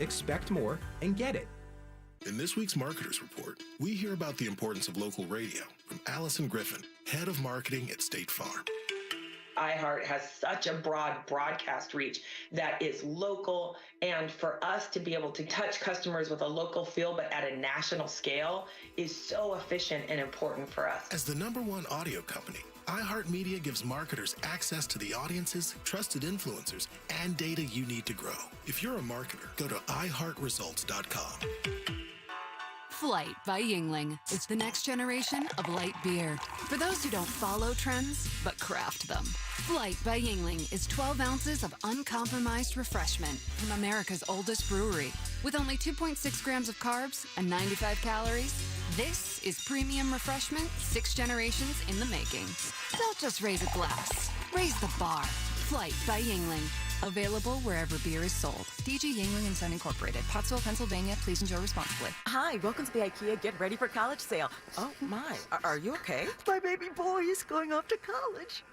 expect more, and get it. In this week's Marketers Report, we hear about the importance of local radio from Allison Griffin, head of marketing at State Farm. iHeart has such a broad broadcast reach that is local, and for us to be able to touch customers with a local feel but at a national scale is so efficient and important for us. As the #1 audio company, iHeartMedia gives marketers access to the audiences, trusted influencers, and data you need to grow. If you're a marketer, go to iHeartResults.com. Flight by Yingling. It's the next generation of light beer. For those who don't follow trends, but craft them. Flight by Yingling is 12 ounces of uncompromised refreshment from America's oldest brewery. With only 2.6 grams of carbs and 95 calories, this is premium refreshment 6 generations in the making. Don't just raise a glass. Raise the bar. Flight by Yingling. Available wherever beer is sold. DG Yingling and Son Incorporated, Pottsville, Pennsylvania. Please enjoy responsibly. Hi, welcome to the IKEA Get Ready for College sale. Oh my, are you okay? My baby boy is going off to college,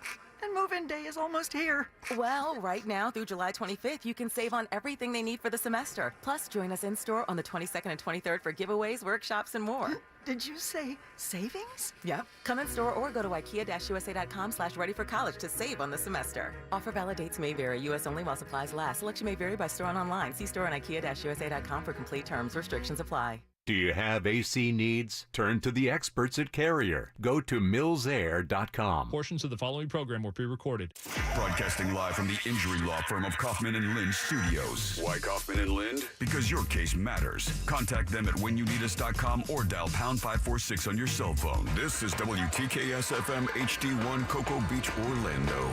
and move-in day is almost here. Well, right now through July 25th, you can save on everything they need for the semester. Plus, join us in-store on the 22nd and 23rd for giveaways, workshops, and more. Did you say savings? Yep. Come in-store or go to IKEA-USA.com/ready-for-college to save on the semester. Offer valid dates may vary. U.S. only while supplies last. Selection may vary by store and online. See store on IKEA-USA.com for complete terms. Restrictions apply. Do you have AC needs? Turn to the experts at Carrier. Go to millsair.com. Portions of the following program were pre-recorded. Broadcasting live from the injury law firm of Kaufman and Lind Studios. Why Kaufman and Lind? Because your case matters. Contact them at whenyouneedus.com or dial #546 on your cell phone. This is WTKS FM HD1 Cocoa Beach, Orlando.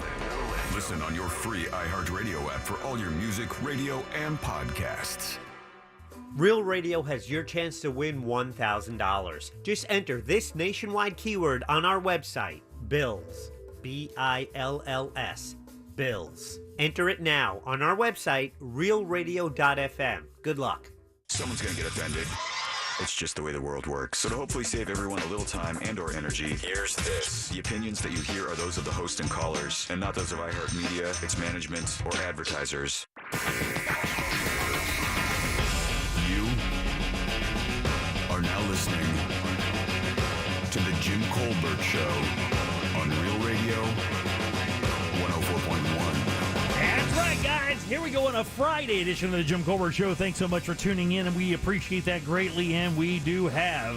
Listen on your free iHeartRadio app for all your music, radio, and podcasts. Real Radio has your chance to win $1,000. Just enter this nationwide keyword on our website, BILLS, B-I-L-L-S, BILLS. Enter it now on our website, realradio.fm. Good luck. Someone's going to get offended. It's just the way the world works. So to hopefully save everyone a little time and or energy, here's this. The opinions that you hear are those of the host and callers, and not those of iHeartMedia, its management, or advertisers. Are now listening to the Jim Colbert Show on Real Radio 104.1. That's right, guys. Here we go on a Friday edition of the Jim Colbert Show. Thanks so much for tuning in, and we appreciate that greatly. And we do have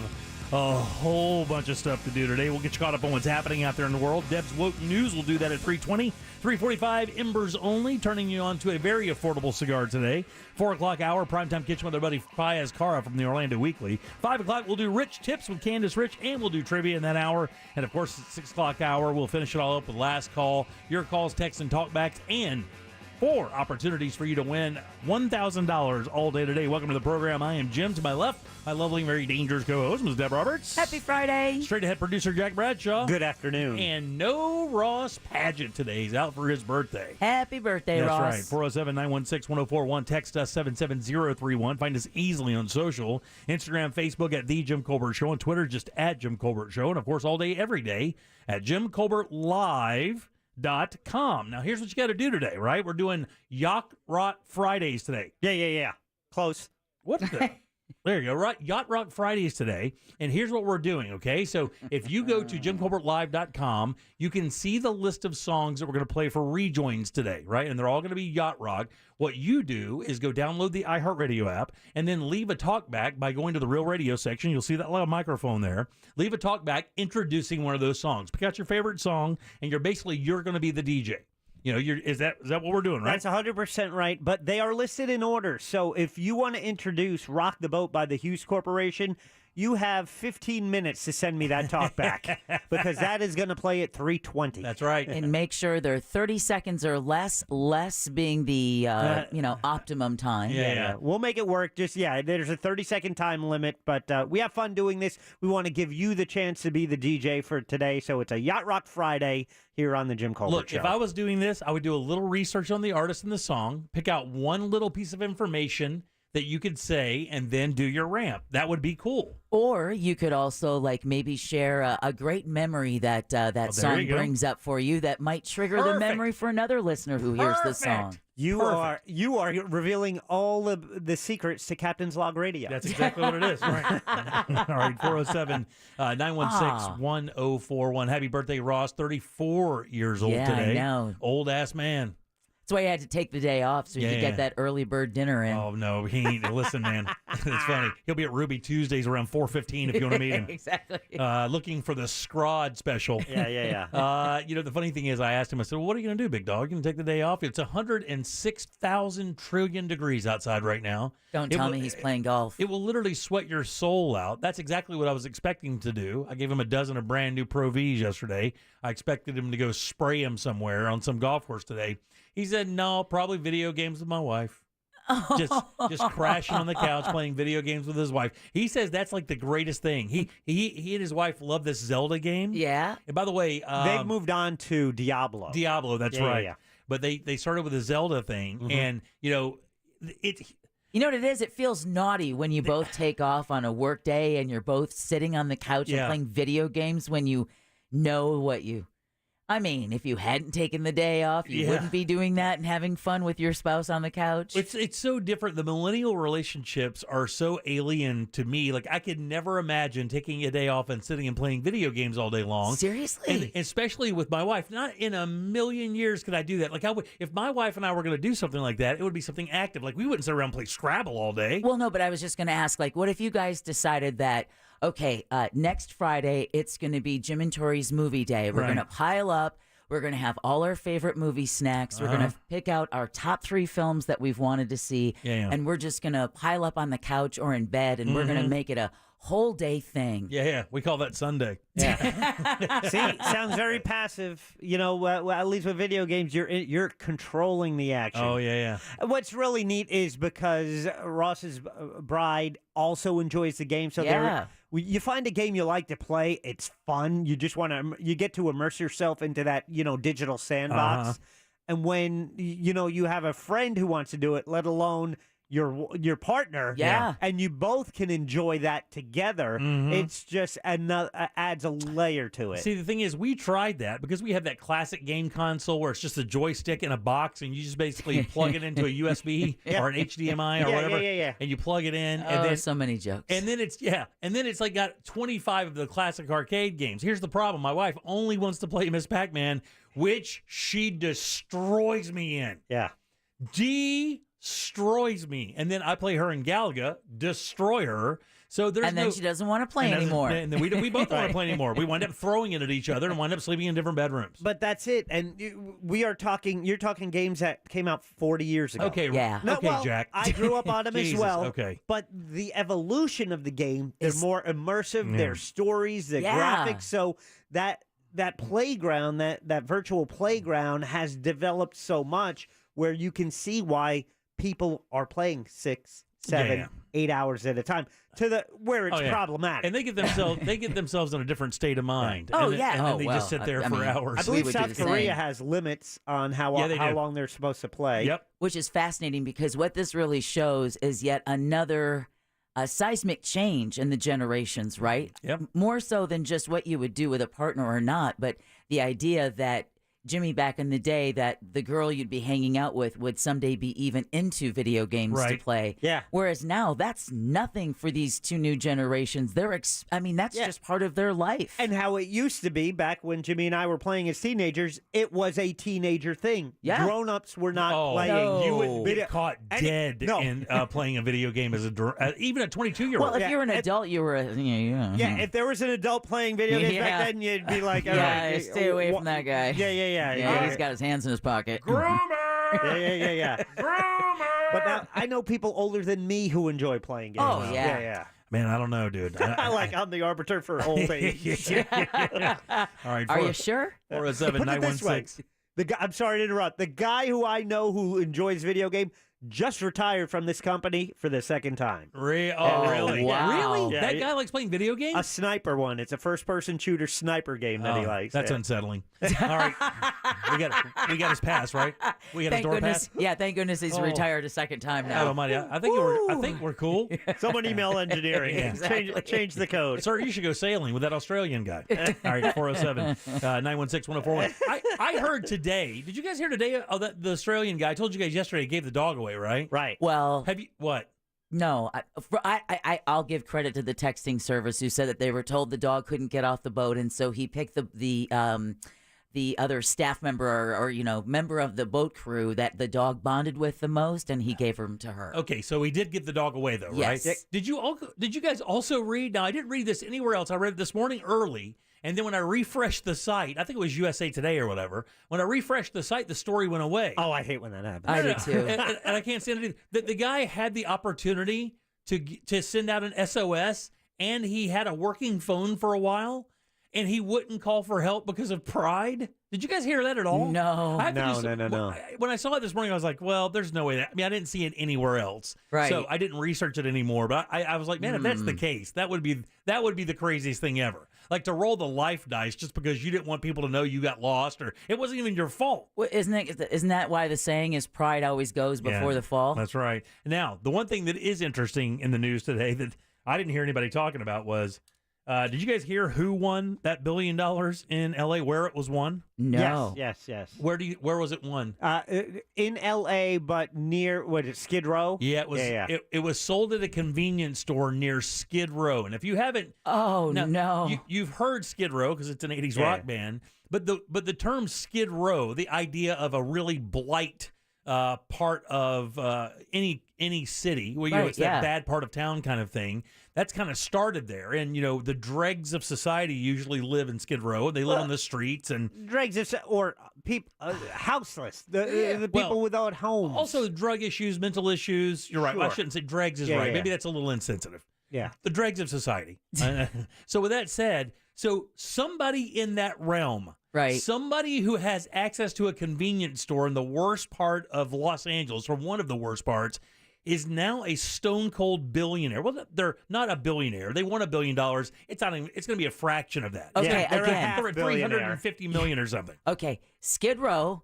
a whole bunch of stuff to do today. We'll get you caught up on what's happening out there in the world. Deb's Woke News will do that at 3:20. 3:45, Embers Only, turning you on to a very affordable cigar today. 4 o'clock hour, Primetime Kitchen with our buddy Paez Cara from the Orlando Weekly. 5 o'clock, we'll do Rich Tips with Candace Rich, and we'll do trivia in that hour. And, of course, at 6 o'clock hour, we'll finish it all up with Last Call, your calls, texts, and talkbacks, and 4 opportunities for you to win $1,000 all day today. Welcome to the program. I am Jim. To my left, my lovely, very dangerous co-host, Ms. Deb Roberts. Happy Friday. Straight ahead producer Jack Bradshaw. Good afternoon. And no Ross Paget today. He's out for his birthday. Happy birthday, Ross. That's right. 407-916-1041. Text us 77031. Find us easily on social. Instagram, Facebook at The Jim Colbert Show. On Twitter, just at Jim Colbert Show. And, of course, all day, every day at JimColbertLive.com. Now, here's what you got to do today, right? We're doing Yacht Rock Fridays today. Yeah. Close. What the? There you go. Right. Yacht Rock Fridays today. And here's what we're doing, okay? So if you go to JimColbertLive.com, you can see the list of songs that we're going to play for rejoins today, right? And they're all going to be Yacht Rock. What you do is go download the iHeartRadio app and then leave a talkback by going to the Real Radio section. You'll see that little microphone there. Leave a talkback introducing one of those songs. Pick out your favorite song, and you're going to be the DJ. You know, is that what we're doing, right? That's 100% right, but they are listed in order. So if you want to introduce Rock the Boat by the Hughes Corporation, you have 15 minutes to send me that talk back because that is going to play at 3:20. That's right. And make sure they're 30 seconds or less being the optimum time. Yeah. We'll make it work. There's a 30-second time limit, but we have fun doing this. We want to give you the chance to be the DJ for today, so it's a Yacht Rock Friday here on the Jim Colbert Show. If I was doing this, I would do a little research on the artist and the song, pick out one little piece of information that you could say and then do your rant. That would be cool. Or you could also like maybe share a great memory that that song brings up for you that might trigger the memory for another listener who hears the song. You are revealing all of the secrets to Captain's Log Radio. That's exactly what it is. Right. All right, 407-916-1041. Happy birthday, Ross. 34 years old today. I know. Old ass man. That's why he had to take the day off so he could get that early bird dinner in. Oh, no. He ain't. Listen, man. It's funny. He'll be at Ruby Tuesdays around 4:15 if you want to meet him. Exactly. Looking for the Scrod special. Yeah. The funny thing is, I asked him, I said, well, what are you going to do, big dog? You going to take the day off? It's 106,000 trillion degrees outside right now. Don't tell me he's playing golf. It will literally sweat your soul out. That's exactly what I was expecting to do. I gave him a dozen of brand new Pro Vs yesterday. I expected him to go spray him somewhere on some golf course today. He said, no, probably video games with my wife. Just crashing on the couch playing video games with his wife. He says that's like the greatest thing. He and his wife love this Zelda game. Yeah. And by the way, they've moved on to Diablo. That's right. Yeah. But they started with the Zelda thing, and it. You know what it is? It feels naughty when you both take off on a work day and you're both sitting on the couch and playing video games when you know what you. I mean, if you hadn't taken the day off, you wouldn't be doing that and having fun with your spouse on the couch. It's so different. The millennial relationships are so alien to me. Like, I could never imagine taking a day off and sitting and playing video games all day long. Seriously? And especially with my wife. Not in a million years could I do that. Like, if my wife and I were going to do something like that, it would be something active. Like, we wouldn't sit around and play Scrabble all day. Well, no, but I was just going to ask, like, what if you guys decided that, okay, next Friday, it's going to be Jim and Tori's movie day. We're going to pile up. We're going to have all our favorite movie snacks. We're going to pick out our top 3 films that we've wanted to see. And we're just going to pile up on the couch or in bed, and we're going to make it a whole day thing. Yeah. We call that Sunday. Yeah. See, sounds very passive. You know, at least with video games, you're controlling the action. Oh, yeah. What's really neat is because Ross's bride also enjoys the game, so you find a game you like to play. It's fun. You just you get to immerse yourself into that, digital sandbox. And when, you have a friend who wants to do it, let alone your partner, and you both can enjoy that together. It's just adds a layer to it. See, the thing is, we tried that because we have that classic game console where it's just a joystick in a box, and you just basically plug it into a USB or an HDMI or whatever, and you plug it in. And then so many jokes. And then it's like got 25 of the classic arcade games. Here's the problem: my wife only wants to play Miss Pac-Man, which she destroys me in. Yeah. Destroys me, and then I play her in Galaga, destroy her. So then she doesn't want to play anymore. And then we both don't want to play anymore. We wind up throwing it at each other and wind up sleeping in different bedrooms. But that's it. And you're talking games that came out 40 years ago. Okay, Jack. I grew up on them as well. Okay, but the evolution of the game, they're more immersive. Their stories, the graphics. So that playground, that virtual playground, has developed so much where you can see why people are playing 6, 7, 8 hours at a time where it's problematic. And they get themselves in a different state of mind. And then they just sit there for hours. I believe South Korea has limits on how long they're supposed to play. Yep. Which is fascinating because what this really shows is yet another seismic change in the generations, right? Yep. More so than just what you would do with a partner or not, but the idea that Jimmy, back in the day, that the girl you'd be hanging out with would someday be even into video games to play. Yeah. Whereas now, that's nothing for these two new generations. That's just part of their life. And how it used to be back when Jimmy and I were playing as teenagers, it was a teenager thing. Yeah. Grown-ups were not playing. No. You would get caught dead in playing a video game as even a 22-year-old. Well, if you're an adult, you were if there was an adult playing video games back then, you'd be like, all right, stay away from that guy. Yeah, he's got his hands in his pocket. Groomer! Yeah. Groomer! But now I know people older than me who enjoy playing games. Oh, yeah. Man, I don't know, dude. I'm the arbiter for old age. All right. Are you sure? 407-916. I'm sorry to interrupt. The guy who I know who enjoys video game just retired from this company for the second time. Really? Wow. Really? Yeah, That guy likes playing video games? A sniper one. It's a first-person shooter sniper game that he likes. That's unsettling. All right. We got his pass, right? We got his door pass? Yeah, thank goodness he's retired a second time now. God almighty. I think we're cool. Someone email engineering. Exactly. Change the code. Sir, you should go sailing with that Australian guy. All right, 407-916-1041. I heard today, did you guys hear today that the Australian guy, I told you guys yesterday, gave the dog away, right? Right. Well, have you, what? No, I'll give credit to the texting service who said that they were told the dog couldn't get off the boat, and so he picked the other staff member or member of the boat crew that the dog bonded with the most, and he gave him to her. Okay, so he did give the dog away, though, yes. right? Did you guys also read? Now, I didn't read this anywhere else. I read it this morning early, and then when I refreshed the site, I think it was USA Today or whatever. When I refreshed the site, the story went away. Oh, I hate when that happens. I do too. And I can't stand it either. The guy had the opportunity to send out an SOS, and he had a working phone for a while, and he wouldn't call for help because of pride. Did you guys hear that at all? No. No. When I saw it this morning, I was like, well, there's no way. I didn't see it anywhere else. Right. So I didn't research it anymore. But I was like, man, if that's the case, that would be the craziest thing ever. Like to roll the life dice just because you didn't want people to know you got lost or it wasn't even your fault. Well, isn't that why the saying is pride always goes before the fall? That's right. Now, the one thing that is interesting in the news today that I didn't hear anybody talking about was, did you guys hear who won that $1 billion in L.A., where it was won? No. Yes. Where was it won? In L.A., but near, Skid Row? Yeah, it was. Yeah. It was sold at a convenience store near Skid Row. And if you haven't, you've heard Skid Row because it's an '80s rock band. But the term Skid Row, the idea of a really blight part of any city where it's that bad part of town kind of thing. That's kind of started there, and the dregs of society usually live in Skid Row. They live on the streets and dregs or people houseless, the people without homes. Also, drug issues, mental issues. You're right. Sure. I shouldn't say dregs is right. Maybe that's a little insensitive. Yeah, the dregs of society. So with that said, somebody in that realm. Right. Somebody who has access to a convenience store in the worst part of Los Angeles, or one of the worst parts, is now a stone cold billionaire. Well, they're not a billionaire. They won $1 billion. It's not even, it's going to be a fraction of that. Okay, they're again, they're at $350 million or something. Okay, Skid Row.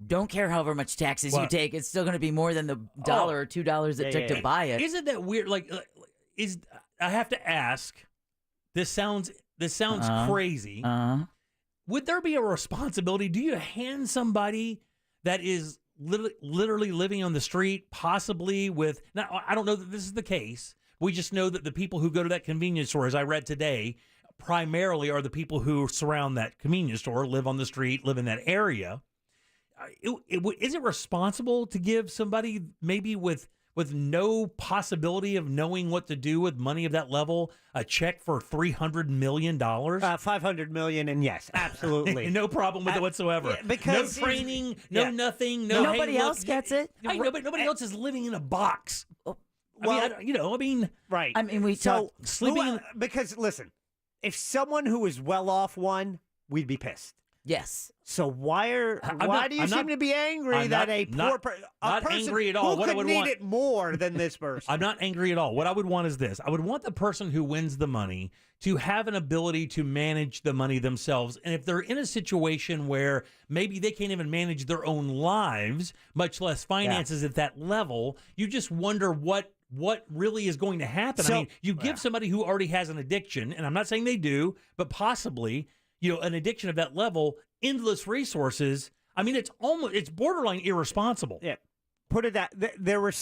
Don't care however much taxes you take. It's still going to be more than the $1 or $2 it took to buy it. Isn't that weird? I have to ask. This sounds crazy. Would there be a responsibility? Do you hand somebody that is literally living on the street, possibly with... Now, I don't know that this is the case. We just know that the people who go to that convenience store, as I read today, primarily are the people who surround that convenience store, live on the street, live in that area. Is it responsible to give somebody maybe with no possibility of knowing what to do with money of that level a check for $300 million? $500 million, and yes, absolutely. No problem with it whatsoever. Because no training, nothing. No, nobody else gets it. Nobody else is living in a box. Well, right. I mean, we talk sleeping because listen, if someone who is well off won, we'd be pissed. Yes. So why do you seem to be angry that a poor person angry at all. Who could need it more than this person? I'm not angry at all. What I would want is this. I would want the person who wins the money to have an ability to manage the money themselves. And if they're in a situation where maybe they can't even manage their own lives, much less finances at that level, you just wonder what really is going to happen. So, I mean, you give somebody who already has an addiction, and I'm not saying they do, but possibly, an addiction of that level, endless resources. I mean, it's borderline irresponsible. Yeah. Put it that there were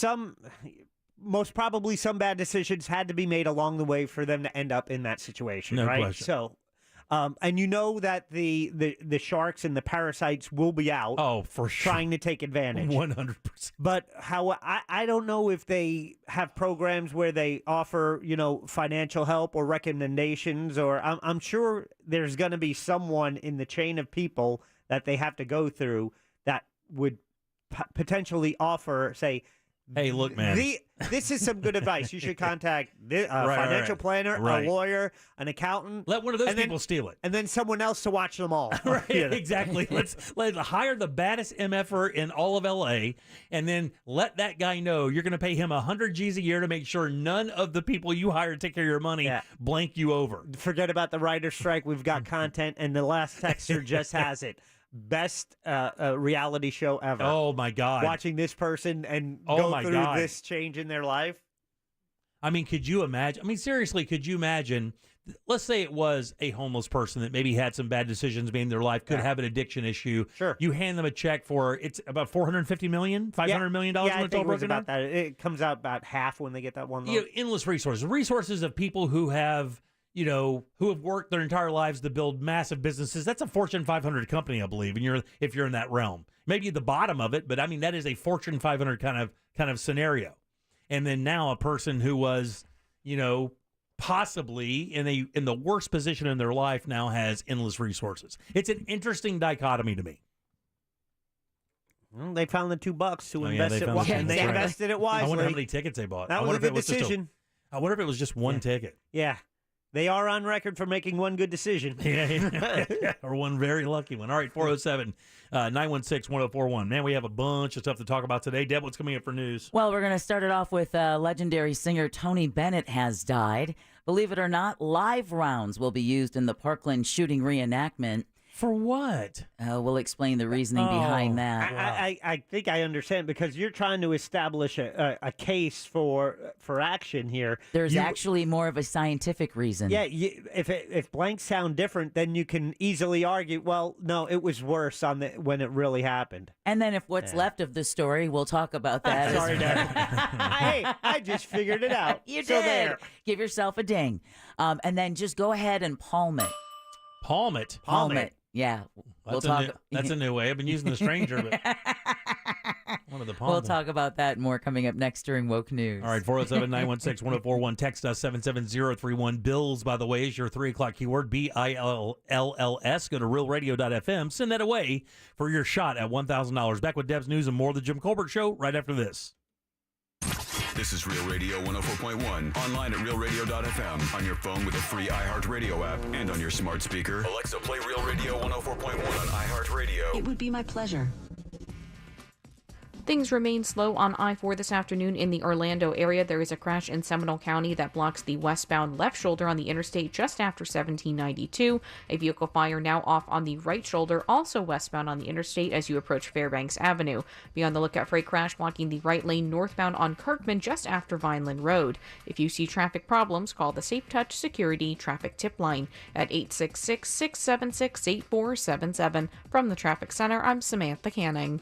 most probably some bad decisions had to be made along the way for them to end up in that situation, no right? Question. So, and that the sharks and the parasites will be out. Oh, for sure. Trying to take advantage. 100%. But I don't know if they have programs where they offer, financial help or recommendations, or I'm sure there's going to be someone in the chain of people that they have to go through that would potentially offer, say, hey, look, man, this is some good advice. You should contact a financial planner, a lawyer, an accountant. Let one of those people steal it. And then someone else to watch them all. Right, exactly. Let's hire the baddest MFer in all of L.A., and then let that guy know you're going to pay him 100 G's a year to make sure none of the people you hire to take care of your money blank you over. Forget about the writer's strike. We've got content, and the last texter just has it. Best reality show ever. Oh, my God. Watching this person and go through this change in their life. I mean, could you imagine? I mean, seriously, could you imagine? Let's say it was a homeless person that maybe had some bad decisions made in their life, could have an addiction issue. Sure. You hand them a check for, it's about $450 million, $500 million. Yeah, I think it was about that. It comes out about half when they get that one loan. Endless resources of people who have, who have worked their entire lives to build massive businesses. That's a Fortune 500 company, I believe, and if you're in that realm. Maybe at the bottom of it, but I mean, that is a Fortune 500 kind of scenario. And then now a person who was, possibly in the worst position in their life now has endless resources. It's an interesting dichotomy to me. Well, they found the $2 to invest it, and they invested it wisely. I wonder how many tickets they bought. That was a good decision. I wonder if it was just one ticket. Yeah. They are on record for making one good decision. Yeah. Or one very lucky one. All right, 407-916-1041. Man, we have a bunch of stuff to talk about today. Deb, what's coming up for news? Well, we're going to start it off with legendary singer Tony Bennett has died. Believe it or not, live rounds will be used in the Parkland shooting reenactment. For what? We'll explain the reasoning behind that. I think I understand, because you're trying to establish a case for action here. There's actually more of a scientific reason. Yeah, if blanks sound different, then you can easily argue, well, no, it was worse when it really happened. And then if what's left of the story, we'll talk about that. Sorry, Dad. I just figured it out. You so did. There. Give yourself a ding. And then just go ahead and palm it. Palm it? Palm it. Yeah. That's a new way. I've been using the stranger, but one of the palm. We'll talk about that more coming up next during Woke News. All right, 407-916-1041. Text us 77031. Bills, by the way, is your 3 o'clock keyword, BILLS. Go to realradio.fm. Send that away for your shot at $1,000. Back with Deb's News and more of the Jim Colbert Show right after this. This is Real Radio 104.1, online at realradio.fm, on your phone with a free iHeartRadio app, and on your smart speaker. Alexa, play Real Radio 104.1 on iHeartRadio. It would be my pleasure. Things remain slow on I-4 this afternoon in the Orlando area. There is a crash in Seminole County that blocks the westbound left shoulder on the interstate just after 1792. A vehicle fire now off on the right shoulder, also westbound on the interstate as you approach Fairbanks Avenue. Be on the lookout for a crash blocking the right lane northbound on Kirkman just after Vineland Road. If you see traffic problems, call the Safe Touch Security Traffic Tip Line at 866-676-8477. From the Traffic Center, I'm Samantha Canning.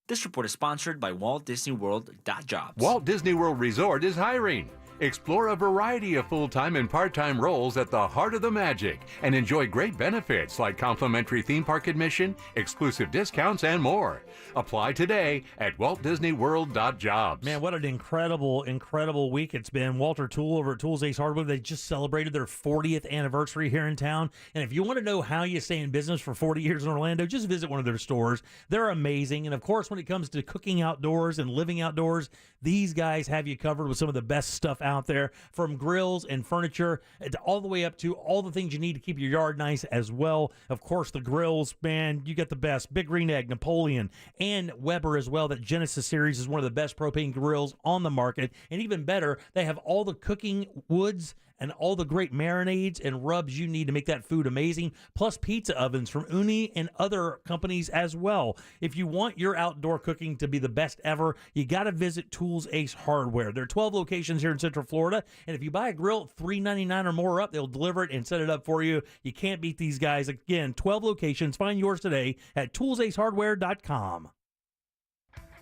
This report is sponsored by Walt Disney World.jobs. Walt Disney World Resort is hiring. Explore a variety of full-time and part-time roles at the heart of the magic and enjoy great benefits like complimentary theme park admission, exclusive discounts, and more. Apply today at waltdisneyworld.jobs. Man, what an incredible, incredible week it's been. Walter Toole over at Tools Ace Hardware, they just celebrated their 40th anniversary here in town. And if you want to know how you stay in business for 40 years in Orlando, just visit one of their stores. They're amazing. And of course, when it comes to cooking outdoors and living outdoors, these guys have you covered with some of the best stuff out there, from grills and furniture all the way up to all the things you need to keep your yard nice as well. Of course, the grills, man, you get the best. Big Green Egg, Napoleon, and Weber as well. That Genesis series is one of the best propane grills on the market. And even better, they have all the cooking woods and all the great marinades and rubs you need to make that food amazing, plus pizza ovens from Uni and other companies as well. If you want your outdoor cooking to be the best ever, you got to visit Tools Ace Hardware. There are 12 locations here in Central Florida, and if you buy a grill $3.99 or more up, they'll deliver it and set it up for you. You can't beat these guys. Again, 12 locations. Find yours today at toolsacehardware.com.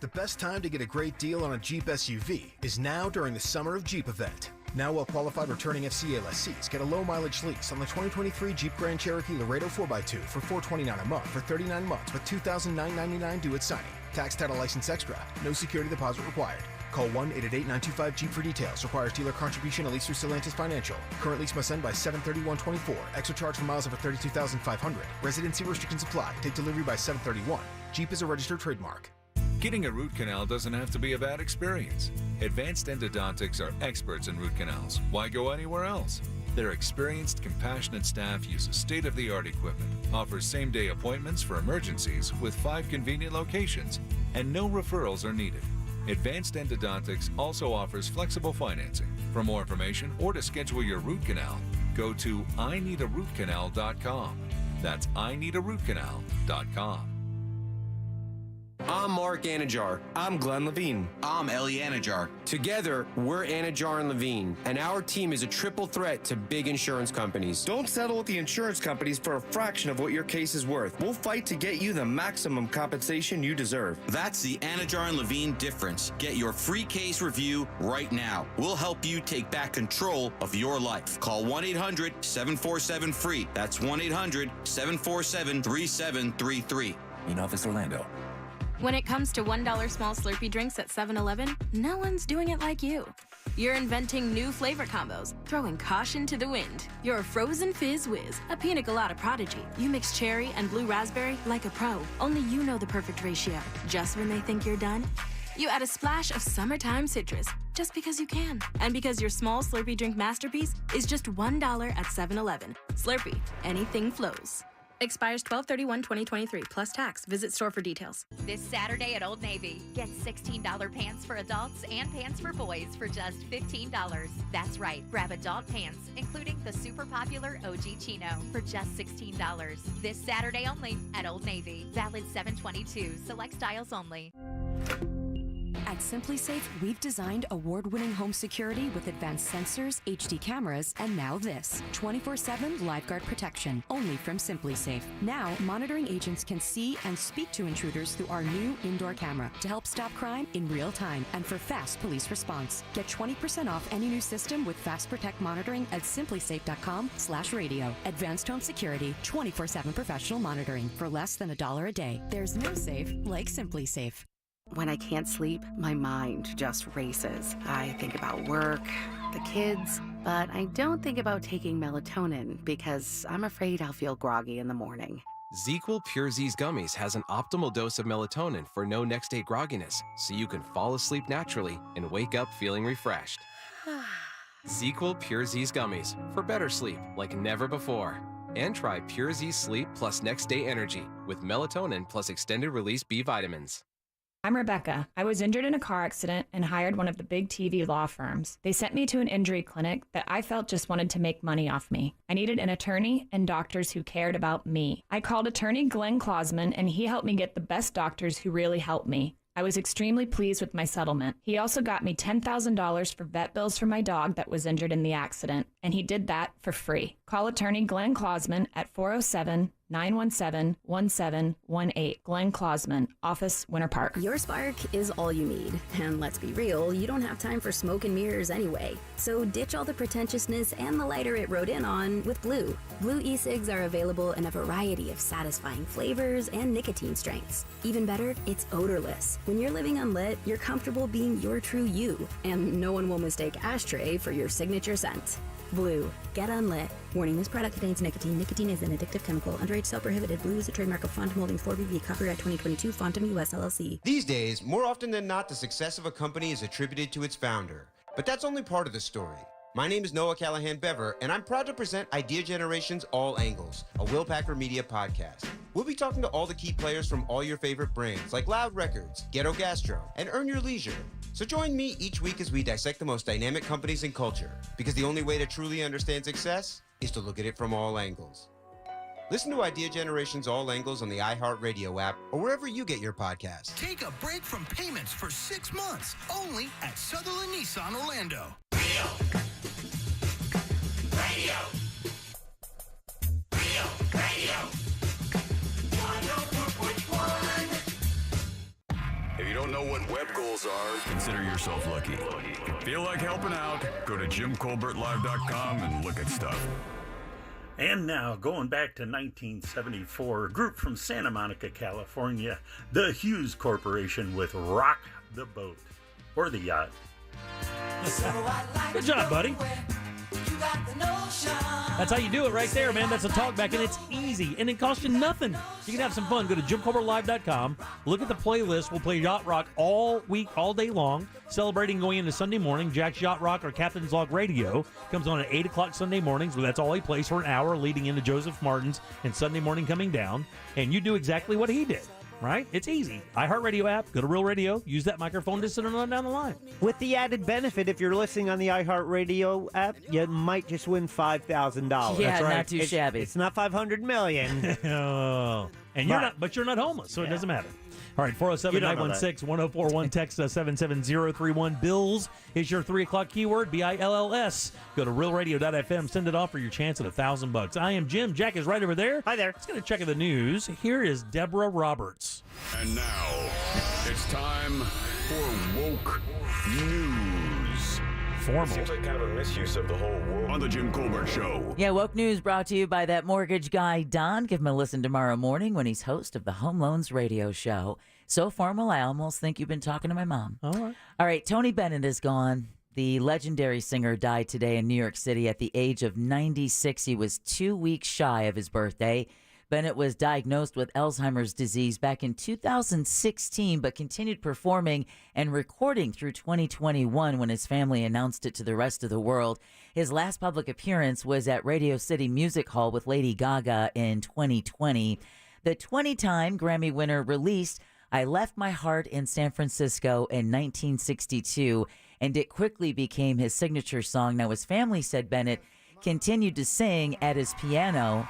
The best time to get a great deal on a Jeep SUV is now during the Summer of Jeep event. Now well-qualified returning FCA lessees get a low-mileage lease on the 2023 Jeep Grand Cherokee Laredo 4x2 for $429 a month for 39 months with $2,999 due at signing. Tax, title, license extra. No security deposit required. Call 1-888-925-JEEP for details. Requires dealer contribution at least through Stellantis Financial. Current lease must end by 7/31/24. Extra charge for miles over 32,500. Residency restrictions apply. Take delivery by 7/31. Jeep is a registered trademark. Getting a root canal doesn't have to be a bad experience. Advanced Endodontics are experts in root canals. Why go anywhere else? Their experienced, compassionate staff uses state-of-the-art equipment, offers same-day appointments for emergencies with 5 convenient locations, and no referrals are needed. Advanced Endodontics also offers flexible financing. For more information or to schedule your root canal, go to ineedarootcanal.com. That's ineedarootcanal.com. I'm Mark Anajar. I'm Glenn Levine. I'm Ellie Anajar. Together, we're Anajar and Levine, and our team is a triple threat to big insurance companies. Don't settle with the insurance companies for a fraction of what your case is worth. We'll fight to get you the maximum compensation you deserve. That's the Anajar and Levine difference. Get your free case review right now. We'll help you take back control of your life. Call 1-800-747-FREE. That's 1-800-747-3733. In Office Orlando. When it comes to $1 small Slurpee drinks at 7-Eleven, no one's doing it like you. You're inventing new flavor combos, throwing caution to the wind. You're a frozen fizz whiz, a pina colada prodigy. You mix cherry and blue raspberry like a pro. Only you know the perfect ratio. Just when they think you're done, you add a splash of summertime citrus, just because you can. And because your small Slurpee drink masterpiece is just $1 at 7-Eleven. Slurpee, anything flows. Expires 12/31/2023 plus tax. Visit store for details. This Saturday at Old Navy, get $16 pants for adults and pants for boys for just $15. That's right, grab adult pants, including the super popular OG Chino, for just $16. This Saturday only at Old Navy. Valid 7/22. Select styles only. At SimpliSafe, we've designed award-winning home security with advanced sensors, HD cameras, and now this, 24/7 LifeGuard protection, only from SimpliSafe. Now, monitoring agents can see and speak to intruders through our new indoor camera to help stop crime in real time and for fast police response. Get 20% off any new system with Fast Protect monitoring at simplisafe.com/radio. Advanced home security, 24/7 professional monitoring for less than $1 a day. There's no safe like SimpliSafe. When I can't sleep, my mind just races. I think about work, the kids, but I don't think about taking melatonin because I'm afraid I'll feel groggy in the morning. ZzzQuil Pure Z's Gummies has an optimal dose of melatonin for no next-day grogginess, so you can fall asleep naturally and wake up feeling refreshed. ZzzQuil Pure Z's Gummies for better sleep like never before. And try Pure Z Sleep plus next-day energy with melatonin plus extended-release B vitamins. I'm Rebecca. I was injured in a car accident and hired one of the big TV law firms. They sent me to an injury clinic that I felt just wanted to make money off me. I needed an attorney and doctors who cared about me. I called attorney Glenn Klausman, and he helped me get the best doctors who really helped me. I was extremely pleased with my settlement. He also got me $10,000 for vet bills for my dog that was injured in the accident, and he did that for free. Call attorney Glenn Klausman at 407-917-1718. Glenn Klausman, Office, Winter Park. Your spark is all you need. And let's be real, you don't have time for smoke and mirrors anyway. So ditch all the pretentiousness and the lighter it rode in on with Blue. Blue e-cigs are available in a variety of satisfying flavors and nicotine strengths. Even better, it's odorless. When you're living unlit, you're comfortable being your true you. And no one will mistake ashtray for your signature scent. Blue. Get unlit. Warning, this product contains nicotine. Nicotine is an addictive chemical. Underage sale prohibited. Blue is a trademark of Fontum Holdings 4BV. Copyright 2022. Fontum US LLC. These days, more often than not, the success of a company is attributed to its founder. But that's only part of the story. My name is Noah Callahan-Bever, and I'm proud to present Idea Generation's All Angles, a Will Packer Media podcast. We'll be talking to all the key players from all your favorite brands, like Loud Records, Ghetto Gastro, and Earn Your Leisure. So join me each week as we dissect the most dynamic companies in culture, because the only way to truly understand success is to look at it from all angles. Listen to Idea Generation's All Angles on the iHeartRadio app or wherever you get your podcasts. Take a break from payments for 6 months, only at Sutherland Nissan Orlando. Radio. If you don't know what web goals are, consider yourself lucky. If you feel like helping out, go to JimColbertLive.com and look at stuff. And now, going back to 1974, a group from Santa Monica, California, the Hughes Corporation with Rock the Boat, or the Yacht. Good job, buddy. That's how you do it right there, man. That's a talkback, and it's easy, and it costs you nothing. You can have some fun. Go to JimColbertLive.com. Look at the playlist. We'll play Yacht Rock all week, all day long, celebrating going into Sunday morning. Jack's Yacht Rock or Captain's Log Radio comes on at 8 o'clock Sunday mornings. Well, that's all he plays for an hour leading into Joseph Martin's and Sunday morning coming down, and you do exactly what he did. Right? It's easy. iHeartRadio app, go to Real Radio, use that microphone to send it on down the line. With the added benefit, if you're listening on the iHeartRadio app, you might just win $5,000. Yeah, That's right. not too shabby. It's not $500 million. Oh. And you're not homeless, so it doesn't matter. All right, 407-916-1041, text 77031. Bills is your 3 o'clock keyword, BILLS. Go to realradio.fm, send it off for your chance at $1,000. I am Jim. Jack is right over there. Hi there. Let's get a check of the news. Here is Deborah Roberts. And now, it's time for Woke News. Formal. Seems like kind of a misuse of the whole world. On the Jim Colbert Show. Yeah, Woke News brought to you by that mortgage guy, Don. Give him a listen tomorrow morning when he's host of the Home Loans Radio Show. So formal, I almost think you've been talking to my mom. All right, Tony Bennett is gone. The legendary singer died today in New York City at the age of 96. He was 2 weeks shy of his birthday. Bennett was diagnosed with Alzheimer's disease back in 2016, but continued performing and recording through 2021 when his family announced it to the rest of the world. His last public appearance was at Radio City Music Hall with Lady Gaga in 2020. The 20-time Grammy winner released I Left My Heart in San Francisco in 1962, and it quickly became his signature song. Now, his family said Bennett continued to sing at his piano.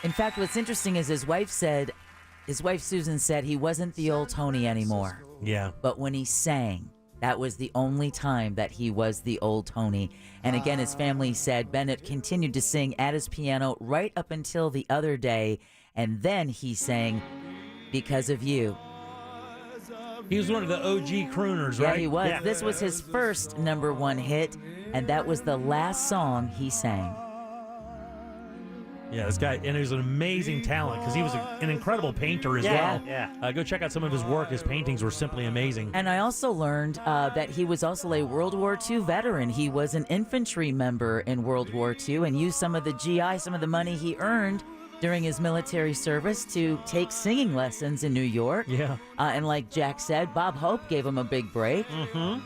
In fact, what's interesting is his wife Susan said he wasn't the old Tony anymore. Yeah. But when he sang, that was the only time that he was the old Tony. And again, his family said Bennett continued to sing at his piano right up until the other day, and then he sang Because of You. He was one of the OG crooners, right? Yeah, he was. Yeah. This was his first #1 hit, and that was the last song he sang. Yeah, this guy, and he was an amazing talent because he was an incredible painter as well. Yeah. Go check out some of his work. His paintings were simply amazing. And I also learned that he was also a World War II veteran. He was an infantry member in World War II and used some of the GI, some of the money he earned during his military service to take singing lessons in New York. Yeah. And like Jack said, Bob Hope gave him a big break,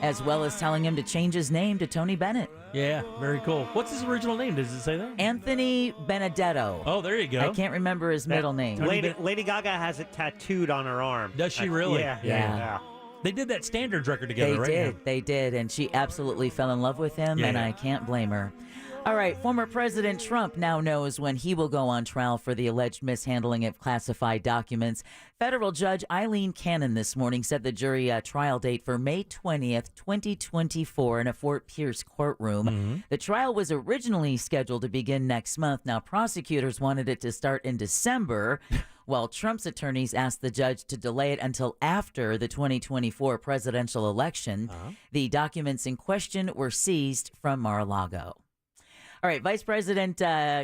as well as telling him to change his name to Tony Bennett. Yeah, very cool. What's his original name? Does it say that? Anthony Benedetto. Oh, there you go. I can't remember his middle name. Lady Gaga has it tattooed on her arm. Does she really? Yeah. They did that Standards record together, right? They did, and she absolutely fell in love with him, and I can't blame her. All right, former President Trump now knows when he will go on trial for the alleged mishandling of classified documents. Federal Judge Eileen Cannon this morning set the jury trial date for May 20th, 2024 in a Fort Pierce courtroom. The trial was originally scheduled to begin next month. Now, prosecutors wanted it to start in December, while Trump's attorneys asked the judge to delay it until after the 2024 presidential election. The documents in question were seized from Mar-a-Lago. All right, Vice President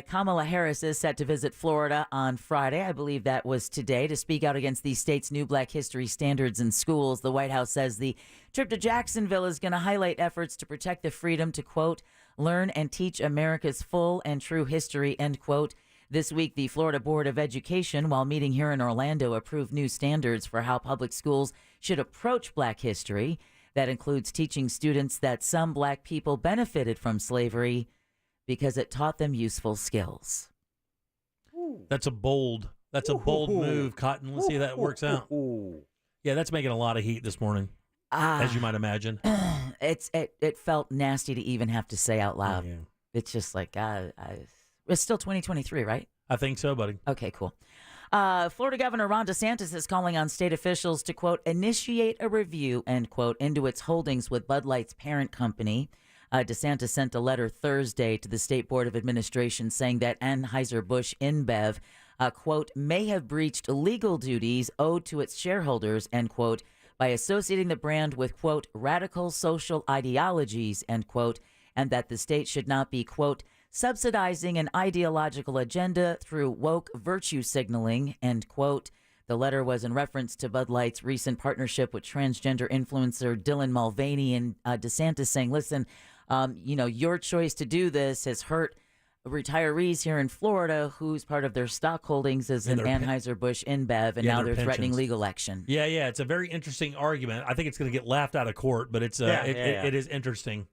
Kamala Harris is set to visit Florida on Friday. I believe that was today, to speak out against the state's new Black history standards in schools. The White House says the trip to Jacksonville is going to highlight efforts to protect the freedom to, quote, learn and teach America's full and true history, end quote. This week, the Florida Board of Education, while meeting here in Orlando, approved new standards for how public schools should approach Black history. That includes teaching students that some Black people benefited from slavery because it taught them useful skills. That's a bold move, Cotton. Let's see if that works out. Yeah, that's making a lot of heat this morning, as you might imagine. It felt nasty to even have to say out loud. Yeah. It's just like, it's still 2023, right? I think so, buddy. Okay, cool. Florida Governor Ron DeSantis is calling on state officials to, quote, initiate a review, end quote, into its holdings with Bud Light's parent company. DeSantis sent a letter Thursday to the State Board of Administration saying that Anheuser-Busch InBev, quote, may have breached legal duties owed to its shareholders, end quote, by associating the brand with, quote, radical social ideologies, end quote, and that the state should not be, quote, subsidizing an ideological agenda through woke virtue signaling, end quote. The letter was in reference to Bud Light's recent partnership with transgender influencer Dylan Mulvaney, and DeSantis saying, listen, your choice to do this has hurt retirees here in Florida whose part of their stock holdings is in Anheuser-Busch InBev, and now they're threatening legal action. Yeah, it's a very interesting argument. I think it's going to get laughed out of court, but it is interesting.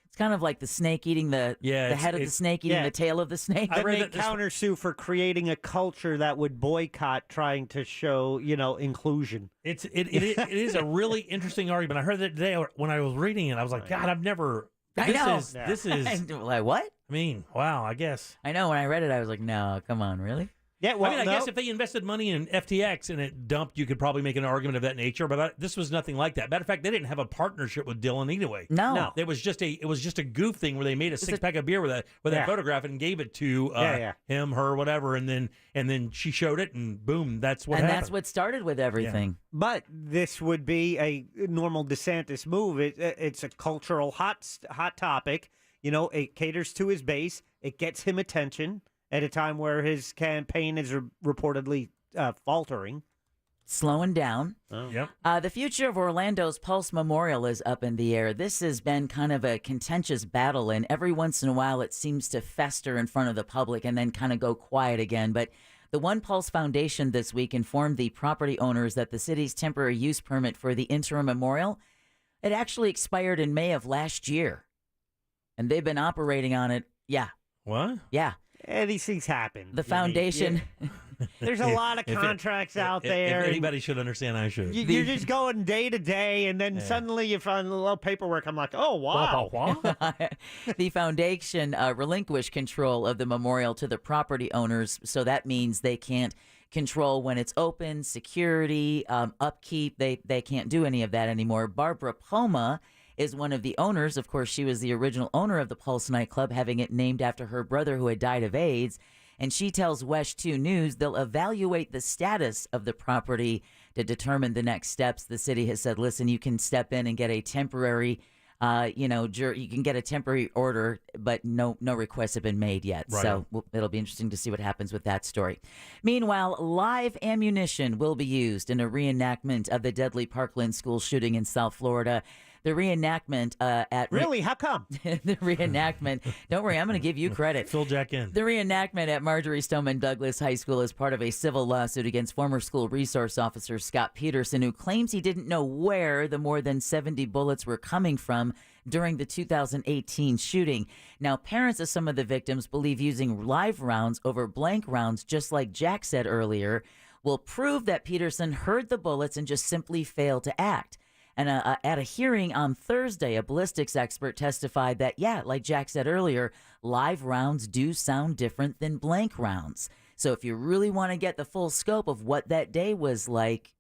It's kind of like the snake eating the head of the snake eating the tail of the snake. Then they countersue for creating a culture that would boycott trying to show, inclusion. It is a really interesting argument. I heard that today when I was reading it. I was like, God, I've never. This is like what? I mean, wow. I guess I know. When I read it, I was like, no, come on, really? Yeah, well, I guess if they invested money in FTX and it dumped, you could probably make an argument of that nature. But this was nothing like that. Matter of fact, they didn't have a partnership with Dylan anyway. No. It was just a goof thing where they made a 6-pack of beer with that photograph and gave it to him, her, whatever, and then she showed it, and boom, that's what happened. And that's what started with everything. Yeah. But this would be a normal DeSantis move. It's a cultural hot topic. It caters to his base. It gets him attention at a time where his campaign is reportedly faltering. Slowing down. Oh. Yep. The future of Orlando's Pulse Memorial is up in the air. This has been kind of a contentious battle, and every once in a while it seems to fester in front of the public and then kind of go quiet again. But the One Pulse Foundation this week informed the property owners that the city's temporary use permit for the interim memorial, it actually expired in May of last year. And they've been operating on it. Yeah. What? Yeah. These things happen. The foundation. There's a lot of contracts out there. If anybody should understand, I should. You're just going day to day, and then suddenly you find a little paperwork. I'm like, oh, wow. The foundation relinquished control of the memorial to the property owners, so that means they can't control when it's open, security, upkeep. They can't do any of that anymore. Barbara Poma is one of the owners. Of course, she was the original owner of the Pulse nightclub, having it named after her brother who had died of AIDS. And she tells WESH 2 News they'll evaluate the status of the property to determine the next steps. The city has said, listen, you can step in and get a temporary, you can get a temporary order, but no requests have been made yet. Right. So it'll be interesting to see what happens with that story. Meanwhile, live ammunition will be used in a reenactment of the deadly Parkland school shooting in South Florida. The reenactment Really? How come? The reenactment. Don't worry, I'm going to give you credit. Fill Jack in. The reenactment at Marjorie Stoneman Douglas High School is part of a civil lawsuit against former school resource officer Scott Peterson, who claims he didn't know where the more than 70 bullets were coming from during the 2018 shooting. Now, parents of some of the victims believe using live rounds over blank rounds, just like Jack said earlier, will prove that Peterson heard the bullets and just simply failed to act. And at a hearing on Thursday, a ballistics expert testified that, like Jack said earlier, live rounds do sound different than blank rounds. So if you really want to get the full scope of what that day was like,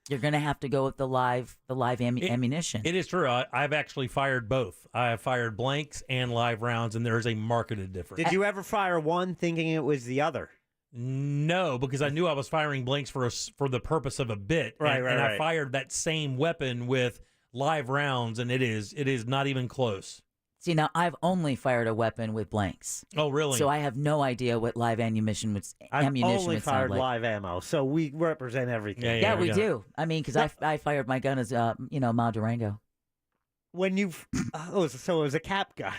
you're going to have to go with the live ammunition. It is true. I've actually fired both. I have fired blanks and live rounds, and there is a marked difference. Did you ever fire one thinking it was the other? No, because I knew I was firing blanks for the purpose of a bit. Right. I fired that same weapon with live rounds, and it is not even close. See, now I've only fired a weapon with blanks. Oh, really? So I have no idea what live ammunition would I've only would sound fired like. live ammo, so we represent everything. Yeah, we do. I mean, because I fired my gun as Ma Durango. When you, so it was a cap gun.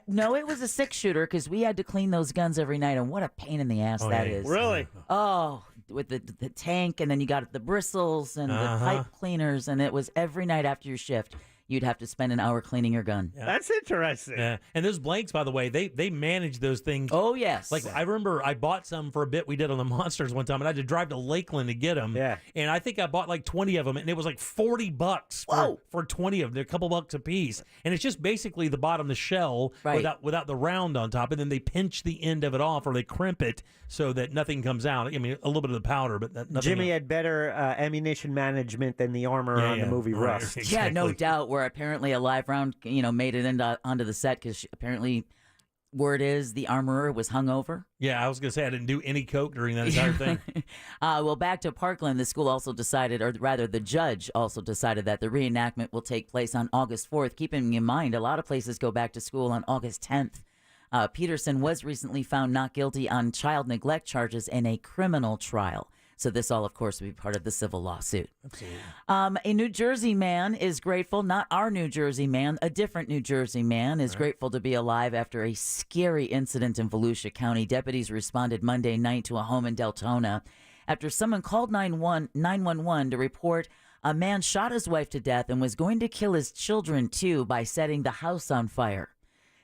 No, it was a 6-shooter because we had to clean those guns every night, and what a pain in the ass that is. Really? Oh, with the tank, and then you got the bristles and the pipe cleaners, and it was every night after your shift. You'd have to spend an hour cleaning your gun. Yeah. That's interesting. Yeah. And those blanks, by the way, they manage those things. Oh, yes. Like, I remember I bought some for a bit we did on the Monsters one time, and I had to drive to Lakeland to get them. Yeah. And I think I bought like 20 of them, and it was like $40 for 20 of them. They're a couple bucks a piece. And it's just basically the bottom of the shell without the round on top, and then they pinch the end of it off, or they crimp it so that nothing comes out. I mean, a little bit of the powder, but nothing. Jimmy had better ammunition management than the armor on the movie Rust. Exactly. Yeah, no doubt. Where apparently a live round, made it onto the set because apparently, word is the armorer was hungover. Yeah, I was going to say I didn't do any coke during that entire thing. Well, back to Parkland, the school also decided, or rather the judge also decided that the reenactment will take place on August 4th. Keeping in mind, a lot of places go back to school on August 10th. Peterson was recently found not guilty on child neglect charges in a criminal trial. So this all, of course, will be part of the civil lawsuit. Absolutely. A New Jersey man is grateful, not our New Jersey man, a different New Jersey man is grateful to be alive after a scary incident in Volusia County. Deputies responded Monday night to a home in Deltona after someone called 911 to report a man shot his wife to death and was going to kill his children, too, by setting the house on fire.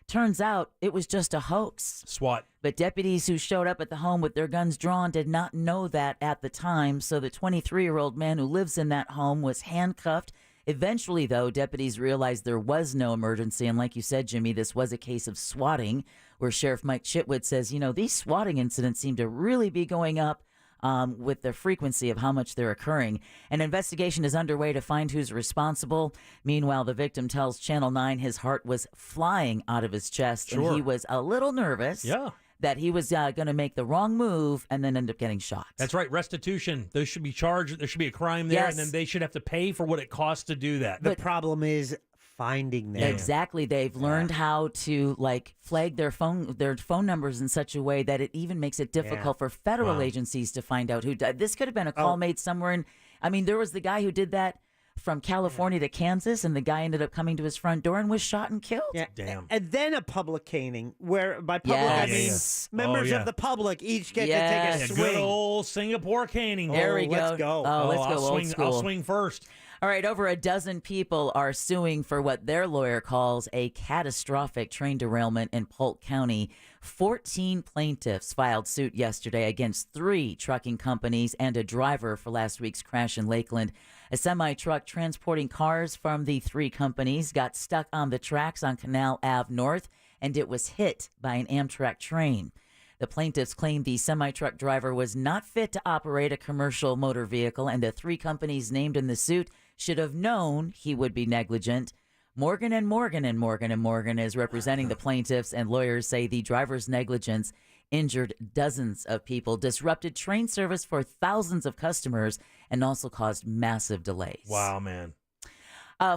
Turns out it was just a hoax. SWAT. But deputies who showed up at the home with their guns drawn did not know that at the time, so the 23-year-old man who lives in that home was handcuffed. Eventually, though, deputies realized there was no emergency, and like you said, Jimmy, this was a case of swatting, where Sheriff Mike Chitwood says, these swatting incidents seem to really be going up with the frequency of how much they're occurring. An investigation is underway to find who's responsible. Meanwhile, the victim tells Channel 9 his heart was flying out of his chest, and he was a little nervous that he was going to make the wrong move and then end up getting shot. That's right. Restitution. Those should be charged. There should be a crime there, and then they should have to pay for what it costs to do that. The problem is finding them. Exactly. They've learned how to flag their phone numbers in such a way that it even makes it difficult for federal agencies to find out who died. This could have been a call made somewhere there was the guy who did that from California to Kansas, and the guy ended up coming to his front door and was shot and killed. Yeah. Damn. And then a public caning, where by public I mean members of the public each get to take a swing. Good old Singapore caning. There we go. Let's go. Let's go old school. I'll swing first. All right, over a dozen people are suing for what their lawyer calls a catastrophic train derailment in Polk County. 14 plaintiffs filed suit yesterday against 3 trucking companies and a driver for last week's crash in Lakeland. A semi-truck transporting cars from the 3 companies got stuck on the tracks on Canal Ave North, and it was hit by an Amtrak train. The plaintiffs claim the semi-truck driver was not fit to operate a commercial motor vehicle, and the 3 companies named in the suit should have known he would be negligent. Morgan & Morgan is representing the plaintiffs, and lawyers say the driver's negligence injured dozens of people, disrupted train service for thousands of customers, and also caused massive delays. Wow, man.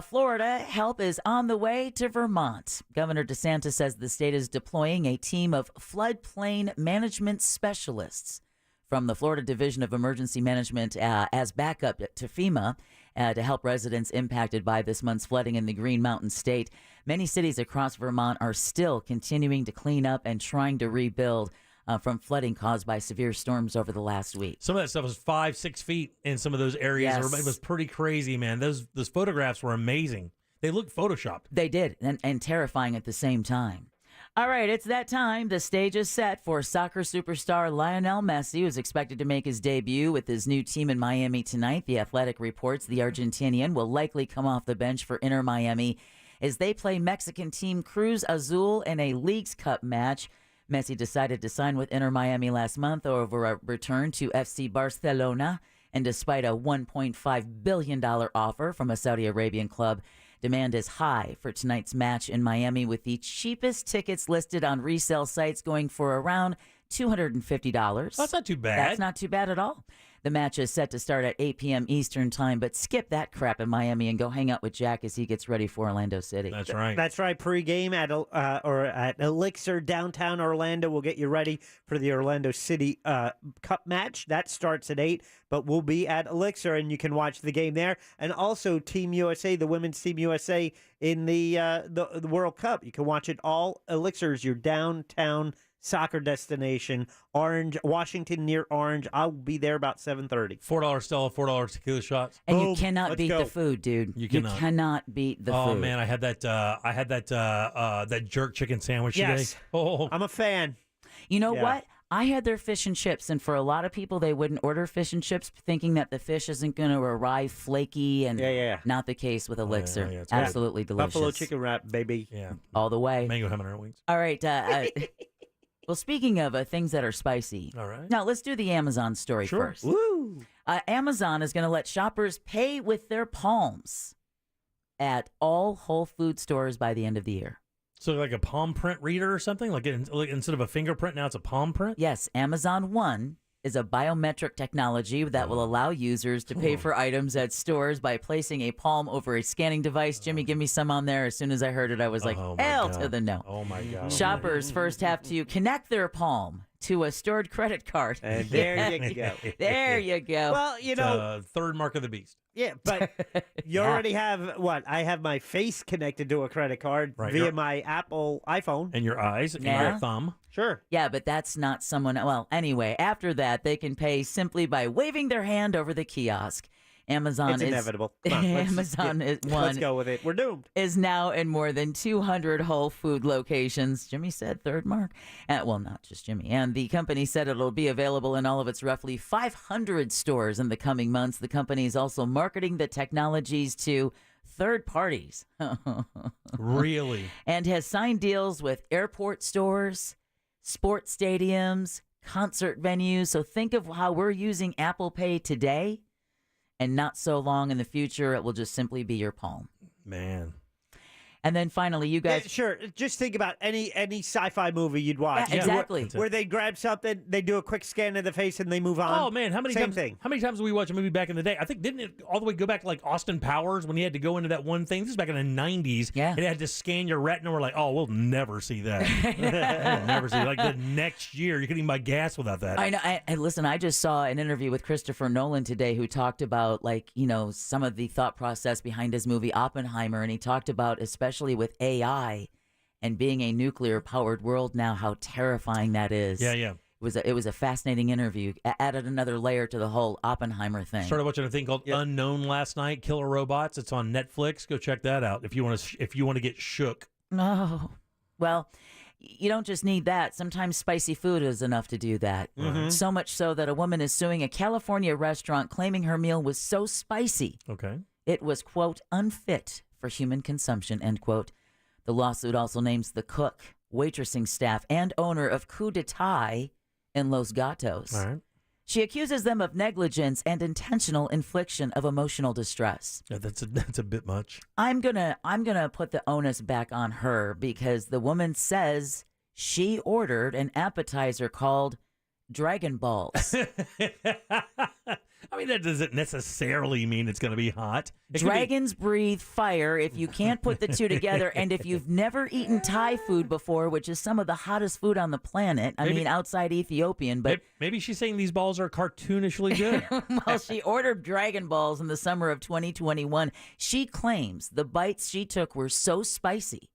Florida, help is on the way to Vermont. Governor DeSantis says the state is deploying a team of floodplain management specialists from the Florida Division of Emergency Management as backup to FEMA to help residents impacted by this month's flooding in the Green Mountain State. Many cities across Vermont are still continuing to clean up and trying to rebuild from flooding caused by severe storms over the last week. Some of that stuff was 5-6 feet in some of those areas. Yes. It was pretty crazy, man. Those photographs were amazing. They looked photoshopped. They did, and terrifying at the same time. All right, it's that time. The stage is set for soccer superstar Lionel Messi, who's expected to make his debut with his new team in Miami tonight. The Athletic reports the Argentinian will likely come off the bench for Inter Miami as they play Mexican team Cruz Azul in a Leagues Cup match. Messi decided to sign with Inter Miami last month over a return to FC Barcelona, and despite a $1.5 billion offer from a Saudi Arabian club, demand is high for tonight's match in Miami, with the cheapest tickets listed on resale sites going for around $250. That's not too bad. That's not too bad at all. The match is set to start at 8 p.m. Eastern time, but skip that crap in Miami and go hang out with Jack as he gets ready for Orlando City. That's right. That's right. Pre-game at Elixir downtown Orlando. We'll get you ready for the Orlando City Cup match. That starts at 8, but we'll be at Elixir, and you can watch the game there. And also Team USA, the women's Team USA in the World Cup. You can watch it all. Elixir is your downtown soccer destination. Orange, Washington near Orange. I'll be there about 7:30. $4 Stella, $4 tequila shots. And Boom. you cannot beat the food, dude. You cannot. Beat the food. Oh man, I had that jerk chicken sandwich today. Oh, I'm a fan. You know what? I had their fish and chips, and for a lot of people, they wouldn't order fish and chips thinking that the fish isn't going to arrive flaky, and not the case with Elixir. Absolutely delicious. Buffalo chicken wrap, baby. Yeah. All the way. Mango habanero wings. All right. Well, speaking of things that are spicy, all right. Now let's do the Amazon story first. Woo! Amazon is going to let shoppers pay with their palms at all Whole Food stores by the end of the year. So like a palm print reader or something? Like instead of a fingerprint, now it's a palm print? Yes. Amazon One is a biometric technology that will allow users to pay for items at stores by placing a palm over a scanning device. Jimmy, give me some on there. As soon as I heard it, I was like, hell to the no. Oh, my God. Shoppers first have to connect their palm to a stored credit card. And there you go. There you go. Well, you know, third mark of the beast. Yeah, but you already have what? I have my face connected to a credit card via my Apple iPhone. And your eyes and your thumb. Sure. Yeah, but that's not someone. Well, anyway, after that, they can pay simply by waving their hand over the kiosk. Amazon It's is inevitable. Come on, Amazon is one. Let's go with it. We're doomed. Is now in more than 200 Whole Food locations. Jimmy said third mark. Well, not just Jimmy. And the company said it'll be available in all of its roughly 500 stores in the coming months. The company is also marketing the technologies to third parties. Really? And has signed deals with airport stores, sports stadiums, concert venues. So think of how we're using Apple Pay today. And not so long in the future, it will just simply be your palm. Man. And then finally, you guys... Yeah, sure. Just think about any sci-fi movie you'd watch. Yeah, exactly. Where they grab something, they do a quick scan of the face, and they move on. Oh, man. How many Same times? thing. How many times did we watch a movie back in the day? I think, didn't it all the way go back to like Austin Powers when he had to go into that one thing? This is back in the 90s. Yeah. And it had to scan your retina. We're like, oh, we'll never see that. We'll never see it. Like the next year, you couldn't even buy gas without that. I know. Listen, I just saw an interview with Christopher Nolan today who talked about, like, you know, some of the thought process behind his movie Oppenheimer. And he talked about, especially with AI and being a nuclear-powered world now, how terrifying that is. Yeah, yeah. It was a fascinating interview. Added another layer to the whole Oppenheimer thing. Started watching a thing called Unknown last night, Killer Robots. It's on Netflix. Go check that out if you want to get shook. No. Well, you don't just need that. Sometimes spicy food is enough to do that. Mm-hmm. So much so that a woman is suing a California restaurant claiming her meal was so spicy. Okay. It was, quote, unfit for human consumption, end quote. The lawsuit also names the cook, waitressing staff, and owner of Coup d'etat in Los Gatos. All right. She accuses them of negligence and intentional infliction of emotional distress. Yeah, that's a bit much. I'm gonna put the onus back on her because the woman says she ordered an appetizer called Dragon Balls. I mean, that doesn't necessarily mean it's going to be hot. Dragons breathe fire if you can't put the two together. And if you've never eaten Thai food before, which is some of the hottest food on the planet, I mean, outside Ethiopian, but... Maybe she's saying these balls are cartoonishly good. Well, she ordered Dragon Balls in the summer of 2021. She claims the bites she took were so spicy,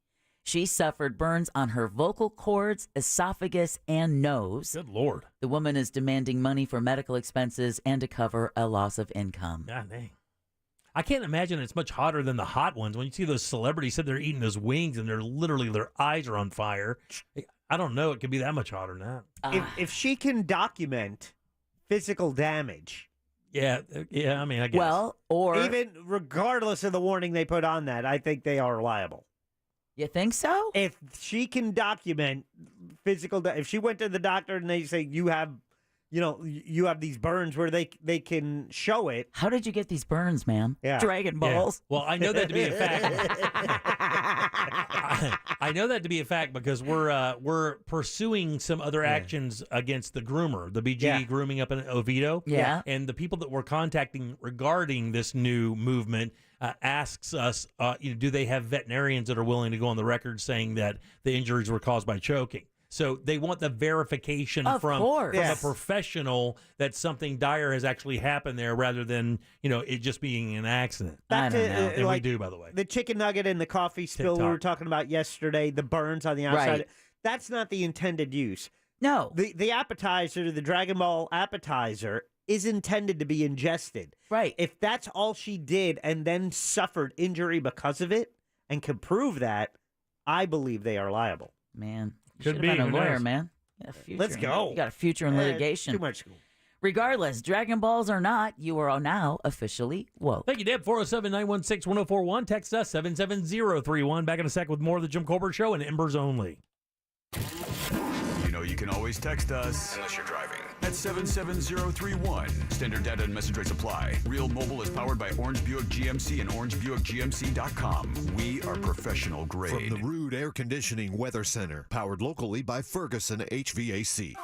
she suffered burns on her vocal cords, esophagus, and nose. Good Lord. The woman is demanding money for medical expenses and to cover a loss of income. God dang. I can't imagine it's much hotter than the hot ones. When you see those celebrities sit there eating those wings and their eyes are on fire. I don't know. It could be that much hotter than that. If she can document physical damage. Yeah, I mean, I guess. Well, or... Even regardless of the warning they put on that, I think they are liable. You think so? If she can document if she went to the doctor and they say you have these burns where they can show it. How did you get these burns, ma'am? Yeah. Dragon Balls. Yeah. Well, I know that to be a fact. I know that to be a fact because we're pursuing some other actions against the groomer, the BG grooming up in Oviedo. Yeah. And the people that we're contacting regarding this new movement asks us, do they have veterinarians that are willing to go on the record saying that the injuries were caused by choking? So they want the verification from a professional that something dire has actually happened there rather than, it just being an accident. Back to, and we do, by the way. The chicken nugget and the coffee spill we were talking about yesterday, the burns on the outside. Right. That's not the intended use. No. The appetizer, the Dragon Ball appetizer, is intended to be ingested. Right. If that's all she did and then suffered injury because of it and can prove that, I believe they are liable. Man. Could Should be. have been a Who lawyer, knows? man. Let's go. You got a future in litigation. Too much school. Regardless, Dragon Balls or not, you are now officially woke. Thank you, Deb. 407-916-1041. Text us 77031. Back in a sec with more of the Jim Colbert Show and Embers Only. You know you can always text us. Unless you're driving. At 77031. Standard data and message rates apply. Real Mobile is powered by Orange Buick GMC and OrangeBuickGMC.com. We are professional grade. From the Rude Air Conditioning Weather Center, powered locally by Ferguson HVAC.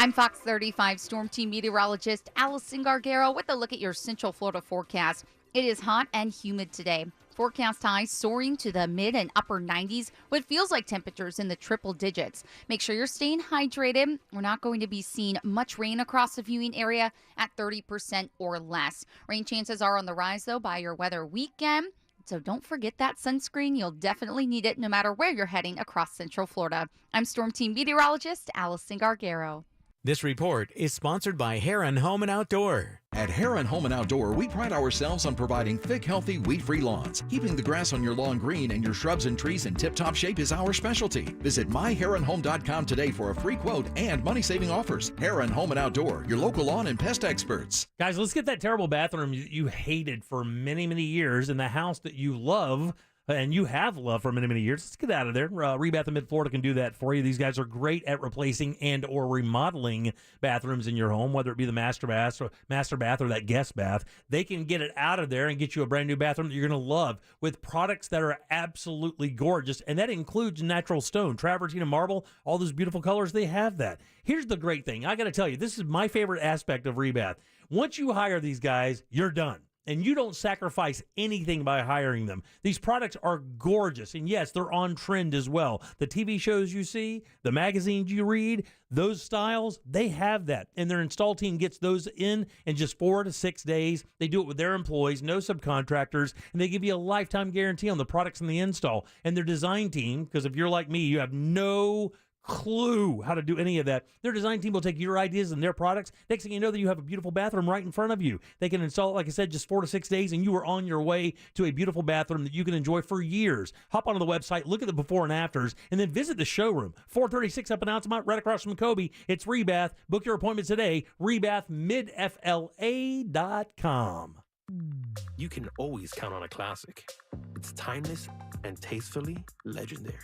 I'm Fox 35 Storm Team meteorologist Allison Gargaro with a look at your Central Florida forecast. It is hot and humid today. forecast highs soaring to the mid and upper 90s, what feels like temperatures in the triple digits. Make sure you're staying hydrated. We're not going to be seeing much rain across the viewing area at 30% or less. Rain chances are on the rise, though, by your weather weekend. So don't forget that sunscreen. You'll definitely need it no matter where you're heading across Central Florida. I'm Storm Team meteorologist Allison Gargaro. This report is sponsored by Heron Home and Outdoor. At Heron Home and Outdoor, we pride ourselves on providing thick, healthy, weed-free lawns. Keeping the grass on your lawn green and your shrubs and trees in tip-top shape is our specialty. Visit myheronhome.com today for a free quote and money-saving offers. Heron Home and Outdoor, your local lawn and pest experts. Guys, let's get that terrible bathroom you hated for many, many years in the house that you love. And you have loved for many, many years. Let's get out of there. Rebath in Mid-Florida can do that for you. These guys are great at replacing and or remodeling bathrooms in your home, whether it be the master bath or that guest bath. They can get it out of there and get you a brand new bathroom that you're going to love with products that are absolutely gorgeous. And that includes natural stone, travertine, and marble, all those beautiful colors. They have that. Here's the great thing. I got to tell you, this is my favorite aspect of Rebath. Once you hire these guys, you're done. And you don't sacrifice anything by hiring them. These products are gorgeous. And yes, they're on trend as well. The TV shows you see, the magazines you read, those styles, they have that. And their install team gets those in just 4 to 6 days. They do it with their employees, no subcontractors, and they give you a lifetime guarantee on the products and the install. And their design team, because if you're like me, you have no clue how to do any of that. Their design team will take your ideas and their products. Next thing you know, that you have a beautiful bathroom right in front of you. They can install it, like I said, just 4 to 6 days, and you are on your way to a beautiful bathroom that you can enjoy for years. Hop onto the website, look at the before and afters, and then visit the showroom. 436 up in Altamont, right across from Kobe. It's Rebath. Book your appointment today. RebathMidFLA.com. You can always count on a classic. It's timeless and tastefully legendary.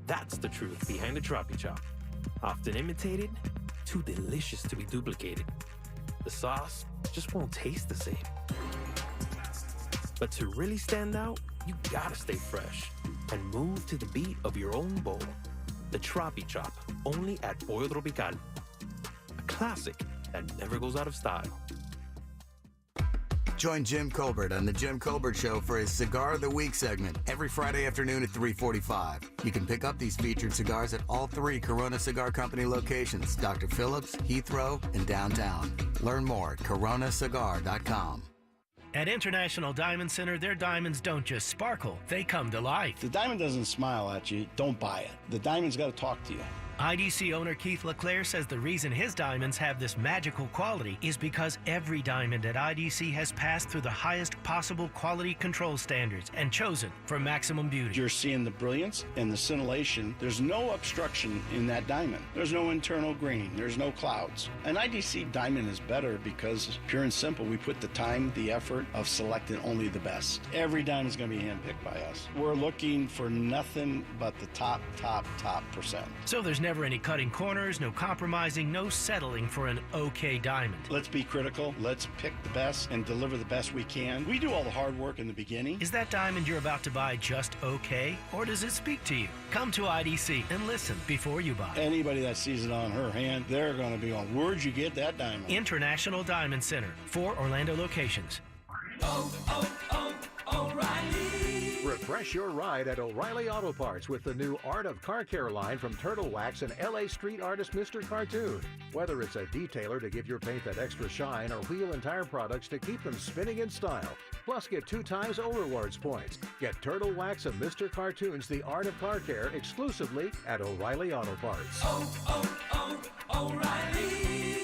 That's the truth behind the Troppy Chop. Often imitated, too delicious to be duplicated. The sauce just won't taste the same. But to really stand out, you gotta stay fresh and move to the beat of your own bowl. The Troppy Chop, only at Pollo Tropical. A classic that never goes out of style. Join Jim Colbert on The Jim Colbert Show for his Cigar of the Week segment every Friday afternoon at 3:45. You can pick up these featured cigars at all 3 Corona Cigar Company locations, Dr. Phillips, Heathrow, and downtown. Learn more at coronacigar.com. At International Diamond Center, their diamonds don't just sparkle, they come to life. If the diamond doesn't smile at you, don't buy it. The diamond's got to talk to you. IDC owner Keith LeClaire says the reason his diamonds have this magical quality is because every diamond at IDC has passed through the highest possible quality control standards and chosen for maximum beauty. You're seeing the brilliance and the scintillation. There's no obstruction in that diamond. There's no internal graining. There's no clouds. An IDC diamond is better because, pure and simple, we put the time, the effort of selecting only the best. Every diamond is going to be handpicked by us. We're looking for nothing but the top percent. So there's never any cutting corners, no compromising, no settling for an okay diamond. Let's be critical. Let's pick the best and deliver the best we can. We do all the hard work in the beginning. Is that diamond you're about to buy just okay, or does it speak to you? Come to IDC and listen before you buy. Anybody that sees it on her hand, they're going to be on, where'd you get that diamond? International Diamond Center, 4 Orlando locations. O'Reilly. Refresh your ride at O'Reilly Auto Parts with the new Art of Car Care line from Turtle Wax and LA street artist Mr. Cartoon. Whether it's a detailer to give your paint that extra shine or wheel and tire products to keep them spinning in style. Plus, get 2 times O-Rewards points. Get Turtle Wax and Mr. Cartoon's The Art of Car Care exclusively at O'Reilly Auto Parts. O'Reilly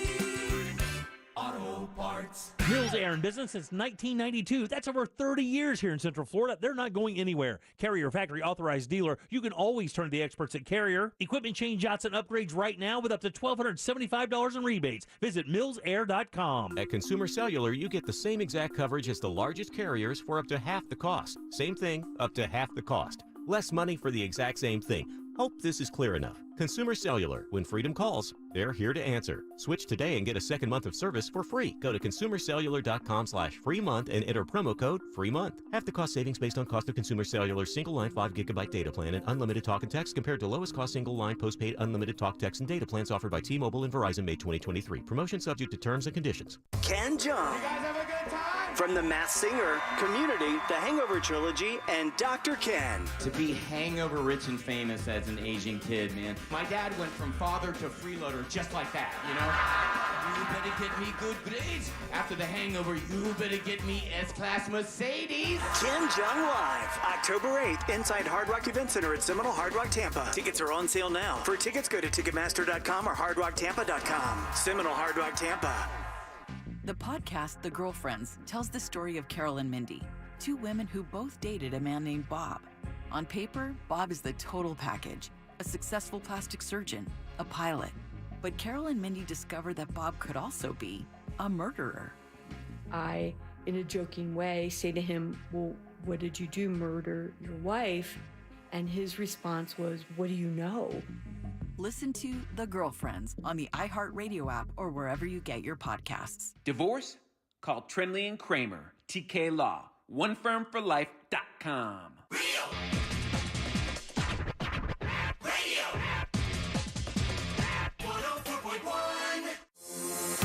Auto Parts. Mills Air in business since 1992. That's over 30 years here in Central Florida. They're not going anywhere. Carrier factory authorized dealer. You can always turn to the experts at Carrier. Equipment change outs and upgrades right now with up to $1,275 in rebates. Visit millsair.com. At Consumer Cellular, you get the same exact coverage as the largest carriers for up to half the cost. Same thing, up to half the cost. Less money for the exact same thing. Hope this is clear enough. Consumer Cellular. When freedom calls, they're here to answer. Switch today and get a second month of service for free. Go to consumercellular.com/free month and enter promo code free month. Half the cost savings based on cost of Consumer Cellular's single line 5 gigabyte data plan and unlimited talk and text compared to lowest cost single line postpaid unlimited talk, text, and data plans offered by T-Mobile and Verizon May 2023. Promotion subject to terms and conditions. Ken John. You guys have a good time? From The Masked Singer, Community, The Hangover Trilogy, and Dr. Ken. To be hangover rich and famous as an Asian kid, man. My dad went from father to freeloader just like that, you know? You better get me good grades. After the hangover, you better get me S-Class Mercedes. Ken Jeong Live, October 8th, inside Hard Rock Event Center at Seminole Hard Rock Tampa. Tickets are on sale now. For tickets, go to Ticketmaster.com or HardRockTampa.com. Seminole Hard Rock Tampa. The podcast, The Girlfriends, tells the story of Carol and Mindy, two women who both dated a man named Bob. On paper, Bob is the total package, a successful plastic surgeon, a pilot. But Carol and Mindy discover that Bob could also be a murderer. I, in a joking way, say to him, well, what did you do, murder your wife? And his response was, what do you know? Listen to The Girlfriends on the iHeartRadio app or wherever you get your podcasts. Divorce? Call Trindley and Kramer, TK Law, onefirmforlife.com.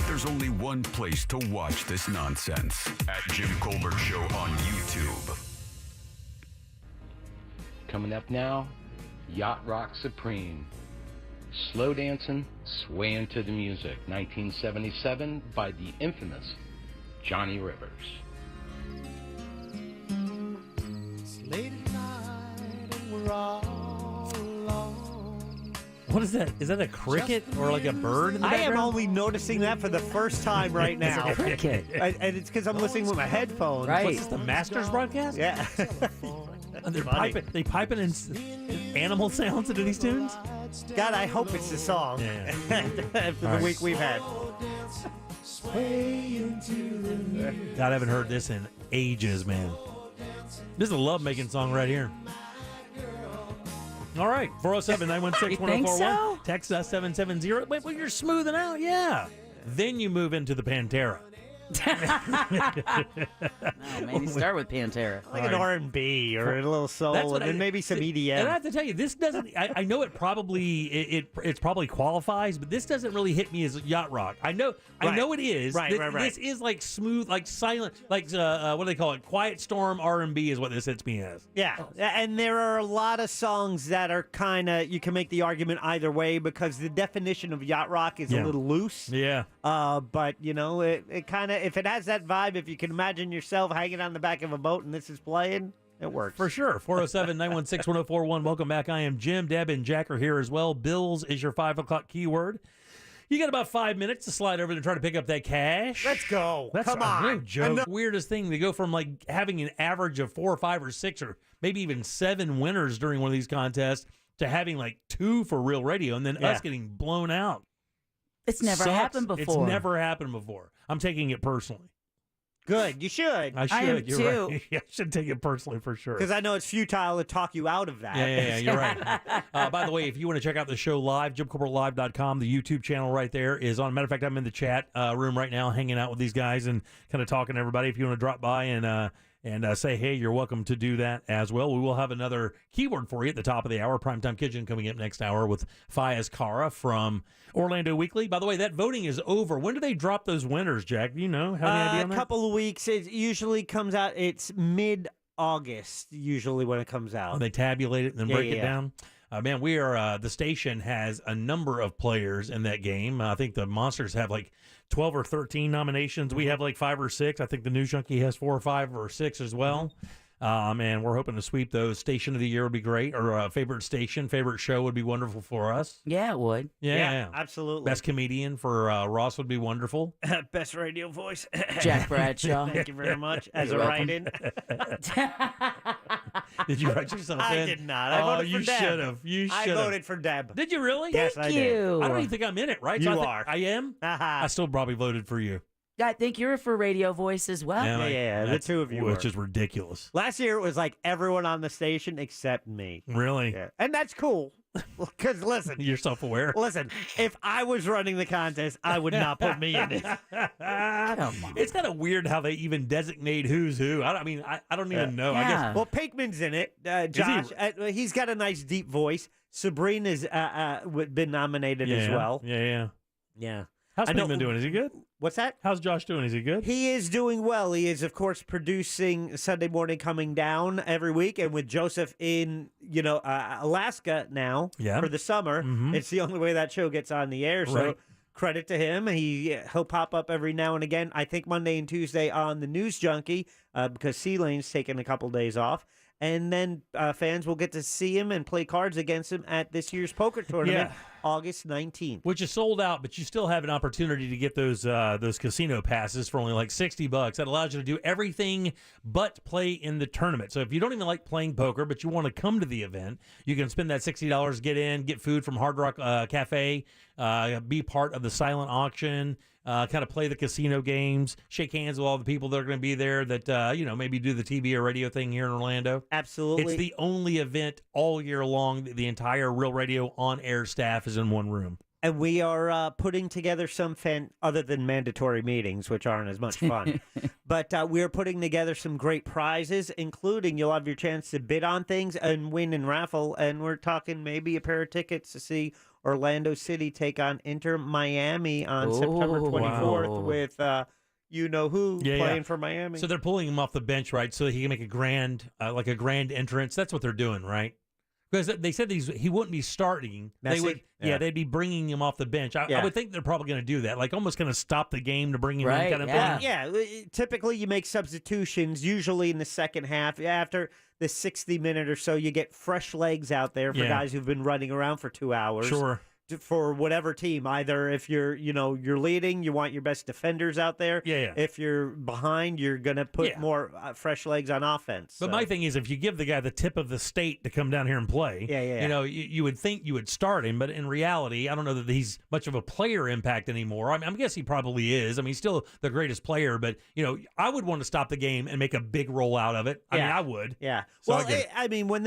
There's only one place to watch this nonsense. At Jim Colbert Show on YouTube. Coming up now, Yacht Rock Supreme. Slow dancing, swaying to the music. 1977 by the infamous Johnny Rivers. It's late at night and we're all alone. What is that? Is that a cricket or like a bird in the background? I am only noticing that for the first time right now. It's a cricket. And it's because I'm listening with my headphones. Right. What's this, the Masters broadcast? Yeah. They piping in animal sounds into these tunes? God, I hope it's the song. Yeah. For the week we've had. God, I haven't heard this in ages, man. This is a love-making song right here. All right, 407-916-1041. So? Text us 770. Wait, well, you're smoothing out, yeah. Then you move into the Pantera. No, maybe start with Pantera. Like an R&B or a little soul, and then maybe some EDM. And I have to tell you, this doesn't. I know it probably it probably qualifies, but this doesn't really hit me as yacht rock. I know it is. Right. This is like smooth, like silent, like what do they call it? Quiet storm R&B is what this hits me as. Yeah, and there are a lot of songs that are kind of, you can make the argument either way because the definition of yacht rock is a little loose. Yeah. But you know, it kind of, if it has that vibe, if you can imagine yourself hanging on the back of a boat and this is playing, it works. For sure. 407-916-1041. Welcome back. I am Jim. Deb and Jack are here as well. Bills is your 5 o'clock keyword. You got about 5 minutes to slide over and try to pick up that cash. Let's go. Come on. No joke. Weirdest thing, they go from like having an average of 4 or 5 or 6 or maybe even 7 winners during one of these contests to having like 2 for real radio and then us getting blown out. It's never happened before. It's never happened before. I'm taking it personally. Good. You should. I should. I am You're too. right. I should take it personally for sure. Because I know it's futile to talk you out of that. Yeah, you're right. By the way, if you want to check out the show live, JimColbertLive.com, the YouTube channel right there is on. Matter of fact, I'm in the chat room right now hanging out with these guys and kind of talking to everybody. If you want to drop by and say, hey, you're welcome to do that as well. We will have another keyword for you at the top of the hour. Primetime Kitchen coming up next hour with Fayez Cara from Orlando Weekly. By the way, that voting is over. When do they drop those winners, Jack? Do you know? Have any idea on that? A couple of weeks. It usually comes out. It's mid-August usually when it comes out. Oh, they tabulate it and then break it down? Man, we are the station has a number of players in that game. I think the Monsters have like 12 or 13 nominations. We have like 5 or 6. I think the News Junkie has 4 or 5 or 6 as well. And we're hoping to sweep those. Station of the Year would be great, or favorite station, favorite show would be wonderful for us. Yeah, it would. Yeah, absolutely. Best comedian for Ross would be wonderful. Best radio voice. Jack Bradshaw. Thank you very much. As You're a welcome. write-in. Did you write yourself in? I did not. I voted for Deb. You should have. You should have. I voted for Deb. Did you really? Yes, I did. I don't even think I'm in it, right? You So are. I am? I still probably voted for you. I think you're for radio voice as well. Yeah, the two of you Which were. is ridiculous. Last year it was like everyone on the station except me. Really? Yeah. And that's cool. Because listen. You're self-aware. Listen, if I was running the contest, I would not put me in it. Come on. It's kind of weird how they even designate who's who. I don't even know. I guess. Well, Pinkman's in it. Josh, he's got a nice deep voice. Sabrina's been nominated as well. Yeah. Yeah. How's Pinkman doing? Is he good? What's that? How's Josh doing? Is he good? He is doing well. He is, of course, producing Sunday Morning Coming Down every week, and with Joseph in, Alaska now for the summer, it's the only way that show gets on the air. So Right. credit to him. He'll pop up every now and again. I think Monday and Tuesday on the News Junkie because C-Lane's taking a couple days off. And then fans will get to see him and play cards against him at this year's poker tournament, August 19th. Which is sold out, but you still have an opportunity to get those casino passes for only like $60. That allows you to do everything but play in the tournament. So if you don't even like playing poker, but you want to come to the event, you can spend that $60, get in, get food from Hard Rock Cafe, be part of the silent auction, kind of play the casino games, shake hands with all the people that are going to be there that, maybe do the TV or radio thing here in Orlando. Absolutely. It's the only event all year long. The entire Real Radio on-air staff is in one room. And we are putting together some other than mandatory meetings, which aren't as much fun. But we're putting together some great prizes, including you'll have your chance to bid on things and win and raffle. And we're talking maybe a pair of tickets to see Orlando City take on Inter Miami on September 24th with you-know-who playing for Miami. So they're pulling him off the bench, right, so he can make a grand entrance. That's what they're doing, right? Because they said he wouldn't be starting. Messy? They'd be bringing him off the bench. I would think they're probably going to do that, like almost going to stop the game to bring him in kind of thing. Yeah, typically you make substitutions, usually in the second half. After the 60 minute or so, you get fresh legs out there for guys who've been running around for 2 hours. Sure. For whatever team, either if you're leading, you want your best defenders out there. If you're behind, you're gonna put more fresh legs on offense. But my thing is, if you give the guy the tip of the state to come down here and play, you would think you would start him, but in reality, I don't know that he's much of a player impact anymore. I guess he probably is. I mean, he's still the greatest player, but I would want to stop the game and make a big roll out of it. I mean, I would. Yeah. So well, when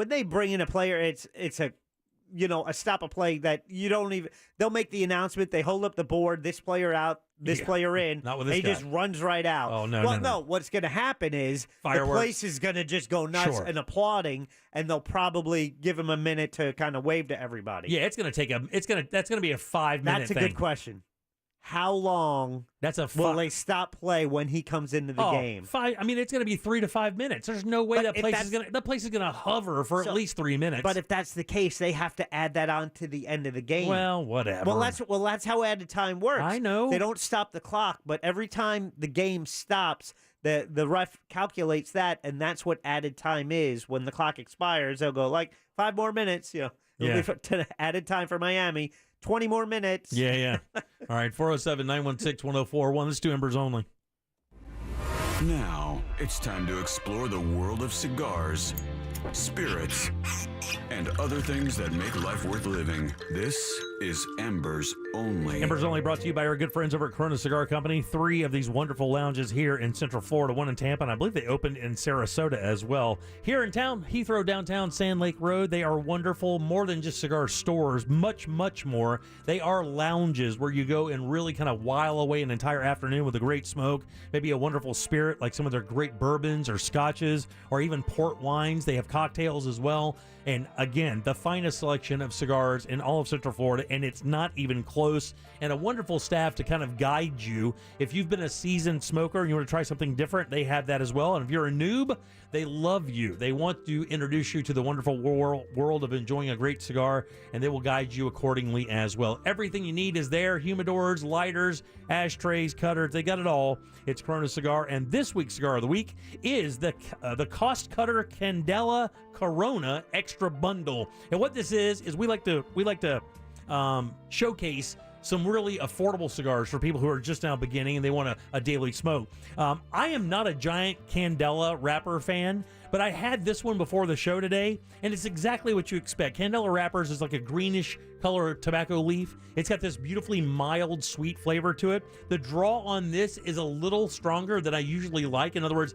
they bring in a player, it's a stop a play that you don't even. They'll make the announcement. They hold up the board. This player out. This player in. Not with this he guy. just runs right out. Oh no! Well, no. What's going to happen is Fireworks. the place is going to just go nuts and applauding, and they'll probably give him a minute to kind of wave to everybody. Yeah, it's going to take That's going to be a 5-minute. That's a thing. good question. How long will they stop play when he comes into the game? It's going to be 3 to 5 minutes. There's no way that place is going to hover for at least 3 minutes. But if that's the case, they have to add that on to the end of the game. Well, whatever. Well, that's how added time works. I know. They don't stop the clock, but every time the game stops, the ref calculates that, and that's what added time is. When the clock expires, they'll go like 5 more minutes. It'll be added time for Miami. 20 more minutes. Yeah. All right, 407-916-1041. Let's do Embers only. Now, it's time to explore the world of cigars, spirits, and other things that make life worth living. This is Embers Only. Embers Only brought to you by our good friends over at Corona Cigar Company. 3 of these wonderful lounges here in Central Florida, 1 in Tampa, and I believe they opened in Sarasota as well. Here in town, Heathrow downtown, Sand Lake Road, they are wonderful. More than just cigar stores, much, much more. They are lounges where you go and really kind of while away an entire afternoon with a great smoke, maybe a wonderful spirit like some of their great bourbons or scotches or even port wines. They have cocktails as well. And again, the finest selection of cigars in all of Central Florida, and it's not even close. And a wonderful staff to kind of guide you. If you've been a seasoned smoker and you want to try something different, they have that as well. And if you're a noob, they love you. They want to introduce you to the wonderful world of enjoying a great cigar, and they will guide you accordingly as well. Everything you need is there. Humidors, lighters, ashtrays, cutters, they got it all. It's Corona Cigar, and this week's Cigar of the Week is the Cost Cutter Candela Corona Extra Bundle. And what this is we like to showcase some really affordable cigars for people who are just now beginning and they want a daily smoke. I am not a giant Candela wrapper fan, but I had this one before the show today, and it's exactly what you expect. Candela wrappers is like a greenish color tobacco leaf. It's got this beautifully mild, sweet flavor to it. The draw on this is a little stronger than I usually like. In other words,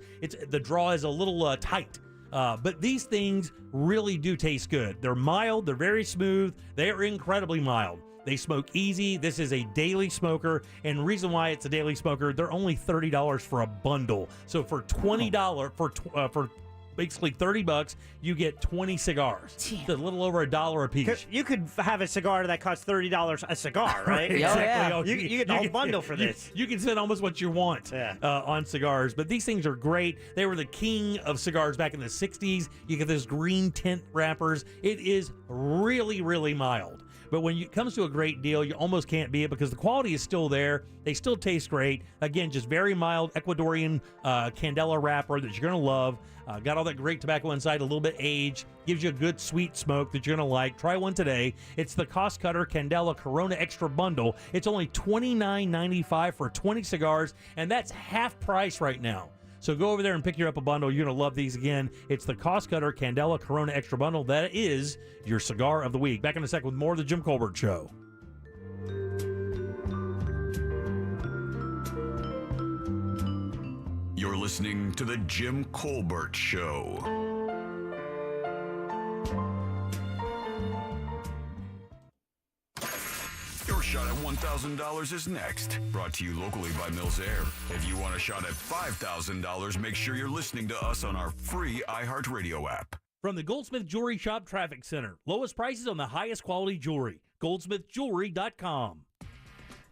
the draw is a little tight. But these things really do taste good. They're mild. They're very smooth. They are incredibly mild. They smoke easy. This is a daily smoker, and the reason why it's a daily smoker, they're only $30 for a bundle. So for $20 for basically $30. You get 20 cigars. It's a little over $1 a piece. You could have a cigar that costs $30 a cigar, right? Exactly. You get the whole bundle for this. You can spend almost what you want on cigars, but these things are great. They were the king of cigars back in the 60s. You get those green tint wrappers. It is really, really mild. But when it comes to a great deal, you almost can't beat it because the quality is still there. They still taste great. Again, just very mild Ecuadorian Candela wrapper that you're going to love. Got all that great tobacco inside, a little bit aged. Gives you a good sweet smoke that you're going to like. Try one today. It's the Cost Cutter Candela Corona Extra Bundle. It's only $29.95 for 20 cigars, and that's half price right now. So go over there and pick you up a bundle. You're going to love these again. It's the Cost Cutter Candela Corona Extra Bundle. That is your cigar of the week. Back in a sec with more of the Jim Colbert Show. You're listening to the Jim Colbert Show. Your shot at $1,000 is next. Brought to you locally by Mills Air. If you want a shot at $5,000, make sure you're listening to us on our free iHeartRadio app. From the Goldsmith Jewelry Shop Traffic Center. Lowest prices on the highest quality jewelry. GoldsmithJewelry.com.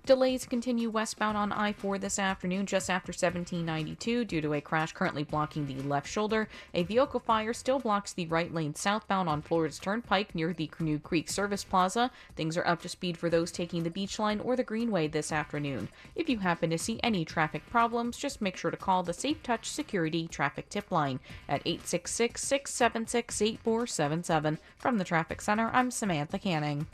Delays continue westbound on I-4 this afternoon just after 1792 due to a crash currently blocking the left shoulder. A vehicle fire still blocks the right lane southbound on Florida's Turnpike near the Canoe Creek Service Plaza. Things are up to speed for those taking the Beach Line or the Greenway this afternoon. If you happen to see any traffic problems, just make sure to call the Safe Touch Security Traffic Tip Line at 866-676-8477. From the Traffic Center, I'm Samantha Canning.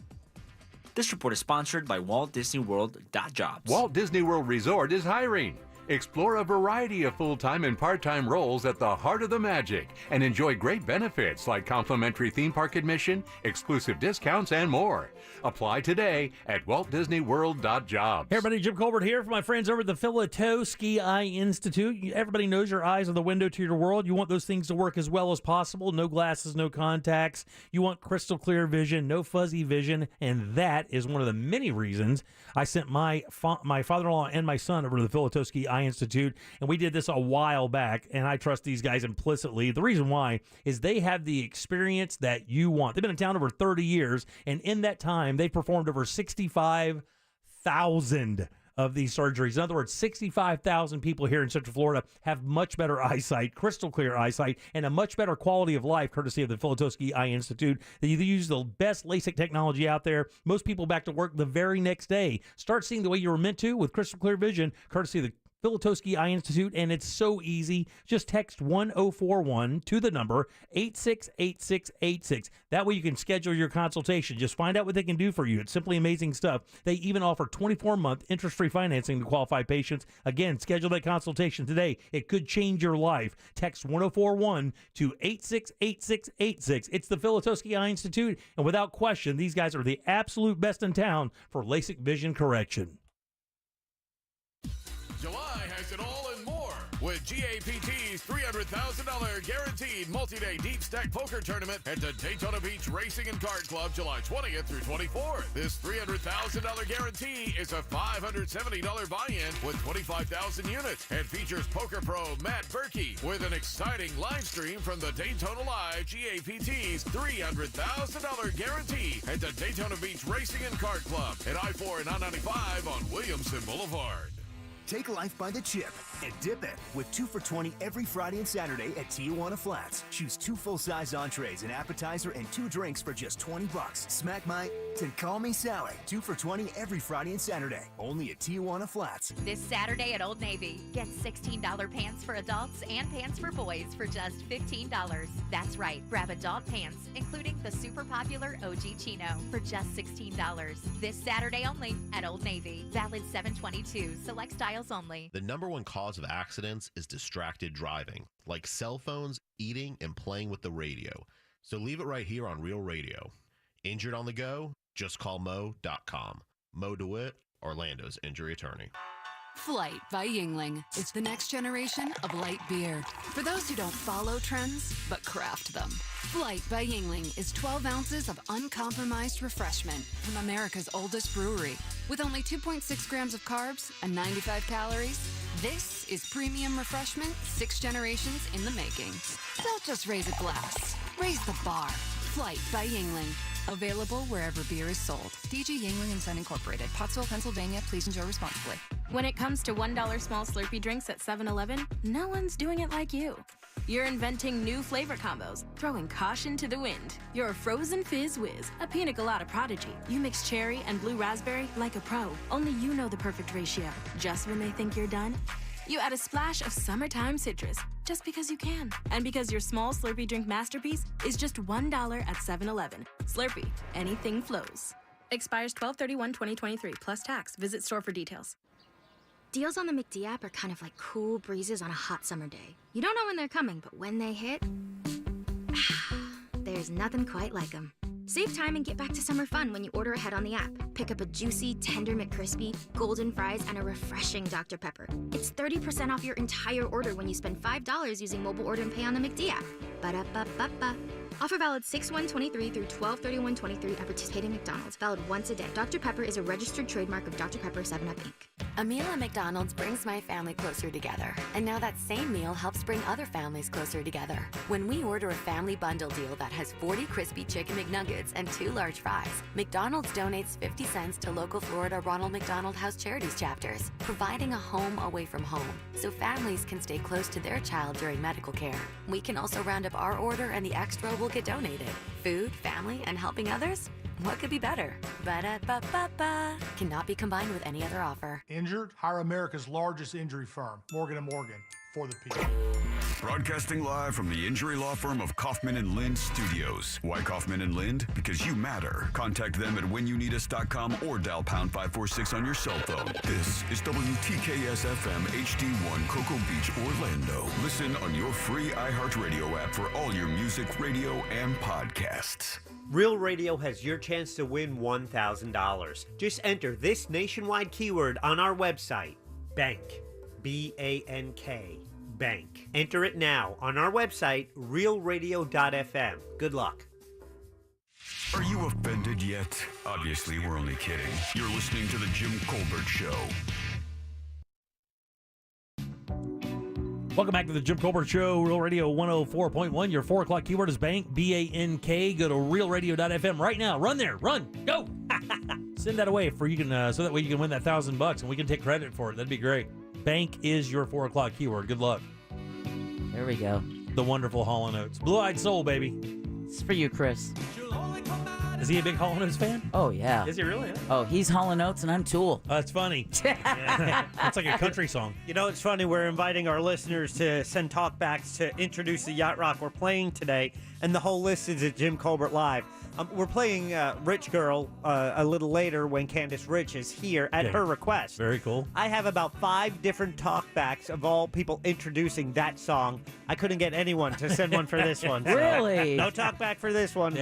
This report is sponsored by Walt Disney World.jobs. Walt Disney World Resort is hiring. Explore a variety of full-time and part-time roles at the heart of the magic and enjoy great benefits like complimentary theme park admission, exclusive discounts, and more. Apply today at waltdisneyworld.jobs. Hey everybody, Jim Colbert here for my friends over at the Philatowski Eye Institute. Everybody knows your eyes are the window to your world. You want those things to work as well as possible. No glasses, no contacts. You want crystal clear vision, no fuzzy vision, and that is one of the many reasons I sent my father-in-law and my son over to the Philatowski Eye Institute, and we did this a while back, and I trust these guys implicitly. The reason why is they have the experience that you want. They've been in town over 30 years, and in that time, they've performed over 65,000 of these surgeries. In other words, 65,000 people here in Central Florida have much better eyesight, crystal clear eyesight, and a much better quality of life courtesy of the Philatowski Eye Institute. They use the best LASIK technology out there. Most people back to work the very next day. Start seeing the way you were meant to with crystal clear vision courtesy of the Philatowski Eye Institute, and it's so easy. Just text 1041 to the number 868686. That way you can schedule your consultation. Just find out what they can do for you. It's simply amazing stuff. They even offer 24-month interest-free financing to qualified patients. Again, schedule that consultation today. It could change your life. Text 1041 to 868686. It's the Philatowski Eye Institute, and without question, these guys are the absolute best in town for LASIK vision correction. July has it all and more with GAPT's $300,000 guaranteed multi-day deep stack poker tournament at the Daytona Beach Racing and Card Club July 20th through 24th. This $300,000 guarantee is a $570 buy-in with 25,000 units and features poker pro Matt Berkey with an exciting live stream from the Daytona Live GAPT's $300,000 guarantee at the Daytona Beach Racing and Card Club at I-4 and I-95 on Williamson Boulevard. Take life by the chip and dip it with 2 for $20 every Friday and Saturday at Tijuana Flats. Choose 2 full-size entrees, an appetizer, and 2 drinks for just $20. Smack my and call me Sally. 2 for $20 every Friday and Saturday. Only at Tijuana Flats. This Saturday at Old Navy, get $16 pants for adults and pants for boys for just $15. That's right, grab adult pants, including the super popular OG Chino, for just $16. This Saturday only at Old Navy. Valid 7/22. Select styles only. The number one cause of accidents is distracted driving, like cell phones, eating, and playing with the radio. So leave it right here on Real Radio. Injured on the go? Just call Mo.com. Mo DeWitt, Orlando's injury attorney. Flight by Yingling is the next generation of light beer. For those who don't follow trends, but craft them. Flight by Yingling is 12 ounces of uncompromised refreshment from America's oldest brewery. With only 2.6 grams of carbs and 95 calories, This is premium refreshment, 6 generations in the making. Don't just raise a glass, raise the bar. Flight by Yingling. Available wherever beer is sold. DG Yingling and Son Incorporated, Pottsville, Pennsylvania. Please enjoy responsibly. When it comes to $1 small Slurpee drinks at 7-Eleven, no one's doing it like you. You're inventing new flavor combos, throwing caution to the wind. You're a frozen fizz whiz, a pina colada prodigy. You mix cherry and blue raspberry like a pro. Only you know the perfect ratio. Just when they think you're done, you add a splash of summertime citrus, just because you can. And because your small Slurpee drink masterpiece is just $1 at 7-Eleven. Slurpee, anything flows. Expires 12/31/2023, plus tax. Visit store for details. Deals on the McD app are kind of like cool breezes on a hot summer day. You don't know when they're coming, but when they hit, there's nothing quite like them. Save time and get back to summer fun when you order ahead on the app. Pick up a juicy, tender McCrispy, golden fries, and a refreshing Dr. Pepper. It's 30% off your entire order when you spend $5 using mobile order and pay on the McD app. Ba-da-ba-ba-ba. Offer valid 6/1/23 through 12/31/23 at participating McDonald's. Valid once a day. Dr. Pepper is a registered trademark of Dr. Pepper 7-Up, Inc. A meal at McDonald's brings my family closer together. And now that same meal helps bring other families closer together. When we order a family bundle deal that has 40 crispy chicken McNuggets and 2 large fries, McDonald's donates 50 cents to local Florida Ronald McDonald House Charities chapters, providing a home away from home so families can stay close to their child during medical care. We can also round up our order and the extra will get donated. Food, family, and helping others? What could be better? Ba-da-ba-ba-ba. Cannot be combined with any other offer. Injured? Hire America's largest injury firm, Morgan & Morgan, for the people. Broadcasting live from the injury law firm of Kaufman and Lind Studios. Why Kaufman and Lind? Because you matter. Contact them at whenyouneedus.com or dial pound 546 on your cell phone. This is WTKS FM HD1 Cocoa Beach, Orlando. Listen on your free iHeartRadio app for all your music, radio, and podcasts. Real Radio has your chance to win $1,000. Just enter this nationwide keyword on our website, BANK, B-A-N-K, BANK. Enter it now on our website, realradio.fm. Good luck. Are you offended yet? Obviously, we're only kidding. You're listening to The Jim Colbert Show. Welcome back to the Jim Colbert Show, Real Radio 104.1. Your 4 o'clock keyword is bank, B-A-N-K. Go to realradio.fm right now. Run there. Run. Go. Send that away for you can so that way you can win that $1,000 and we can take credit for it. That'd be great. Bank is your 4 o'clock keyword. Good luck. There we go. The wonderful Hall & Oates. Blue-Eyed Soul, baby. It's for you, Chris. Is he a big Hall & Oates fan? Oh, yeah. Is he really? Oh, he's Hall & Oates and I'm Tool. That's funny. Yeah. That's like a country song. You know, it's funny. We're inviting our listeners to send talkbacks to introduce the Yacht Rock we're playing today, and the whole list is at Jim Colbert Live. We're playing Rich Girl a little later when Candace Rich is here at her request. Very cool. I have about 5 different talkbacks of all people introducing that song. I couldn't get anyone to send one for this one. So Really? no talkback for this one,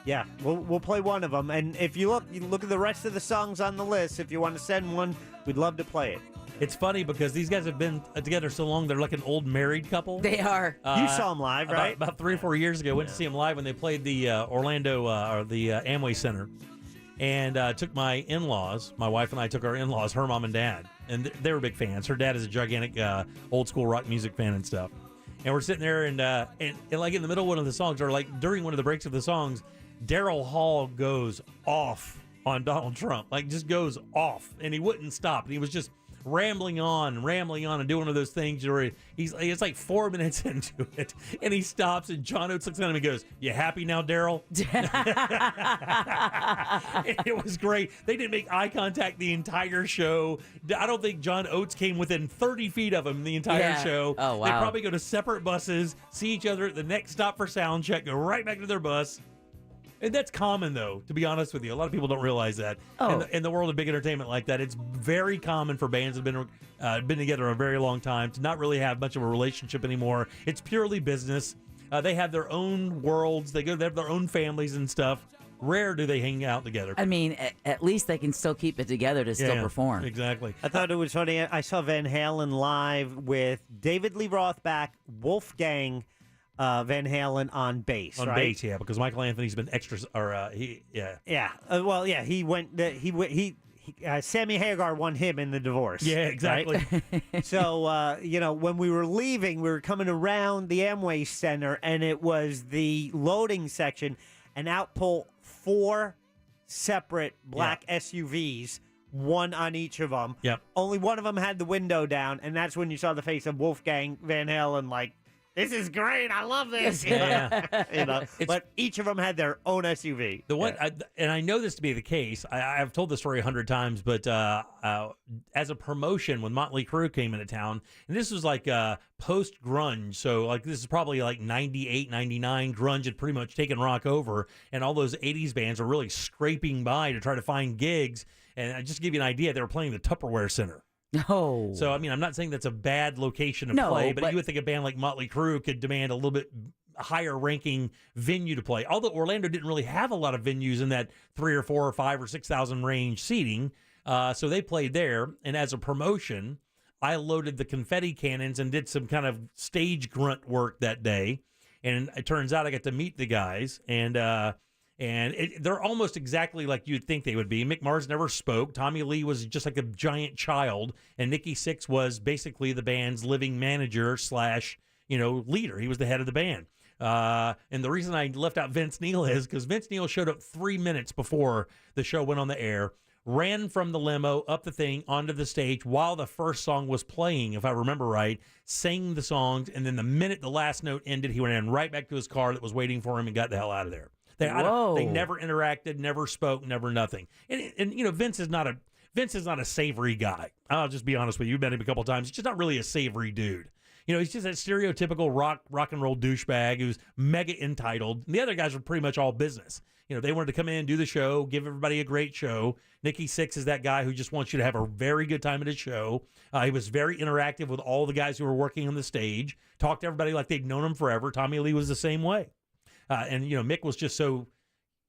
yeah, we'll play one of them. And if you look at the rest of the songs on the list. If you want to send one, we'd love to play it. It's funny because these guys have been together so long, they're like an old married couple. They are. You saw them live, right? About 3 or 4 years ago, went to see them live when they played the Orlando or the Amway Center, and took my in-laws. My wife and I took our in-laws, her mom and dad, and they were big fans. Her dad is a gigantic old school rock music fan and stuff. And we're sitting there, and like in the middle of one of the songs, or like during one of the breaks of the songs, Daryl Hall goes off on Donald Trump, like just goes off, and he wouldn't stop. And he was just rambling on and doing one of those things where it's like 4 minutes into it, and he stops, and John Oates looks at him and goes, "You happy now, Daryl?" It was great. They didn't make eye contact the entire show. I don't think John Oates came within 30 feet of him the entire show. Oh, wow. They probably go to separate buses, see each other at the next stop for sound check, go right back to their bus. And that's common, though, to be honest with you. A lot of people don't realize that. Oh. In the world of big entertainment like that, it's very common for bands that have been together a very long time to not really have much of a relationship anymore. It's purely business. They have their own worlds. They have their own families and stuff. Rare do they hang out together. I mean, at least they can still keep it together to still perform. Exactly. I thought it was funny. I saw Van Halen live with David Lee Roth back, Wolfgang Van Halen on bass. On bass, yeah, because Michael Anthony's been extras, or he went. He Sammy Hagar won him in the divorce. Yeah, exactly. Right? So, when we were leaving, we were coming around the Amway Center, and it was the loading section, and out pull 4 separate black SUVs, one on each of them. Yep. Only one of them had the window down, and that's when you saw the face of Wolfgang Van Halen, like, this is great. I love this. But each of them had their own SUV. The one, and I know this to be the case. I've told this story 100 times, but as a promotion, when Motley Crue came into town, and this was like post grunge, so like this is probably like 98, 99. Grunge had pretty much taken rock over, and all those 80s bands were really scraping by to try to find gigs. And just to give you an idea, they were playing the Tupperware Center. No. So, I mean, I'm not saying that's a bad location to play, but you would think a band like Motley Crue could demand a little bit higher ranking venue to play. Although Orlando didn't really have a lot of venues in that 3 or 4 or 5 or 6,000 range seating. So they played there. And as a promotion, I loaded the confetti cannons and did some kind of stage grunt work that day. And it turns out I got to meet the guys, and they're almost exactly like you'd think they would be. Mick Mars never spoke. Tommy Lee was just like a giant child. And Nikki Sixx was basically the band's living manager / leader. He was the head of the band. And the reason I left out Vince Neil is because Vince Neil showed up 3 minutes before the show went on the air, ran from the limo up the thing onto the stage while the first song was playing, if I remember right, sang the songs. And then the minute the last note ended, he went in right back to his car that was waiting for him and got the hell out of there. They never interacted, never spoke, never nothing. And Vince is not a savory guy. I'll just be honest with you. You've met him a couple times. He's just not really a savory dude. He's just that stereotypical rock and roll douchebag who's mega entitled. And the other guys are pretty much all business. They wanted to come in, do the show, give everybody a great show. Nikki Sixx is that guy who just wants you to have a very good time at his show. He was very interactive with all the guys who were working on the stage, talked to everybody like they'd known him forever. Tommy Lee was the same way. And Mick was just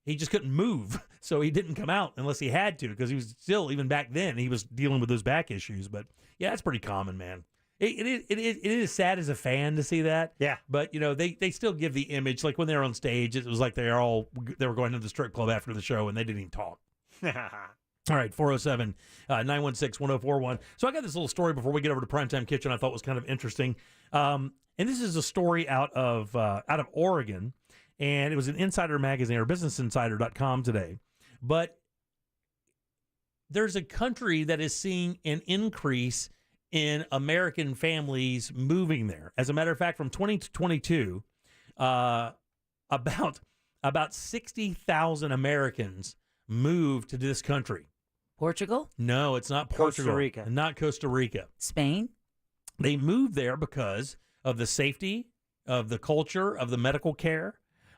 he just couldn't move, so he didn't come out unless he had to, because he was still, even back then, he was dealing with those back issues. But yeah, it's pretty common, man. It is sad as a fan to see that. Yeah. But they still give the image, like when they were on stage, it was like they were going to the strip club after the show and they didn't even talk. All right, 407-916-1041. So I got this little story before we get over to Primetime Kitchen I thought was kind of interesting. And this is a story out of Oregon. And it was an Insider magazine or BusinessInsider.com today. But there's a country that is seeing an increase in American families moving there. As a matter of fact, from 2022, about 60,000 Americans moved to this country. Portugal? No, it's not Portugal. Costa Rica. Not Costa Rica. Spain? They moved there because of the safety, of the culture, of the medical care.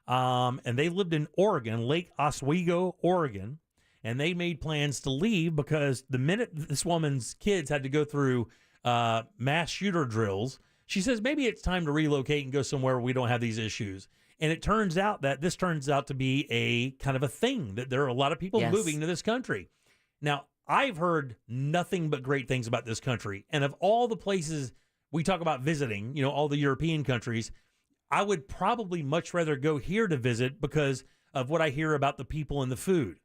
And they lived in Oregon, Lake Oswego, Oregon, and they made plans to leave because the minute this woman's kids had to go through mass shooter drills, she says maybe it's time to relocate and go somewhere where we don't have these issues. And it turns out that this turns out to be a kind of a thing, that there are a lot of people moving to this country. Now, I've heard nothing but great things about this country. And of all the places we talk about visiting, all the European countries, I would probably much rather go here to visit because of what I hear about the people and the food.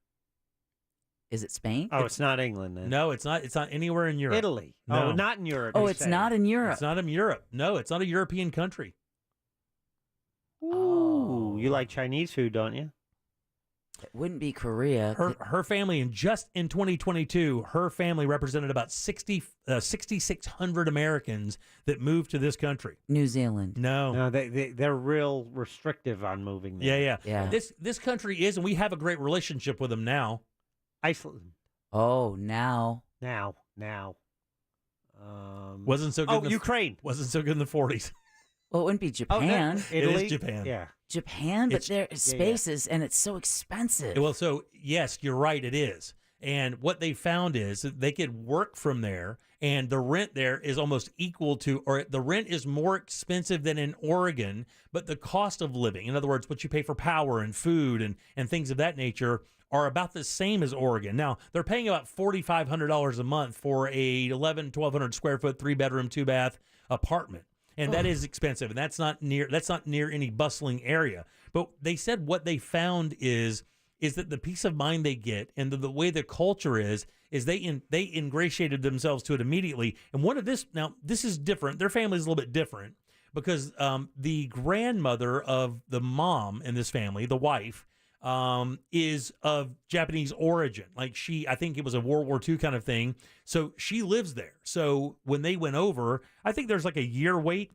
Is it Spain? Oh, it's not England then. No, it's not. It's not anywhere in Europe. Italy. No. Oh, not in Europe. Oh, it's not in Europe. It's not in Europe. No, it's not a European country. Ooh, you like Chinese food, don't you? It wouldn't be Korea. Her family, and just in 2022, her family represented about 6,600 Americans that moved to this country. New Zealand. No, they're real restrictive on moving there. Yeah. This country is, and we have a great relationship with them now. Iceland. Oh, now. Wasn't so good. Ukraine. Wasn't so good in the 40s. Well, it wouldn't be Japan. Italy? It is Japan. Yeah. Japan, but there are spaces, and it's so expensive. Well, so, yes, you're right, it is. And what they found is that they could work from there, and the rent there is almost equal to, or the rent is more expensive than in Oregon, but the cost of living, in other words, what you pay for power and food and things of that nature, are about the same as Oregon. Now, they're paying about $4,500 a month for a 1,200 square foot, 3-bedroom, 2-bath apartment. And that is expensive, and that's not near any bustling area. But they said what they found is is that the peace of mind they get and the way the culture is they ingratiated themselves to it immediately. And this is different. Their family is a little bit different because the grandmother of the mom in this family, the wife, is of Japanese origin. Like I think it was a World War II kind of thing. So she lives there. So when they went over, I think there's like a year wait,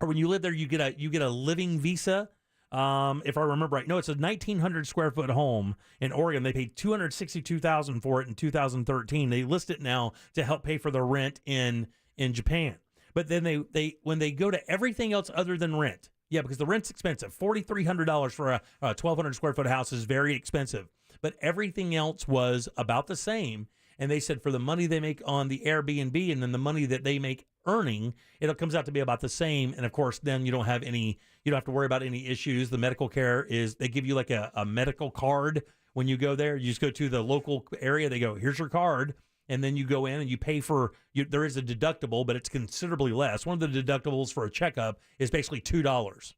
or when you live there, you get a living visa. If I remember right, no, it's a 1,900 square foot home in Oregon. They paid $262,000 for it in 2013. They list it now to help pay for the rent in Japan. But then they when they go to everything else other than rent, yeah, because the rent's expensive. $4,300 for a 1,200 square foot house is very expensive. But everything else was about the same. And they said for the money they make on the Airbnb and then the money that they make earning, it comes out to be about the same. And of course, then you don't have to worry about any issues. The medical care they give you like a medical card when you go there. You just go to the local area. They go, here's your card. And then you go in and you pay there is a deductible, but it's considerably less. One of the deductibles for a checkup is basically $2,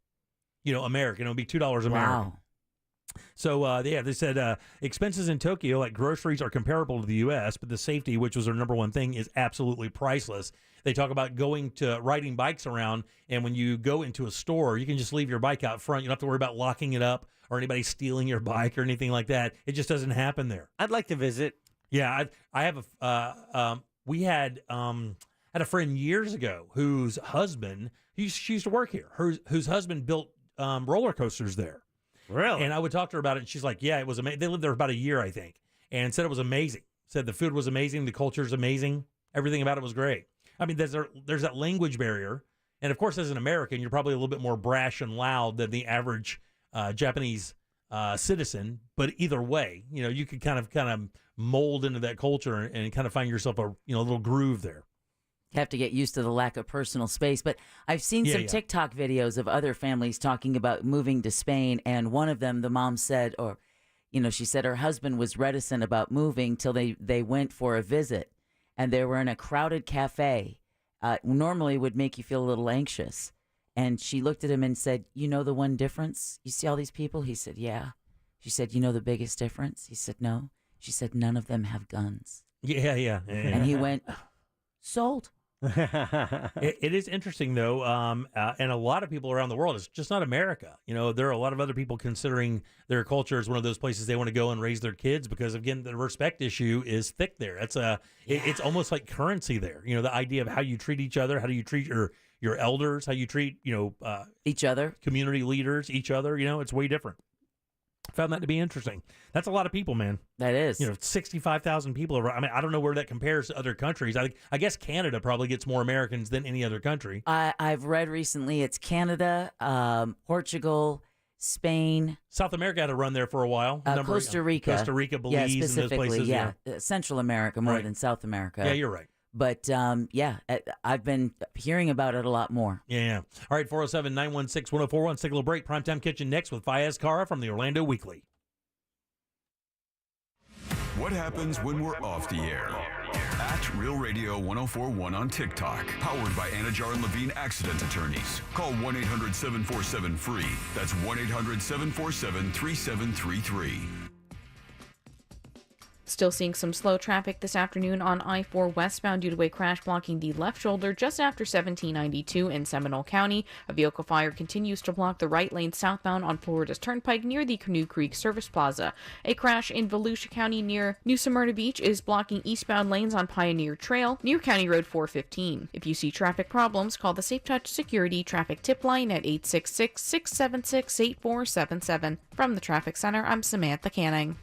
American. It would be $2 American. Wow. So, they said expenses in Tokyo, like groceries, are comparable to the U.S., but the safety, which was their number one thing, is absolutely priceless. They talk about riding bikes around, and when you go into a store, you can just leave your bike out front. You don't have to worry about locking it up or anybody stealing your bike or anything like that. It just doesn't happen there. I'd like to visit. Yeah, I have we had a friend years ago whose husband, she used to work here, whose husband built roller coasters there. Really? And I would talk to her about it, and she's like, yeah, it was amazing. They lived there about a year, I think, and said it was amazing. Said the food was amazing, the culture's amazing, everything about it was great. I mean, there's that language barrier, and of course, as an American, you're probably a little bit more brash and loud than the average Japanese citizen. But either way, you could kind of mold into that culture and kind of find yourself a little groove there. You have to get used to the lack of personal space. But I've seen some TikTok videos of other families talking about moving to Spain. And one of them, the mom said, she said her husband was reticent about moving till they went for a visit. And they were in a crowded cafe. Normally would make you feel a little anxious. And she looked at him and said, the one difference? You see all these people? He said, yeah. She said, the biggest difference? He said, no. She said, none of them have guns. Yeah. And he went, sold. It is interesting, though, and a lot of people around the world, it's just not America. There are a lot of other people considering their culture as one of those places they want to go and raise their kids because, again, the respect issue is thick there. It's almost like currency there. The idea of how you treat each other, how do you treat your elders, how you treat, each other, community leaders, each other, it's way different. Found that to be interesting. That's a lot of people, man. That is. 65,000 people. I mean, I don't know where that compares to other countries. I guess Canada probably gets more Americans than any other country. I've read recently it's Canada, Portugal, Spain. South America had a run there for a while. Costa Rica. Belize, yeah, specifically, and those places. Yeah. Central America more than South America. Yeah, you're right. But, I've been hearing about it a lot more. Yeah. All right, 407-916-1041. Let's take a little break. Primetime Kitchen next with Fayez Cara from the Orlando Weekly. What happens when we're off the air? At Real Radio 1041 on TikTok. Powered by Anajar and Levine Accident Attorneys. Call 1-800-747-FREE. That's 1-800-747-3733. Still seeing some slow traffic this afternoon on I-4 westbound due to a crash blocking the left shoulder just after 1792 in Seminole County. A vehicle fire continues to block the right lane southbound on Florida's Turnpike near the Canoe Creek Service Plaza. A crash in Volusia County near New Smyrna Beach is blocking eastbound lanes on Pioneer Trail near County Road 415. If you see traffic problems, call the Safe Touch Security Traffic Tip Line at 866-676-8477. From the Traffic Center, I'm Samantha Canning.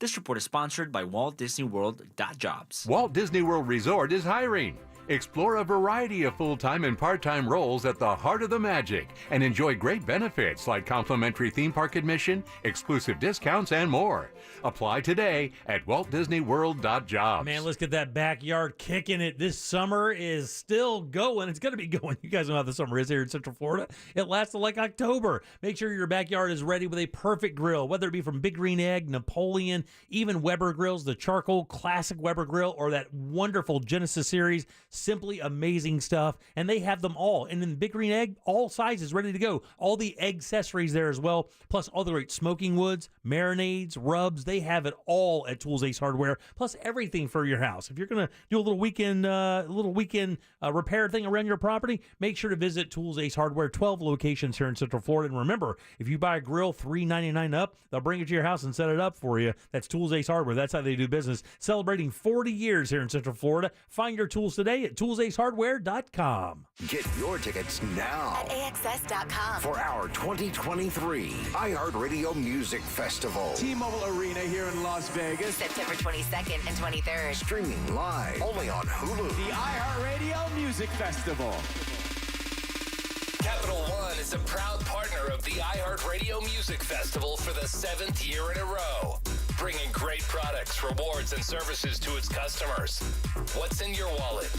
This report is sponsored by Walt Disney World.jobs. Walt Disney World Resort is hiring. Explore a variety of full-time and part-time roles at the heart of the magic and enjoy great benefits like complimentary theme park admission, exclusive discounts, and more. Apply today at waltdisneyworld.jobs. Man, let's get that backyard kicking it. This summer is still going. It's going to be going. You guys know how the summer is here in Central Florida. It lasts till like October. Make sure your backyard is ready with a perfect grill, whether it be from Big Green Egg, Napoleon, even Weber grills, the charcoal classic Weber grill, or that wonderful Genesis series. Simply amazing stuff. And they have them all. And in Big Green Egg, all sizes ready to go. All the egg accessories there as well. Plus all the great smoking woods, marinades, rubs. They have it all at Tools Ace Hardware. Plus everything for your house. If you're going to do a little weekend repair thing around your property, make sure to visit Tools Ace Hardware. 12 locations here in Central Florida. And remember, if you buy a grill $3.99 up, they'll bring it to your house and set it up for you. That's Tools Ace Hardware. That's how they do business. Celebrating 40 years here in Central Florida. Find your tools today at toolsacehardware.com. Get your tickets now at AXS.com for our 2023 iHeartRadio Music Festival. T-Mobile Arena here in Las Vegas. September 22nd and 23rd. Streaming live only on Hulu. The iHeartRadio Music Festival. Capital One is a proud partner of the iHeartRadio Music Festival for the 7th year in a row, bringing great products, rewards, and services to its customers. What's in your wallet?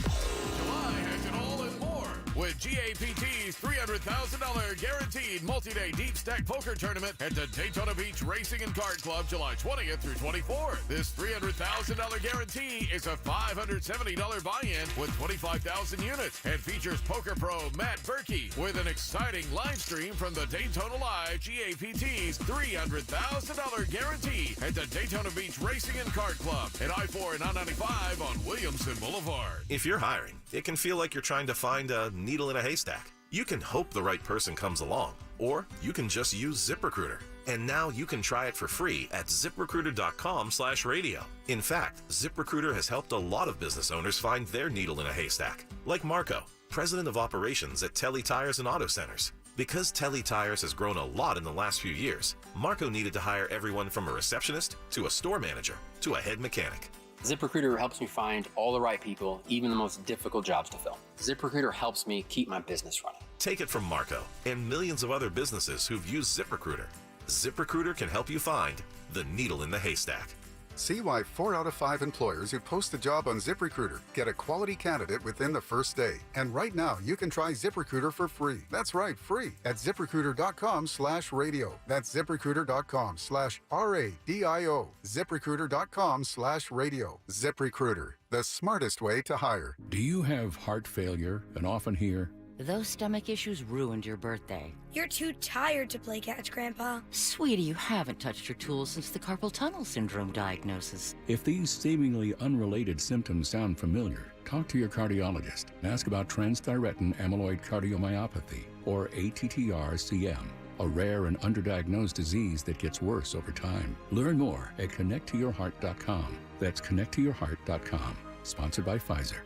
July has it all and more with GAPT's $300,000 guaranteed multi-day deep stack poker tournament at the Daytona Beach Racing and Card Club July 20th through 24th. This $300,000 guarantee is a $570 buy-in with 25,000 units and features poker pro Matt Berkey with an exciting live stream from the Daytona Live GAPT's $300,000 guarantee at the Daytona Beach Racing and Card Club at I-4 and I-95 on Williamson Boulevard. If you're hiring, it can feel like you're trying to find a needle in a haystack. You can hope the right person comes along, or you can just use ZipRecruiter. And now you can try it for free at ZipRecruiter.com/radio. In fact, ZipRecruiter has helped a lot of business owners find their needle in a haystack, like Marco, president of operations at Telly Tires and Auto Centers. Because Telly Tires has grown a lot in the last few years, Marco needed to hire everyone from a receptionist to a store manager to a head mechanic. ZipRecruiter helps me find all the right people, even the most difficult jobs to fill. ZipRecruiter helps me keep my business running. Take it from Marco and millions of other businesses who've used ZipRecruiter. ZipRecruiter can help you find the needle in the haystack. See why 4 out of 5 employers who post a job on ZipRecruiter get a quality candidate within the first day. And right now, you can try ZipRecruiter for free. That's right, free at ZipRecruiter.com/radio. That's ZipRecruiter.com/RADIO. ZipRecruiter.com/radio. ZipRecruiter, the smartest way to hire. Do you have heart failure and often hear, "Those stomach issues ruined your birthday"? "You're too tired to play catch, Grandpa." Sweetie, you haven't touched your tools since the carpal tunnel syndrome diagnosis. If these seemingly unrelated symptoms sound familiar, talk to your cardiologist and ask about transthyretin amyloid cardiomyopathy, or ATTR-CM, a rare and underdiagnosed disease that gets worse over time. Learn more at connecttoyourheart.com. That's connecttoyourheart.com. Sponsored by Pfizer.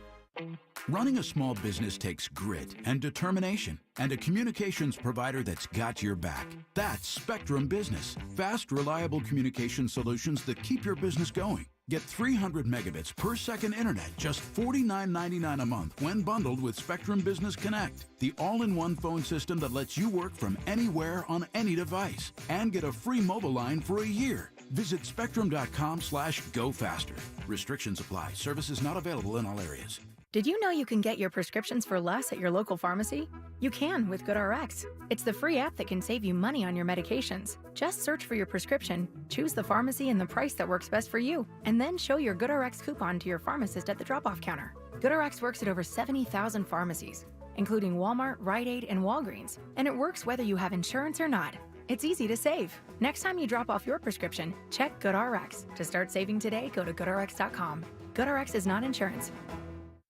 Running a small business takes grit and determination, and a communications provider that's got your back. That's Spectrum Business. Fast, reliable communication solutions that keep your business going. Get 300 megabits per second internet, just $49.99 a month when bundled with Spectrum Business Connect, the all-in-one phone system that lets you work from anywhere on any device, and get a free mobile line for a year. Visit spectrum.com/go faster. Restrictions apply. Services not available in all areas. Did you know you can get your prescriptions for less at your local pharmacy? You can with GoodRx. It's the free app that can save you money on your medications. Just search for your prescription, choose the pharmacy and the price that works best for you, and then show your GoodRx coupon to your pharmacist at the drop-off counter. GoodRx works at over 70,000 pharmacies, including Walmart, Rite Aid, and Walgreens, and it works whether you have insurance or not. It's easy to save. Next time you drop off your prescription, check GoodRx. To start saving today, go to GoodRx.com. GoodRx is not insurance.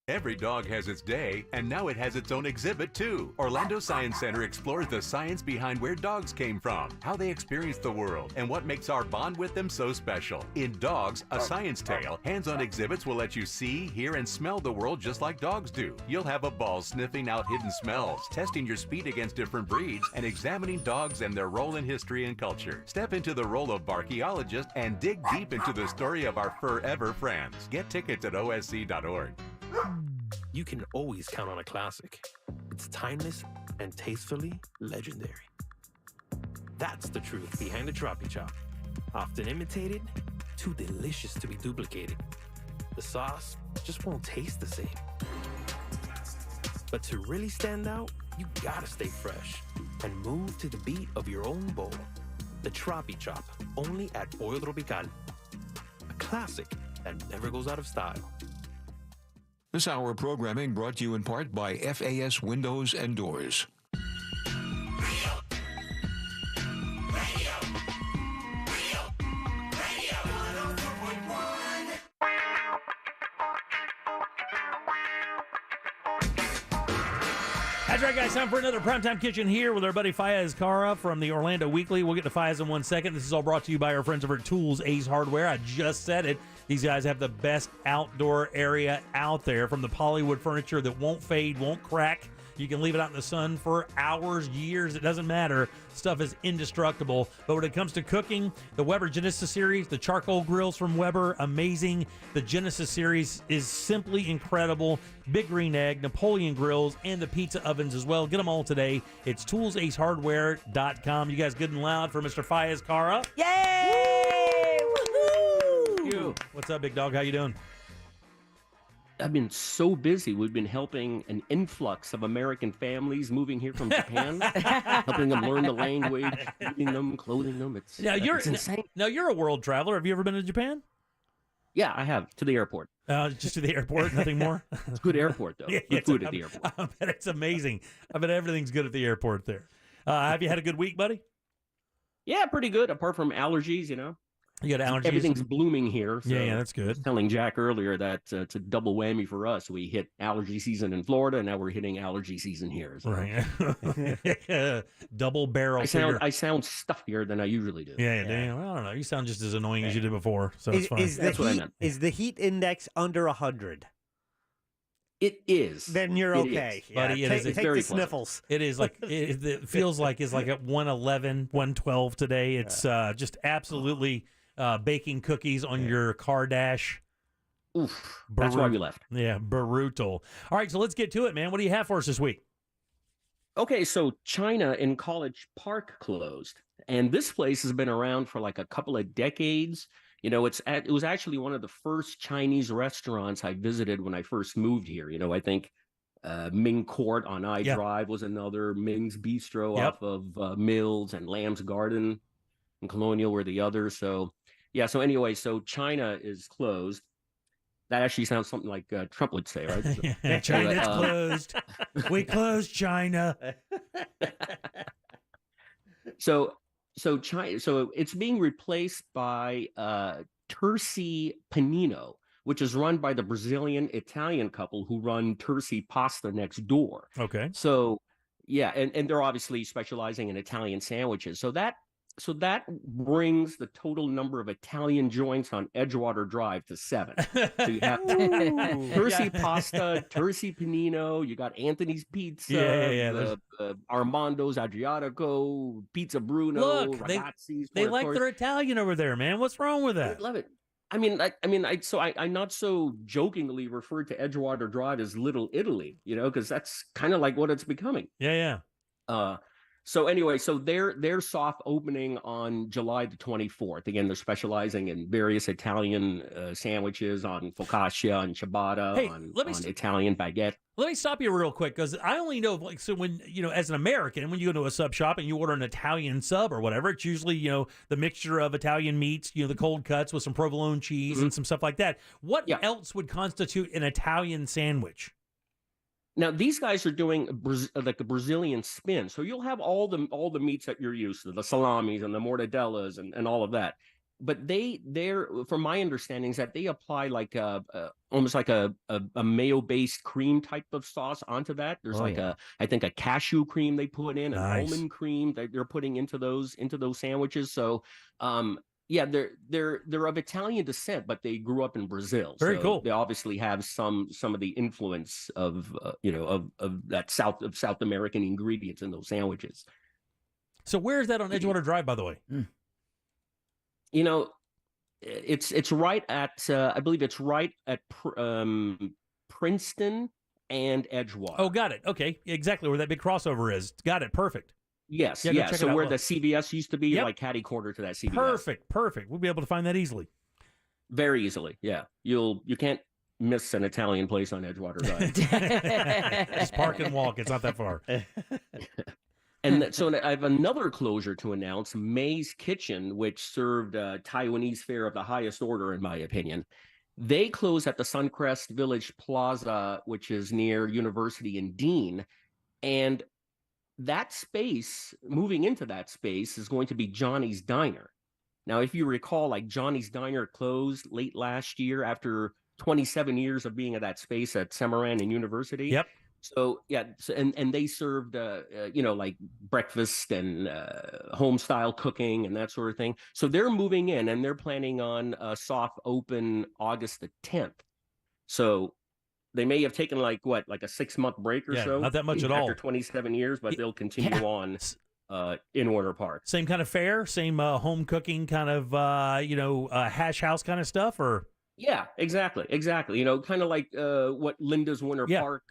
Every dog has its day, and now it has its own exhibit too. Orlando Science Center explores the science behind where dogs came from, how they experience the world, and what makes our bond with them so special. In Dogs, a Science Tale, hands-on exhibits will let you see, hear, and smell the world just like dogs do. You'll have a ball sniffing out hidden smells, testing your speed against different breeds, and examining dogs and their role in history and culture. Step into the role of archaeologist and dig deep into the story of our forever friends. Get tickets at osc.org. You can always count on a classic. It's timeless and tastefully legendary. That's the truth behind the Troppy Chop. Often imitated, too delicious to be duplicated. The sauce just won't taste the same. But to really stand out, you gotta stay fresh and move to the beat of your own bowl. The Troppy Chop, only at Pollo Tropical. A classic that never goes out of style. This hour of programming brought to you in part by FAS Windows and Doors. That's right, guys. Time for another Primetime Kitchen here with our buddy Fayez Kara from the Orlando Weekly. We'll get to Fayez in 1 second. This is all brought to you by our friends over at Tools Ace Hardware. I just said it. These guys have the best outdoor area out there, from the polywood furniture that won't fade, won't crack. You can leave it out in the sun for hours, years. It doesn't matter. Stuff is indestructible. But when it comes to cooking, the Weber Genesis series, the charcoal grills from Weber, amazing. The Genesis series is simply incredible. Big Green Egg, Napoleon grills, and the pizza ovens as well. Get them all today. It's toolsacehardware.com. You guys good and loud for Mr. Fayez Kara? Yay! Woohoo! What's up, big dog? How you doing? I've been so busy. We've been helping an influx of American families moving here from Japan, helping them learn the language, feeding them, clothing them. It's insane. Now, you're a world traveler. Have you ever been to Japan? Yeah, I have, to the airport. Just to the airport, nothing more? It's a good airport, though. Good food at the airport. I bet it's amazing. I bet everything's good at the airport there. Have you had a good week, buddy? Yeah, pretty good, apart from allergies, you know. You got allergies? Everything's blooming here. So yeah, that's good. I was telling Jack earlier that it's a double whammy for us. We hit allergy season in Florida, and now we're hitting allergy season here. So. Right. Double barrel. I sound stuffier than I usually do. Yeah. Damn. I don't know. You sound just as annoying as you did before, so it's fine. That's what I meant. Is the heat index under 100? It is. Then you're okay. Yeah. Buddy, take the sniffles. It is like it feels like it's like at 111, 112 today. It's just absolutely baking cookies on your car dash. Oof. That's why we left. Yeah, brutal. All right, so let's get to it, man. What do you have for us this week? Okay, so China in College Park closed, and this place has been around for like a couple of decades. You know, it was actually one of the first Chinese restaurants I visited when I first moved here. You know, I think Ming Court on I Drive was another. Ming's Bistro off of Mills, and Lamb's Garden and Colonial were the others. So, yeah. So anyway, so China is closed. That actually sounds something like Trump would say, right? Yeah, China's closed. We closed China. So China, so it's being replaced by Terzi Panino, which is run by the Brazilian-Italian couple who run Terzi Pasta next door. Okay. So yeah, and they're obviously specializing in Italian sandwiches. So that brings the total number of Italian joints on Edgewater Drive to 7. So you have Terzi Pasta, Terzi Panino, you got Anthony's Pizza, Armando's Adriatico, Pizza Bruno, Look, Ragazzi's. they like their Italian over there, man. What's wrong with that? I love it. I not so jokingly referred to Edgewater Drive as Little Italy, you know, because that's kind of like what it's becoming. Yeah. So anyway, so they're soft opening on July the 24th. Again, they're specializing in various Italian sandwiches, on focaccia and ciabatta, on Italian baguette. Let me stop you real quick, because I only know, like, so when, you know, as an American, when you go to a sub shop and you order an Italian sub or whatever, it's usually, you know, the mixture of Italian meats, you know, the cold cuts with some provolone cheese and some stuff like that. What else would constitute an Italian sandwich? Now, these guys are doing like a Brazilian spin. So you'll have all the meats that you're used to, the salamis and the mortadellas and all of that. But they're from my understanding is that they apply like almost like a mayo-based cream type of sauce onto that. There's I think a cashew cream they put in, an almond cream that they're putting into those sandwiches. So yeah, they're of Italian descent, but they grew up in Brazil. Very cool. They obviously have some of the influence of that South American ingredients in those sandwiches. So where is that on Edgewater Drive, by the way? You know, it's right at I believe it's right at Princeton and Edgewater. Oh, got it. Okay, exactly where that big crossover is. Got it. Perfect. Yes, yeah. So where the CVS used to be, like catty corner to that CVS. Perfect. We'll be able to find that easily. Very easily, yeah. You can't miss an Italian place on Edgewater Drive. Just park and walk. It's not that far. And so I have another closure to announce, May's Kitchen, which served Taiwanese fare of the highest order, in my opinion. They close at the Suncrest Village Plaza, which is near University and Dean. And that space, moving into that space, is going to be Johnny's Diner. Now, if you recall, like Johnny's Diner closed late last year after 27 years of being at that space at Semaran and University. Yep. So yeah, and they served like breakfast and home style cooking and that sort of thing. So they're moving in and they're planning on a soft open August the 10th. So they may have taken like a 6-month break or so. Not that much at after all. After 27 years, but they'll continue on in Warner Park. Same kind of fare, same home cooking kind of hash house kind of stuff, or. Yeah, exactly. Kind of like what Linda's Winter Park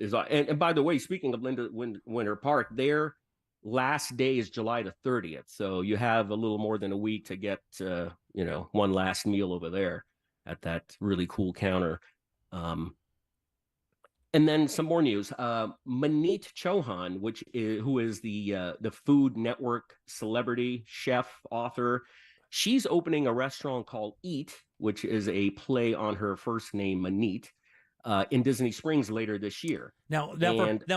is on. And by the way, speaking of Linda Winter Park, their last day is July the 30th. So you have a little more than a week to get, one last meal over there at that really cool counter. And then some more news. Maneet Chauhan, who is the Food Network celebrity, chef, author, she's opening a restaurant called Eat, which is a play on her first name, Maneet, in Disney Springs later this year. Now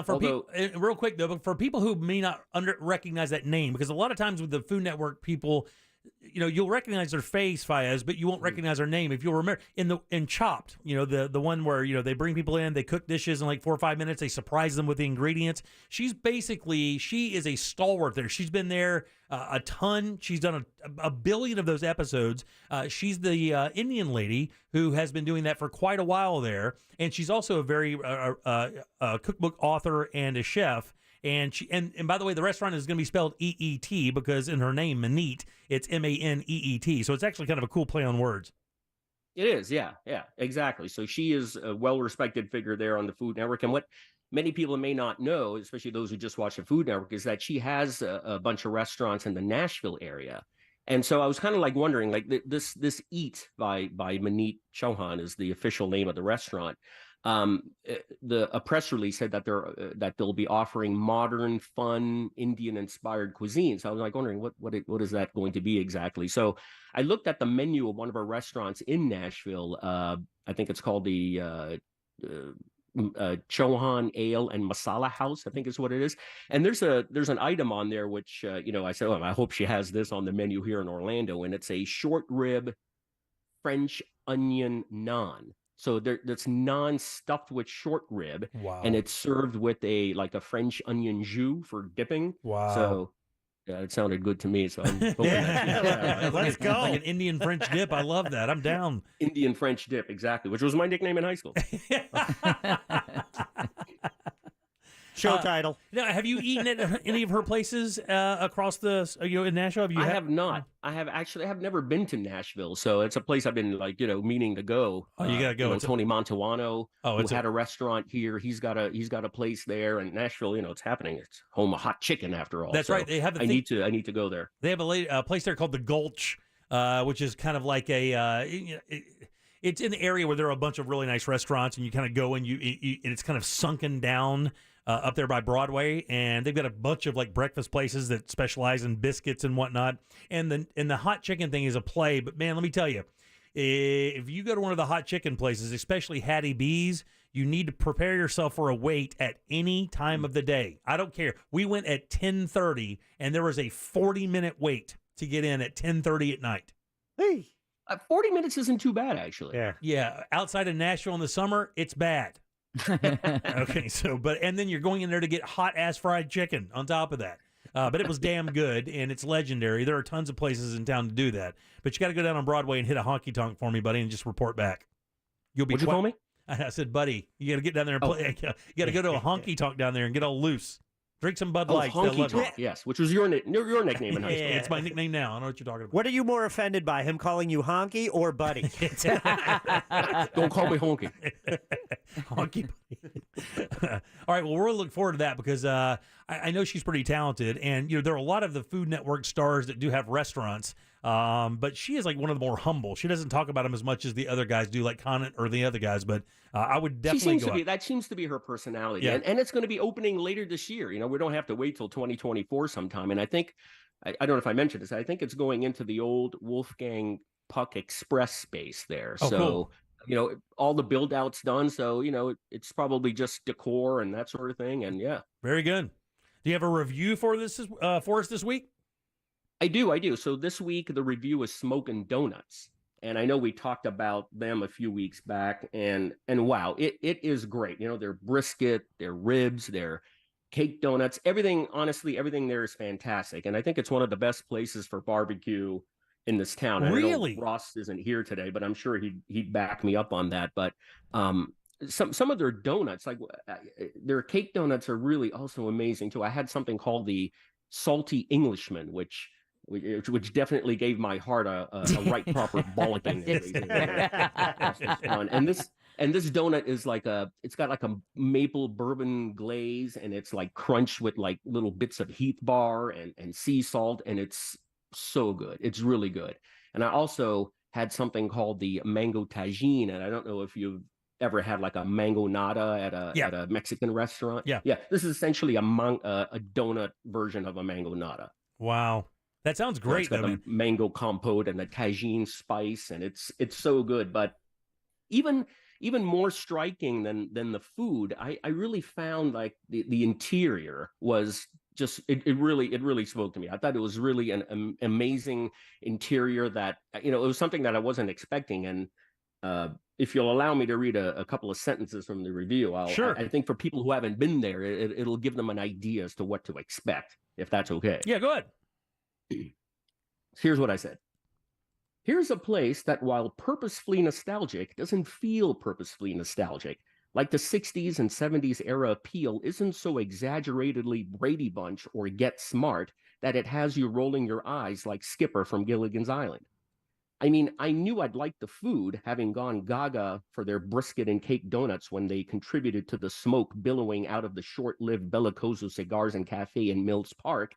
for people, real quick though, but for people who may not recognize that name, because a lot of times with the Food Network people, you'll recognize their face, Fayez, but you won't recognize their name. If you'll remember in Chopped, the one where they bring people in, they cook dishes in like 4 or 5 minutes, they surprise them with the ingredients. She is a stalwart there. She's been there a ton. She's done a billion of those episodes. She's the Indian lady who has been doing that for quite a while there, and she's also a very cookbook author and a chef. And by the way, the restaurant is going to be spelled E-E-T because in her name, Maneet, it's M-A-N-E-E-T. So it's actually kind of a cool play on words. It is, yeah, exactly. So she is a well-respected figure there on the Food Network. And what many people may not know, especially those who just watch the Food Network, is that she has a bunch of restaurants in the Nashville area. And so I was kind of like wondering, like this Eat by Maneet Chauhan is the official name of the restaurant. A press release said that they'll be offering modern, fun, Indian-inspired cuisine. So I was like wondering what is that going to be exactly. So I looked at the menu of one of our restaurants in Nashville. I think it's called the Chauhan Ale and Masala House, I think is what it is. And there's an item on there which I said, I hope she has this on the menu here in Orlando, and it's a short rib French onion naan. So that's naan stuffed with short rib, and it's served with a French onion jus for dipping. Wow! So it sounded good to me. So I'm hoping let's go. Like an Indian French dip. I love that. I'm down. Indian French dip, exactly, which was my nickname in high school. Show title. Now, have you eaten at any of her places across the in Nashville? I have not. I have never been to Nashville, so it's a place I've been meaning to go. Oh, you gotta go. Tony Montalbano, who had a restaurant here. He's got a place there, and Nashville. It's happening. It's home of hot chicken after all. That's right. They have. I need to go there. They have a place there called the Gulch, which is kind of like a. It's in the area where there are a bunch of really nice restaurants, and you kind of go and and it's kind of sunken down. Up there by Broadway, and they've got a bunch of breakfast places that specialize in biscuits and whatnot. And the hot chicken thing is a play, but man, let me tell you, if you go to one of the hot chicken places, especially Hattie B's, you need to prepare yourself for a wait at any time of the day. I don't care. We went at 10:30, and there was a 40-minute wait to get in at 10:30 at night. Hey, 40 minutes isn't too bad, actually. Yeah. Outside of Nashville in the summer, it's bad. Okay, and then you're going in there to get hot ass fried chicken on top of that. But it was damn good, and it's legendary. There are tons of places in town to do that. But you got to go down on Broadway and hit a honky tonk for me, buddy, and just report back. What'd you call me? I said, buddy, you got to get down there and play. You got to go to a honky tonk down there and get all loose. Drink some Bud Light. Honky tonk, yes, which was your nickname in high school. Yeah, it's my nickname now. I know what you're talking about. What are you more offended by, him calling you honky or buddy? Don't call me honky. Honky buddy. All right, well, we're looking forward to that because I know she's pretty talented, and there are a lot of the Food Network stars that do have restaurants, but she is one of the more humble. She doesn't talk about them as much as the other guys do, like Conant or the other guys, but I would definitely that seems to be her personality. Yeah. And it's going to be opening later this year. We don't have to wait till 2024 sometime. And I think, I don't know if I mentioned this, I think it's going into the old Wolfgang Puck Express space there. Oh, so, cool. All the build out's done. So, it's probably just decor and that sort of thing. And yeah. Very good. Do you have a review for us this week? I do. So this week, the review is Smokin' Donuts. And I know we talked about them a few weeks back, and wow, it is great. Their brisket, their ribs, their cake donuts, everything there is fantastic. And I think it's one of the best places for barbecue in this town. Really? I know Ross isn't here today, but I'm sure he'd back me up on that. But some of their donuts, like their cake donuts, are really also amazing too. I had something called the Salty Englishman, which definitely gave my heart a right proper bollocking. And this donut is it's got like a maple bourbon glaze, and it's like crunched with like little bits of Heath bar and sea salt, and it's so good. It's really good. And I also had something called the mango tagine, and I don't know if you've ever had like a mango nata at a Mexican restaurant. Yeah. This is essentially a donut version of a mango nata. Wow. That sounds great. It's got the mango compote and the tagine spice, and it's so good. But even more striking than the food, I really found like the interior was just it really spoke to me. I thought it was really an amazing interior that it was something that I wasn't expecting. And if you'll allow me to read a couple of sentences from the review, Sure. I think for people who haven't been there, it'll give them an idea as to what to expect, if that's okay. Yeah, go ahead. Here's what I said. Here's a place that, while purposefully nostalgic, doesn't feel purposefully nostalgic. Like the 60s and 70s era appeal isn't so exaggeratedly Brady Bunch or Get Smart that it has you rolling your eyes like Skipper from Gilligan's Island. I mean, I knew I'd like the food, having gone gaga for their brisket and cake donuts when they contributed to the smoke billowing out of the short-lived Bellicoso Cigars and Cafe in Mills Park.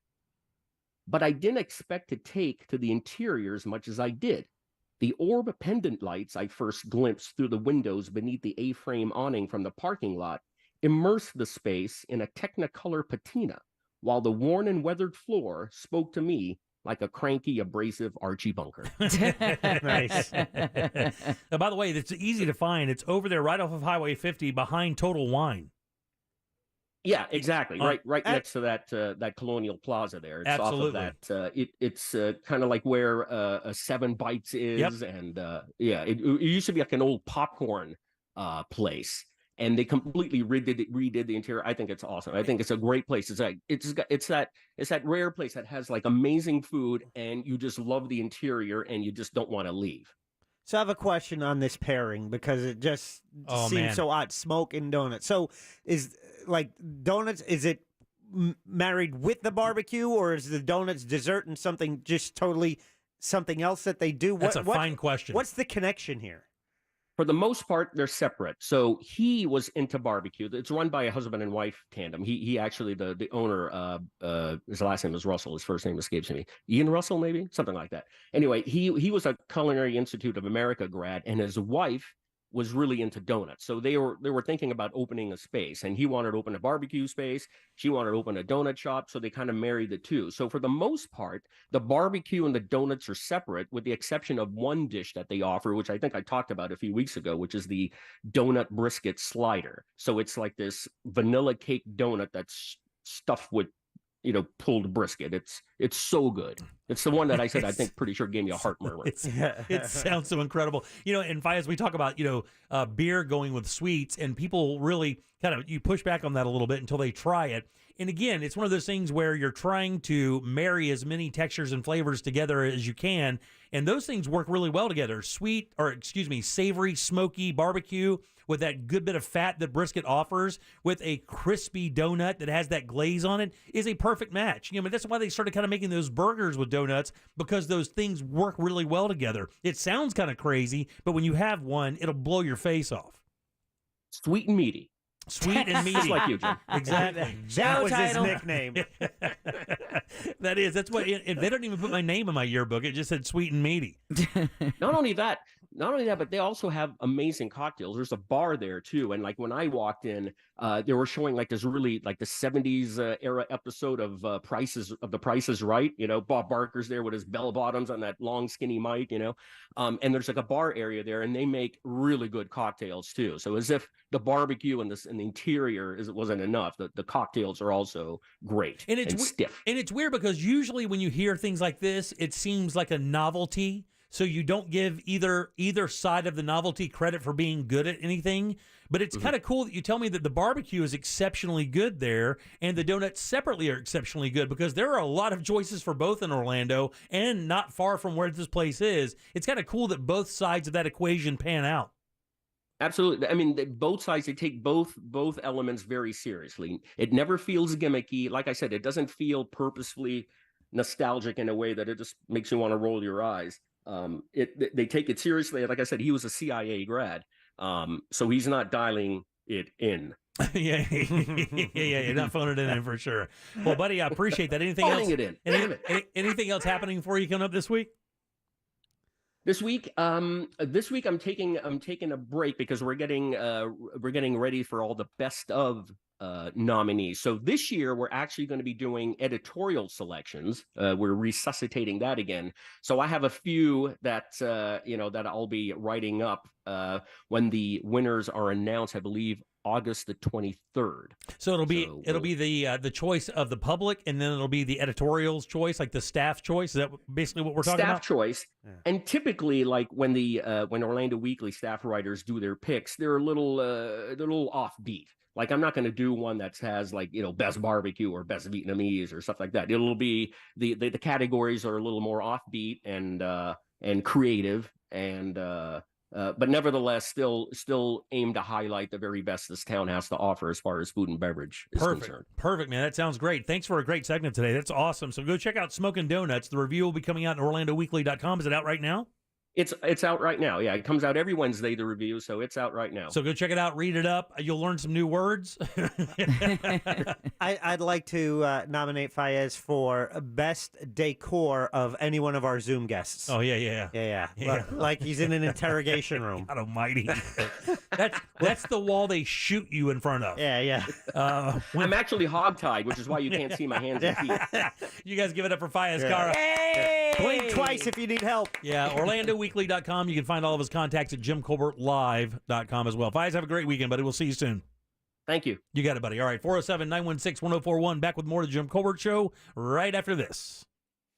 But I didn't expect to take to the interior as much as I did. The orb pendant lights I first glimpsed through the windows beneath the A-frame awning from the parking lot immersed the space in a Technicolor patina, while the worn and weathered floor spoke to me like a cranky, abrasive Archie Bunker. Nice. Now, by the way, it's easy to find. It's over there right off of Highway 50 behind Total Wine. Yeah, exactly. Right next to that Colonial Plaza there. It's absolutely. Off of that. It's kind of like where a Seven Bites is. Yep. And it used to be like an old popcorn place. And they completely redid the interior. I think it's awesome. I think it's a great place. It's that rare place that has like amazing food, and you just love the interior, and you just don't want to leave. So I have a question on this pairing because it just seems so odd. Smoke and donuts. So is like donuts, is it married with the barbecue, or is the donuts dessert and something just totally something else that they do? That's a fine question. What's the connection here? For the most part, they're separate. So he was into barbecue. It's run by a husband and wife tandem. He actually, the owner, his last name is Russell. His first name escapes me. Ian Russell, maybe? Something like that. Anyway, he was a Culinary Institute of America grad, and his wife was really into donuts. So they were thinking about opening a space, and he wanted to open a barbecue space. She wanted to open a donut shop. So they kind of married the two. So for the most part, the barbecue and the donuts are separate, with the exception of one dish that they offer, which I think I talked about a few weeks ago, which is the donut brisket slider. So it's like this vanilla cake donut that's stuffed with pulled brisket. It's so good. It's the one that I said I think pretty sure gave me a heart murmur. It sounds so incredible. And as we talk about beer going with sweets, and people really you push back on that a little bit until they try it. And again, it's one of those things where you're trying to marry as many textures and flavors together as you can, and those things work really well together. Savory, smoky barbecue with that good bit of fat that brisket offers, with a crispy donut that has that glaze on it, is a perfect match. That's why they started kind of making those burgers with donuts, because those things work really well together. It sounds kind of crazy, but when you have one, it'll blow your face off. Sweet and meaty. Sweet and meaty. Just like you, Jim. Exactly. That was his nickname. That's what, and they don't even put my name in my yearbook. It just said sweet and meaty. Not only that, not only that, but they also have amazing cocktails. There's a bar there too, and like when I walked in, they were showing like this really like the '70s era episode of The Price Is Right. You know, Bob Barker's there with his bell bottoms on that long skinny mic. You know, and there's like a bar area there, and they make really good cocktails too. So as if the barbecue and the interior wasn't enough, the cocktails are also great and stiff. And it's weird because usually when you hear things like this, it seems like a novelty. So you don't give either side of the novelty credit for being good at anything. But it's kind of cool that you tell me that the barbecue is exceptionally good there and the donuts separately are exceptionally good, because there are a lot of choices for both in Orlando and not far from where this place is. It's kind of cool that both sides of that equation pan out. Absolutely. I mean, both sides, they take both elements very seriously. It never feels gimmicky. Like I said, it doesn't feel purposefully nostalgic in a way that it just makes you want to roll your eyes. They take it seriously. Like I said, he was a CIA grad, so he's not dialing it in. yeah, you're not phoning it in for sure. Well, buddy, I appreciate that. Anything else? Phoning it in. Anything else happening for you coming up this week? This week I'm taking a break because we're getting ready for all the best of nominees. So this year we're actually going to be doing editorial selections. We're resuscitating that again. So I have a few that that I'll be writing up when the winners are announced. I believe August the 23rd. So it'll be the choice of the public, and then it'll be the editorial's choice, like the staff choice. Is that basically what we're talking about? Staff choice. Yeah. And typically, like when Orlando Weekly staff writers do their picks, they're a little offbeat. Like I'm not going to do one that has like, best barbecue or best Vietnamese or stuff like that. It'll be the categories are a little more offbeat and creative and but nevertheless still aim to highlight the very best this town has to offer as far as food and beverage is concerned. Perfect, man. That sounds great. Thanks for a great segment today. That's awesome. So go check out Smokin' Donuts. The review will be coming out at OrlandoWeekly.com. Is it out right now? It's out right now. Yeah, it comes out every Wednesday, the review, so it's out right now. So go check it out, read it up. You'll learn some new words. I'd like to nominate Fayez for best decor of any one of our Zoom guests. Oh, yeah. Like he's in an interrogation room. God almighty. That's the wall they shoot you in front of. Yeah. I'm actually hogtied, which is why you can't see my hands and feet. You guys give it up for Fayez Cara. Hey! Blink twice if you need help. Yeah, OrlandoWeekly.com. You can find all of his contacts at JimColbertLive.com as well. Fayez, have a great weekend, buddy. We'll see you soon. Thank you. You got it, buddy. All right, 407-916-1041. Back with more of the Jim Colbert Show right after this.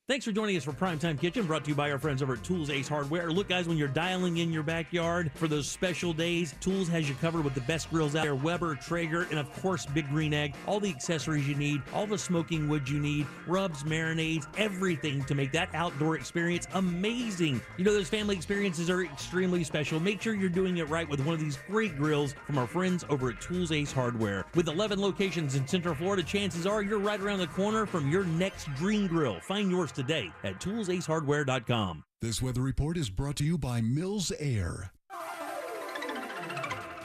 Thanks for joining us for Primetime Kitchen, brought to you by our friends over at Tools Ace Hardware. Look, guys, when you're dialing in your backyard for those special days, Tools has you covered with the best grills out there, Weber, Traeger, and, of course, Big Green Egg. All the accessories you need, all the smoking wood you need, rubs, marinades, everything to make that outdoor experience amazing. You know, those family experiences are extremely special. Make sure you're doing it right with one of these great grills from our friends over at Tools Ace Hardware. With 11 locations in Central Florida, chances are you're right around the corner from your next dream grill. Find yours today at toolsacehardware.com. This weather report is brought to you by Mills Air.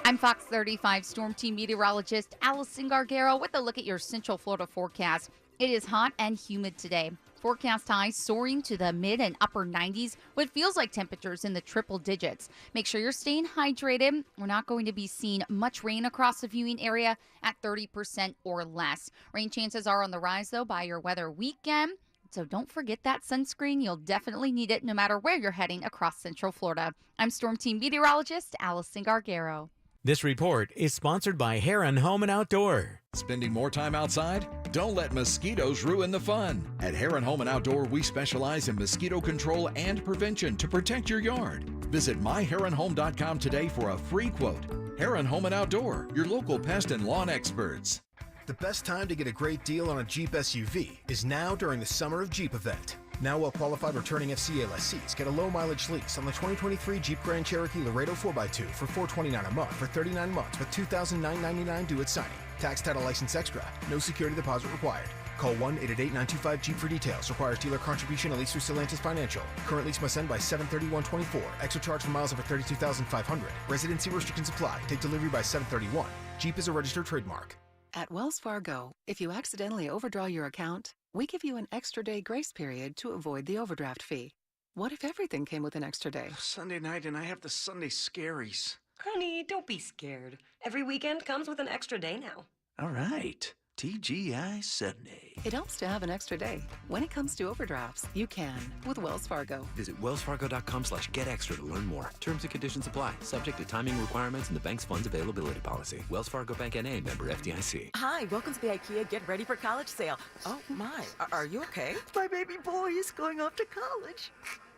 I'm Fox 35 Storm Team meteorologist Allison Gargaro with a look at your Central Florida forecast. It is hot and humid today. Forecast highs soaring to the mid and upper 90s, what feels like temperatures in the triple digits. Make sure you're staying hydrated. We're not going to be seeing much rain across the viewing area at 30% or less. Rain chances are on the rise, though, by your weather weekend. So don't forget that sunscreen. You'll definitely need it no matter where you're heading across Central Florida. I'm Storm Team meteorologist Allison Gargaro. This report is sponsored by Heron Home and Outdoor. Spending more time outside? Don't let mosquitoes ruin the fun. At Heron Home and Outdoor, we specialize in mosquito control and prevention to protect your yard. Visit myheronhome.com today for a free quote. Heron Home and Outdoor, your local pest and lawn experts. The best time to get a great deal on a Jeep SUV is now during the Summer of Jeep event. Now well-qualified returning FCA lessees get a low-mileage lease on the 2023 Jeep Grand Cherokee Laredo 4x2 for $429 a month for 39 months with $2,999 due at signing. Tax, title, license extra. No security deposit required. Call 1-888-925-JEEP for details. Requires dealer contribution at least through Stellantis Financial. Current lease must end by 7/31/24. Extra charge for miles over 32,500. Residency restrictions apply. Take delivery by 7/31. Jeep is a registered trademark. At Wells Fargo, if you accidentally overdraw your account, we give you an extra day grace period to avoid the overdraft fee. What if everything came with an extra day? Sunday night and I have the Sunday scaries. Honey, don't be scared. Every weekend comes with an extra day now. All right. TGI Sunday. It helps to have an extra day. When it comes to overdrafts, you can with Wells Fargo. Visit wellsfargo.com/getextra to learn more. Terms and conditions apply. Subject to timing requirements and the bank's funds availability policy. Wells Fargo Bank N.A. member FDIC. Hi, welcome to the IKEA Get Ready for College sale. Oh my, are you okay? My baby boy is going off to college.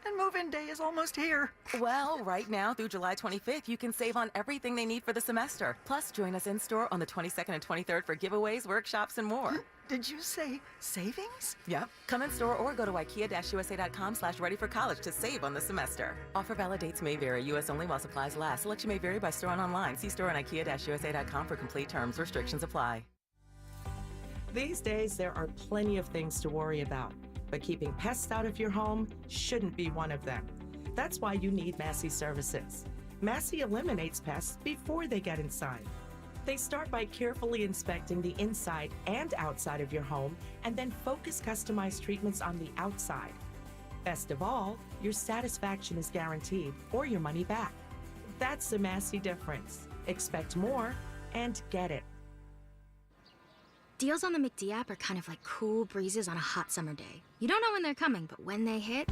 And move-in day is almost here. Well, right now through July 25th, you can save on everything they need for the semester. Plus, join us in-store on the 22nd and 23rd for giveaways, workshops, and more. Did you say savings? Yep. Come in-store or go to IKEA-USA.com/ready-for-college to save on the semester. Offer valid dates may vary. U.S. only while supplies last. Selection may vary by store and online. See store on IKEA-USA.com for complete terms. Restrictions apply. These days, there are plenty of things to worry about. But keeping pests out of your home shouldn't be one of them. That's why you need Massey Services. Massey eliminates pests before they get inside. They start by carefully inspecting the inside and outside of your home and then focus customized treatments on the outside. Best of all, your satisfaction is guaranteed or your money back. That's the Massey difference. Expect more and get it. Deals on the McD app are kind of like cool breezes on a hot summer day. You don't know when they're coming, but when they hit,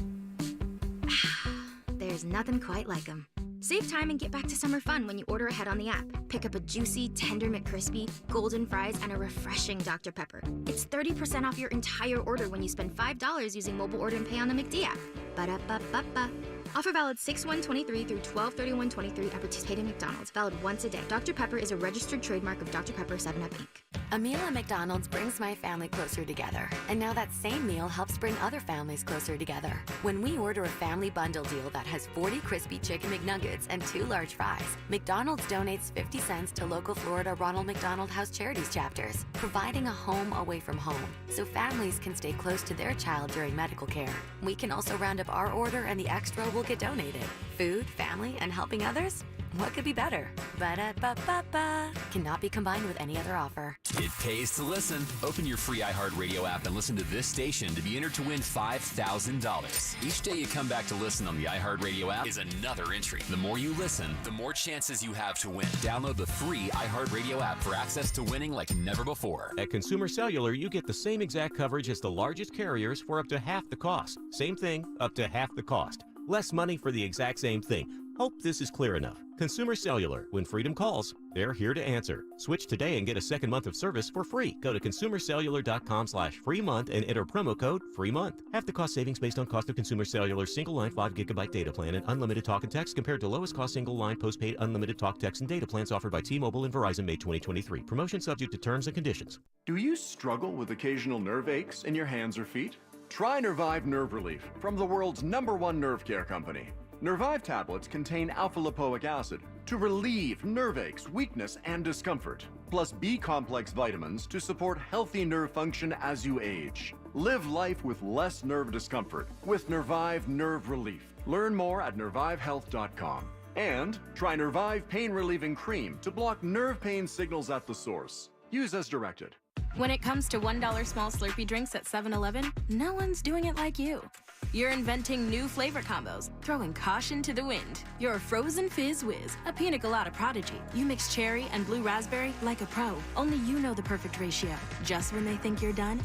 there's nothing quite like them. Save time and get back to summer fun when you order ahead on the app. Pick up a juicy, tender McCrispy, golden fries, and a refreshing Dr. Pepper. It's 30% off your entire order when you spend $5 using mobile order and pay on the McD app. Ba-da-ba-ba-ba. Offer valid 6/1/23 through 12/31/23 at participating McDonald's. Valid once a day. Dr. Pepper is a registered trademark of Dr. Pepper 7-Up, Inc. A meal at McDonald's brings my family closer together. And now that same meal helps bring other families closer together. When we order a family bundle deal that has 40 crispy chicken McNuggets and 2 large fries, McDonald's donates 50 cents to local Florida Ronald McDonald House Charities chapters, providing a home away from home so families can stay close to their child during medical care. We can also round up our order and the extra will get donated. Food, family, and helping others? What could be better? Ba-da-ba-ba-ba. Cannot be combined with any other offer. It pays to listen. Open your free iHeartRadio app and listen to this station to be entered to win $5,000. Each day you come back to listen on the iHeartRadio app is another entry. The more you listen, the more chances you have to win. Download the free iHeartRadio app for access to winning like never before. At Consumer Cellular, you get the same exact coverage as the largest carriers for up to half the cost. Same thing, up to half the cost. Less money for the exact same thing. Hope this is clear enough. Consumer Cellular. When freedom calls, they're here to answer. Switch today and get a second month of service for free. Go to consumercellular.com/free month and enter promo code free month. Half the cost savings based on cost of Consumer Cellular single line 5 GB data plan and unlimited talk and text compared to lowest cost single line postpaid unlimited talk, text, and data plans offered by T-Mobile and Verizon May 2023. Promotion subject to terms and conditions. Do you struggle with occasional nerve aches in your hands or feet? Try Nervive Nerve Relief from the world's #1 nerve care company. Nervive tablets contain alpha-lipoic acid to relieve nerve aches, weakness, and discomfort, plus B-complex vitamins to support healthy nerve function as you age. Live life with less nerve discomfort with Nervive Nerve Relief. Learn more at nervivehealth.com. And try Nervive Pain Relieving Cream to block nerve pain signals at the source. Use as directed. When it comes to $1 small Slurpee drinks at 7-Eleven, no one's doing it like you. You're inventing new flavor combos, throwing caution to the wind. You're a frozen fizz whiz, a pina colada prodigy. You mix cherry and blue raspberry like a pro. Only you know the perfect ratio. Just when they think you're done,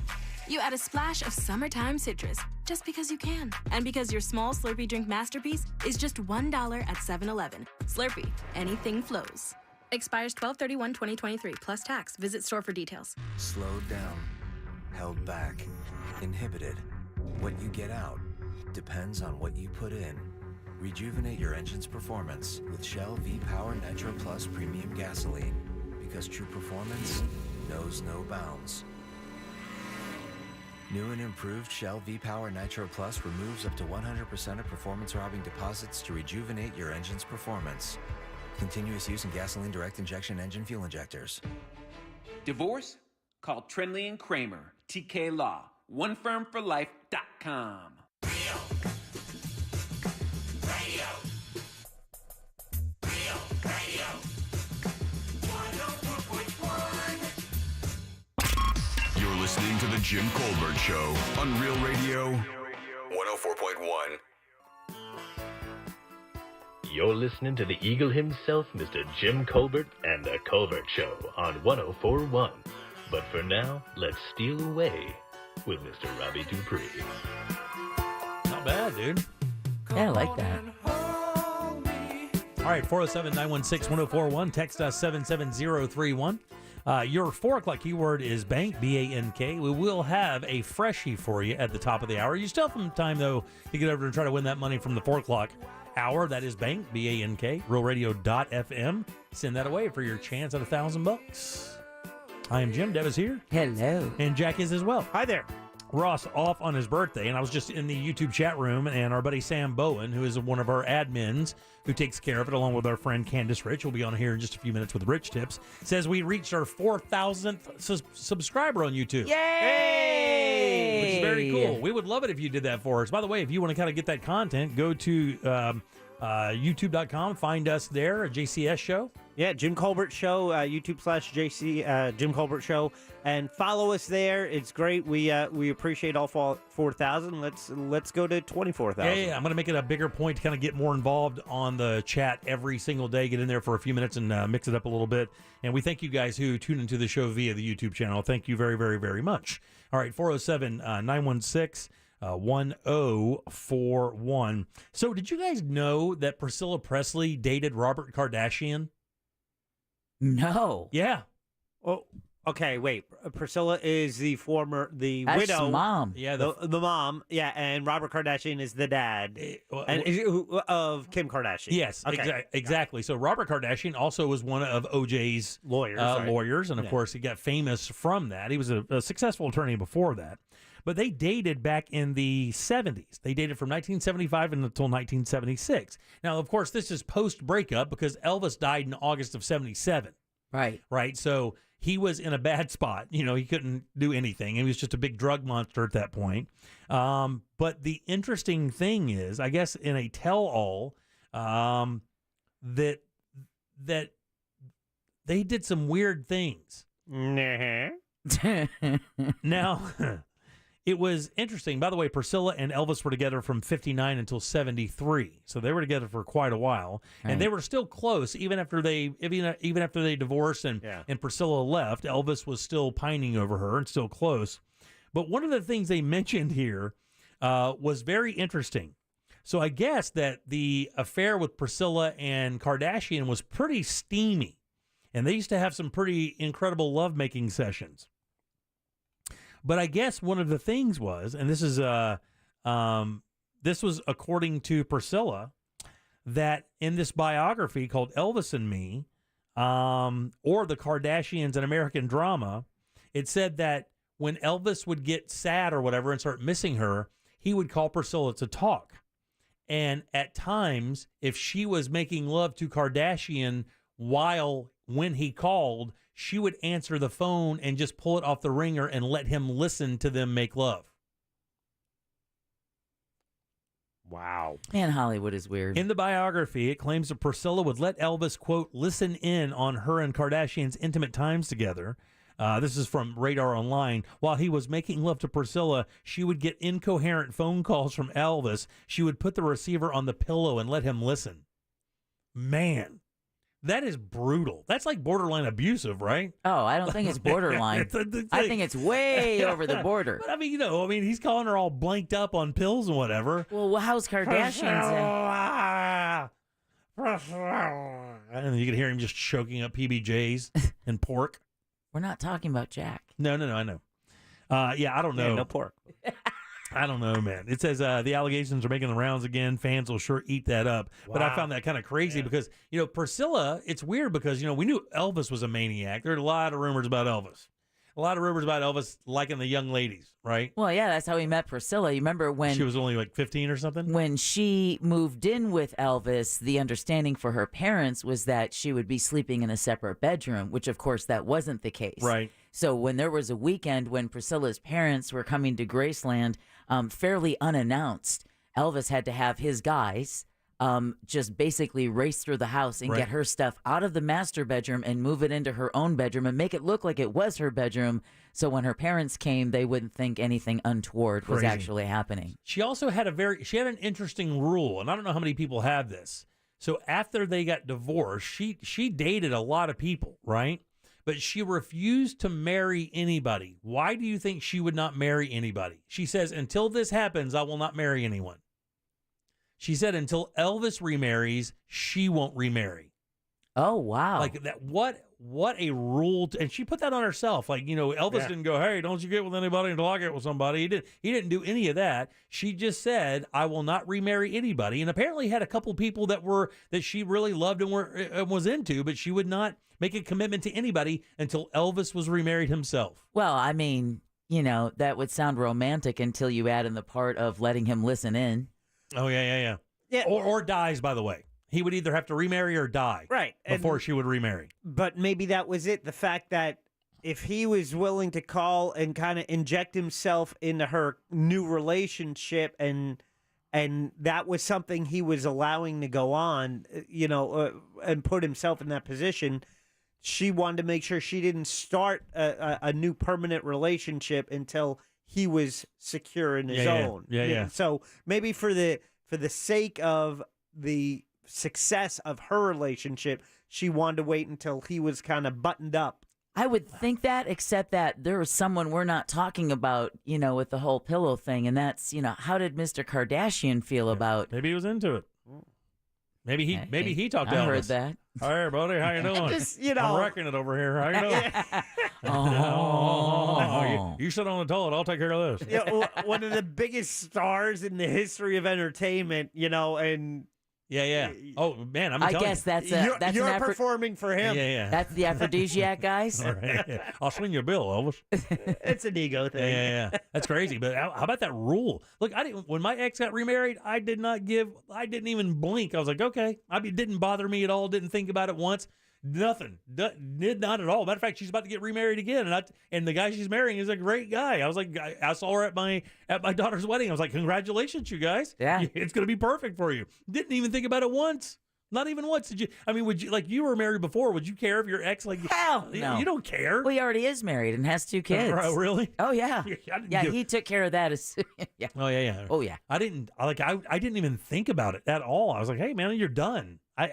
you add a splash of summertime citrus, just because you can. And because your small Slurpee drink masterpiece is just $1 at 7-Eleven. Slurpee, anything flows. Expires 12/31/2023, plus tax. Visit store for details. Slowed down, held back, inhibited. What you get out depends on what you put in. Rejuvenate your engine's performance with Shell V-Power Nitro Plus Premium Gasoline, because true performance knows no bounds. New and improved Shell V-Power Nitro Plus removes up to 100% of performance-robbing deposits to rejuvenate your engine's performance. Continuous use in gasoline direct injection engine fuel injectors. Divorce? Call Trenley and Kramer, TK Law, onefirmforlife.com. You're listening to The Jim Colbert Show on Real Radio 104.1. You're listening to the Eagle himself, Mr. Jim Colbert, and The Colbert Show on 104.1. But for now, let's steal away with Mr. Robbie Dupree. Not bad, dude. Yeah, I like that. All right, 407-916-1041. Text us 77031. Your 4 o'clock keyword is bank, B-A-N-K. We will have a freshie for you at the top of the hour. You still have some time, though, to get over and try to win that money from the 4 o'clock hour. That is bank, B-A-N-K, realradio.fm. Send that away for your chance at $1,000. I am Jim. Deb is here. Hello. And Jack is as well. Hi there. Ross off on his birthday, and I was just in the YouTube chat room, and our buddy Sam Bowen, who is one of our admins who takes care of it, along with our friend Candace Rich, will be on here in just a few minutes with Rich Tips, says we reached our 4,000th subscriber on YouTube. Yay! Which is very cool. We would love it if you did that for us. By the way, if you want to kind of get that content, go to youtube.com, find us there, a JCS show. Yeah, Jim Colbert Show, YouTube/JC Jim Colbert Show, and follow us there. It's great. We appreciate all 4,000. Let's go to 24,000. Yeah, I'm going to make it a bigger point to kind of get more involved on the chat every single day. Get in there for a few minutes and mix it up a little bit. And we thank you guys who tune into the show via the YouTube channel. Thank you very, very, very much. All right, 407-916-1041. So did you guys know that Priscilla Presley dated Robert Kardashian? No. Yeah. Oh, okay. Wait. Priscilla is the That's widow, the mom. Yeah, the mom. Yeah, and Robert Kardashian is the dad, of Kim Kardashian. Yes, okay. Exactly. So Robert Kardashian also was one of OJ's lawyers, and of course he got famous from that. He was a successful attorney before that. But they dated back in the 70s. They dated from 1975 until 1976. Now, of course, this is post-breakup because Elvis died in August of 77. Right. So he was in a bad spot. You know, he couldn't do anything. He was just a big drug monster at that point. But the interesting thing is, I guess in a tell-all, that they did some weird things. Now... It was interesting. By the way, Priscilla and Elvis were together from 59 until 73. So they were together for quite a while. Right. And they were still close even after they divorced and Priscilla left. Elvis was still pining over her and still close. But one of the things they mentioned here was very interesting. So I guess that the affair with Priscilla and Kardashian was pretty steamy. And they used to have some pretty incredible lovemaking sessions. But I guess one of the things was, and this was according to Priscilla, that in this biography called Elvis and Me, or the Kardashians and American Drama, it said that when Elvis would get sad or whatever and start missing her, he would call Priscilla to talk. And at times, if she was making love to Kardashian when he called, she would answer the phone and just pull it off the ringer and let him listen to them make love. Wow. Man, Hollywood is weird. In the biography, it claims that Priscilla would let Elvis, quote, listen in on her and Kardashian's intimate times together. This is from Radar Online. While he was making love to Priscilla, she would get incoherent phone calls from Elvis. She would put the receiver on the pillow and let him listen. Man. That is brutal. That's like borderline abusive, right? Oh, I don't think it's borderline. I think it's way over the border. But I mean, he's calling her all blanked up on pills and whatever. Well, how's Kardashian's? And you can hear him just choking up PBJs and pork. We're not talking about Jack. No, I know. I don't know. Yeah, no pork. I don't know, man. It says the allegations are making the rounds again. Fans will sure eat that up. Wow. But I found that kind of crazy because, Priscilla, it's weird because, we knew Elvis was a maniac. There are a lot of rumors about Elvis. A lot of rumors about Elvis liking the young ladies, right? Well, yeah, that's how he met Priscilla. You remember when... She was only like 15 or something? When she moved in with Elvis, the understanding for her parents was that she would be sleeping in a separate bedroom, which, of course, that wasn't the case. Right. So when there was a weekend when Priscilla's parents were coming to Graceland, fairly unannounced, Elvis had to have his guys just basically race through the house and get her stuff out of the master bedroom and move it into her own bedroom and make it look like it was her bedroom. So when her parents came, they wouldn't think anything untoward was actually happening. She also had an interesting rule, and I don't know how many people have this. So after they got divorced, she dated a lot of people, right? But she refused to marry anybody. Why do you think she would not marry anybody? She says, until this happens, I will not marry anyone. She said until Elvis remarries, she won't remarry. Oh, wow. Like that, what a rule. And she put that on herself. Like, Elvis didn't go, hey, don't you get with anybody until I get with somebody. He didn't do any of that. She just said, I will not remarry anybody. And apparently had a couple people that she really loved and was into, but she would not make a commitment to anybody until Elvis was remarried himself. Well, I mean, that would sound romantic until you add in the part of letting him listen in. Oh, yeah. Or dies, by the way. He would either have to remarry or die before she would remarry. But maybe that was it. The fact that if he was willing to call and kind of inject himself into her new relationship and that was something he was allowing to go on, and put himself in that position, she wanted to make sure she didn't start a new permanent relationship until he was secure in his own. Yeah. So maybe for the sake of the success of her relationship, she wanted to wait until he was kind of buttoned up. I would think that, except that there was someone we're not talking about, with the whole pillow thing, and that's, how did Mr. Kardashian feel about? Maybe he was into it. Maybe he talked to Elvis. I heard that. Hey, buddy, how you doing? Just, I'm wrecking it over here. How you doing? You sit on the toilet. I'll take care of this. One of the biggest stars in the history of entertainment, and yeah. Oh man, I guess that's you're performing for him. Yeah. That's the aphrodisiac, guys. All right, yeah. I'll swing you a bill, Elvis. It's an ego thing. Yeah. That's crazy. But how about that rule? Look, when my ex got remarried, I didn't even blink. I was like, okay. It didn't bother me at all. Didn't think about it once. Nothing. Not at all. Matter of fact, she's about to get remarried again, and the guy she's marrying is a great guy. I was like, I saw her at my daughter's wedding. I was like, congratulations, you guys. Yeah, it's gonna be perfect for you. Didn't even think about it once. Not even once. Did you? I mean, would you, like, you were married before? Would you care if your ex, like, hell no? You don't care. Well, he already is married and has 2 kids. Really? Oh yeah. He took care of that. Yeah. Oh yeah. Oh yeah. I didn't even think about it at all. I was like, hey man, you're done. I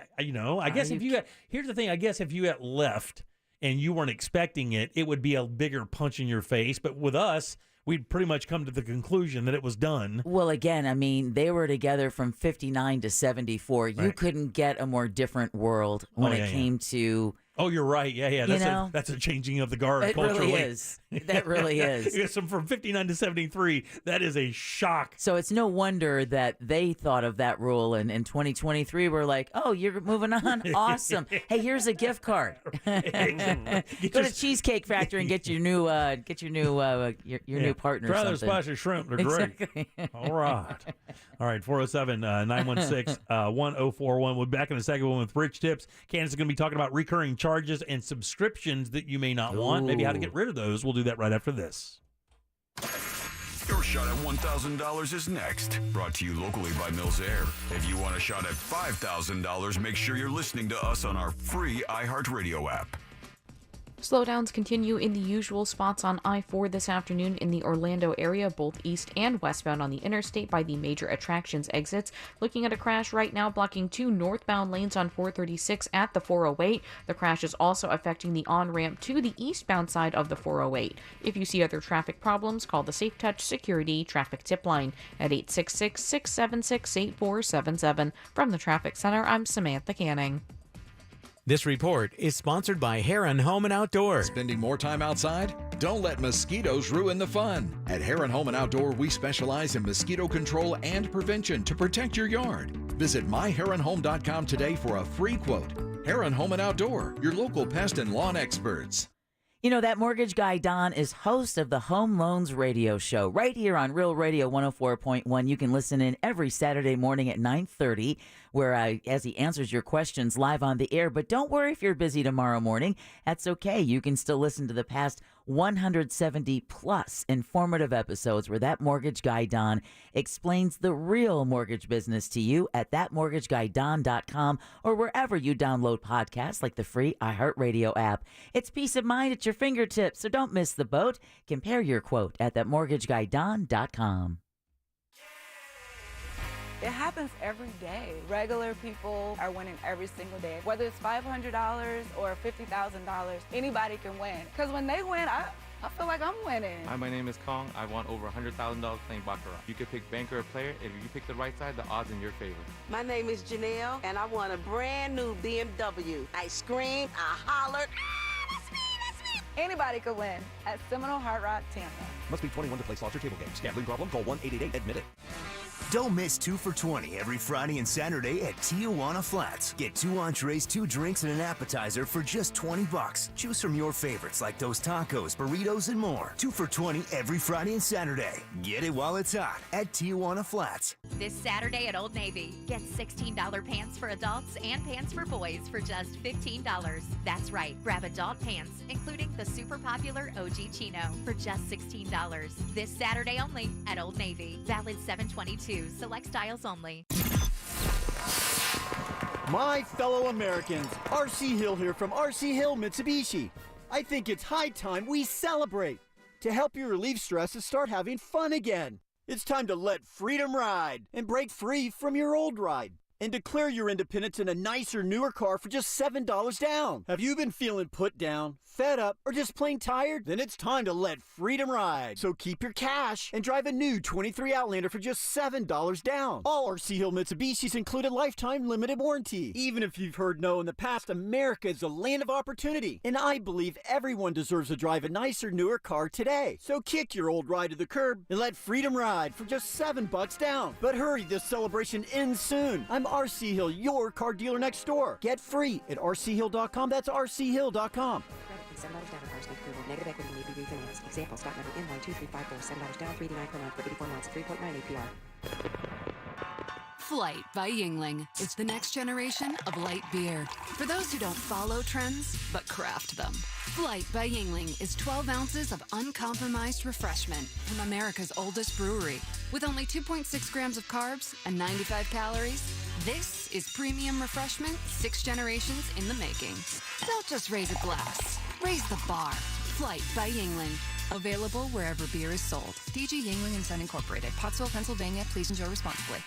guess here's the thing. I guess if you had left and you weren't expecting it, it would be a bigger punch in your face. But with us, we'd pretty much come to the conclusion that it was done. Well, again, I mean, they were together from 59 to 74. Right. You couldn't get a more different world when it came to. Oh, you're right. Yeah. That's a changing of the guard culturally. It really is. That really is. So from 59 to 73, that is a shock. So it's no wonder that they thought of that rule, and in 2023, we're like, oh, you're moving on? Awesome. Hey, here's a gift card. Go to Cheesecake Factory and get your new new partner. Try something. those spicy shrimp. They're great. Exactly. All right. 407-916-1041. We'll be back in a second with Rich Tips. Candace is going to be talking about recurring charges and subscriptions that you may not want. Maybe how to get rid of those. We'll do that right after this. Your shot at $1,000 is next. Brought to you locally by Mills Air. If you want a shot at $5,000, make sure you're listening to us on our free iHeartRadio app. Slowdowns continue in the usual spots on I-4 this afternoon in the Orlando area, both east and westbound on the interstate by the major attractions exits. Looking at a crash right now blocking 2 northbound lanes on 436 at the 408. The crash is also affecting the on-ramp to the eastbound side of the 408. If you see other traffic problems, call the Safe Touch Security Traffic Tip Line at 866-676-8477. From the Traffic Center, I'm Samantha Canning. This report is sponsored by Heron Home and Outdoor. Spending more time outside? Don't let mosquitoes ruin the fun. At Heron Home and Outdoor, we specialize in mosquito control and prevention to protect your yard. Visit myheronhome.com today for a free quote. Heron Home and Outdoor, your local pest and lawn experts. You know, that mortgage guy, Don, is host of the Home Loans Radio Show right here on Real Radio 104.1. You can listen in every Saturday morning at 9:30, where as he answers your questions live on the air. But don't worry if you're busy tomorrow morning. That's okay. You can still listen to the past 170 plus informative episodes where that mortgage guy, Don, explains the real mortgage business to you at thatmortgageguydon.com or wherever you download podcasts like the free iHeartRadio app. It's peace of mind at your fingertips, so don't miss the boat. Compare your quote at thatmortgageguydon.com. It happens every day. Regular people are winning every single day. Whether it's $500 or $50,000, anybody can win. Because when they win, I feel like I'm winning. Hi, my name is Kong. I won over $100,000 playing Baccarat. You can pick banker or player. If you pick the right side, the odds in your favor. My name is Janelle, and I won a brand new BMW. I screamed, I hollered. Anybody could win at Seminole Hard Rock, Tampa. Must be 21 to play slots or table games. Gambling problem? Call 1-888-ADMIT-IT. Don't miss 2 for $20 every Friday and Saturday at Tijuana Flats. Get 2 entrees, 2 drinks, and an appetizer for just $20. Choose from your favorites like those tacos, burritos, and more. 2 for $20 every Friday and Saturday. Get it while it's hot at Tijuana Flats. This Saturday at Old Navy, get $16 pants for adults and pants for boys for just $15. That's right, grab adult pants, including the super popular OG Chino, for just $16. This Saturday only at Old Navy. Valid 7/22. Select styles only. My fellow Americans, RC Hill here from RC Hill Mitsubishi. I think it's high time we celebrate. To help you relieve stress and start having fun again. It's time to let freedom ride and break free from your old ride. And declare your independence in a nicer, newer car for just $7 down. Have you been feeling put down, fed up, or just plain tired? Then it's time to let freedom ride. So keep your cash and drive a new 23 Outlander for just $7 down. All RC Hill Mitsubishis include a lifetime limited warranty. Even if you've heard no in the past, America is the land of opportunity. And I believe everyone deserves to drive a nicer, newer car today. So kick your old ride to the curb and let freedom ride for just $7 down. But hurry, this celebration ends soon. I'm RC Hill, your car dealer next door. Get free at rchill.com. That's rchill.com. $7 down on first week approval. Negative equity may be refinanced. Example, stock number NY2354. $7 down, $3.89 per month for 84 months, 3.9 APR. Flight by Yingling is the next generation of light beer. For those who don't follow trends, but craft them. Flight by Yingling is 12 ounces of uncompromised refreshment from America's oldest brewery. With only 2.6 grams of carbs and 95 calories, this is premium refreshment 6 generations in the making. Don't just raise a glass, raise the bar. Flight by Yingling. Available wherever beer is sold. DG Yingling & Son Incorporated, Pottsville, Pennsylvania. Please enjoy responsibly.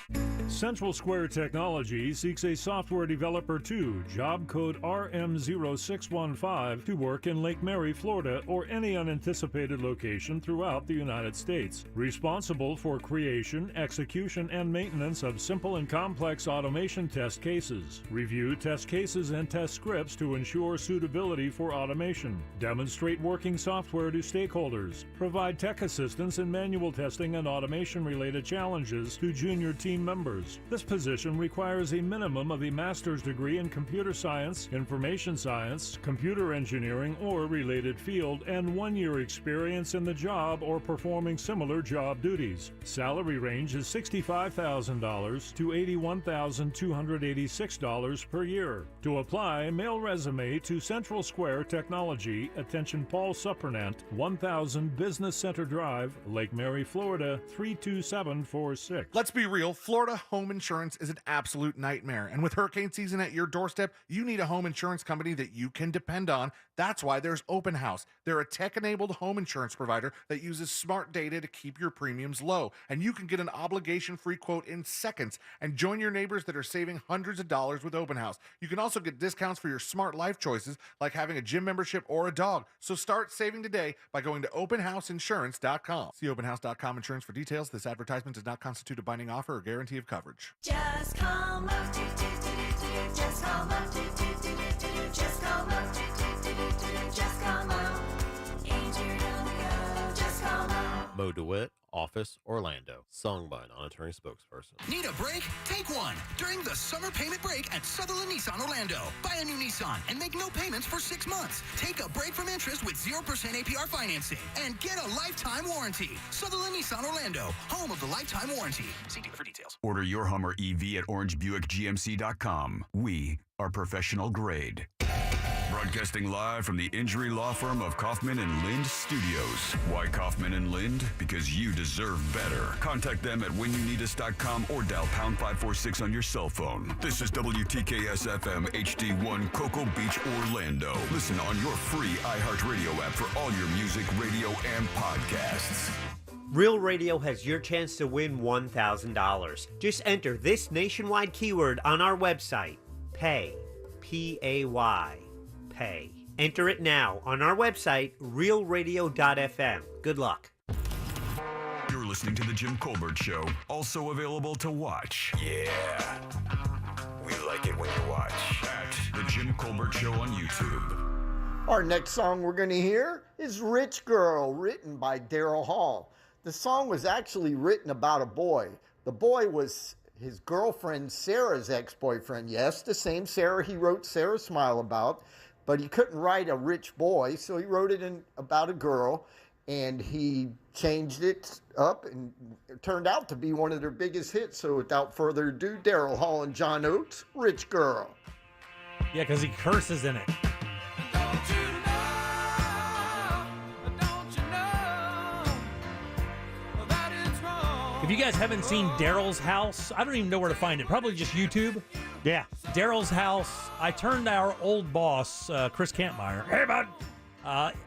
Central Square Technology seeks a software developer to job code RM0615 to work in Lake Mary, Florida, or any unanticipated location throughout the United States. Responsible for creation, execution, and maintenance of simple and complex automation test cases. Review test cases and test scripts to ensure suitability for automation. Demonstrate working software to stakeholders. Provide tech assistance in manual testing and automation-related challenges to junior team members. This position requires a minimum of a master's degree in computer science, information science, computer engineering, or related field, and 1 year experience in the job or performing similar job duties. Salary range is $65,000 to $81,286 per year. To apply, mail resume to Central Square Technology, attention Paul Suppernant, 1000 Business Center Drive, Lake Mary, Florida, 32746. Let's be real, Florida home insurance is an absolute nightmare. And with hurricane season at your doorstep, you need a home insurance company that you can depend on. That's why there's Open House. They're a tech-enabled home insurance provider that uses smart data to keep your premiums low. And you can get an obligation-free quote in seconds and join your neighbors that are saving hundreds of dollars with Open House. You can also get discounts for your smart life choices, like having a gym membership or a dog. So start saving today by going to openhouseinsurance.com. See openhouse.com insurance for details. This advertisement does not constitute a binding offer or guarantee of coverage. Just call up, just call up, just call up, just call up. Ain't you gonna go? Just call up. Mo DeWitt, Office, Orlando. Sung by a non-attorney spokesperson. Need a break? Take one during the summer payment break at Sutherland Nissan Orlando. Buy a new Nissan and make no payments for 6 months. Take a break from interest with 0% APR financing and get a lifetime warranty. Sutherland Nissan Orlando, home of the lifetime warranty. See dealer for details. Order your Hummer EV at orangebuickgmc.com. We are professional grade. Broadcasting live from the injury law firm of Kaufman and Lind Studios. Why Kaufman and Lind? Because you deserve better. Contact them at whenyouneedus.com or dial pound 546 on your cell phone. This is WTKS FM HD1 Cocoa Beach, Orlando. Listen on your free iHeartRadio app for all your music, radio, and podcasts. Real Radio has your chance to win $1,000. Just enter this nationwide keyword on our website, PAY, P-A-Y, PAY. Enter it now on our website, realradio.fm. Good luck. You're listening to The Jim Colbert Show, also available to watch. Yeah. We like it when you watch. At The Jim Colbert Show on YouTube. Our next song we're going to hear is Rich Girl, written by Daryl Hall. The song was actually written about a boy. The boy was his girlfriend Sarah's ex-boyfriend. Yes, the same Sarah he wrote Sarah Smile about, but he couldn't write a rich boy, so he wrote it about a girl, and he changed it up, and it turned out to be one of their biggest hits. So without further ado, Daryl Hall and John Oates, Rich Girl. Yeah, because he curses in it. If you guys haven't seen Daryl's house, I don't even know where to find it. Probably just YouTube. Yeah. Daryl's house. I turned our old boss, Chris Kampmeyer, hey, bud,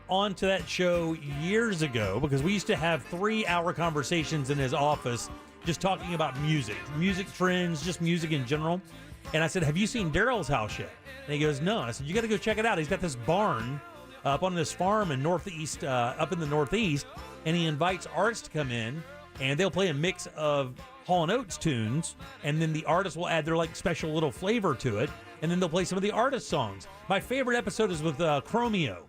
onto that show years ago because we used to have 3-hour conversations in his office just talking about music trends, just music in general. And I said, have you seen Daryl's house yet? And he goes, no. And I said, you got to go check it out. He's got this barn up on this farm in Northeast, up in the Northeast, and he invites artists to come in, and they'll play a mix of Hall & Oates tunes, and then the artist will add their like special little flavor to it, and then they'll play some of the artist songs. My favorite episode is with Chromeo.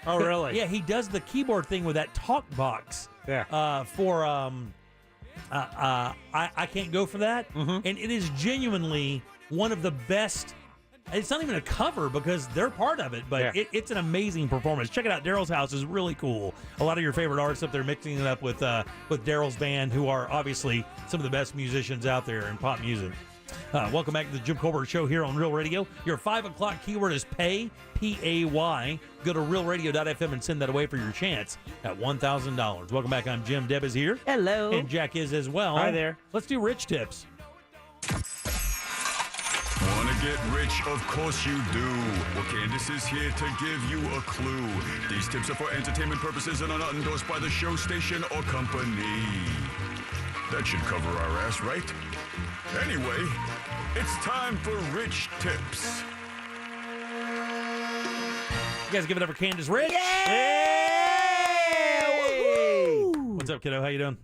Oh, really? Yeah, he does the keyboard thing with that talk box. Yeah. For I Can't Go For That, and it is genuinely one of the best. It's not even a cover because they're part of it, but it's an amazing performance. Check it out. Daryl's house is really cool. A lot of your favorite artists up there mixing it up with Daryl's band, who are obviously some of the best musicians out there in pop music. Welcome back to the Jim Colbert Show here on Real Radio. Your 5 o'clock keyword is PAY, P-A-Y. Go to realradio.fm and send that away for your chance at $1,000. Welcome back. I'm Jim. Deb is here. Hello. And Jack is as well. Hi there. Let's do rich tips. Want to get rich? Of course you do. Well, Candace is here to give you a clue. These tips are for entertainment purposes and are not endorsed by the show station or company. That should cover our ass, right? Anyway, it's time for rich tips. You guys give it up for Candace Rich. What's up, kiddo? How you doing?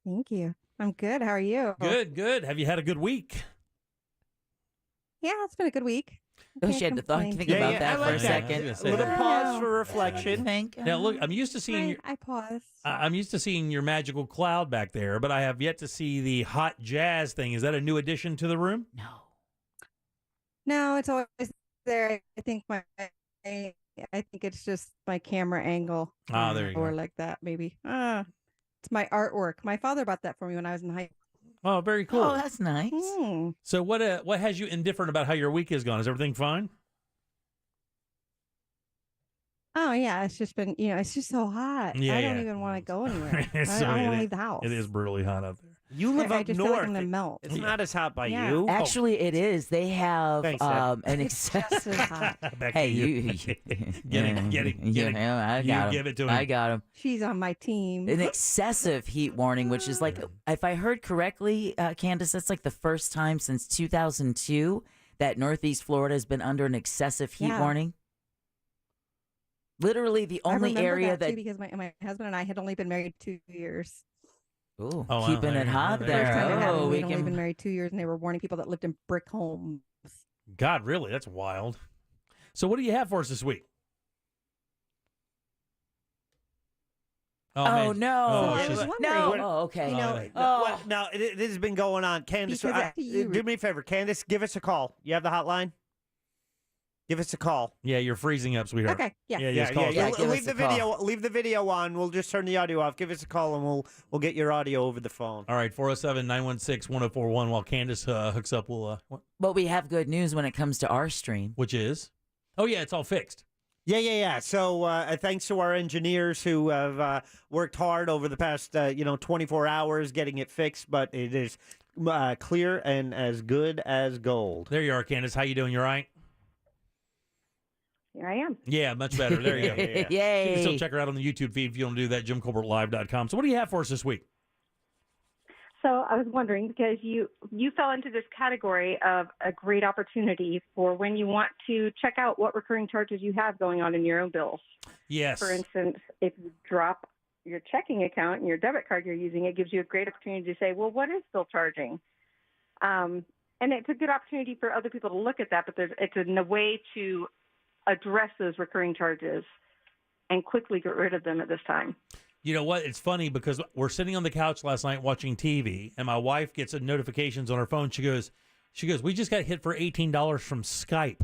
Thank you. I'm good. How are you? Good. Have you had a good week? Yeah, it's been a good week. Oh, she had to think about that for a second. With a pause for reflection. Now, look, I'm used to seeing I paused. I'm used to seeing your magical cloud back there, but I have yet to see the hot jazz thing. Is that a new addition to the room? No, it's always there. I think it's just my camera angle. Ah, there you go. Or like that, maybe. It's my artwork. My father bought that for me when I was in high school. Oh, very cool. Oh, that's nice. So what has you indifferent about how your week has gone? Is everything fine? Oh, yeah. It's just been, it's just so hot. I don't even want to go anywhere. I don't want to leave the house. It is brutally hot out there. You live I up just feel north. like I'm gonna melt. It's not as hot by you. Actually, it is. They have Thanks, an excessive. Back Hey, to you. you Get him. I You got him. give it to him. I got him. She's on my team. An excessive heat warning, which is like, if I heard correctly, Candace, that's like the first time since 2002 that Northeast Florida has been under an excessive heat warning. Literally, the only area that too, because my husband and I had only been married 2 years. Ooh, wow. keeping it hot First time it there. happened, We we'd only can. been married 2 years, and they were warning people that lived in brick homes. God, really? That's wild. So what do you have for us this week? Oh, man. no. Oh, I she's- was wondering. No. Oh, okay. Now, this has been going on. Candace, Because after you do me a favor. Candace, give us a call. You have the hotline? Give us a call. Yeah, you're freezing up, sweetheart. Okay, yeah. just call us back. give Leave us the a call. video. Leave the video on. We'll just turn the audio off. Give us a call, and we'll get your audio over the phone. All right, 407-916-1041. While Candace hooks up, we'll But we have good news when it comes to our stream. which is? Oh, yeah, it's all fixed. Yeah. So thanks to our engineers who have worked hard over the past 24 hours getting it fixed, but it is clear and as good as gold. There you are, Candace. How you doing? You all right? here I am. Yeah, much better. There you go. Yay. You can still check her out on the YouTube feed if you want to do that, JimColbertLive.com. So what do you have for us this week? So I was wondering, because you fell into this category of a great opportunity for when you want to check out what recurring charges you have going on in your own bills. Yes. For instance, if you drop your checking account and your debit card you're using, it gives you a great opportunity to say, well, what is still charging? And it's a good opportunity for other people to look at that, but it's a way to address those recurring charges and quickly get rid of them at this time. You know what? It's funny because we're sitting on the couch last night watching TV, and my wife gets notifications on her phone. She goes, we just got hit for $18 from Skype.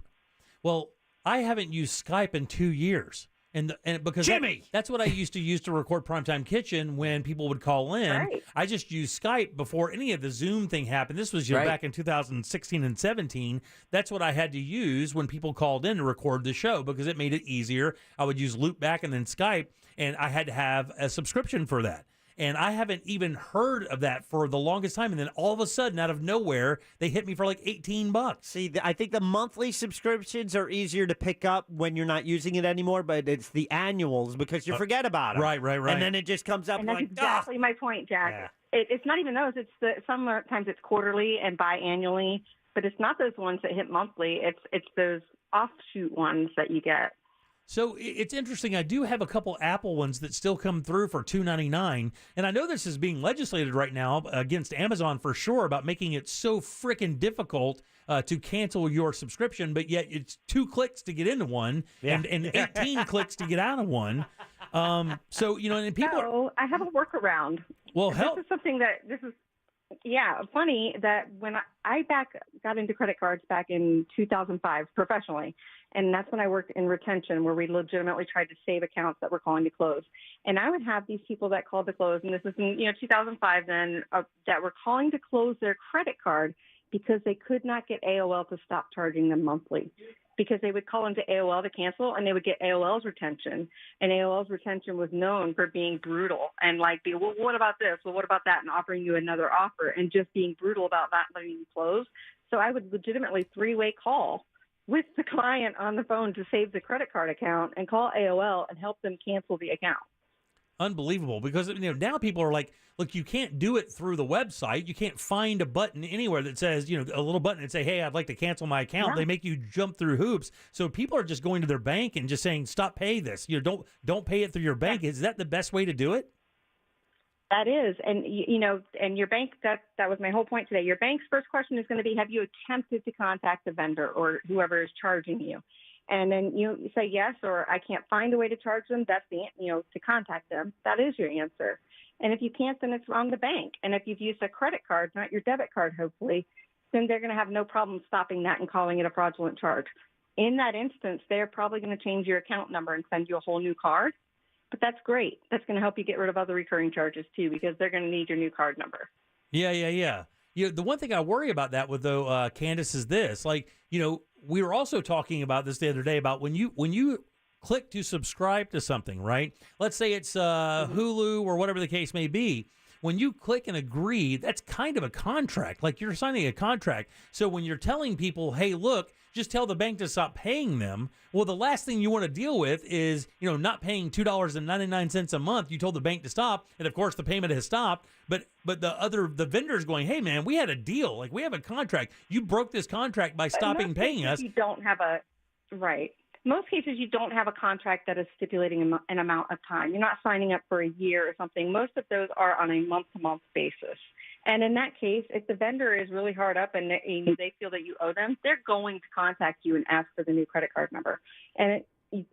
Well, I haven't used Skype in 2 years. And because Jimmy! That's what I used to use to record Primetime Kitchen when people would call in. Right. I just used Skype before any of the Zoom thing happened. This was back in 2016 and 17. That's what I had to use when people called in to record the show because it made it easier. I would use Loopback and then Skype, and I had to have a subscription for that. And I haven't even heard of that for the longest time. And then all of a sudden, out of nowhere, they hit me for like $18. See, I think the monthly subscriptions are easier to pick up when you're not using it anymore, but it's the annuals because you forget about them. Right. And then it just comes up And that's like, exactly my point, Jack. It's not even those. Sometimes it's quarterly and biannually, but it's not those ones that hit monthly. It's those offshoot ones that you get. So it's interesting. I do have a couple Apple ones that still come through for $2.99, and I know this is being legislated right now against Amazon for sure about making it so freaking difficult to cancel your subscription, but yet it's 2 clicks to get into one and 18 clicks to get out of one. So, and people I have a workaround. Well, This is something that funny that when I got into credit cards back in 2005 professionally, and that's when I worked in retention where we legitimately tried to save accounts that were calling to close. And I would have these people that called to close, and this is in 2005 then, that were calling to close their credit card because they could not get AOL to stop charging them monthly. Because they would call into AOL to cancel, and they would get AOL's retention. And AOL's retention was known for being brutal and well, what about this? Well, what about that? And offering you another offer and just being brutal about not letting you close. So I would legitimately 3-way call with the client on the phone to save the credit card account and call AOL and help them cancel the account. Unbelievable, because now people are like, look, you can't do it through the website. You can't find a button anywhere that says, a little button and say, hey, I'd like to cancel my account. Yeah. They make you jump through hoops. So people are just going to their bank and just saying, stop paying this. Don't pay it through your bank. Is that the best way to do it? That is. And, and your bank, that was my whole point today. Your bank's first question is going to be, have you attempted to contact the vendor or whoever is charging you? And then you say yes, or I can't find a way to charge them. That's to contact them. That is your answer. And if you can't, then it's on the bank. And if you've used a credit card, not your debit card, hopefully, then they're going to have no problem stopping that and calling it a fraudulent charge. In that instance, they're probably going to change your account number and send you a whole new card. But that's great. That's going to help you get rid of other recurring charges too, because they're going to need your new card number. Yeah. The one thing I worry about that with though, Candace, is this. We were also talking about this the other day about when you click to subscribe to something, right? Let's say it's Hulu or whatever the case may be. When you click and agree, that's kind of a contract. Like you're signing a contract. So when you're telling people, hey, look, just tell the bank to stop paying them. Well, the last thing you want to deal with is, not paying $2.99 a month. You told the bank to stop, and of course the payment has stopped. But the vendor's going, hey man, we had a deal. Like we have a contract. You broke this contract by stopping paying us. You don't have most cases, you don't have a contract that is stipulating an amount of time. You're not signing up for a year or something. Most of those are on a month-to-month basis. And in that case, if the vendor is really hard up and they feel that you owe them, they're going to contact you and ask for the new credit card number. And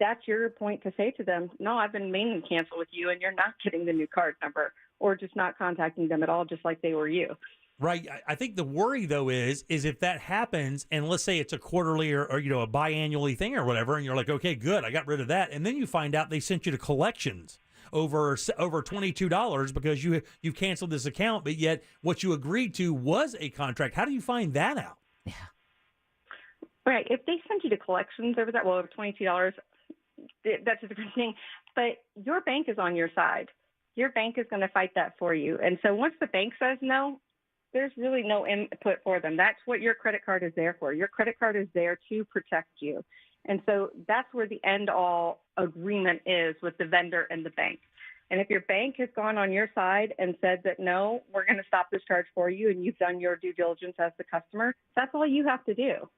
that's your point to say to them, no, I've been meaning to cancel with you, and you're not getting the new card number, or just not contacting them at all, just like they were you. Right. I think the worry, though, is if that happens, and let's say it's a quarterly or a biannually thing or whatever, and you're like, okay, good, I got rid of that. And then you find out they sent you to collections over $22 because you've canceled this account, but yet what you agreed to was a contract. How do you find that out? Yeah. Right. If they send you to collections over that, over $22, that's a different thing. But your bank is on your side. Your bank is going to fight that for you. And so once the bank says no, there's really no input for them. That's what your credit card is there for. Your credit card is there to protect you. And so that's where the end-all agreement is with the vendor and the bank. And if your bank has gone on your side and said that, no, we're going to stop this charge for you, and you've done your due diligence as the customer, that's all you have to do.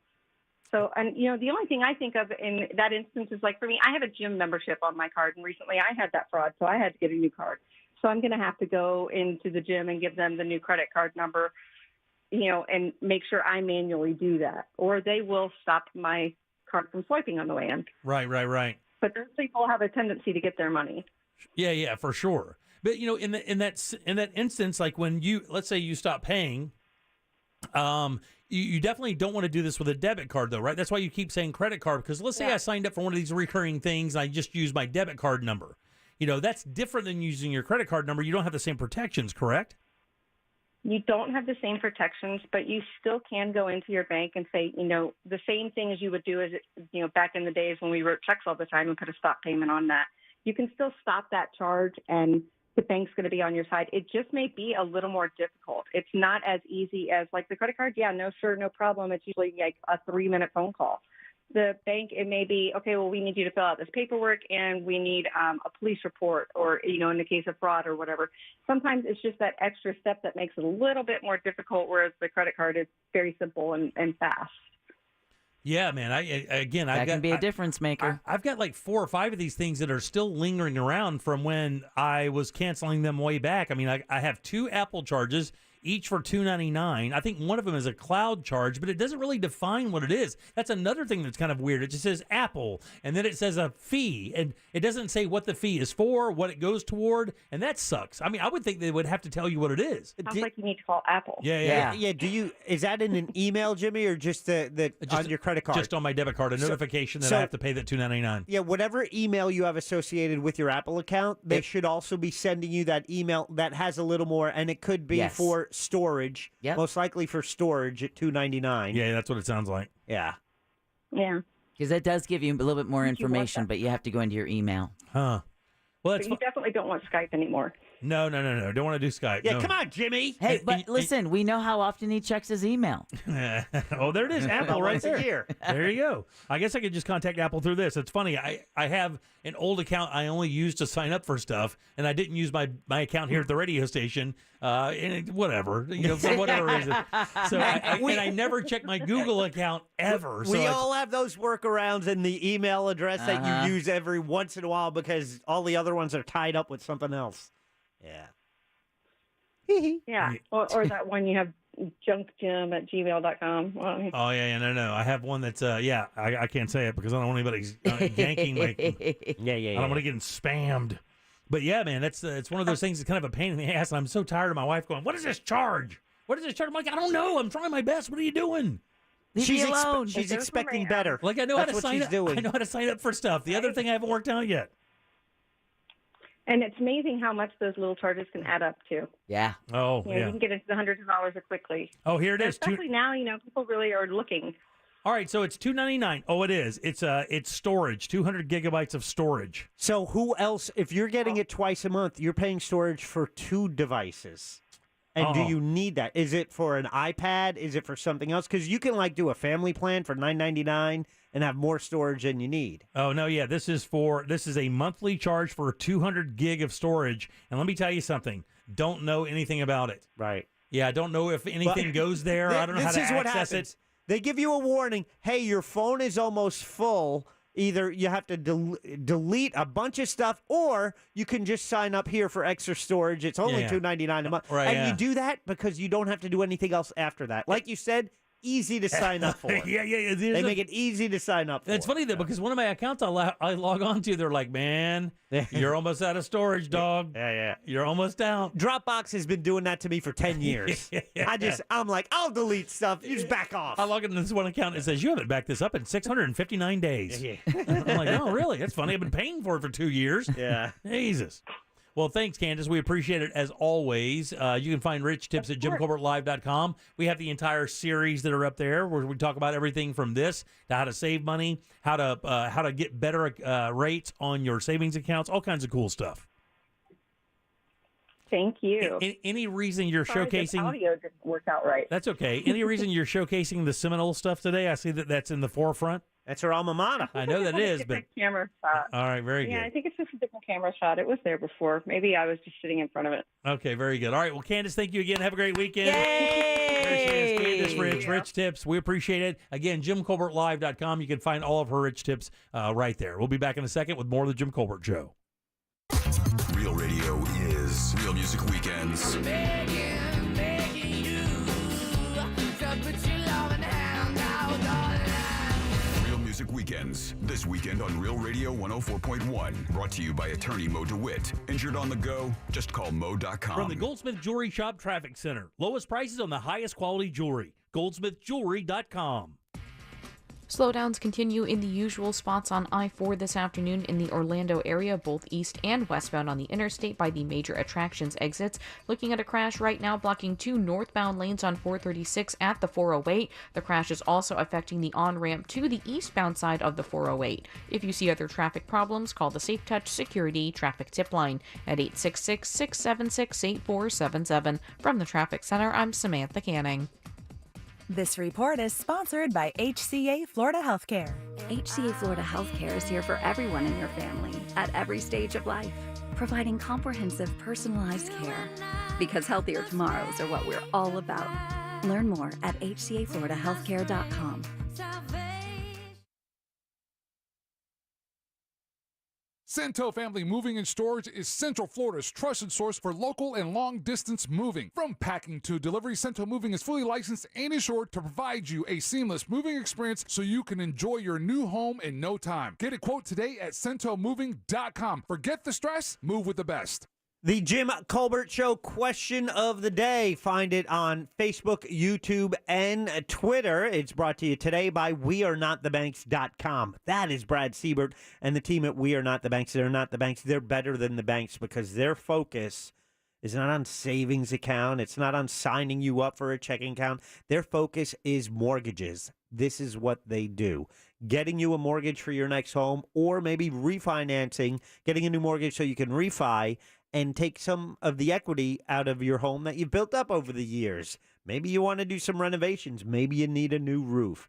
So, and, you know, the only thing I think of in that instance is, like, for me, I have a gym membership on my card, and recently I had that fraud, so I had to get a new card. So I'm going to have to go into the gym and give them the new credit card number, you know, and make sure I manually do that, or they will stop my card from swiping on the way in. Right. But those people have a tendency to get their money. Yeah, for sure. But you know, in that instance, like when let's say you stop paying, you definitely don't want to do this with a debit card, though, right? That's why you keep saying credit card, because let's say I signed up for one of these recurring things, and I just use my debit card number. You know, that's different than using your credit card number. You don't have the same protections, correct? You don't have the same protections, but you still can go into your bank and say, you know, the same thing as you would do as, you know, back in the days when we wrote checks all the time and put a stop payment on that. You can still stop that charge, and the bank's going to be on your side. It just may be a little more difficult. It's not as easy as, like, the credit card. Yeah, no, sure, no problem. It's usually like a 3-minute phone call. The bank, it may be, okay, well, we need you to fill out this paperwork, and we need a police report, or, you know, in the case of fraud or whatever. Sometimes it's just that extra step that makes it a little bit more difficult, whereas the credit card is very simple and fast. Yeah, man. That can be a difference maker. I've got like 4 or 5 of these things that are still lingering around from when I was canceling them way back. I mean, I have 2 Apple charges, each for $2.99. I think one of them is a cloud charge, but it doesn't really define what it is. That's another thing that's kind of weird. It just says Apple, and then it says a fee, and it doesn't say what the fee is for, what it goes toward, and that sucks. I mean, I would think they would have to tell you what it is. Sounds like you need to call Apple. Yeah. Is that in an email, Jimmy, or just on your credit card? Just on my debit card, a notification that I have to pay that $2.99. Yeah, whatever email you have associated with your Apple account, they should also be sending you that email that has a little more, and it could be for storage, most likely for storage at $2.99. Yeah, that's what it sounds like. Yeah. Yeah. Because that does give you a little bit more information, but you have to go into your email. Huh. Well, But you definitely don't want Skype anymore. No. Don't want to do Skype. Yeah, no. come on, Jimmy. Hey, but listen, we know how often he checks his email. Oh, there it is. Apple right Once a there. year. There you go. I guess I could just contact Apple through this. It's funny. I have an old account I only use to sign up for stuff, and I didn't use my account here at the radio station, whatever, for whatever reason. So I never check my Google account ever. We all have those workarounds in the email address that you use every once in a while because all the other ones are tied up with something else. Yeah. Yeah, or that one you have, junkgym@gmail.com. Well, Oh, yeah, no. I have one that's, I can't say it because I don't want anybody yanking my... Yeah. I don't want to get spammed. But yeah, man, it's one of those things that's kind of a pain in the ass, and I'm so tired of my wife going, what is this charge? What is this charge? I'm like, I don't know. I'm trying my best. What are you doing? Leave me alone. She's expecting better. Like, I know how to That's what sign she's up. doing. I know how to sign up for stuff. The other thing I haven't worked out yet. and it's amazing how much those little charges can add up to. Yeah. Oh, You can get into the hundreds of dollars quickly. Oh, here it And is. especially now, people really are looking. All right, so it's $2.99. Oh, it is. It's storage, 200 gigabytes of storage. So who else? If you're getting it twice a month, you're paying storage for 2 devices. And do you need that? Is it for an iPad? Is it for something else? Because you can do a family plan for $9.99 and have more storage than you need. Oh no, yeah. This is a monthly charge for 200 gig of storage. And let me tell you something. Don't know anything about it. Right. Yeah, I don't know if anything goes there. I don't know how to access it. They give you a warning. Hey, your phone is almost full. Either you have to delete a bunch of stuff, or you can just sign up here for extra storage. It's only $2.99 a month. Right, and you do that because you don't have to do anything else after that. Like you said, easy to sign up for. Yeah. They make it easy to sign up for. It's funny, though, because one of my accounts I log on to, they're like, man, you're almost out of storage, dog. Yeah. You're almost out. Dropbox has been doing that to me for 10 years. I'm like, I'll delete stuff. You just back off. I log into this one account. It says, you haven't backed this up in 659 days. I'm like, oh, really? That's funny. I've been paying for it for 2 years. Yeah. Jesus. Well, thanks, Candace. We appreciate it as always. You can find Rich tips at JimColbertLive.com. We have the entire series that are up there where we talk about everything from this to how to save money, how to get better rates on your savings accounts, all kinds of cool stuff. Thank you. Any reason you're Sorry, the showcasing? audio didn't work out right. That's okay. Any reason you're showcasing the Seminole stuff today? I see that's in the forefront. That's her alma mater. I know that is, but Different camera shot. all right, very Yeah, good. I think it's just a different camera shot. It was there before. Maybe I was just sitting in front of it. Okay, very good. All right, well, Candace, thank you again. Have a great weekend. There she is, Candace Rich, Rich Tips. We appreciate it. Again, JimColbertLive.com. You can find all of her Rich Tips right there. We'll be back in a second with more of the Jim Colbert Show. Real radio is Real Music Weekends. Real Music Weekends. This weekend on Real Radio 104.1. Brought to you by attorney Mo DeWitt. Injured on the go? Just call Mo.com. From the Goldsmith Jewelry Shop Traffic Center. Lowest prices on the highest quality jewelry. GoldsmithJewelry.com. Slowdowns continue in the usual spots on I-4 this afternoon in the Orlando area, both east and westbound on the interstate by the major attractions exits. Looking at a crash right now blocking 2 northbound lanes on 436 at the 408. The crash is also affecting the on-ramp to the eastbound side of the 408. If you see other traffic problems, call the Safe Touch Security Traffic Tip Line at 866-676-8477. From the Traffic Center, I'm Samantha Canning. This report is sponsored by HCA Florida Healthcare. HCA Florida Healthcare is here for everyone in your family at every stage of life, providing comprehensive, personalized care. Because healthier tomorrows are what we're all about. Learn more at hcafloridahealthcare.com. Cento Family Moving and Storage is Central Florida's trusted source for local and long-distance moving. From packing to delivery, Cento Moving is fully licensed and insured to provide you a seamless moving experience so you can enjoy your new home in no time. Get a quote today at CentoMoving.com. Forget the stress, move with the best. The Jim Colbert Show question of the day. Find it on Facebook, YouTube, and Twitter. It's brought to you today by WeAreNotTheBanks.com. That is Brad Siebert and the team at We Are Not the Banks. They're not the banks. They're better than the banks because their focus is not on savings account. It's not on signing you up for a checking account. Their focus is mortgages. This is what they do. Getting you a mortgage for your next home or maybe refinancing, getting a new mortgage so you can refi and take some of the equity out of your home that you've built up over the years. Maybe you want to do some renovations. Maybe you need a new roof.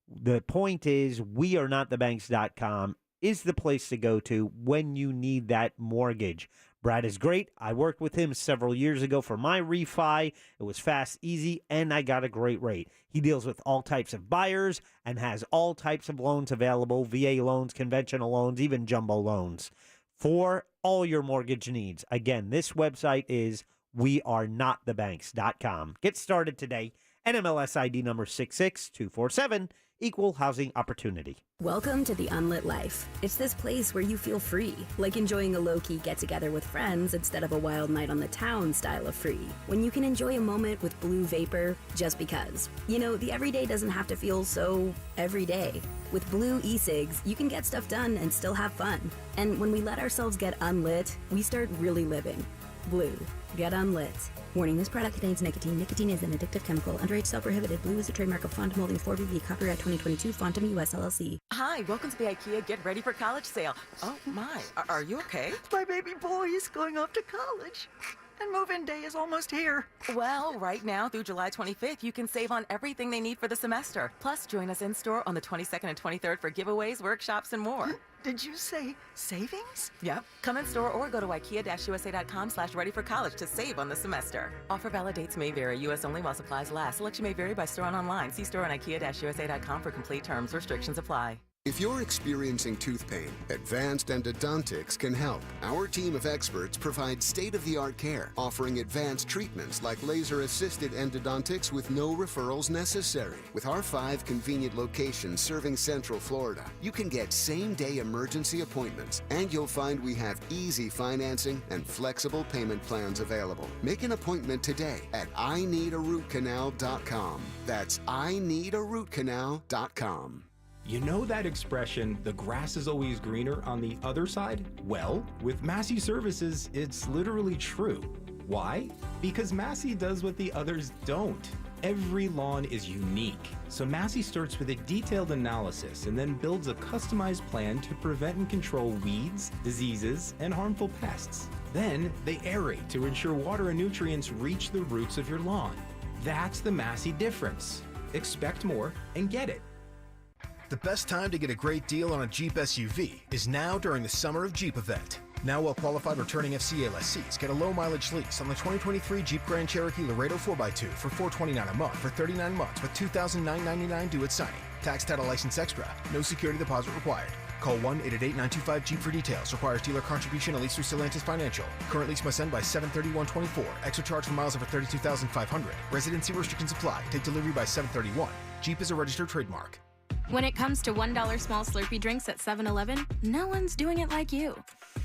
The point is, WeAreNotTheBanks.com is the place to go to when you need that mortgage. Brad is great. I worked with him several years ago for my refi. It was fast, easy, and I got a great rate. He deals with all types of buyers and has all types of loans available, VA loans, conventional loans, even jumbo loans, for all your mortgage needs. Again, this website is WeAreNotTheBanks.com. Get started today. NMLS ID number 66247, Equal Housing Opportunity. Welcome to The Unlit Life. It's this place where you feel free, like enjoying a low-key get-together with friends instead of a wild night on the town style of free. When you can enjoy a moment with Blue Vapor just because. You know, the everyday doesn't have to feel so everyday. With Blue e-cigs, you can get stuff done and still have fun. And when we let ourselves get unlit, we start really living. Blue. Get unlit. Warning, this product contains nicotine. Nicotine is an addictive chemical. Underage sale prohibited. Blue is a trademark of Font Molding 4BV. Copyright 2022. Fontum US LLC. Hi, welcome to the IKEA Get Ready for College sale. Oh my, are you okay? My baby boy is going off to college. And move-in day is almost here. Well, right now through July 25th, you can save on everything they need for the semester. Plus, join us in-store on the 22nd and 23rd for giveaways, workshops, and more. Did you say savings? Yep. Come in-store or go to IKEA-USA.com/ready-for-college to save on the semester. Offer valid dates may vary. U.S. only while supplies last. Selection may vary by store and online. See store on IKEA-USA.com for complete terms. Restrictions apply. If you're experiencing tooth pain, Advanced Endodontics can help. Our team of experts provides state-of-the-art care, offering advanced treatments like laser-assisted endodontics with no referrals necessary. With our 5 convenient locations serving Central Florida, you can get same-day emergency appointments, and you'll find we have easy financing and flexible payment plans available. Make an appointment today at INeedARootCanal.com. That's INeedARootCanal.com. You know that expression, the grass is always greener on the other side? Well, with Massey Services, it's literally true. Why? Because Massey does what the others don't. Every lawn is unique. So Massey starts with a detailed analysis and then builds a customized plan to prevent and control weeds, diseases, and harmful pests. Then they aerate to ensure water and nutrients reach the roots of your lawn. That's the Massey difference. Expect more and get it. The best time to get a great deal on a Jeep SUV is now during the Summer of Jeep event. Now well-qualified returning FCA lessees get a low-mileage lease on the 2023 Jeep Grand Cherokee Laredo 4x2 for $429 a month for 39 months with $2,999 due at signing. Tax, title, license extra. No security deposit required. Call 1-888-925-JEEP for details. Requires dealer contribution at least through Stellantis Financial. Current lease must end by 7/31/24. Extra charge for miles over 32,500. Residency restrictions apply. Take delivery by 7/31. Jeep is a registered trademark. When it comes to $1 small Slurpee drinks at 7-Eleven, no one's doing it like you.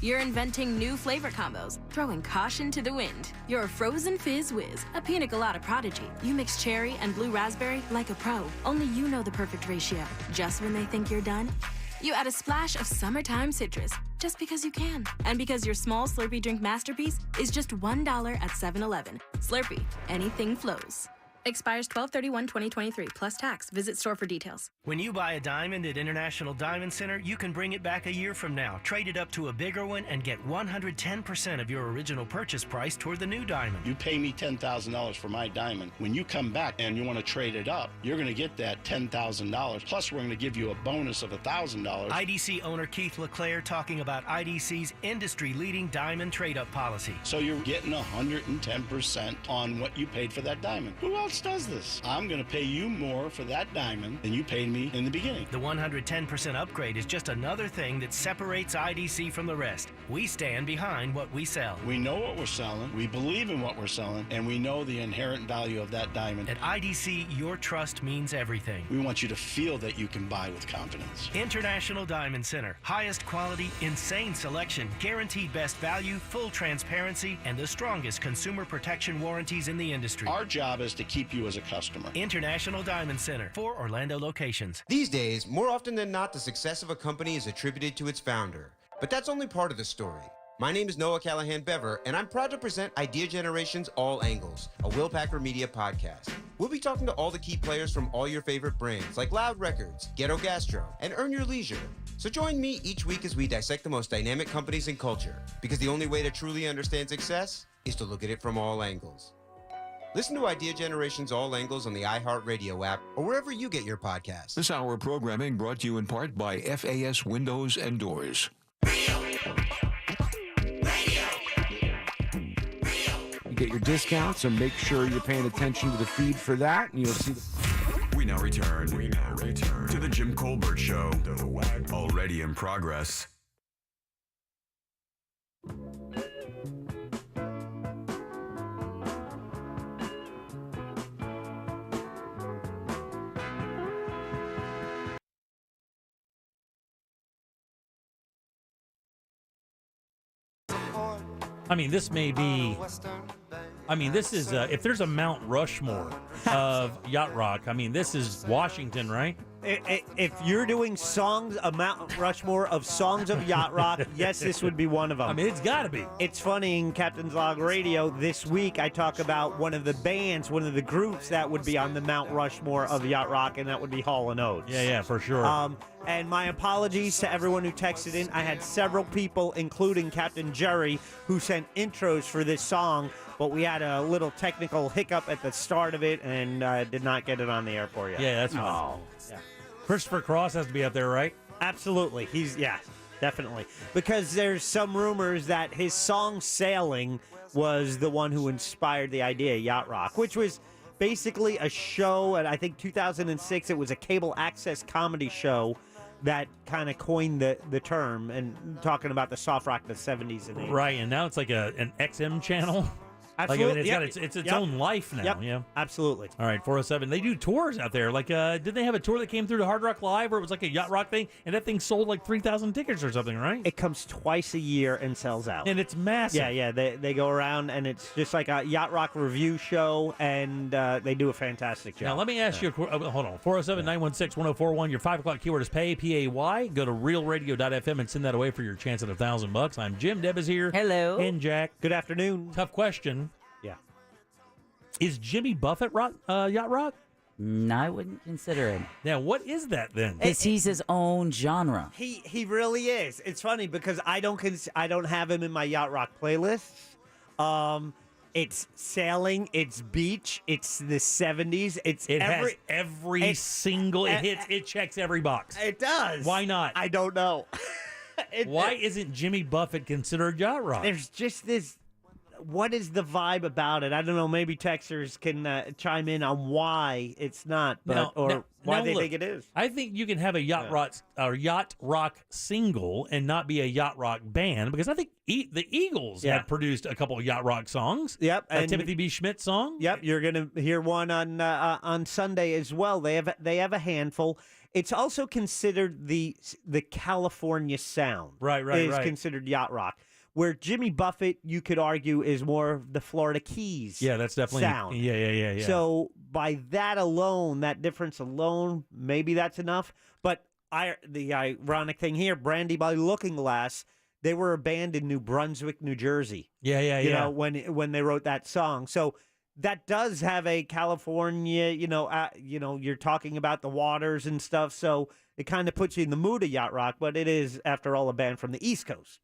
You're inventing new flavor combos, throwing caution to the wind. You're a frozen fizz whiz, a pina colada prodigy. You mix cherry and blue raspberry like a pro. Only you know the perfect ratio. Just when they think you're done, you add a splash of summertime citrus, just because you can. And because your small Slurpee drink masterpiece is just $1 at 7-Eleven. Slurpee, anything flows. Expires 12/31/2023 plus tax. Visit store for details. When you buy a diamond at International Diamond Center, you can bring it back a year from now, trade it up to a bigger one, and get 110% of your original purchase price toward the new diamond. You pay me $10,000 for my diamond. When you come back and you want to trade it up, you're going to get that $10,000. Plus, we're going to give you a bonus of $1,000. IDC owner Keith LeClaire talking about IDC's industry-leading diamond trade-up policy. So you're getting 110% on what you paid for that diamond. Who else does this? I'm going to pay you more for that diamond than you paid me in the beginning. The 110% upgrade is just another thing that separates IDC from the rest. We stand behind what we sell. We know what we're selling, we believe in what we're selling, and we know the inherent value of that diamond. At IDC, your trust means everything. We want you to feel that you can buy with confidence. International Diamond Center. Highest quality, insane selection, guaranteed best value, full transparency, and the strongest consumer protection warranties in the industry. Our job is to keep you as a customer. International Diamond Center. 4 Orlando locations. These days, more often than not, the success of a company is attributed to its founder. But that's only part of the story. My name is Noah Callahan Bever, and I'm proud to present Idea Generation's All Angles, a Will Packer Media podcast. We'll be talking to all the key players from all your favorite brands, like Loud Records, Ghetto Gastro, and Earn Your Leisure. So join me each week as we dissect the most dynamic companies in culture, because the only way to truly understand success is to look at it from all angles. Listen to Idea Generation's All Angles on the iHeartRadio app or wherever you get your podcasts. This hour of programming brought to you in part by FAS Windows and Doors. You get your discounts, so make sure you're paying attention to the feed for that, and you'll see We now return to the Jim Colbert Show, already in progress. I mean, this may be. I mean, this is if there's a Mount Rushmore of Yacht Rock. I mean, this is Washington, right? If you're doing songs, a Mount Rushmore of songs of Yacht Rock, yes, this would be one of them. I mean, it's got to be. It's funny, in Captain's Log Radio this week, I talk about one of the bands, one of the groups that would be on the Mount Rushmore of Yacht Rock, and that would be Hall & Oates. Yeah, for sure. And my apologies to everyone who texted in. I had several people, including Captain Jerry, who sent intros for this song, but we had a little technical hiccup at the start of it and did not get it on the air for you. Yeah, that's fine. Oh, yeah. Christopher Cross has to be up there, right? Absolutely. Definitely. Because there's some rumors that his song Sailing was the one who inspired the idea of Yacht Rock, which was basically a show, and I think 2006, it was a cable access comedy show that kind of coined the term, and talking about the soft rock of the 70s and 80s. Right, and now it's like an XM channel. Absolutely. Like, I mean, it's its own life now. Yep. Yeah, absolutely. All right, 407. They do tours out there. Like, did they have a tour that came through to Hard Rock Live, where it was like a Yacht Rock thing, and that thing sold like 3,000 tickets or something, right? It comes twice a year and sells out. And it's massive. Yeah. They go around, and it's just like a Yacht Rock review show, and they do a fantastic job. Now, let me ask you, hold on. 407-916-1041. Your 5 o'clock keyword is pay, P-A-Y. Go to realradio.fm and send that away for your chance at $1,000. I'm Jim. Deb is here. Hello. And Jack. Good afternoon. Tough question. Yeah. Is Jimmy Buffett Yacht Rock? No, I wouldn't consider it. Now, what is that then? Because he's his own genre. He really is. It's funny because I don't have him in my Yacht Rock playlists. It's sailing. It's beach. It's the 70s. It has every single. It checks every box. It does. Why not? I don't know. Why isn't Jimmy Buffett considered yacht rock? There's just this. What is the vibe about it? I don't know. Maybe texters can chime in on why it's not, why they think it is. I think you can have a yacht rock single and not be a yacht rock band, because I think the Eagles have produced a couple of yacht rock songs. Yep, a Timothy B. Schmidt song. Yep, you're gonna hear one on Sunday as well. They have a handful. It's also considered the California sound. Right. Is considered yacht rock. Where Jimmy Buffett, you could argue, is more of the Florida Keys. Yeah, that's definitely sound. Yeah. So by that alone, that difference alone, maybe that's enough. But the ironic thing here, Brandy by Looking Glass, they were a band in New Brunswick, New Jersey. Yeah. You know, when they wrote that song. So that does have a California, you're talking about the waters and stuff. So it kind of puts you in the mood of yacht rock, but it is, after all, a band from the East Coast.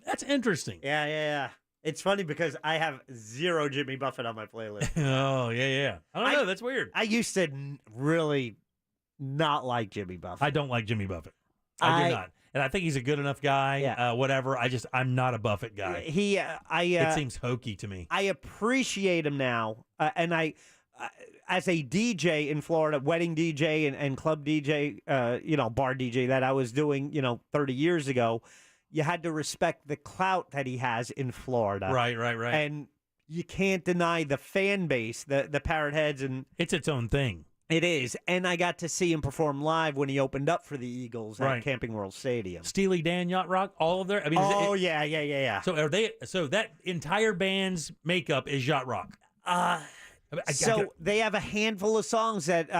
That's interesting. Yeah. It's funny because I have zero Jimmy Buffett on my playlist. Oh, yeah. I don't know. That's weird. I used to really not like Jimmy Buffett. I don't like Jimmy Buffett. I do not. And I think he's a good enough guy. Yeah. Whatever. I'm not a Buffett guy. It seems hokey to me. I appreciate him now. And I, as a DJ in Florida, wedding DJ and club DJ, bar DJ that I was doing, 30 years ago, you had to respect the clout that he has in Florida. Right. And you can't deny the fan base, the Parrot Heads. And it's its own thing. It is. And I got to see him perform live when he opened up for the Eagles at Camping World Stadium. Steely Dan, Yacht Rock, all of their. I mean, yeah. So are they? So that entire band's makeup is Yacht Rock. They have a handful of songs that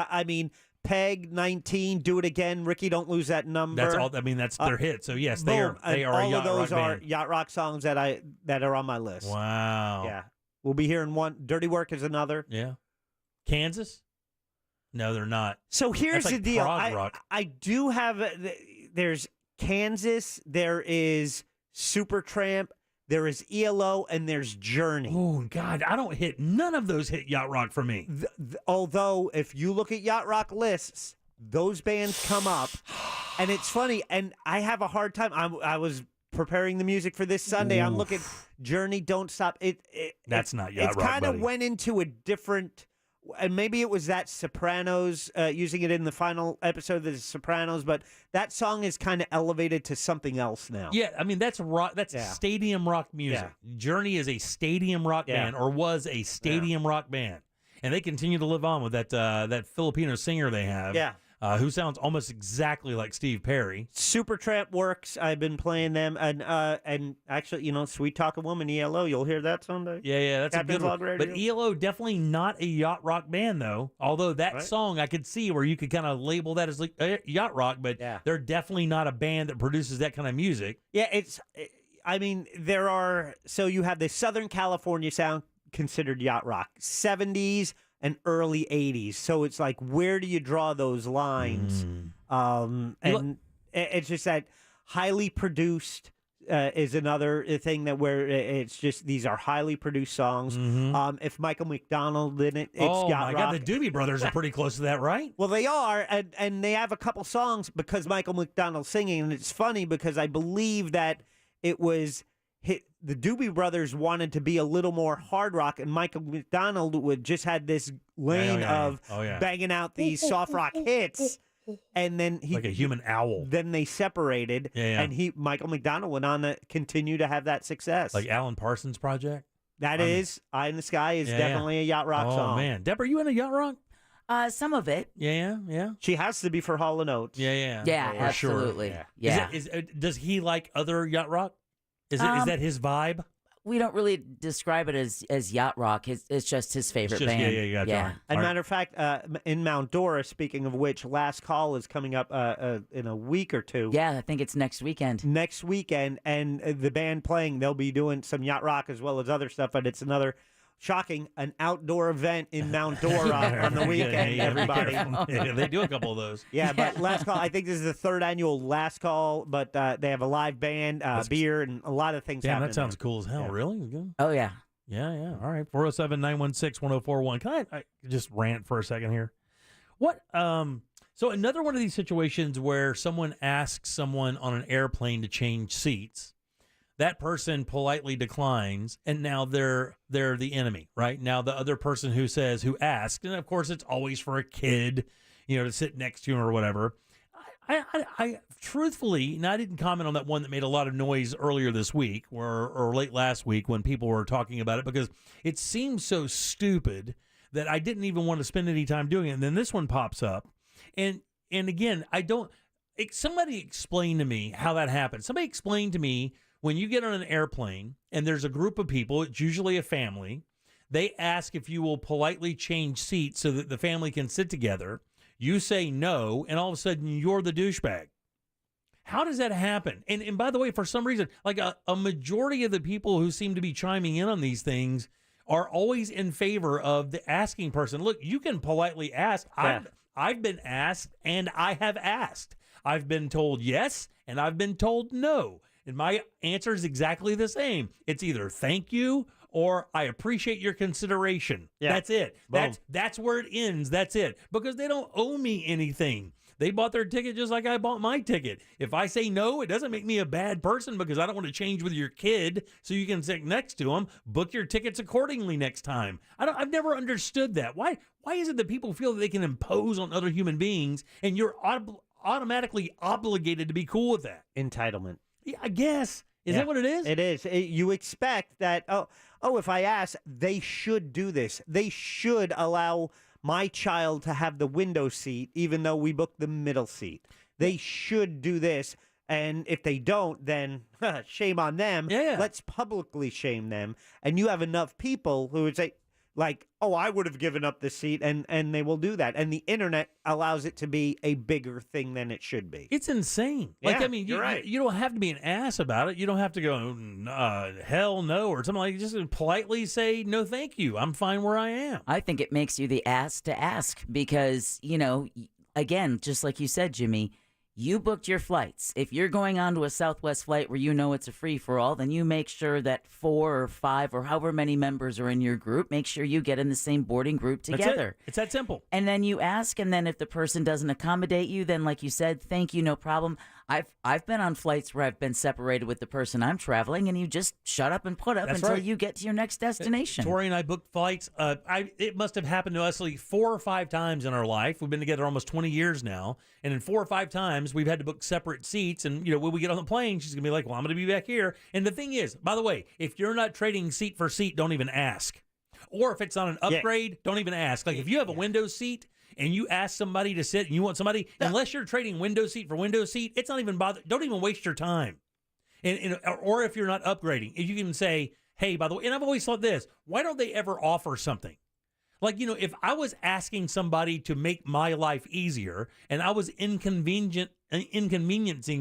Peg, 19, Do It Again, Ricky, Don't Lose That Number. That's all. I mean, that's their hit. So yes, they are a all yacht of those rock are band. yacht rock songs that are on my list. Wow. Yeah, we'll be hearing one. Dirty Work is another. Yeah. Kansas? No, they're not. So here's That's like the deal. prog rock. I do have. There's Kansas. There is Supertramp. There is ELO, and there's Journey. Oh, God, none of those hit yacht rock for me. Although, if you look at yacht rock lists, those bands come up, and it's funny, and I have a hard time. I was preparing the music for this Sunday. I'm looking, Journey, Don't Stop. That's not yacht rock, It kind of buddy. went into a different, and maybe it was that Sopranos, using it in the final episode of The Sopranos, but that song is kind of elevated to something else now. Yeah, I mean, that's rock. That's stadium rock music. Journey is a stadium rock band, or was a stadium rock band, and they continue to live on with that Filipino singer they have. Yeah. Who sounds almost exactly like Steve Perry. Supertramp works. I've been playing them, and actually, Sweet Talking Woman, ELO. You'll hear that Sunday. Yeah, that's Captain's a good Log one. Radio. But ELO definitely not a yacht rock band, though. Although that song I could see where you could kind of label that as like yacht rock, but they're definitely not a band that produces that kind of music. Yeah, there are. So you have the Southern California sound considered yacht rock, 70s. And early 80s. So it's like, where do you draw those lines? And it's just that highly produced is another thing that where it's just, these are highly produced songs. If Michael McDonald in it, it's yacht rock. God, the Doobie Brothers are pretty close to that, right? Well, they are, and they have a couple songs because Michael McDonald's singing, and it's funny because I believe that it was the Doobie Brothers wanted to be a little more hard rock, and Michael McDonald just had this lane of banging out these soft rock hits, and then he like a human owl. Then they separated, and Michael McDonald went on to continue to have that success, like Alan Parsons Project. That is Eye in the Sky is definitely a yacht rock song. Oh man, Deborah, you in a yacht rock? Some of it. Yeah. She has to be for Hall & Oates. Yeah, for absolutely. Sure. Yeah. Does he like other yacht rock? Is that his vibe? We don't really describe it as yacht rock. It's just his favorite band. Yeah. As a matter of fact, in Mount Dora, speaking of which, Last Call is coming up in a week or two. Yeah, I think it's next weekend. And the band playing, they'll be doing some yacht rock as well as other stuff, but it's another shocking, an outdoor event in Mount Dora on the weekend, Yeah, everybody. yeah, they do a couple of those. Yeah, but last call. I think this is the third annual last call, but they have a live band, beer, and a lot of things Damn, happening. that sounds there. cool as hell. Yeah. Really? Good. Oh, yeah. Yeah. All right. 407-916-1041. Can I just rant for a second here? What? So another one of these situations where someone asks someone on an airplane to change seats. That person politely declines, and now they're the enemy, right? Now the other person who asked, and of course it's always for a kid, to sit next to him or whatever. I truthfully, and I didn't comment on that one that made a lot of noise earlier this week or late last week when people were talking about it, because it seems so stupid that I didn't even want to spend any time doing it. And then this one pops up, and again, somebody explain to me how that happens. Somebody explain to me, when you get on an airplane and there's a group of people, it's usually a family, they ask if you will politely change seats so that the family can sit together. You say no, and all of a sudden you're the douchebag. How does that happen? And by the way, for some reason, like a majority of the people who seem to be chiming in on these things are always in favor of the asking person. Look, you can politely ask. Yeah. I've been asked, and I have asked. I've been told yes, and I've been told no. And my answer is exactly the same. It's either thank you or I appreciate your consideration. Yeah. That's it. Boom. That's where it ends. That's it. Because they don't owe me anything. They bought their ticket just like I bought my ticket. If I say no, it doesn't make me a bad person because I don't want to change with your kid so you can sit next to them. Book your tickets accordingly next time. I've never understood that. Why is it that people feel that they can impose on other human beings and you're automatically obligated to be cool with that? Entitlement. Yeah, I guess. Is that what it is? It is. You expect that, if I ask, they should do this. They should allow my child to have the window seat, even though we booked the middle seat. They should do this. And if they don't, then shame on them. Yeah. Let's publicly shame them. And you have enough people who would say, like, I would have given up the seat, and they will do that. And the internet allows it to be a bigger thing than it should be. It's insane. Yeah, you're right. You don't have to be an ass about it. You don't have to go, hell no, or something like that. Just politely say, no, thank you. I'm fine where I am. I think it makes you the ass to ask because, again, just like you said, Jimmy, you booked your flights. If you're going on to a Southwest flight where you know it's a free-for-all, then you make sure that 4 or 5 or however many members are in your group, make sure you get in the same boarding group together. It's that simple. And then you ask, and then if the person doesn't accommodate you, then like you said, thank you, no problem. I've been on flights where I've been separated with the person I'm traveling, and you just shut up and put up That's until right. you get to your next destination. Tori and I booked flights. It must have happened to us like 4 or 5 times in our life. We've been together almost 20 years now. And in 4 or 5 times, we've had to book separate seats. And, when we get on the plane, she's going to be like, well, I'm going to be back here. And the thing is, by the way, if you're not trading seat for seat, don't even ask. Or if it's on an upgrade, don't even ask. Like if you have a window seat and you ask somebody to sit and you want somebody, unless you're trading window seat for window seat, it's not even bother. Don't even waste your time. Or if you're not upgrading, if you can say, hey, by the way, and I've always thought this, why don't they ever offer something? Like, if I was asking somebody to make my life easier and I was inconveniencing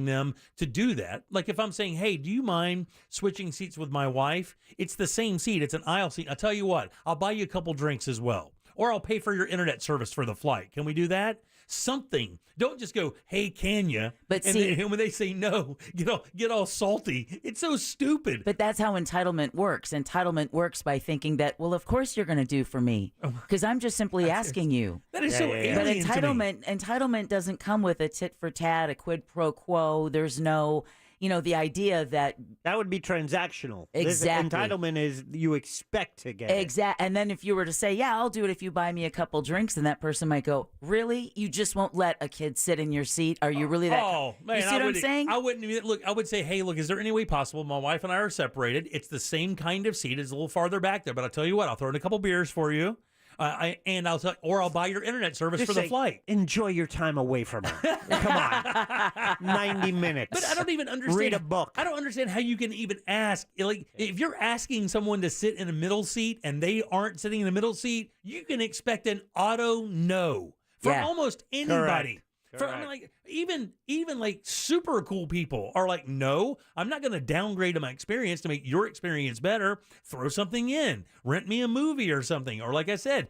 them to do that, like if I'm saying, hey, do you mind switching seats with my wife? It's the same seat. It's an aisle seat. I'll tell you what, I'll buy you a couple drinks as well. Or I'll pay for your internet service for the flight. Can we do that? Something. Don't just go, hey, can you? But and when they say no, get all salty. It's so stupid. But that's how entitlement works. Entitlement works by thinking that, well, of course you're going to do for me because I'm just simply asking you. That is so alien But to me. entitlement doesn't come with a tit for tat, a quid pro quo. There's no... the idea that would be transactional. Exactly. Entitlement is you expect to get it. And then if you were to say, yeah, I'll do it if you buy me a couple drinks, then that person might go, really? You just won't let a kid sit in your seat? Are you really that? Oh, man. You see what I'm saying? I wouldn't even look. I would say, hey, look, is there any way possible? My wife and I are separated. It's the same kind of seat. It's a little farther back there, but I'll tell you what, I'll throw in a couple beers for you. I'll buy your internet service Just for the say, flight. Enjoy your time away from her. Come on. 90 minutes. But I don't even understand. Read a book. I don't understand how you can even ask. Like, if you're asking someone to sit in a middle seat and they aren't sitting in the middle seat, you can expect an auto no from almost anybody. Correct. I mean, like even like super cool people are like, no, I'm not going to downgrade my experience to make your experience better. Throw something in, rent me a movie or something, or like I said,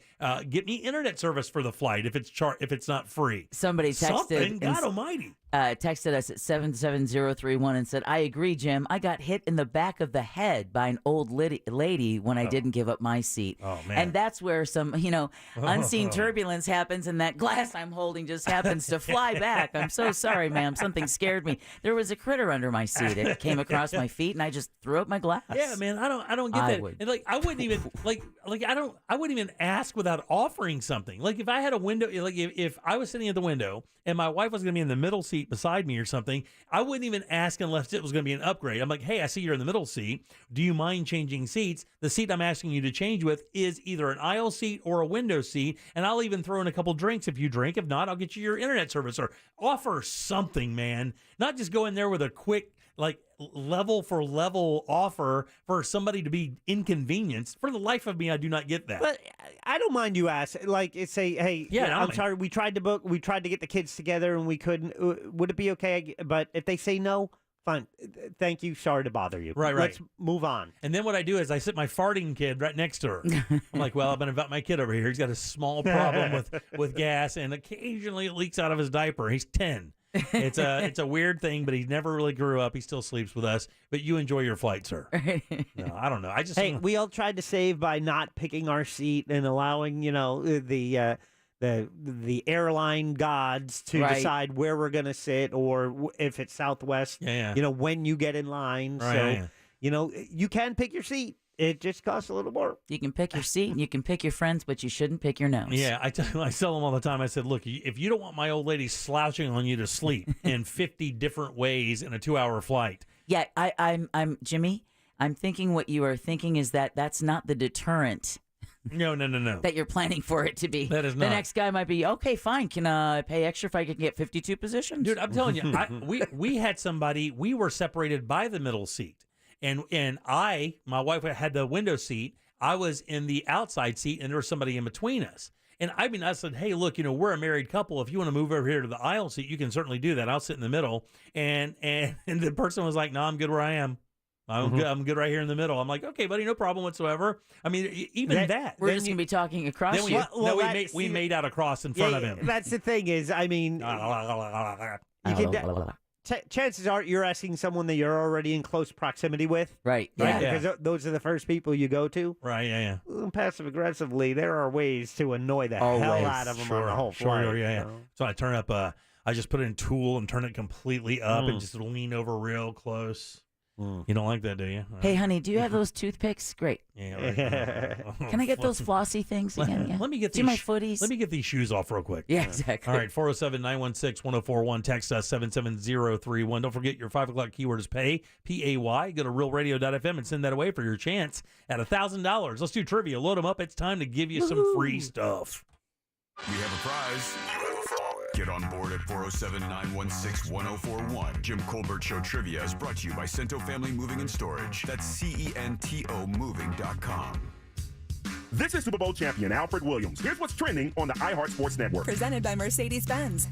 get me internet service for the flight if it's not free. Somebody texted, God Almighty. Texted us at 77031 and said, I agree, Jim. I got hit in the back of the head by an old lady when I didn't give up my seat. Oh, man. And that's where some, unseen turbulence happens, and that glass I'm holding just happens to fly back. I'm so sorry, ma'am. Something scared me. There was a critter under my seat. It came across my feet, and I just threw up my glass. Yeah, man, I don't get that. And like, I wouldn't even I wouldn't even ask without offering something. Like if I had a window, like if I was sitting at the window and my wife was going to be in the middle seat beside me or something, I wouldn't even ask unless it was going to be an upgrade. I'm like, hey, I see you're in the middle seat. Do you mind changing seats? The seat I'm asking you to change with is either an aisle seat or a window seat, and I'll even throw in a couple drinks if you drink. If not, I'll get you your internet service, or offer something, man. Not just go in there with a quick, like, level for level offer for somebody to be inconvenienced. For the life of me, I do not get that. But I don't mind you ask, like, say, hey, I'm sorry, we tried to get the kids together and we couldn't. Would it be okay? But if they say no, fine. Thank you. Sorry to bother you. Right. Let's move on. And then what I do is I sit my farting kid right next to her. I'm like, well, I'm going to invite my kid over here. He's got a small problem with gas, and occasionally it leaks out of his diaper. He's 10. It's a weird thing, but he never really grew up. He still sleeps with us. But you enjoy your flight, sir. No, I don't know. We all tried to save by not picking our seat and allowing, the airline gods to decide where we're going to sit, or if it's Southwest, when you get in line. Right, you can pick your seat. It just costs a little more. You can pick your seat and you can pick your friends, but you shouldn't pick your nose. Yeah, I tell them all the time. I said, look, if you don't want my old lady slouching on you to sleep in 50 different ways in a 2-hour flight. Yeah, I'm Jimmy. I'm thinking what you are thinking is that's not the deterrent. No. That you're planning for it to be. That is not. The next guy might be, okay, fine. Can I pay extra if I can get 52 positions? Dude, I'm telling you, we had somebody, we were separated by the middle seat. And my wife had the window seat. I was in the outside seat, and there was somebody in between us. And I said, hey, look, we're a married couple. If you want to move over here to the aisle seat, you can certainly do that. I'll sit in the middle. And the person was like, no, I'm good where I am. I'm good right here in the middle. I'm like, okay, buddy, no problem whatsoever. I mean, even that. We're just going to be talking across you. We made out across in front of him. That's the thing is, I mean, chances are you're asking someone that you're already in close proximity with. Right. Yeah. Because those are the first people you go to. Right, yeah. Passive aggressively, there are ways to annoy the hell out of them on the whole flight. Sure, yeah. So I turn up, I just put in Tool and turn it completely up and just lean over real close. You don't like that, do you? Hey, honey, do you have those toothpicks? Great. Yeah. Right. Can I get those flossy things again? Yeah. Let me get my footies. Let me get these shoes off real quick. Yeah, exactly. All right, 407-916-1041. Text us 77031. Don't forget your 5 o'clock keyword is pay, P-A-Y. Go to realradio.fm and send that away for your chance at $1,000. Let's do trivia. Load them up. It's time to give you some free stuff. We have a prize. Get on board at 407-916-1041. Jim Colbert Show Trivia is brought to you by Cento Family Moving and Storage. That's CENTO Moving.com. This is Super Bowl champion Alfred Williams. Here's what's trending on the iHeart Sports Network. Presented by Mercedes-Benz.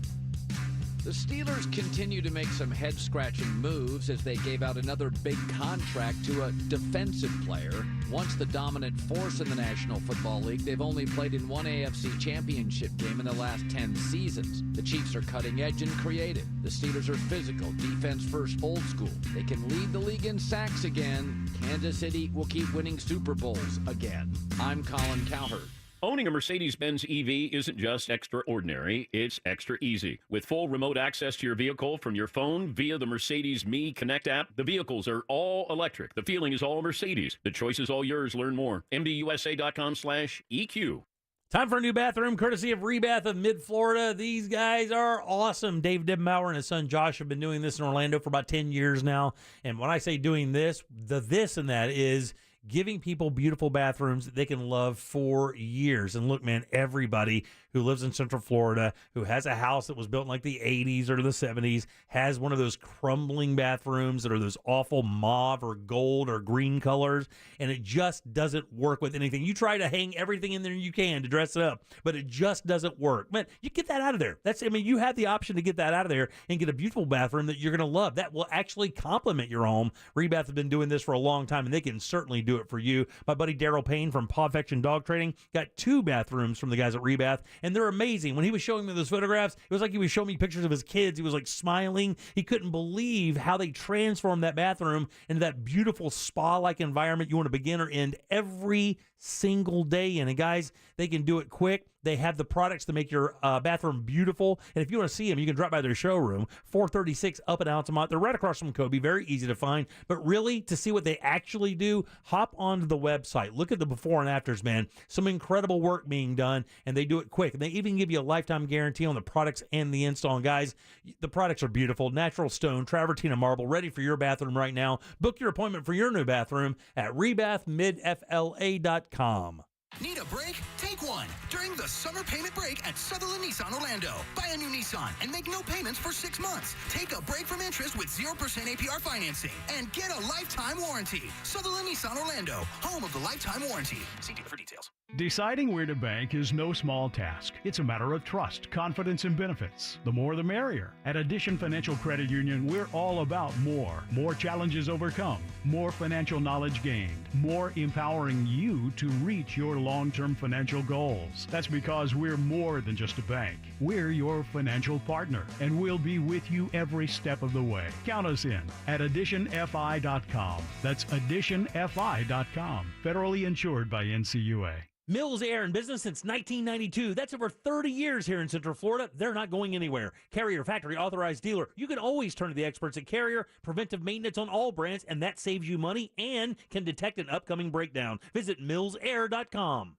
The Steelers continue to make some head-scratching moves as they gave out another big contract to a defensive player. Once the dominant force in the National Football League, they've only played in one AFC championship game in the last 10 seasons. The Chiefs are cutting edge and creative. The Steelers are physical, defense-first, old school. They can lead the league in sacks again. Kansas City will keep winning Super Bowls again. I'm Colin Cowherd. Owning a Mercedes-Benz EV isn't just extraordinary, it's extra easy. With full remote access to your vehicle from your phone via the Mercedes Me Connect app, the vehicles are all electric. The feeling is all Mercedes. The choice is all yours. Learn more. MBUSA.com/EQ. Time for a new bathroom, courtesy of Rebath of Mid-Florida. These guys are awesome. Dave Dibbenbauer and his son Josh have been doing this in Orlando for about 10 years now. And when I say doing this, the this and that is giving people beautiful bathrooms that they can love for years. And look, man, everybody who lives in Central Florida, who has a house that was built in like the 80s or the 70s, has one of those crumbling bathrooms that are those awful mauve or gold or green colors, and it just doesn't work with anything. You try to hang everything in there you can to dress it up, but it just doesn't work. Man, you get that out of there. You have the option to get that out of there and get a beautiful bathroom that you're going to love. That will actually complement your home. Rebath has been doing this for a long time, and they can certainly do it for you. My buddy Daryl Payne from Pawfection Dog Trading got 2 bathrooms from the guys at Rebath, and they're amazing. When he was showing me those photographs, it was like he was showing me pictures of his kids. He was like smiling. He couldn't believe how they transformed that bathroom into that beautiful spa-like environment you want to begin or end every single day in. And guys, they can do it quick. They have the products to make your bathroom beautiful. And if you want to see them, you can drop by their showroom, 436 up in Altamont. They're right across from Kobe, very easy to find. But really, to see what they actually do, hop onto the website. Look at the before and afters, man. Some incredible work being done, and they do it quick. And they even give you a lifetime guarantee on the products and the install. And guys, the products are beautiful. Natural stone, travertine marble, ready for your bathroom right now. Book your appointment for your new bathroom at rebathmidfla.com. Need a break? Take one during the summer payment break at Sutherland Nissan Orlando. Buy a new Nissan and make no payments for 6 months. Take a break from interest with 0% APR financing and get a lifetime warranty. Sutherland Nissan Orlando, home of the lifetime warranty. See dealer for details. Deciding where to bank is no small task. It's a matter of trust, confidence, and benefits. The more the merrier. At Addition Financial Credit Union, we're all about more. More challenges overcome, more financial knowledge gained, more empowering you to reach your long-term financial goals. That's because we're more than just a bank. We're your financial partner, and we'll be with you every step of the way. Count us in at additionfi.com. That's additionfi.com. Federally insured by NCUA. Mills Air in business since 1992. That's over 30 years here in Central Florida. They're not going anywhere. Carrier factory authorized dealer. You can always turn to the experts at Carrier. Preventive maintenance on all brands, and that saves you money and can detect an upcoming breakdown. Visit millsair.com.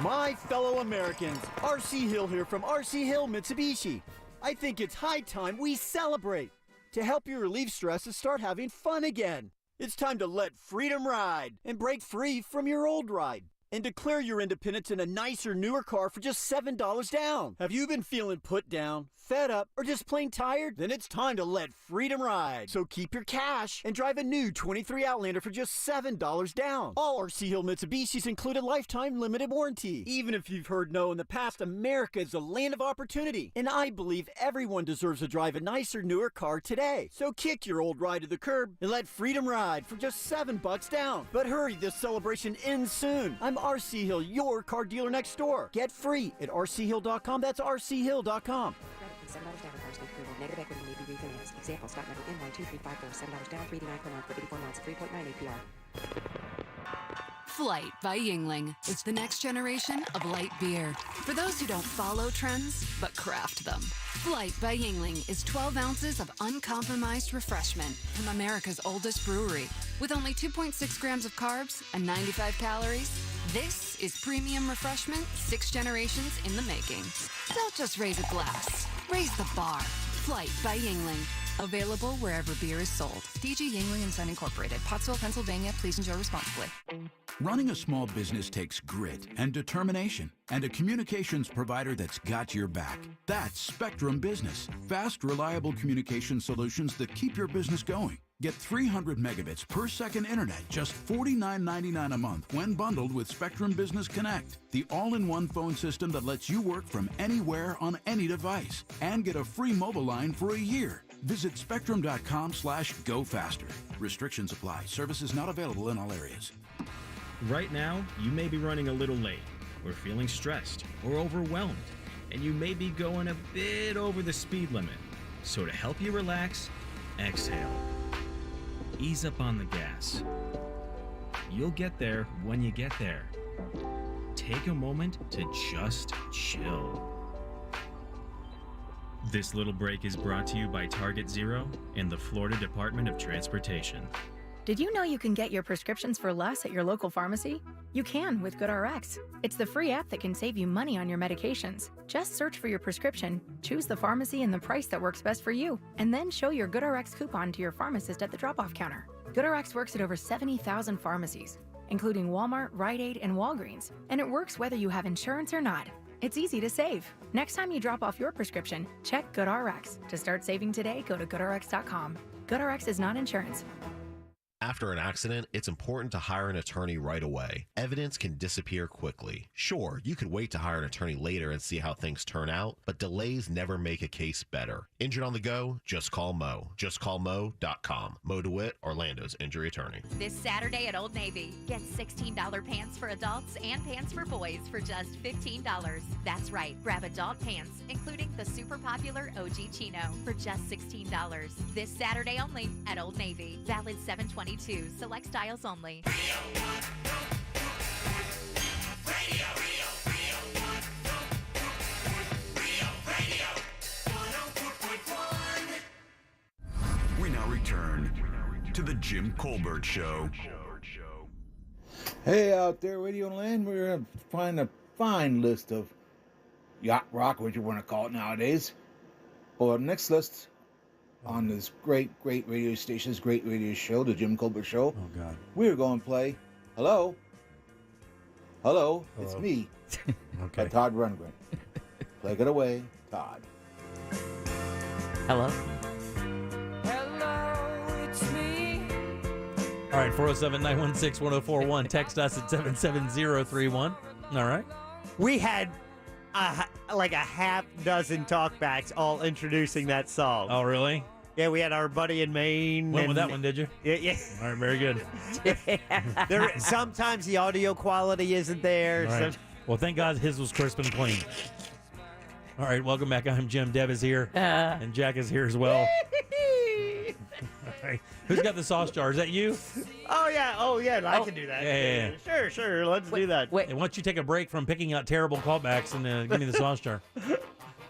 My fellow Americans, R.C. Hill here from R.C. Hill Mitsubishi. I think it's high time we celebrate. To help you relieve stress and start having fun again. It's time to let freedom ride and break free from your old ride and declare your independence in a nicer, newer car for just $7 down. Have you been feeling put down, fed up, or just plain tired? Then it's time to let freedom ride. So keep your cash and drive a new 23 Outlander for just $7 down. All RC Hill Mitsubishis include a lifetime limited warranty. Even if you've heard no in the past, America is a land of opportunity. And I believe everyone deserves to drive a nicer, newer car today. So kick your old ride to the curb and let freedom ride for just $7 down. But hurry, this celebration ends soon. I'm RC Hill, your car dealer next door. Get free at rchill.com. That's rchill.com. $7 down on cars with approval. Negative equity may be refinanced. Example, stock number N12354. $7 down, $389 per month for 84 months, 3.9 APR. Flight by Yingling. It's the next generation of light beer. For those who don't follow trends, but craft them. Flight by Yingling is 12 ounces of uncompromised refreshment from America's oldest brewery. With only 2.6 grams of carbs and 95 calories, this is premium refreshment 6 generations in the making. Don't just raise a glass, raise the bar. Flight by Yingling. Available wherever beer is sold. DG Yingling and Son Incorporated, Pottsville, Pennsylvania. Please enjoy responsibly. Running a small business takes grit and determination and a communications provider that's got your back. That's Spectrum Business. Fast, reliable communication solutions that keep your business going. Get 300 megabits per second internet, just $49.99 a month when bundled with Spectrum Business Connect, the all-in-one phone system that lets you work from anywhere on any device. And get a free mobile line for a year. Visit spectrum.com/go faster. Restrictions apply. Services not available in all areas. Right now, you may be running a little late, or feeling stressed, or overwhelmed, and you may be going a bit over the speed limit. So to help you relax, exhale. Ease up on the gas. You'll get there when you get there. Take a moment to just chill. This little break is brought to you by Target Zero and the Florida Department of Transportation. Did you know you can get your prescriptions for less at your local pharmacy? You can with GoodRx. It's the free app that can save you money on your medications. Just search for your prescription, choose the pharmacy and the price that works best for you, and then show your GoodRx coupon to your pharmacist at the drop-off counter. GoodRx works at over 70,000 pharmacies, including Walmart, Rite Aid, and Walgreens, and it works whether you have insurance or not. It's easy to save. Next time you drop off your prescription, check GoodRx. To start saving today, go to GoodRx.com. GoodRx is not insurance. After an accident, it's important to hire an attorney right away. Evidence can disappear quickly. Sure, you could wait to hire an attorney later and see how things turn out, but delays never make a case better. Injured on the go? Just call Mo. JustCallMo.com. Mo DeWitt, Orlando's injury attorney. This Saturday at Old Navy, get $16 pants for adults and pants for boys for just $15. That's right, grab adult pants, including the super popular OG Chino, for just $16. This Saturday only at Old Navy. Valid 7/22. Select styles only. We now return to the Jim Colbert Show. Hey, out there, Radio Land, we're going to find a fine list of Yacht Rock, what you want to call it nowadays. Or next list on this great radio station's great radio show, the Jim Colbert Show. Oh, God. We're going to play Hello, it's me. Okay. By Todd Rundgren. Play it away, Todd. Hello? All right, 407-916-1041. Text us at 77031. All right. We had like a half dozen talkbacks all introducing that song. Oh, really? Yeah, we had our buddy in Maine. Went with that one, did you? Yeah. All right, very good. Sometimes the audio quality isn't there. All right. Well, thank God his was crisp and clean. All right, welcome back. I'm Jim. Deb is here. And Jack is here as well. All right. Who's got the sauce jar? Is that you? Oh, yeah. I can do that. Yeah. Sure. Let's do that. Wait. Why don't you take a break from picking out terrible callbacks and give me the sauce jar?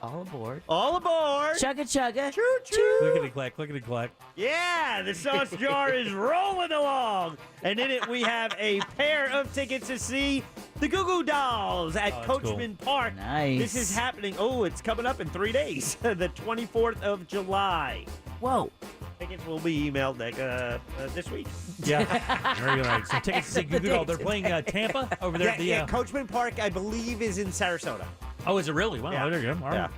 All aboard. All aboard. Chugga chugga. Choo choo. Clickety clack. Yeah, the sauce jar is rolling along. And in it, we have a pair of tickets to see the Goo Goo Dolls at Coachman Park. Nice. This is happening. Oh, it's coming up in 3 days, the 24th of July. Whoa. Tickets will be emailed this week. Yeah. Very nice. Some tickets to see Goo Goo Dolls. They're playing Tampa over there at the... Yeah, Coachman Park, I believe, is in Sarasota. Oh, is it really? Wow, there you go. All right.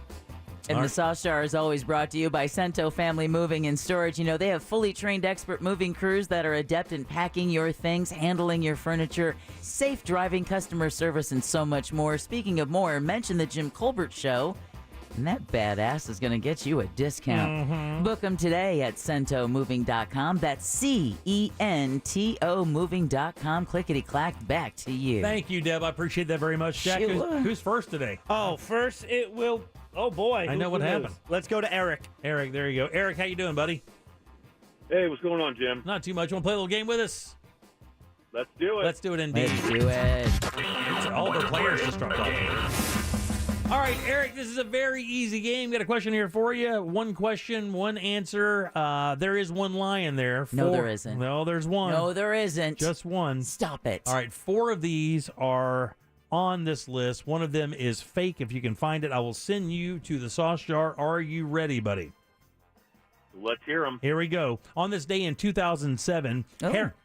And the sauce jar is always brought to you by Cento Family Moving and Storage. You know, they have fully trained expert moving crews that are adept in packing your things, handling your furniture, safe driving, customer service, and so much more. Speaking of more, mention the Jim Colbert Show, and that badass is going to get you a discount. Mm-hmm. Book them today at CentoMoving.com. That's CENTO Moving.com. Clickety-clack, back to you. Thank you, Deb. I appreciate that very much. Jack, who's first today? Oh, first it will... Oh, boy. I know what happened. Let's go to Eric. Eric, there you go. Eric, how you doing, buddy? Hey, what's going on, Jim? Not too much. Want to play a little game with us? Let's do it. Let's do it indeed. Let's do it. It's all of our players just dropped off. All right, Eric, this is a very easy game. Got a question here for you. One question, one answer. There is one lie in there. No, there isn't. No, there's one. No, there isn't. Just one. Stop it. All right, 4 of these are on this list. One of them is fake. If you can find it, I will send you to the sauce jar. Are you ready, buddy? Let's hear them. Here we go. On this day in 2007,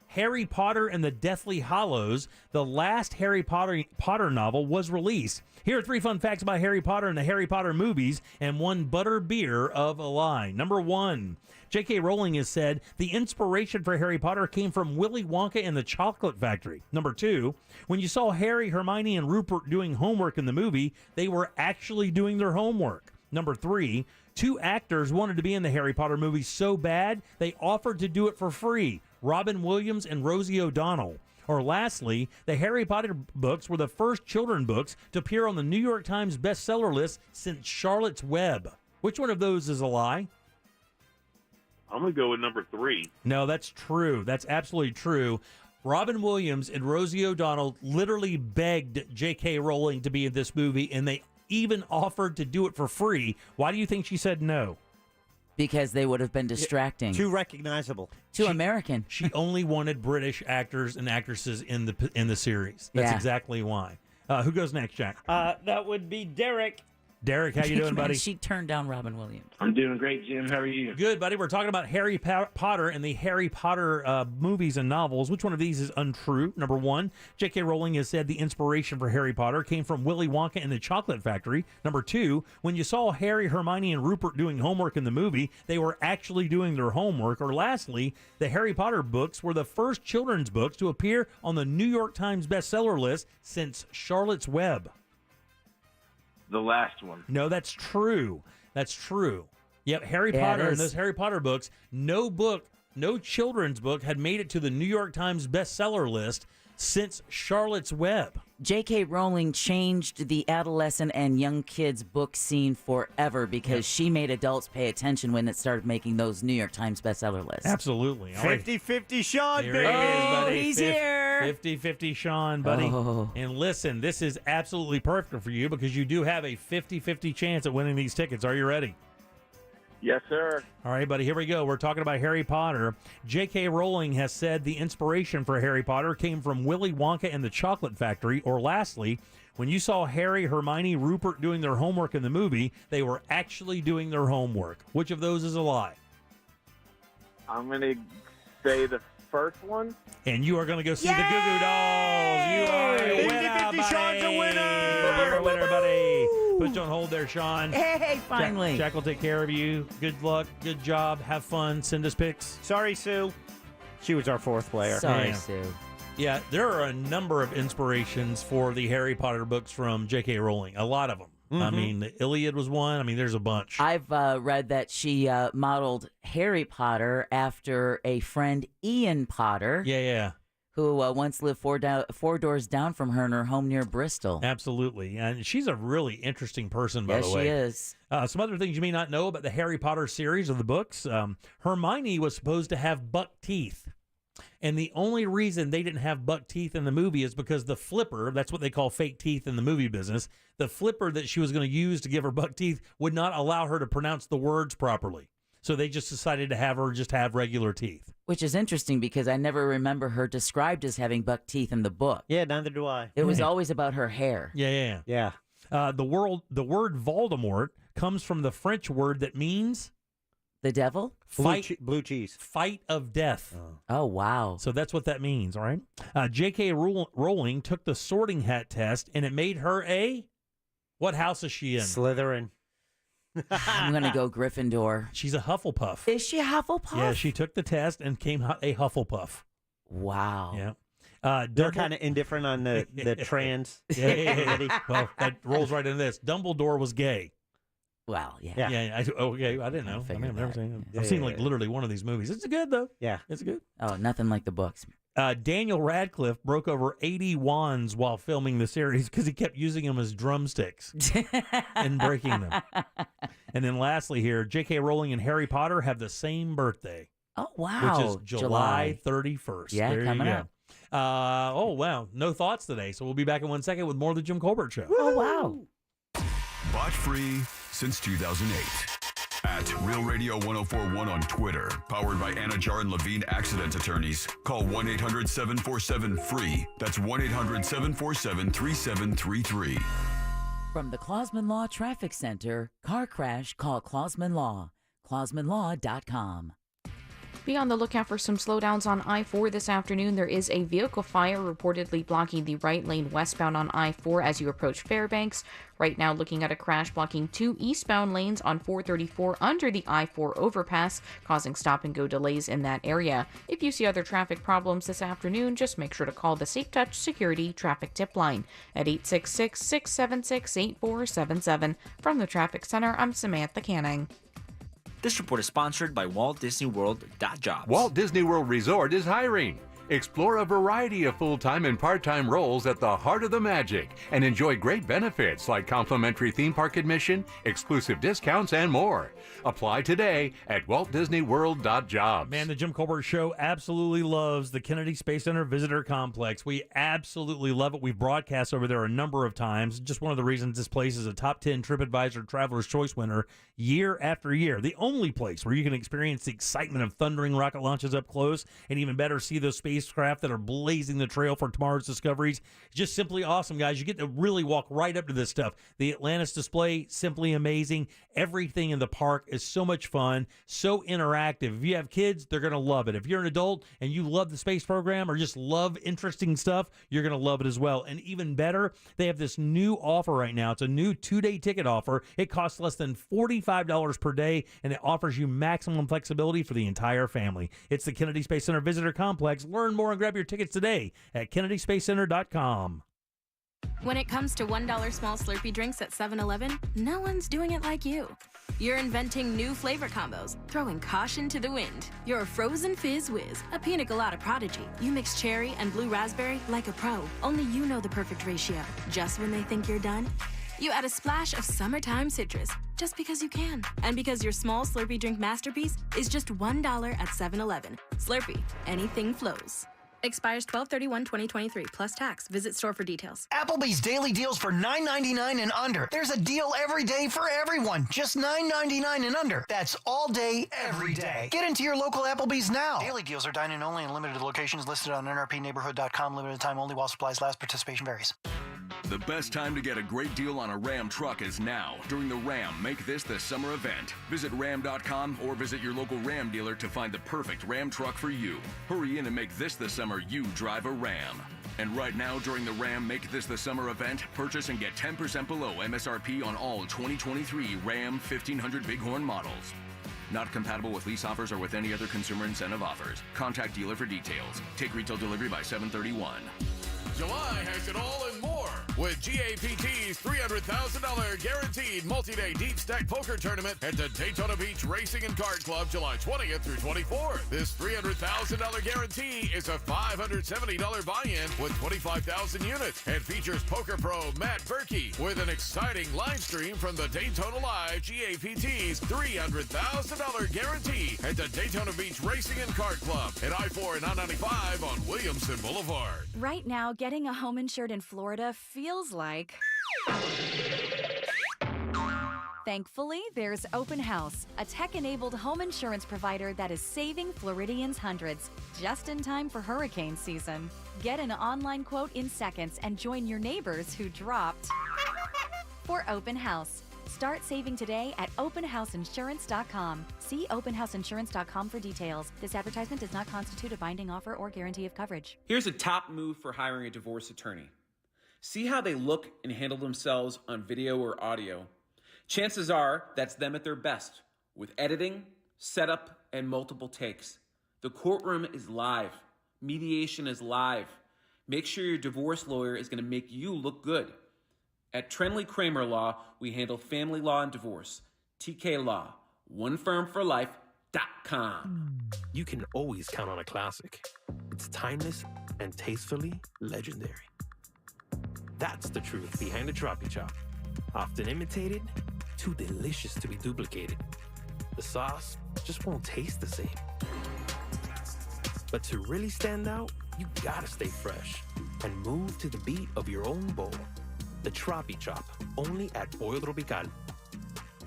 Harry Potter and the Deathly Hallows, the last Harry Potter novel, was released. Here are 3 fun facts about Harry Potter and the Harry Potter movies, and 1 butter beer of a lie. Number 1, J.K. Rowling has said the inspiration for Harry Potter came from Willy Wonka and the Chocolate Factory. Number 2, when you saw Harry, Hermione, and Rupert doing homework in the movie, they were actually doing their homework. Number 3, 2 actors wanted to be in the Harry Potter movie so bad, they offered to do it for free. Robin Williams and Rosie O'Donnell. Or lastly, the Harry Potter books were the first children's books to appear on the New York Times bestseller list since Charlotte's Web. Which one of those is a lie? I'm going to go with number 3. No, that's true. That's absolutely true. Robin Williams and Rosie O'Donnell literally begged J.K. Rowling to be in this movie, and they even offered to do it for free. Why do you think she said no? Because they would have been distracting. Too recognizable. Too American. She only wanted British actors and actresses in the series. That's exactly why. Who goes next, Jack? That would be Derek. Derek, how you doing, buddy? She turned down Robin Williams. I'm doing great, Jim. How are you? Good, buddy. We're talking about Harry Potter and the Harry Potter movies and novels. Which one of these is untrue? Number one, J.K. Rowling has said the inspiration for Harry Potter came from Willy Wonka and the Chocolate Factory. Number two, when you saw Harry, Hermione, and Rupert doing homework in the movie, they were actually doing their homework. Or lastly, the Harry Potter books were the first children's books to appear on the New York Times bestseller list since Charlotte's Web. The last one. No, that's true. That's true. Yep, Harry Potter and those Harry Potter books, no children's book had made it to the New York Times bestseller list since Charlotte's Web. J.K. Rowling changed the adolescent and young kids book scene forever because she made adults pay attention when it started making those New York Times bestseller lists. Absolutely. 50-50 Sean, There baby. he is, buddy. He's here. 50-50 Sean, buddy. Oh. And listen, this is absolutely perfect for you because you do have a 50-50 chance at winning these tickets. Are you ready? Yes, sir. All right, buddy, here we go. We're talking about Harry Potter. J.K. Rowling has said the inspiration for Harry Potter came from Willy Wonka and the Chocolate Factory. Or lastly, when you saw Harry, Hermione, Rupert doing their homework in the movie, they were actually doing their homework. Which of those is a lie? I'm going to say the first one. And you are going to go see the Goo Goo Dolls. You are a winner, 50-50 Sean's a winner. You're a winner, buddy. Put you on hold there, Sean. Hey, finally. Jack will take care of you. Good luck. Good job. Have fun. Send us pics. Sorry, Sue. She was our fourth player. Sorry, Sue. Yeah, there are a number of inspirations for the Harry Potter books from J.K. Rowling. A lot of them. I mean, the Iliad was one. I mean, there's a bunch. I've read that she modeled Harry Potter after a friend, Ian Potter. Yeah. Who once lived four doors down from her in her home near Bristol. Absolutely. And she's a really interesting person, by the way. Yes, she is. Some other things you may not know about the Harry Potter series of the books. Hermione was supposed to have buck teeth. And the only reason they didn't have buck teeth in the movie is because the flipper, that's what they call fake teeth in the movie business, the flipper that she was going to use to give her buck teeth would not allow her to pronounce the words properly. So they just decided to have her just have regular teeth. Which is interesting because I never remember her described as having buck teeth in the book. Yeah, neither do I. It was always about her hair. Yeah. The word Voldemort comes from the French word that means the devil? Blue cheese. Fight of death. Oh, wow. So that's what that means, all right? J.K. Rowling took the sorting hat test, and it made her a... What house is she in? Slytherin. I'm going to go Gryffindor. She's a Hufflepuff. Is she a Hufflepuff? Yeah, she took the test and came a Hufflepuff. Wow. Yeah. They're kind of indifferent on the trans. Yeah. Well, that rolls right into this. Dumbledore was gay. Well, yeah. I didn't know. I've never seen it. I've seen like literally one of these movies. It's good, though. Yeah. It's good. Oh, nothing like the books. Daniel Radcliffe broke over 80 wands while filming the series because he kept using them as drumsticks and breaking them. And then lastly here, J.K. Rowling and Harry Potter have the same birthday. Oh, wow. Which is July 31st. Yeah, there coming you up. go. Oh, wow. No thoughts today. So we'll be back in 1 second with more of the Jim Colbert Show. Oh, wow. Bot free since 2008. At Real Radio 1041 on Twitter. Powered by Anna Jar and Levine Accident Attorneys. Call 1-800-747-FREE. That's 1-800-747-3733. From the Clausman Law Traffic Center, car crash, call Clausman Law. ClausmanLaw.com. Be on the lookout for some slowdowns on I-4 this afternoon. There is a vehicle fire reportedly blocking the right lane westbound on I-4 as you approach Fairbanks. Right now, looking at a crash blocking 2 eastbound lanes on 434 under the I-4 overpass, causing stop-and-go delays in that area. If you see other traffic problems this afternoon, just make sure to call the Safe Touch Security Traffic Tip Line at 866-676-8477. From the Traffic Center, I'm Samantha Canning. This report is sponsored by Walt Disney World. Jobs. Walt Disney World Resort is hiring. Explore a variety of full-time and part-time roles at the heart of the magic and enjoy great benefits like complimentary theme park admission, exclusive discounts, and more. Apply today at waltdisneyworld.jobs. Man, the Jim Colbert Show absolutely loves the Kennedy Space Center Visitor Complex. We absolutely love it. We've broadcast over there a number of times. Just one of the reasons this place is a top 10 TripAdvisor Traveler's Choice winner year after year. The only place where you can experience the excitement of thundering rocket launches up close and even better see those space spacecraft that are blazing the trail for tomorrow's discoveries. Just simply awesome, guys. You get to really walk right up to this stuff. The Atlantis display, simply amazing. Everything in the park is so much fun, so interactive. If you have kids, they're going to love it. If you're an adult and you love the space program or just love interesting stuff, you're going to love it as well. And even better, they have this new offer right now. It's a new 2-day ticket offer. It costs less than $45 per day, and it offers you maximum flexibility for the entire family. It's the Kennedy Space Center Visitor Complex. Learn more and grab your tickets today at KennedySpaceCenter.com. When it comes to $1 small Slurpee drinks at 7-Eleven, no one's doing it like you. You're inventing new flavor combos, throwing caution to the wind. You're a frozen fizz whiz, a pina colada prodigy. You mix cherry and blue raspberry like a pro. Only you know the perfect ratio. Just when they think you're done, you add a splash of summertime citrus, just because you can. And because your small Slurpee drink masterpiece is just $1 at 7-Eleven. Slurpee, anything flows. Expires 12/31/2023 plus tax. Visit store for details. Applebee's daily deals for $9.99 and under. There's a deal every day for everyone. Just $9.99 and under. That's all day, every day. Get into your local Applebee's now. Daily deals are dine-in only in limited locations listed on nrpneighborhood.com. Limited time only while supplies last. Participation varies. The best time to get a great deal on a Ram truck is now, during the Ram Make This the Summer event. Visit ram.com or visit your local Ram dealer to find the perfect Ram truck for you. Hurry in and make this the summer you drive a Ram. And right now, during the Ram Make This the Summer event, purchase and get 10% below MSRP on all 2023 Ram 1500 Bighorn models. Not compatible with lease offers or with any other consumer incentive offers. Contact dealer for details. Take retail delivery by 7/31. July has it all and more with GAPT's $300,000 guaranteed multi-day deep stack poker tournament at the Daytona Beach Racing and Kart Club July 20th through 24th. This $300,000 guarantee is a $570 buy-in with 25,000 units and features poker pro Matt Berkey with an exciting live stream from the Daytona Live GAPT's $300,000 guarantee at the Daytona Beach Racing and Kart Club at I-4 and I-95 on Williamson Boulevard. Right now, getting a home insured in Florida feels like... Thankfully, there's Open House, a tech-enabled home insurance provider that is saving Floridians hundreds, just in time for hurricane season. Get an online quote in seconds and join your neighbors who dropped for Open House. Start saving today at openhouseinsurance.com. See openhouseinsurance.com for details. This advertisement does not constitute a binding offer or guarantee of coverage. Here's a top move for hiring a divorce attorney. See how they look and handle themselves on video or audio. Chances are that's them at their best, with editing, setup, and multiple takes. The courtroom is live. Mediation is live. Make sure your divorce lawyer is going to make you look good. At Trenley Kramer Law, we handle family law and divorce. TK Law, onefirmforlife.com. You can always count on a classic. It's timeless and tastefully legendary. That's the truth behind the Troppy Chop. Often imitated, too delicious to be duplicated. The sauce just won't taste the same. But to really stand out, you gotta stay fresh and move to the beat of your own bowl. The Troppy Chop, only at Pollo Tropical.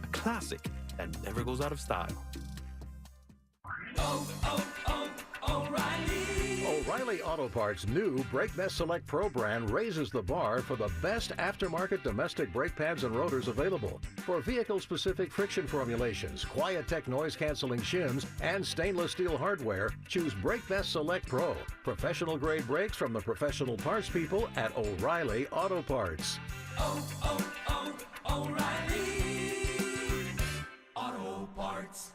A classic that never goes out of style. O'Reilly Auto Parts' new Brake Best Select Pro brand raises the bar for the best aftermarket domestic brake pads and rotors available. For vehicle-specific friction formulations, Quiet-Tech noise-canceling shims, and stainless steel hardware, choose Brake Best Select Pro. Professional-grade brakes from the professional parts people at O'Reilly Auto Parts. O'Reilly Auto Parts.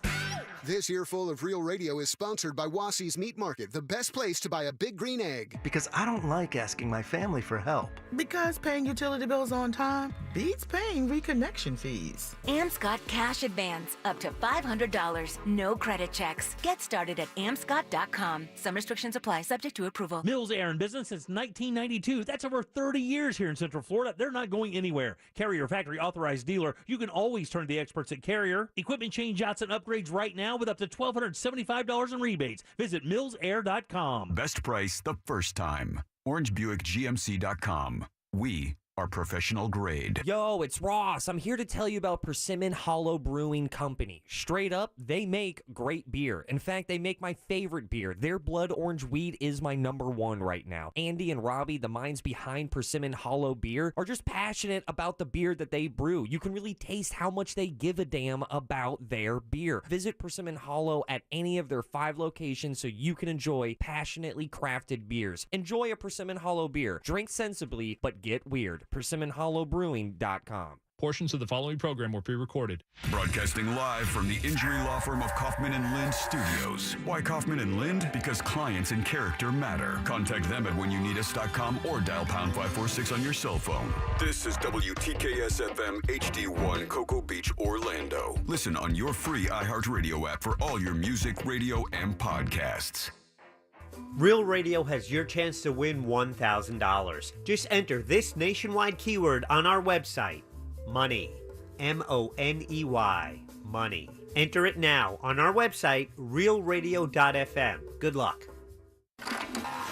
This Earful of Real Radio is sponsored by Wassey's Meat Market, the best place to buy a big green egg. Because I don't like asking my family for help. Because paying utility bills on time beats paying reconnection fees. Amp's got cash advance up to $500. No credit checks. Get started at ampscott.com. Some restrictions apply, subject to approval. Mills Air in business since 1992. That's over 30 years here in Central Florida. They're not going anywhere. Carrier factory authorized dealer. You can always turn to the experts at Carrier. Equipment change outs and upgrades right now with up to $1,275 in rebates. Visit millsair.com. Best price the first time. OrangeBuickGMC.com. We are professional grade. Yo, it's Ross. I'm here to tell you about Persimmon Hollow Brewing Company. Straight up, they make great beer. In fact, they make my favorite beer. Their Blood Orange Wheat is my #1 right now. Andy and Robbie, the minds behind Persimmon Hollow Beer, are just passionate about the beer that they brew. You can really taste how much they give a damn about their beer. Visit Persimmon Hollow at any of their 5 locations so you can enjoy passionately crafted beers. Enjoy a Persimmon Hollow beer. Drink sensibly, but get weird. PersimmonHollowBrewing.com. Portions of the following program were pre-recorded. Broadcasting live from the injury law firm of Kaufman and Lind Studios. Why Kaufman and Lind? Because clients and character matter. Contact them at whenyouneedus.com or dial #546 on your cell phone. This is WTKS FM HD1 Cocoa Beach, Orlando. Listen on your free iHeartRadio app for all your music, radio, and podcasts. Real Radio has your chance to win $1,000. Just enter this nationwide keyword on our website, money, MONEY, money. Enter it now on our website, realradio.fm. Good luck.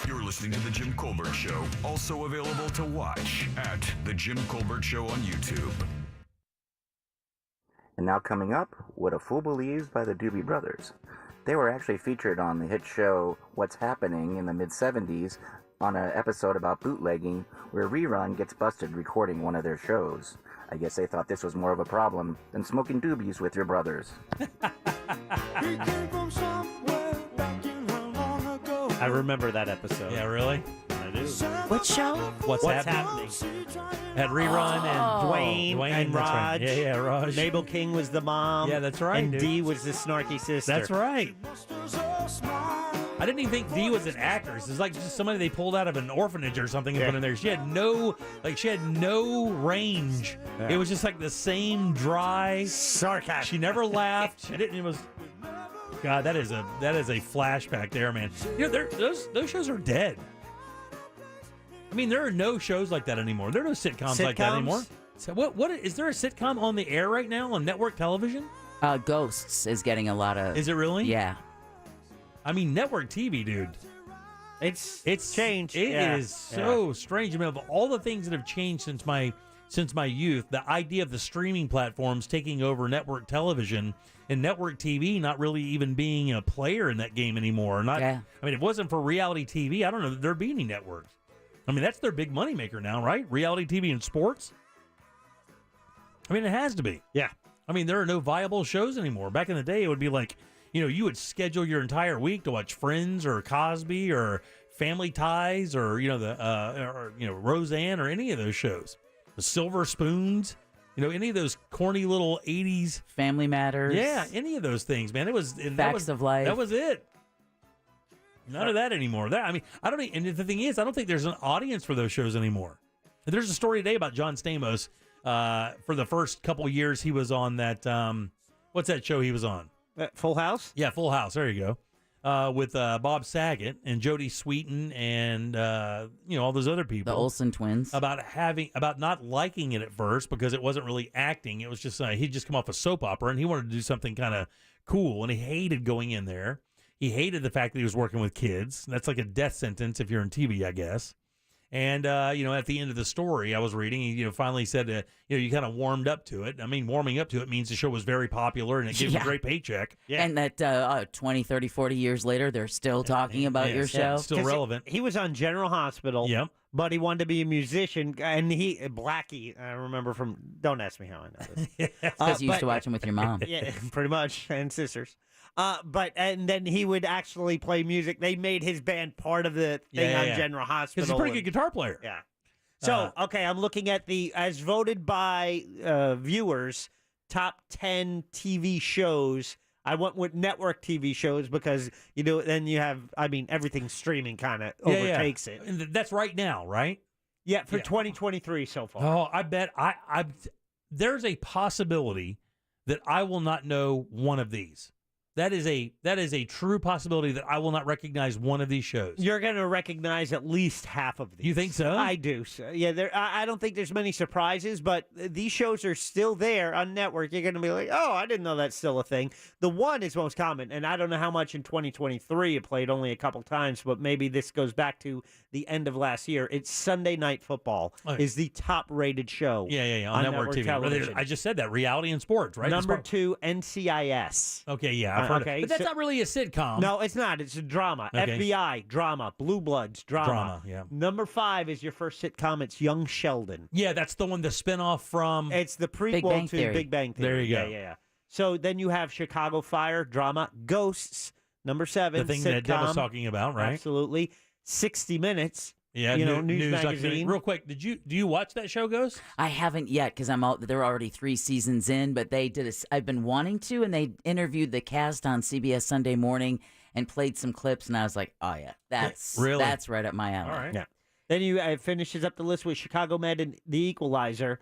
You're listening to The Jim Colbert Show, also available to watch at The Jim Colbert Show on YouTube. And now coming up, What a Fool Believes by the Doobie Brothers. They were actually featured on the hit show What's Happening in the mid-70s on an episode about bootlegging where Rerun gets busted recording one of their shows. I guess they thought this was more of a problem than smoking doobies with your brothers. I remember that episode. Yeah, really? I do. What show? What's happening? Had Rerun and Dwayne and that's right. Raj. Yeah, Raj. Mabel King was the mom. Yeah, that's right, And dude. Dee was the snarky sister. That's right. I didn't even think Dee was an actress. It's like just somebody they pulled out of an orphanage or something and put in there. She had no range. Yeah. It was just like the same dry sarcasm. She never laughed. She didn't. It was. God, that is a flashback there, man. You know, those shows are dead. I mean, there are no shows like that anymore. There are no sitcoms like that anymore. So what is there a sitcom on the air right now on network television? Ghosts is getting a lot of. Is it really? Yeah. I mean, network TV, dude. It's changed. It is so strange. I mean, of all the things that have changed since my youth, the idea of the streaming platforms taking over network television and network TV not really even being a player in that game anymore. I mean, if it wasn't for reality TV, I don't know that there'd be any networks. I mean, that's their big moneymaker now, right? Reality TV and sports. I mean, it has to be. Yeah. I mean, there are no viable shows anymore. Back in the day, it would be like, you would schedule your entire week to watch Friends or Cosby or Family Ties or Roseanne or any of those shows. The Silver Spoons, any of those corny little 80s Family Matters. Yeah, any of those things, man. Facts of Life. That was it. None of that anymore. And the thing is, I don't think there's an audience for those shows anymore. There's a story today about John Stamos. For the first couple years, he was on that. What's that show he was on? Full House? Yeah, Full House. There you go. With Bob Saget and Jodie Sweetin and all those other people. The Olsen twins. About not liking it at first because it wasn't really acting. It was just he'd just come off a soap opera and he wanted to do something kind of cool and he hated going in there. He hated the fact that he was working with kids. That's like a death sentence if you're in TV, I guess. And, at the end of the story I was reading, he, finally said, you kind of warmed up to it. I mean, warming up to it means the show was very popular and it gave him a great paycheck. Yeah. And that 20, 30, 40 years later, they're still talking about your show. Still relevant. He was on General Hospital. Yep. But he wanted to be a musician. And Blackie, I remember from, don't ask me how I know this. Because you used to watch him with your mom. Yeah, pretty much. And sisters. And then he would actually play music. They made his band part of the thing on General Hospital. He's a pretty good guitar player. Yeah. So, okay, I'm looking at as voted by viewers, top 10 TV shows. I went with network TV shows because, then you have, everything streaming kind of overtakes it. And that's right now, right? Yeah, for 2023 so far. Oh, I bet there's a possibility that I will not know one of these. That is a true possibility that I will not recognize one of these shows. You're going to recognize at least half of these. You think so? I do. So, yeah, I don't think there's many surprises, but these shows are still there on network. You're going to be like, oh, I didn't know that's still a thing. The One is most common, and I don't know how much in 2023 it played only a couple times, but maybe this goes back to the end of last year. It's Sunday Night Football is the top-rated show. Yeah, on network TV. television. I just said that, reality and sports, right? Number 2, NCIS. Okay, yeah, I've heard it. But that's not really a sitcom. No, it's not. It's a drama. Okay. FBI, drama. Blue Bloods, drama. Drama, yeah. Number 5 is your first sitcom. It's Young Sheldon. Yeah, that's the one, the spinoff from... It's the prequel to Big Bang Theory. There you go. Yeah. So then you have Chicago Fire, drama. Ghosts, number 7, The thing sitcom. that Deb was talking about, right? Absolutely. 60 Minutes. Yeah, News documentary. magazine. Real quick, do you watch that show, Ghost? I haven't yet because they're already 3 seasons in, but they did. I've been wanting to, and they interviewed the cast on CBS Sunday Morning and played some clips, and I was like, oh yeah, that's right up my alley. All right. Yeah. Then you finishes up the list with Chicago Med and The Equalizer,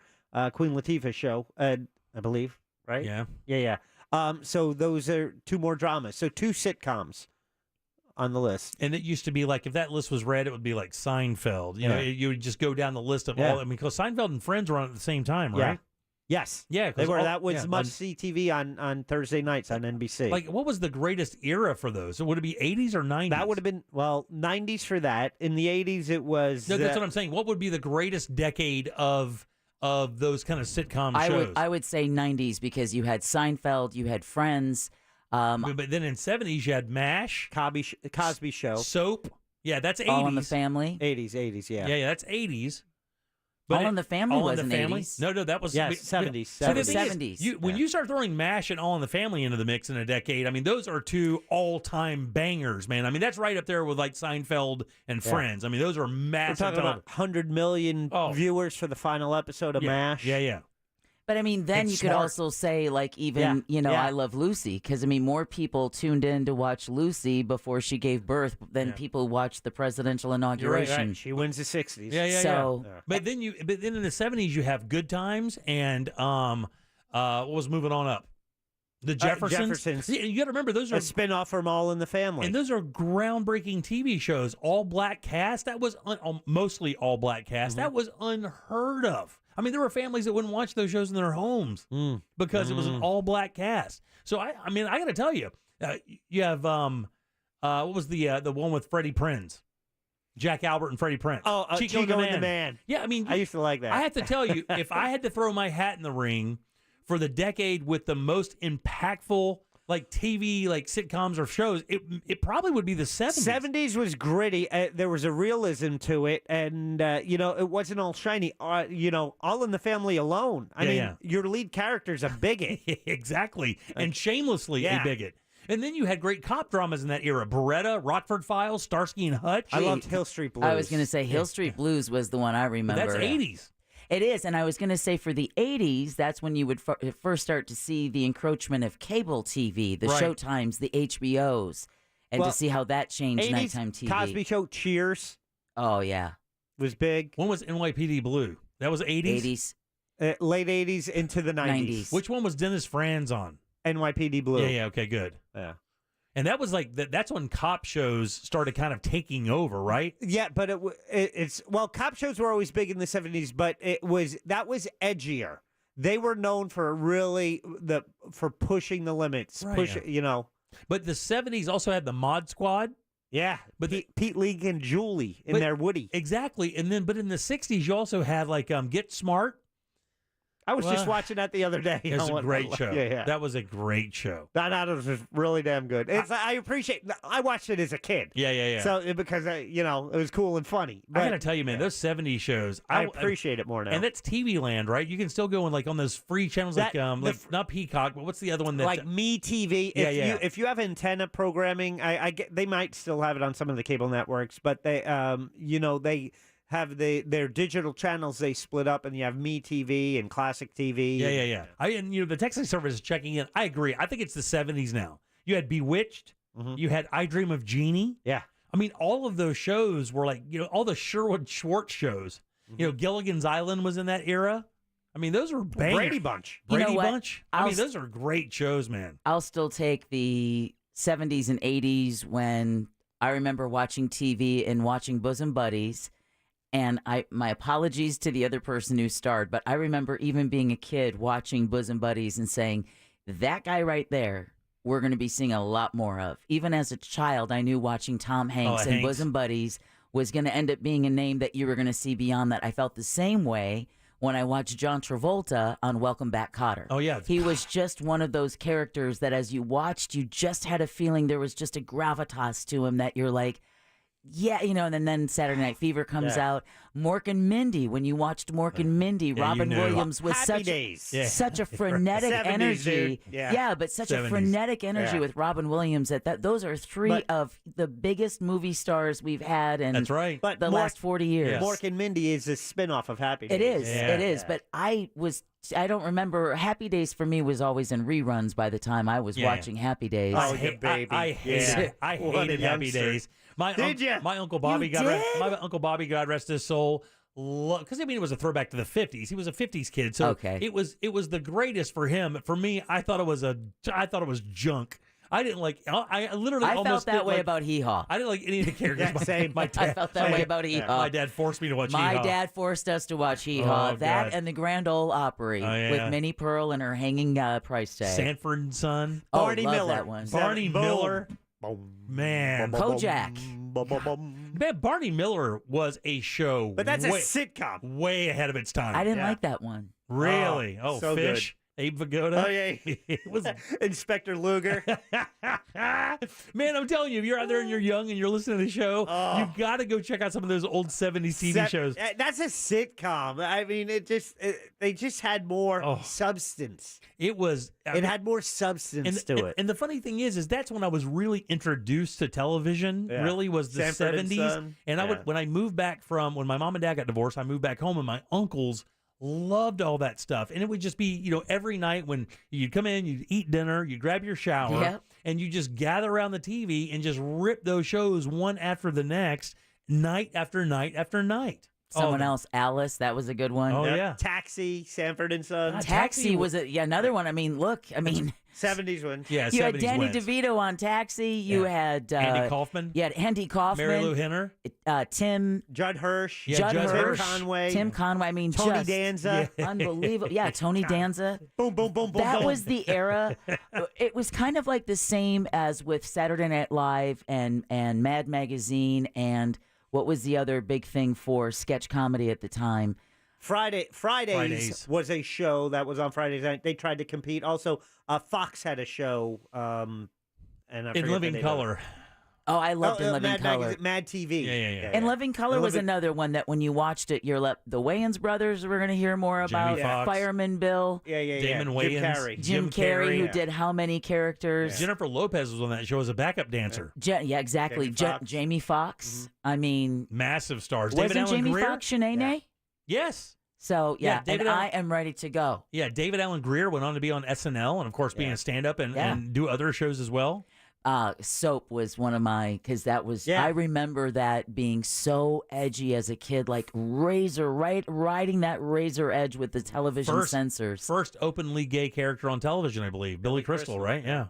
Queen Latifah's show, I believe, right? Yeah. Yeah. So those are 2 more dramas. So 2 sitcoms on the list. And it used to be like, if that list was red, it would be like Seinfeld. You would just go down the list of all. I mean, because Seinfeld and Friends were on at the same time, right? Yes. Yeah. They were. That was must-see TV on Thursday nights on NBC. Like, what was the greatest era for those? Would it be 80s or 90s? That would have been, 90s for that. In the 80s, it was... No, that's what I'm saying. What would be the greatest decade of those kind of sitcom shows? I would say 90s because you had Seinfeld, you had Friends. But then in 70s, you had MASH. Cosby Show. Soap. Yeah, that's 80s. All in the Family. 80s, yeah. Yeah, that's 80s. All in the Family wasn't 80s. No, that was... 70s. So the 70s. When you start throwing MASH and All in the Family into the mix in a decade, I mean, those are 2 all-time bangers, man. I mean, that's right up there with like Seinfeld and Friends. I mean, those are massive. We're talking about 100 million viewers for the final episode of MASH. Yeah. But I mean, then you could also say, like, even, I Love Lucy, because I mean, more people tuned in to watch Lucy before she gave birth than people watched the presidential inauguration. Right. She wins the 60s. Yeah. But then in the 70s, you have Good Times and what was moving on up? The Jeffersons. You got to remember, those are a spinoff from All in the Family, and those are groundbreaking TV shows. All black cast. That was mostly all black cast. That was unheard of. I mean, there were families that wouldn't watch those shows in their homes because it was an all black cast. So I got to tell you, you have what was the one with Freddie Prinze? Jack Albert and Freddie Prinze. Oh, Chico and the Man. Yeah, I mean, I used to like that. I have to tell you, if I had to throw my hat in the ring for the decade with the most impactful like TV, like sitcoms or shows, it probably would be the 70s. 70s was gritty. There was a realism to it, and it wasn't all shiny. All in the Family alone. I mean, your lead character's a bigot. Exactly, and shamelessly a bigot. And then you had great cop dramas in that era. Beretta, Rockford Files, Starsky and Hutch. I loved Hill Street Blues. I was going to say Hill Street Blues was the one I remember. But that's 80s. It is, and I was going to say for the 80s, that's when you would first start to see the encroachment of cable TV, the Showtimes, the HBOs, and to see how that changed 80s, nighttime TV. Cosby Show, Cheers. Oh, yeah. Was big. When was NYPD Blue? That was 80s? 80s. Late 80s into the 90s. Which one was Dennis Franz on? NYPD Blue. Yeah, okay, good. Yeah. And that was like that's when cop shows started kind of taking over, right? Yeah, but it's cop shows were always big in the 70s, but that was edgier. They were known for for pushing the limits, But the 70s also had the Mod Squad. Yeah, but Pete League and Julie in their Woody. Exactly. And but in the 60s you also had like Get Smart. I was just watching that the other day. It was a great show. Yeah. That was a great show. That was really damn good. I appreciate. I watched it as a kid. Yeah. So because it was cool and funny. But, I gotta tell you, man, those 70s shows, I appreciate it more now. And that's TV Land, right? You can still go in like on those free channels, like not Peacock, but what's the other one? That like Me TV. If you have antenna programming, I get they might still have it on some of the cable networks, but they they have their digital channels they split up, and you have Me TV and Classic TV. Yeah. The texting service is checking in. I agree. I think it's the 70s now. You had Bewitched. Mm-hmm. You had I Dream of Jeannie. Yeah. I mean, all of those shows were like, all the Sherwood Schwartz shows. Mm-hmm. Gilligan's Island was in that era. I mean, those are bangers. Brady Bunch. You know Brady what? Bunch. I mean, those are great shows, man. I'll still take the 70s and 80s when I remember watching TV and watching Bosom Buddies. And my apologies to the other person who starred, but I remember even being a kid watching Bosom Buddies and saying, that guy right there, we're going to be seeing a lot more of. Even as a child, I knew watching Tom Hanks and Bosom Buddies was going to end up being a name that you were going to see beyond that. I felt the same way when I watched John Travolta on Welcome Back, Kotter. Oh, yeah. He was just one of those characters that as you watched, you just had a feeling there was just a gravitas to him that you're like, yeah, you know, and then Saturday Night Fever comes out. Mork and Mindy, when you watched Mork and Mindy, Robin Williams was such a frenetic 70s, energy. dude. Yeah. But such 70s. a frenetic energy with Robin Williams that those are three of the biggest movie stars we've had in But the last 40 years. Mork and Mindy is a spin-off of Happy Days. It is. It is. But I don't remember. Happy Days for me was always in reruns by the time I was watching Happy Days. Oh, you baby. I hated it. I hated Happy Days. My Uncle Bobby, my Uncle Bobby, God rest his soul, because I mean it was a throwback to the 50s. He was a 50s kid, so it was the greatest for him. For me, I thought it was junk. I didn't like. I literally I almost felt that way like, about Hee Haw. I didn't like any of the characters. Same. My dad, I felt that way about Hee Haw. My dad forced me to watch Hee Haw. My dad forced us to watch Hee Haw. Oh, that God. and the Grand Ole Opry with Minnie Pearl and her hanging price tag. Sanford and Son. Barney love Miller. that one. Barney Miller. Man. Kojak. Man, Barney Miller was a show. But that's a sitcom. Way ahead of its time. I didn't like that one. Really? Oh, so Fish. Abe Vigoda. Oh, yeah. It was Inspector Luger. Man, I'm telling you, if you're out there and you're young and you're listening to the show, you got to go check out some of those old 70s TV shows. That's a sitcom. I mean, they just had more substance. It was. It had more substance to it. And the funny thing is that's when I was really introduced to television. Yeah. Really was the Sanford and 70s. Son. And I would when I moved back from when my mom and dad got divorced, I moved back home, and my uncles loved all that stuff. And it would just be, every night when you'd come in, you'd eat dinner, you'd grab your shower, and you just gather around the TV and just rip those shows one after the next, night after night after night. Someone else, Alice, that was a good one. Oh, yeah. Taxi, Sanford and Son. Taxi was another one. I mean, look, 70s one. Yeah, you 70s had Danny wins. DeVito on Taxi. You had Andy Kaufman. You had Andy Kaufman. Mary Lou Henner. Tim. Judd Hirsch. Yeah, Judd Hirsch. Tim Conway. I mean, Tony just Danza. unbelievable. Yeah, Tony Danza. Boom, boom, boom, boom. That boom. was the era. It was kind of like the same as with Saturday Night Live and Mad Magazine and what was the other big thing for sketch comedy at the time? Fridays was a show that was on Fridays night. They tried to compete. Also, Fox had a show. And I In Living Color. Oh, I loved In Living Color. Mad TV. Yeah. In Living Color was another one that when you watched it, the Wayans brothers were going to hear more about. Jamie Foxx. Fireman Bill. Damon Wayans. Jim Carrey, who did how many characters? Jennifer Lopez was on that show as a backup dancer. Yeah, exactly. Jamie Foxx. I mean, massive stars. Wasn't David Allen Jamie Greer? Foxx Shanae? Yes. So, Yeah, David and Allen- I am ready to go. Yeah, David Allen Greer went on to be on SNL and, of course, being a stand-up and do other shows as well. Soap was one of my, because that was, I remember that being so edgy as a kid, like riding that razor edge with the television censors. First openly gay character on television, I believe. Billy Crystal, right? Yeah.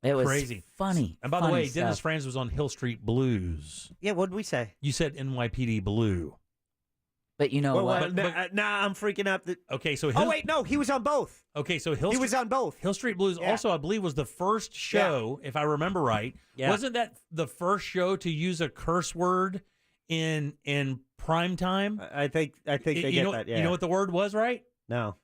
It was crazy. funny. And by the way, stuff. Dennis Franz was on Hill Street Blues. Yeah, what did we say? You said NYPD Blue. But you know what? Nah, I'm freaking out. Okay, so oh, wait, no, he was on both. Okay, so he was on both. Hill Street Blues also, I believe, was the first show, if I remember right. Yeah. Wasn't that the first show to use a curse word in Primetime? I think they get that, yeah. You know what the word was, right? No.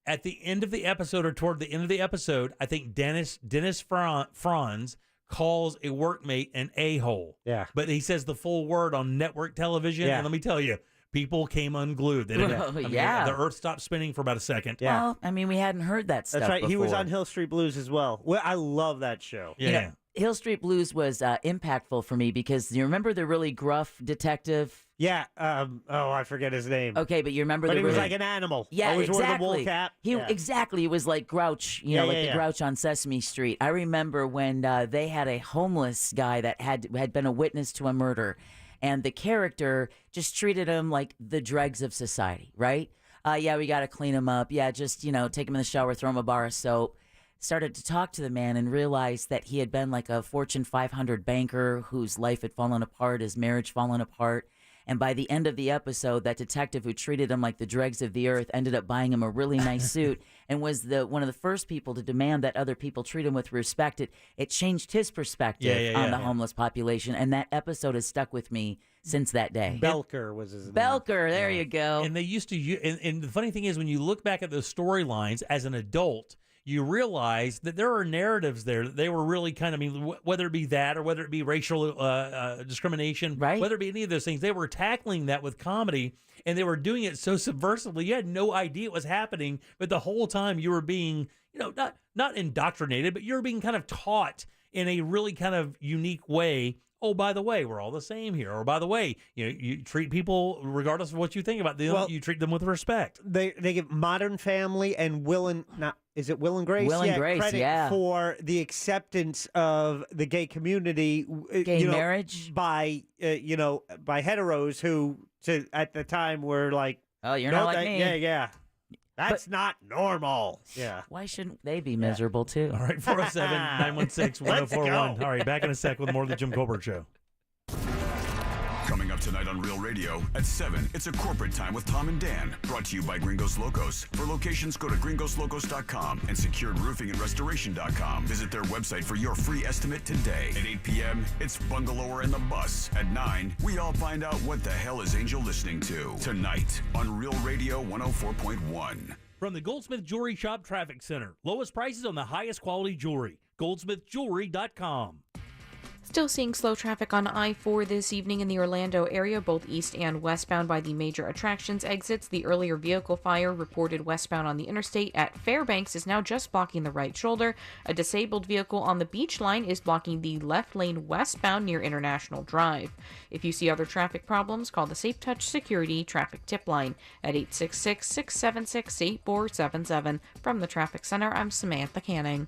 At the end of the episode, or toward the end of the episode, I think Dennis Franz calls a workmate an a-hole. Yeah. But he says the full word on network television, and let me tell you, people came unglued. They didn't, the earth stopped spinning for about a second. Yeah. Well, I mean, we hadn't heard that stuff That's right. before. He was on Hill Street Blues as well. Well, I love that show. Yeah. Hill Street Blues was impactful for me because you remember the really gruff detective? Yeah. I forget his name. Okay, but you remember But he was really, like an animal. Yeah, Always wore the exactly. wool cap. Exactly. He was like Grouch, the Grouch on Sesame Street. I remember when they had a homeless guy that had been a witness to a murder, and the character just treated him like the dregs of society, right? Yeah, we got to clean him up. Yeah, just, take him in the shower, throw him a bar of soap. Started to talk to the man and realized that he had been like a Fortune 500 banker whose life had fallen apart, his marriage fallen apart. And by the end of the episode, that detective who treated him like the dregs of the earth ended up buying him a really nice suit and was one of the first people to demand that other people treat him with respect. It changed his perspective on the homeless population, and that episode has stuck with me since that day. Belker was his name. Belker, there you go. And they used to, and the funny thing is, when you look back at those storylines as an adult, you realize that there are narratives there that they were really kind of, whether it be that or whether it be racial discrimination, whether it be any of those things, they were tackling that with comedy, and they were doing it so subversively. You had no idea it was happening, but the whole time you were being, not indoctrinated, but you're being kind of taught in a really kind of unique way. Oh, by the way, we're all the same here. Or by the way, you treat people regardless of what you think about them. Well, you treat them with respect. They give Modern Family and Will and Grace? Will and Grace, credit for the acceptance of the gay community, gay marriage by by heteros who at the time were like, oh, you're not like me. Yeah. That's not normal. Yeah. Why shouldn't they be miserable too? All right, 407-916-1041. All right, back in a sec with more of the Jim Colbert Show. Coming up tonight on Real Radio at 7, it's a corporate time with Tom and Dan, brought to you by Gringos Locos. For locations, go to gringoslocos.com and securedroofingandrestoration.com. Visit their website for your free estimate today. At 8 p.m., it's Bungalower and the Bus. At 9, we all find out what the hell is Angel listening to tonight on Real Radio 104.1. From the Goldsmith Jewelry Shop Traffic Center, lowest prices on the highest quality jewelry. goldsmithjewelry.com. Still seeing slow traffic on I-4 this evening in the Orlando area, both east and westbound by the major attractions exits. The earlier vehicle fire reported westbound on the interstate at Fairbanks is now just blocking the right shoulder. A disabled vehicle on the beach line is blocking the left lane westbound near International Drive. If you see other traffic problems, call the Safe Touch Security Traffic Tip Line at 866-676-8477. From the Traffic Center, I'm Samantha Canning.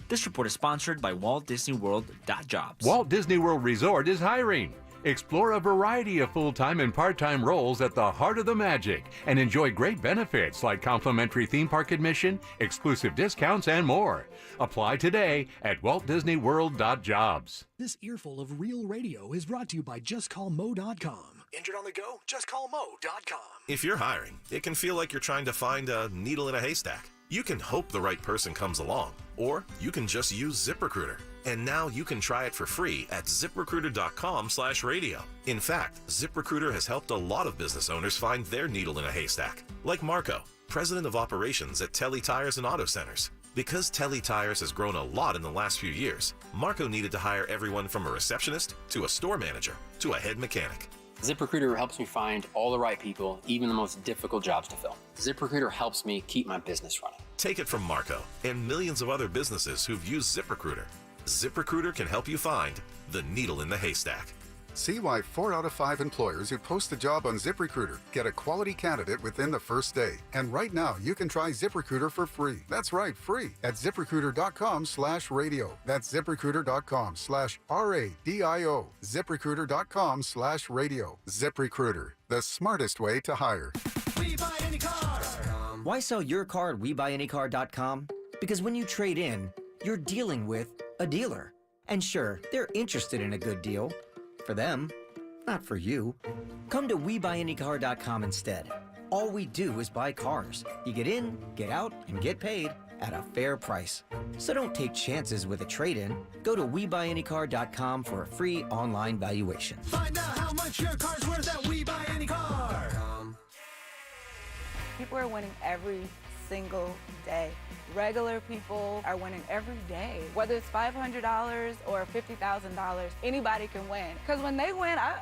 This report is sponsored by Walt Disney World.jobs. Walt Disney World Resort is hiring. Explore a variety of full-time and part-time roles at the heart of the magic and enjoy great benefits like complimentary theme park admission, exclusive discounts, and more. Apply today at WaltDisneyWorld.jobs. This earful of Real Radio is brought to you by JustCallMo.com. Injured on the go? JustCallMo.com. If you're hiring, it can feel like you're trying to find a needle in a haystack. You can hope the right person comes along, or you can just use ZipRecruiter. And now you can try it for free at ZipRecruiter.com/radio. In fact, ZipRecruiter has helped a lot of business owners find their needle in a haystack, like Marco, president of operations at Telly Tires and Auto Centers. Because Telly Tires has grown a lot in the last few years, Marco needed to hire everyone from a receptionist to a store manager to a head mechanic. ZipRecruiter helps me find all the right people, even the most difficult jobs to fill. ZipRecruiter helps me keep my business running. Take it from Marco and millions of other businesses who've used ZipRecruiter. ZipRecruiter can help you find the needle in the haystack. See why 4 out of 5 employers who post a job on ZipRecruiter get a quality candidate within the first day. And right now, you can try ZipRecruiter for free. That's right, free at ZipRecruiter.com/radio. That's ZipRecruiter.com/RADIO. ZipRecruiter.com/radio. ZipRecruiter, the smartest way to hire. We buy any car. Why sell your car at WeBuyAnyCar.com? Because when you trade in, you're dealing with a dealer. And sure, they're interested in a good deal. For them, not for you. Come to WeBuyAnyCar.com instead. All we do is buy cars. You get in, get out, and get paid at a fair price. So don't take chances with a trade-in. Go to WeBuyAnyCar.com for a free online valuation. Find out how much your car's worth at WeBuyAnyCar. People are winning every single day. Regular people are winning every day. Whether it's $500 or $50,000, anybody can win. Because when they win, I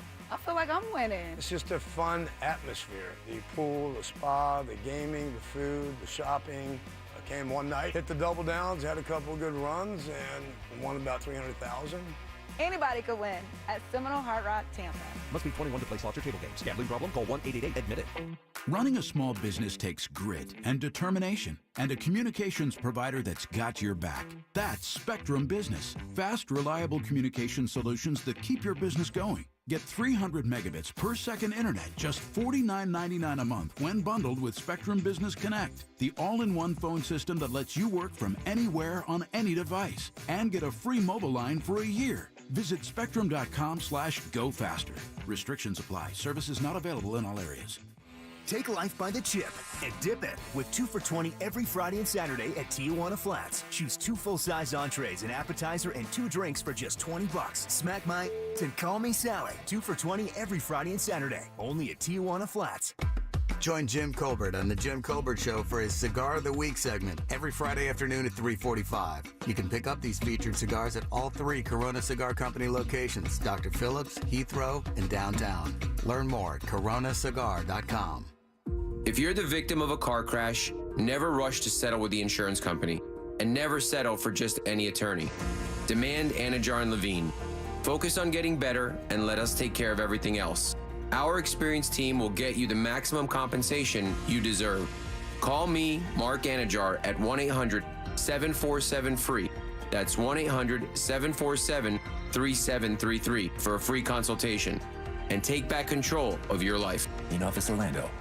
feel like I'm winning. It's just a fun atmosphere. The pool, the spa, the gaming, the food, the shopping. I came one night, hit the double downs, had a couple of good runs, and won about $300,000. Anybody could win at Seminole Hard Rock, Tampa. Must be 21 to play slots or table games. Gambling problem? Call 1-888-ADMIT-IT. Running a small business takes grit and determination and a communications provider that's got your back. That's Spectrum Business. Fast, reliable communication solutions that keep your business going. Get 300 megabits per second internet, just $49.99 a month when bundled with Spectrum Business Connect, the all-in-one phone system that lets you work from anywhere on any device. And get a free mobile line for a year. Visit spectrum.com/go faster. Restrictions apply. Services not available in all areas. Take life by the chip and dip it with 2 for $20 every Friday and Saturday at Tijuana Flats. Choose 2 full-size entrees, an appetizer, and 2 drinks for just $20. Smack my and call me Sally. 2 for $20 every Friday and Saturday, only at Tijuana Flats. Join Jim Colbert on The Jim Colbert Show for his Cigar of the Week segment every Friday afternoon at 3:45. You can pick up these featured cigars at all 3 Corona Cigar Company locations, Dr. Phillips, Heathrow, and downtown. Learn more at coronacigar.com. If you're the victim of a car crash, never rush to settle with the insurance company, and never settle for just any attorney. Demand Anajar and Levine. Focus on getting better and let us take care of everything else. Our experienced team will get you the maximum compensation you deserve. Call me, Mark Anajar, at 1-800-747-FREE. That's 1-800-747-3733 for a free consultation. And take back control of your life. In Office Orlando.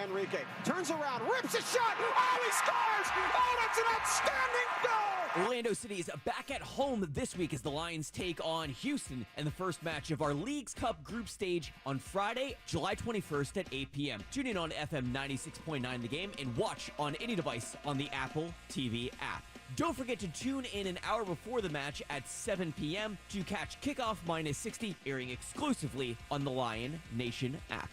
Enrique turns around, rips a shot. Oh, he scores! Oh, that's an outstanding goal! Orlando City is back at home this week as the Lions take on Houston in the first match of our Leagues Cup group stage on Friday, July 21st at 8 p.m. Tune in on FM 96.9 The Game and watch on any device on the Apple TV app. Don't forget to tune in an hour before the match at 7 p.m. to catch Kickoff Minus 60, airing exclusively on the Lion Nation app.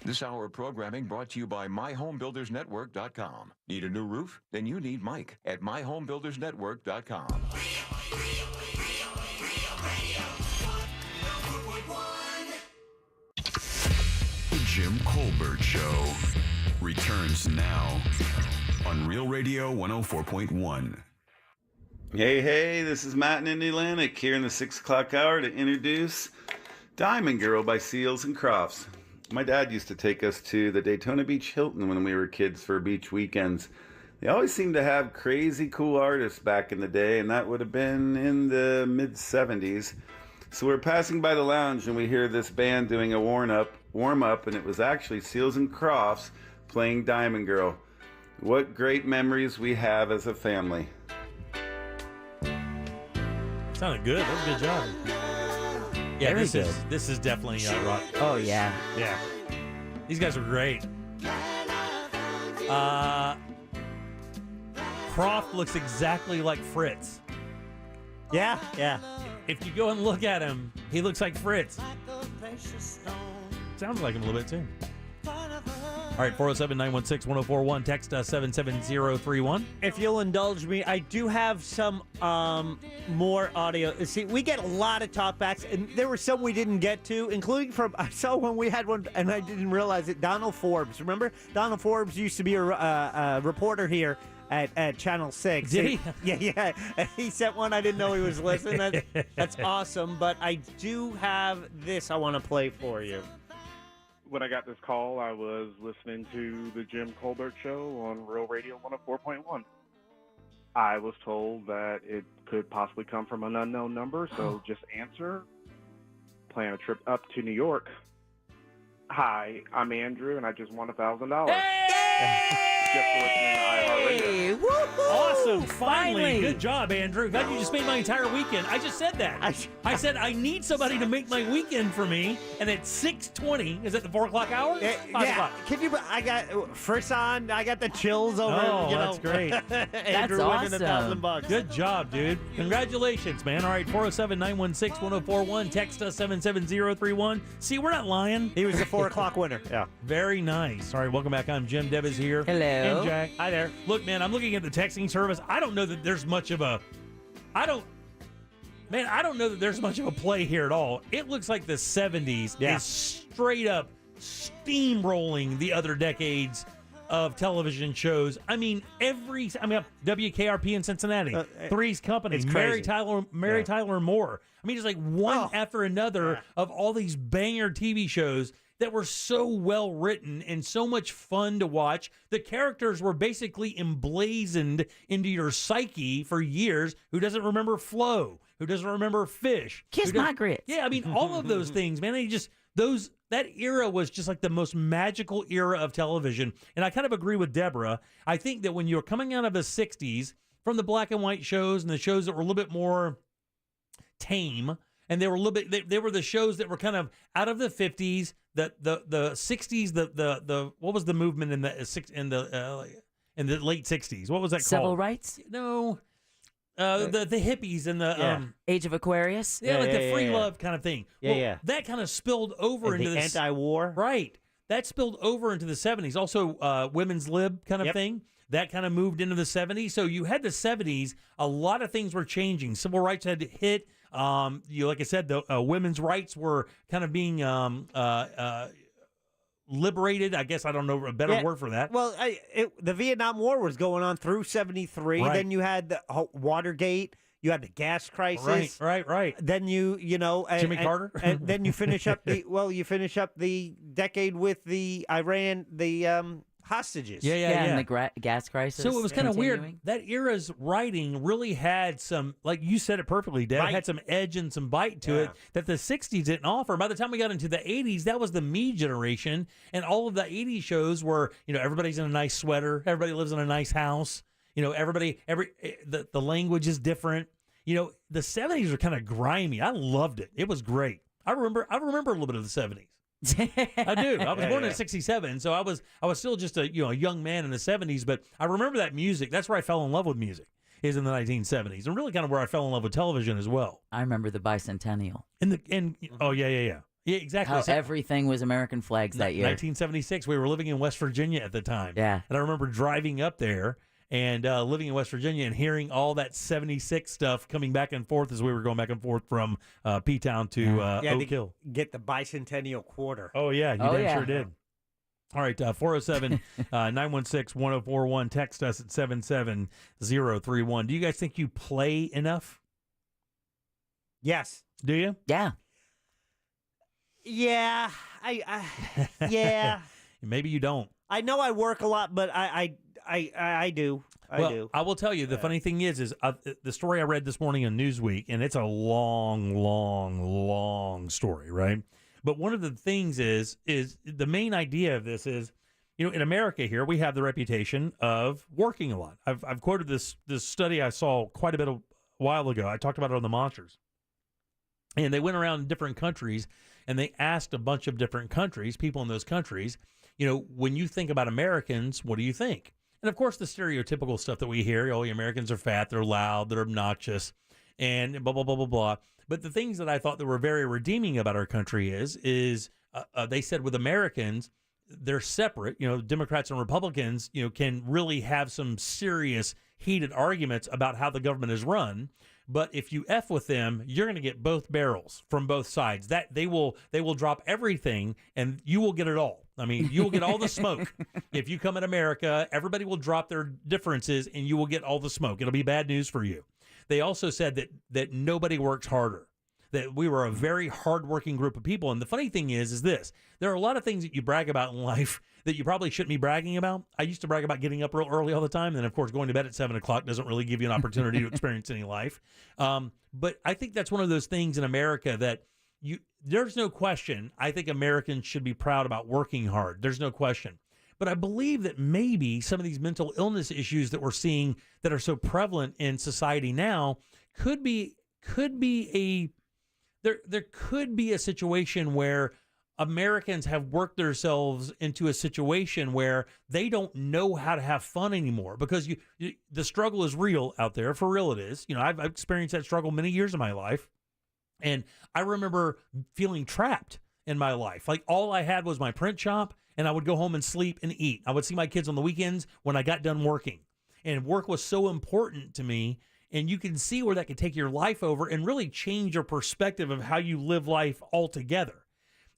This hour of programming brought to you by MyHomeBuildersNetwork.com. Need a new roof? Then you need Mike at MyHomeBuildersNetwork.com. The Jim Colbert Show returns now on Real Radio 104.1. Hey, this is Matt in Atlantic here in the 6 o'clock hour to introduce Diamond Girl by Seals and Crofts. My dad used to take us to the Daytona Beach Hilton when we were kids for beach weekends. They always seemed to have crazy cool artists back in the day, and that would have been in the mid-70s. So we're passing by the lounge and we hear this band doing a warm-up, and it was actually Seals and Crofts playing Diamond Girl. What great memories we have as a family. Sounded good. That was a good job. Yeah, Very this is definitely Yacht Rock. Oh, yeah. Yeah. These guys are great. Croft looks exactly like Fritz. Yeah. If you go and look at him, he looks like Fritz. Sounds like him a little bit, too. All right, 407-916-1041. Text us 77031. If you'll indulge me, I do have some more audio. See, we get a lot of talkbacks, and there were some we didn't get to, including I saw when we had one, and I didn't realize it, Donald Forbes. Remember? Donald Forbes used to be a reporter here at Channel 6. Did he? Yeah. He sent one. I didn't know he was listening. That's awesome, but I do have this I want to play for you. When I got this call, I was listening to the Jim Colbert Show on Real Radio 104.1. I was told that it could possibly come from an unknown number, so just answer. Plan a trip up to New York. Hi, I'm Andrew, and I just won $1,000. Just for listening to iHeartRadio. Awesome. Finally. Good job, Andrew. God, you just made my entire weekend. I just said that. I said I need somebody to make my weekend for me. And at 6:20, is it the 4 o'clock hour? 5 o'clock. Can you? I got Frisson. I got the chills over. Oh, that's great. Andrew winning $1,000. Good job, dude. Congratulations, man. All right, 407-916-1041. Text us 77031. See, we're not lying. He was the 4 o'clock winner. Yeah. Very nice. All right, welcome back. I'm Jim. Deb is here. Hello. And Jack. Hi there. Look, man, I'm looking at the texting service. I don't know that there's much of a play here at all. It looks like the 70s is straight up steamrolling the other decades of television shows. I mean, WKRP in Cincinnati, Three's Company, Mary Tyler Moore. I mean, it's like one after another of all these banger TV shows. that were so well written and so much fun to watch. The characters were basically emblazoned into your psyche for years. Who doesn't remember Flo? Who doesn't remember Fish? Kiss my grits. Yeah, I mean, all of those things, man. That era was just like the most magical era of television. And I kind of agree with Deborah. I think that when you're coming out of the 60s, from the black and white shows and the shows that were a little bit more tame, and they were a little bit, they were the shows that were kind of out of the 50s, the 60s, the what was the movement in the late 60s? What was that called? Civil rights? No. The hippies and the Age of Aquarius. The free love kind of thing. That kind of spilled over into the anti-war. Right. That spilled over into the 70s. Also, women's lib kind of thing. That kind of moved into the 70s. So you had the 70s. A lot of things were changing. Civil rights had to hit. Like I said, the women's rights were kind of being liberated. I guess I don't know a better word for that. Well, the Vietnam War was going on through 73. Right. Then you had the Watergate. You had the gas crisis. Right. Then Jimmy Carter. And then you finish up the decade with the Iran, hostages. And the gas crisis. So it was kind of weird. That era's writing really had some, like you said it perfectly, Dad, had some edge and some bite to it that the 60s didn't offer. By the time we got into the 80s, that was the me generation, and all of the 80s shows were, everybody's in a nice sweater, everybody lives in a nice house, the language is different. The 70s were kind of grimy. I loved it. It was great. I remember a little bit of the 70s. I do. I was born in '67, so I was still just a young man in the '70s. But I remember that music. That's where I fell in love with music, is in the 1970s, and really kind of where I fell in love with television as well. I remember the bicentennial. Yeah, exactly. How everything was American flags that year. 1976. We were living in West Virginia at the time. Yeah, and I remember driving up there and living in West Virginia and hearing all that 76 stuff coming back and forth as we were going back and forth from P-Town to Oak Hill. Get the bicentennial quarter. Oh, yeah. You damn sure did. All right, 407-916-1041. Text us at 77031. Do you guys think you play enough? Yes. Do you? Yeah. Yeah. Yeah. Maybe you don't. I know I work a lot, but I do. I do. I will tell you, the funny thing is the story I read this morning on Newsweek, and it's a long story, right? But one of the things is the main idea of this is, in America here, we have the reputation of working a lot. I've quoted this study I saw quite a bit a while ago. I talked about it on the Monsters. And they went around different countries, and they asked a bunch of different countries, people in those countries, when you think about Americans, what do you think? And, of course, the stereotypical stuff that we hear, the Americans are fat, they're loud, they're obnoxious, and blah, blah, blah, blah, blah. But the things that I thought that were very redeeming about our country is they said with Americans, they're separate. Democrats and Republicans, can really have some serious heated arguments about how the government is run. But if you F with them, you're going to get both barrels from both sides. That they will drop everything, and you will get it all. I mean, you will get all the smoke. If you come in America, everybody will drop their differences, and you will get all the smoke. It'll be bad news for you. They also said that nobody works harder, that we were a very hardworking group of people. And the funny thing is this. There are a lot of things that you brag about in life that you probably shouldn't be bragging about. I used to brag about getting up real early all the time. And then, of course, going to bed at 7 o'clock doesn't really give you an opportunity to experience any life. But I think that's one of those things in America that there's no question. I think Americans should be proud about working hard. There's no question. But I believe that maybe some of these mental illness issues that we're seeing that are so prevalent in society now could be a situation where Americans have worked themselves into a situation where they don't know how to have fun anymore, because the struggle is real out there. For real it is. I've experienced that struggle many years of my life. And I remember feeling trapped in my life. Like, all I had was my print shop, and I would go home and sleep and eat. I would see my kids on the weekends when I got done working. And work was so important to me. And you can see where that could take your life over and really change your perspective of how you live life altogether.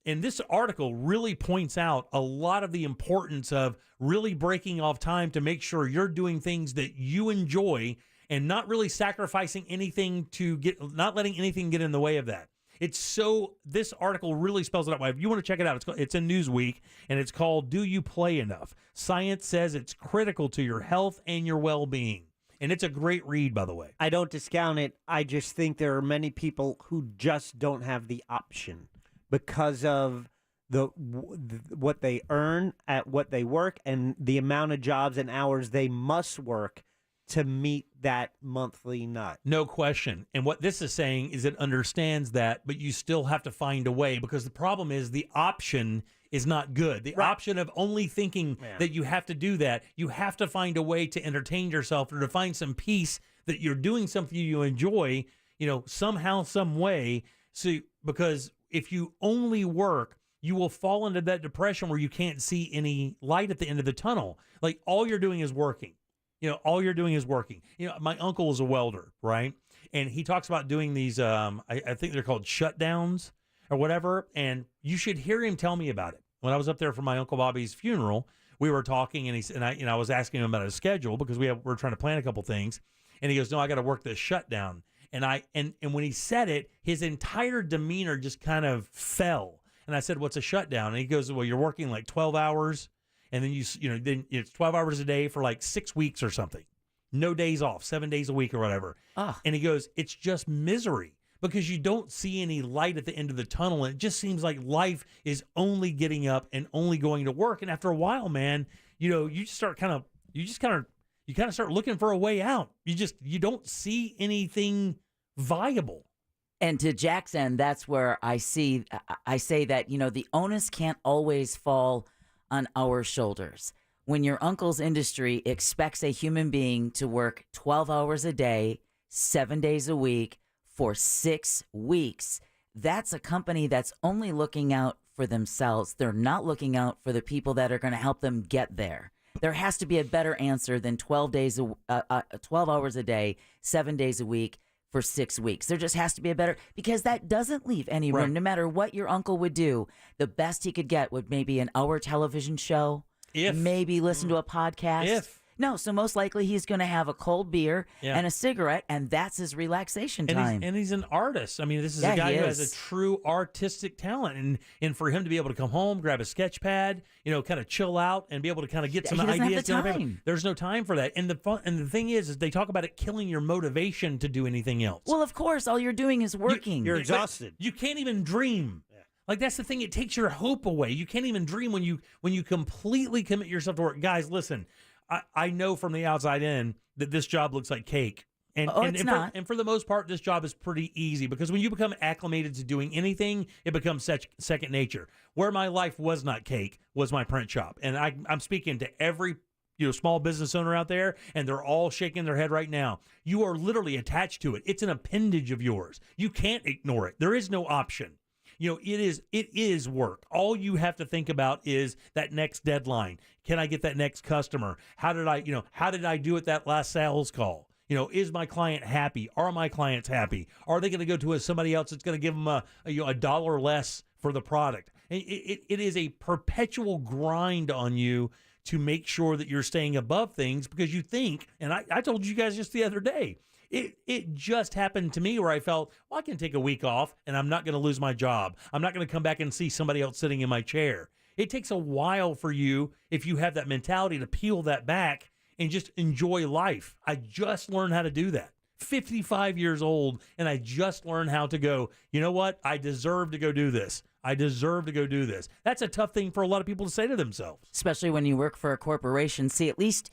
And this article really points out a lot of the importance of really breaking off time to make sure you're doing things that you enjoy and not really sacrificing anything not letting anything get in the way of that. This article really spells it out. If you want to check it out, it's in Newsweek, and it's called "Do You Play Enough?" Science says it's critical to your health and your well-being. And it's a great read, by the way. I don't discount it. I just think there are many people who just don't have the option because of what they earn at what they work and the amount of jobs and hours they must work to meet that monthly nut. No question. And what this is saying is it understands that, but you still have to find a way, because the problem is the option is not good. The option of only thinking that you have to do that, you have to find a way to entertain yourself or to find some peace that you're doing something you enjoy, somehow, some way. So, because if you only work, you will fall into that depression where you can't see any light at the end of the tunnel. Like, all you're doing is working. All you're doing is working. My uncle is a welder, right? And he talks about doing these, I think they're called shutdowns or whatever. And you should hear him tell me about it. When I was up there for my Uncle Bobby's funeral, we were talking, and I was asking him about his schedule because we're trying to plan a couple things. And he goes, "No, I got to work this shutdown." And when he said it, his entire demeanor just kind of fell. And I said, "What's a shutdown?" And he goes, "Well, you're working like 12 hours. And then then it's 12 hours a day for like 6 weeks or something. No days off, 7 days a week or whatever." And he goes, "It's just misery because you don't see any light at the end of the tunnel. And it just seems like life is only getting up and only going to work. And after a while, man, you kind of start looking for a way out. You don't see anything viable." And to Jack's end, that's where I say that, the onus can't always fall on our shoulders. When your uncle's industry expects a human being to work 12 hours a day, 7 days a week for 6 weeks, that's a company that's only looking out for themselves. They're not looking out for the people that are going to help them get there. There has to be a better answer than 12 hours a day, 7 days a week for 6 weeks. There just has to be a better, because that doesn't leave any room. No matter what your uncle would do, the best he could get would maybe an hour television show, maybe listen to a podcast. No, so most likely he's going to have a cold beer and a cigarette, and that's his relaxation time. And he's an artist. I mean, this is a guy who has a true artistic talent. And for him to be able to come home, grab a sketch pad, kind of chill out and be able to kind of get some ideas. There's no time for that. And the thing is they talk about it killing your motivation to do anything else. Well, of course, all you're doing is working. You're exhausted. You can't even dream. Like, that's the thing. It takes your hope away. You can't even dream when you completely commit yourself to work. Guys, listen. I know from the outside in that this job looks like cake. And for the most part, this job is pretty easy, because when you become acclimated to doing anything, it becomes second nature. Where my life was not cake was my print shop. And I'm speaking to every small business owner out there, and they're all shaking their head right now. You are literally attached to it. It's an appendage of yours. You can't ignore it. There is no option. It is work. All you have to think about is that next deadline. Can I get that next customer? How did I do at that last sales call? Is my client happy? Are my clients happy? Are they going to go to somebody else that's going to give them a dollar less for the product? It is a perpetual grind on you to make sure that you're staying above things, because you think, and I told you guys just the other day, It just happened to me where I felt, well, I can take a week off and I'm not going to lose my job. I'm not going to come back and see somebody else sitting in my chair. It takes a while for you, if you have that mentality, to peel that back and just enjoy life. I just learned how to do that. 55 years old, and I just learned how to go, you know what? I deserve to go do this. I deserve to go do this. That's a tough thing for a lot of people to say to themselves. Especially when you work for a corporation. See, at least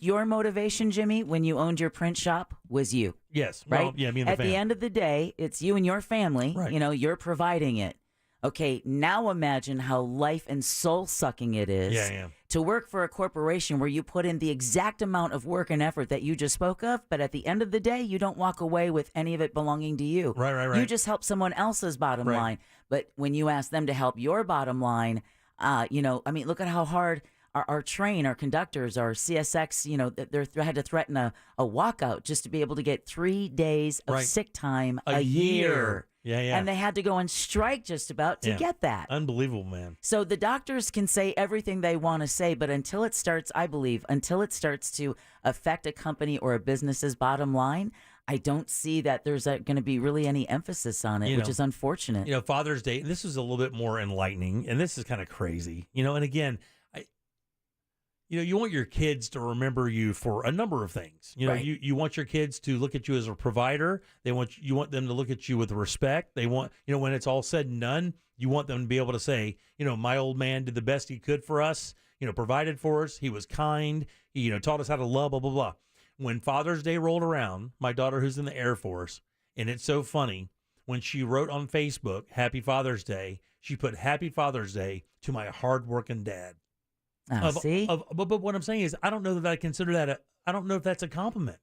your motivation, Jimmy, when you owned your print shop was you. Yes. Right? Well, yeah, me and the At the end of the day, it's you and your family. Right. You're providing it. Okay, now imagine how life and soul-sucking it is to work for a corporation where you put in the exact amount of work and effort that you just spoke of, but at the end of the day, you don't walk away with any of it belonging to you. Right. You just help someone else's bottom line. But when you ask them to help your bottom line, look at how hard our train, our conductors, our CSX, they had to threaten a walkout just to be able to get 3 days of sick time a year. Yeah. And they had to go on strike just about to get that. Unbelievable, man. So the doctors can say everything they want to say, but until it starts to affect a company or a business's bottom line, I don't see that there's going to be really any emphasis on it, which is unfortunate. Father's Day, this is a little bit more enlightening, and this is kind of crazy. And again, you want your kids to remember you for a number of things. Right. You want your kids to look at you as a provider. You want them to look at you with respect. They want, when it's all said and done, you want them to be able to say, my old man did the best he could for us, provided for us. He was kind. He, taught us how to love, blah, blah, blah. When Father's Day rolled around, my daughter who's in the Air Force, and it's so funny, when she wrote on Facebook, Happy Father's Day, she put Happy Father's Day to my hardworking dad. See? But what I'm saying is, I don't know that I consider that I don't know if that's a compliment.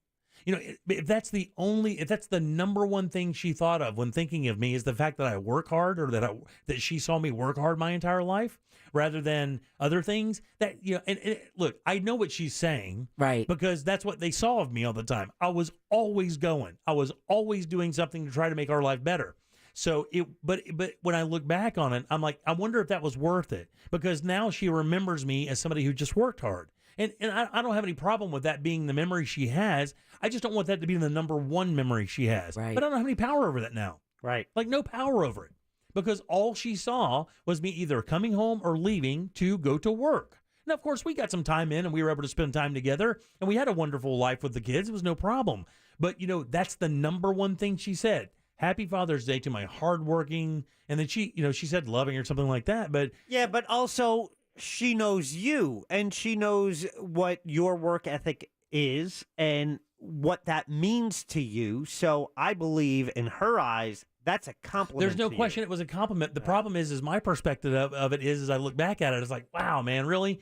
If that's the number one thing she thought of when thinking of me is the fact that I work hard, or that she saw me work hard my entire life, rather than other things that, and look, I know what she's saying, right? Because that's what they saw of me all the time. I was always going. I was always doing something to try to make our life better. So but when I look back on it, I'm like, I wonder if that was worth it, because now she remembers me as somebody who just worked hard. And I don't have any problem with that being the memory she has. I just don't want that to be the number one memory she has. Right. But I don't have any power over that now. Right. Like, no power over it, because all she saw was me either coming home or leaving to go to work. Now, of course, we got some time in and we were able to spend time together, and we had a wonderful life with the kids. It was no problem. But, that's the number one thing she said. Happy Father's Day to my hardworking, and then she said loving or something like that. But yeah, but also she knows you, and she knows what your work ethic is and what that means to you. So I believe in her eyes, that's a compliment. There's no question it was a compliment. The problem is my perspective of it is, as I look back at it, it's like, wow, man, really?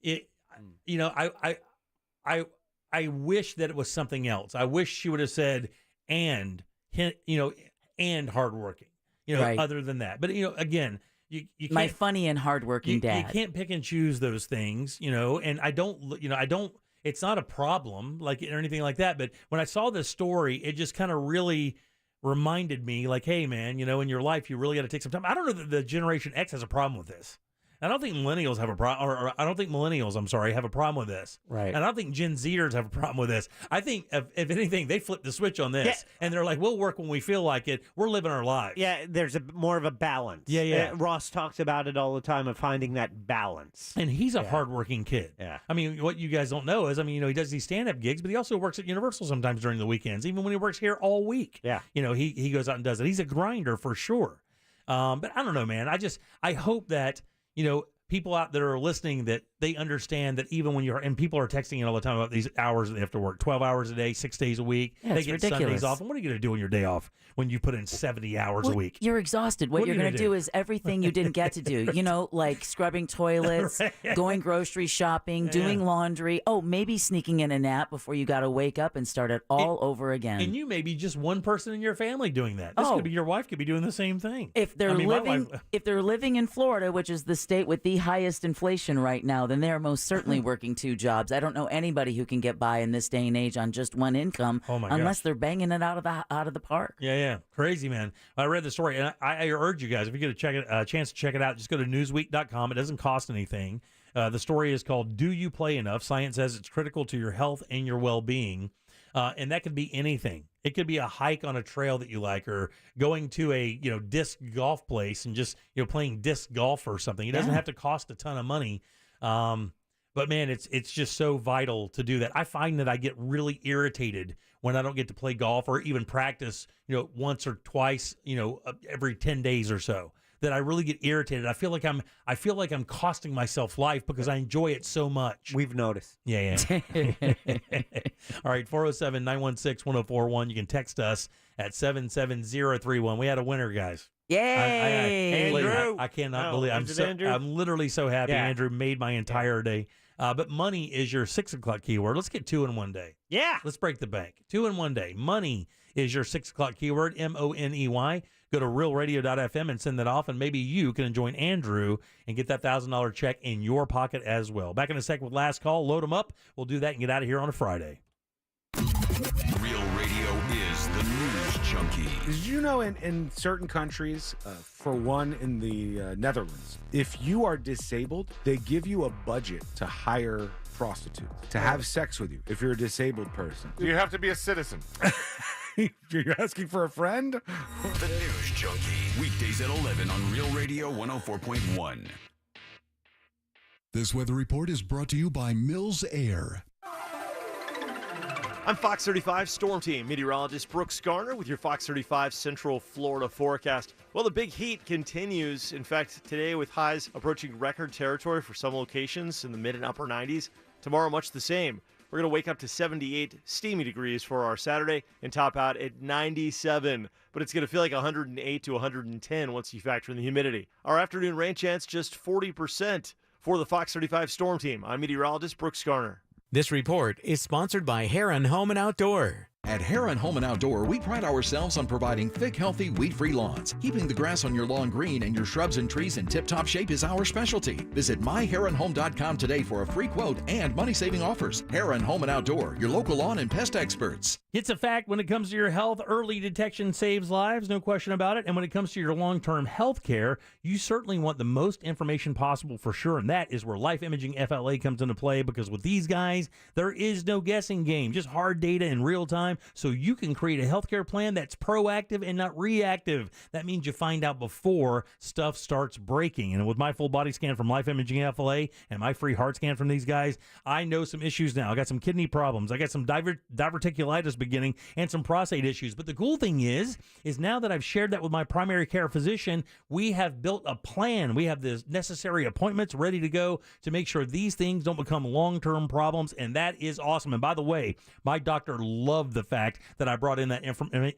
I wish that it was something else. I wish she would have said, and hardworking, right. Other than that. But, again, you can't, my funny and hardworking dad. You can't pick and choose those things, and I don't, it's not a problem like or anything like that. But when I saw this story, it just kind of really reminded me, like, hey, man, in your life, you really got to take some time. I don't know that the Generation X has a problem with this. I don't think millennials have a problem, or I don't think millennials, have a problem with this. Right. And I don't think Gen Zers have a problem with this. I think, if anything, they flip the switch on this, and they're like, we'll work when we feel like it. We're living our lives. Yeah, there's more of a balance. Yeah. Ross talks about it all the time, of finding that balance. And he's a hardworking kid. Yeah. I mean, what you guys don't know is, he does these stand-up gigs, but he also works at Universal sometimes during the weekends, even when he works here all week. Yeah. He goes out and does it. He's a grinder for sure. But I don't know, man. I hope that, people out there are listening, that they understand that even when and people are texting in all the time about these hours that they have to work, 12 hours a day, 6 days a week. Yeah, they it's get ridiculous. Sundays off. And what are you going to do on your day off when you put in 70 hours a week? You're exhausted. What you're going to do is everything you didn't get to do, like scrubbing toilets, Right. going grocery shopping, doing laundry. Oh, maybe sneaking in a nap before you got to wake up and start it all over again. And you may be just one person in your family doing that. This could be your wife could be doing the same thing. If they're my wife, if they're living in Florida, which is the state with the highest inflation right now, then they're most certainly working 2 jobs. I don't know anybody who can get by in this day and age on just one income, unless they're banging it out of the park. Yeah, crazy, man. I read the story, and I urge you guys, if you get a chance to check it out, just go to newsweek.com. It doesn't cost anything. The story is called "Do You Play Enough?" Science says it's critical to your health and your well-being, and that could be anything. It could be a hike on a trail that you like, or going to a disc golf place and just playing disc golf or something. It doesn't have to cost a ton of money. But man, it's just so vital to do that. I find that I get really irritated when I don't get to play golf or even practice, once or twice, every 10 days or so. That I really get irritated. I feel like I'm costing myself life because I enjoy it so much. We've noticed. Yeah. All right, 407-916-1041. You can text us at 77031. We had a winner, guys. Yay! Andrew! I cannot believe I'm literally so happy. Yeah. Andrew made my entire day. But money is your 6 o'clock keyword. Let's get 2 in one day. Yeah. Let's break the bank. 2 in one day. Money is your 6 o'clock keyword, MONEY. Go to realradio.fm and send that off, and maybe you can join Andrew and get that $1,000 check in your pocket as well. Back in a second with Last Call. Load them up. We'll do that and get out of here on a Friday. Real Radio is the news junkie. Did you know in certain countries, for one in the Netherlands, if you are disabled, they give you a budget to hire prostitutes to have sex with you if you're a disabled person. You have to be a citizen. You're asking for a friend? The News Junkie. Weekdays at 11 on Real Radio 104.1. This weather report is brought to you by Mills Air. I'm Fox 35 Storm Team meteorologist Brooks Garner with your Fox 35 Central Florida forecast. Well, the big heat continues. In fact, today with highs approaching record territory for some locations in the mid and upper 90s. Tomorrow, much the same. We're going to wake up to 78 steamy degrees for our Saturday and top out at 97. But it's going to feel like 108 to 110 once you factor in the humidity. Our afternoon rain chance just 40%. For the Fox 35 Storm Team, I'm meteorologist Brooks Garner. This report is sponsored by Heron Home and Outdoor. At Heron Home and Outdoor, we pride ourselves on providing thick, healthy, weed-free lawns. Keeping the grass on your lawn green and your shrubs and trees in tip-top shape is our specialty. Visit myheronhome.com today for a free quote and money-saving offers. Heron Home and Outdoor, your local lawn and pest experts. It's a fact when it comes to your health, early detection saves lives, no question about it. And when it comes to your long-term health care, you certainly want the most information possible for sure. And that is where Life Imaging FLA comes into play, because with these guys, there is no guessing game, just hard data in real time, so you can create a healthcare plan that's proactive and not reactive. That means you find out before stuff starts breaking. And with my full body scan from Life Imaging FLA and my free heart scan from these guys, I know some issues now. I got some kidney problems. I got some diverticulitis beginning and some prostate issues. But the cool thing is now that I've shared that with my primary care physician, we have built a plan. We have the necessary appointments ready to go to make sure these things don't become long-term problems, and that is awesome. And by the way, my doctor loved the fact that I brought in that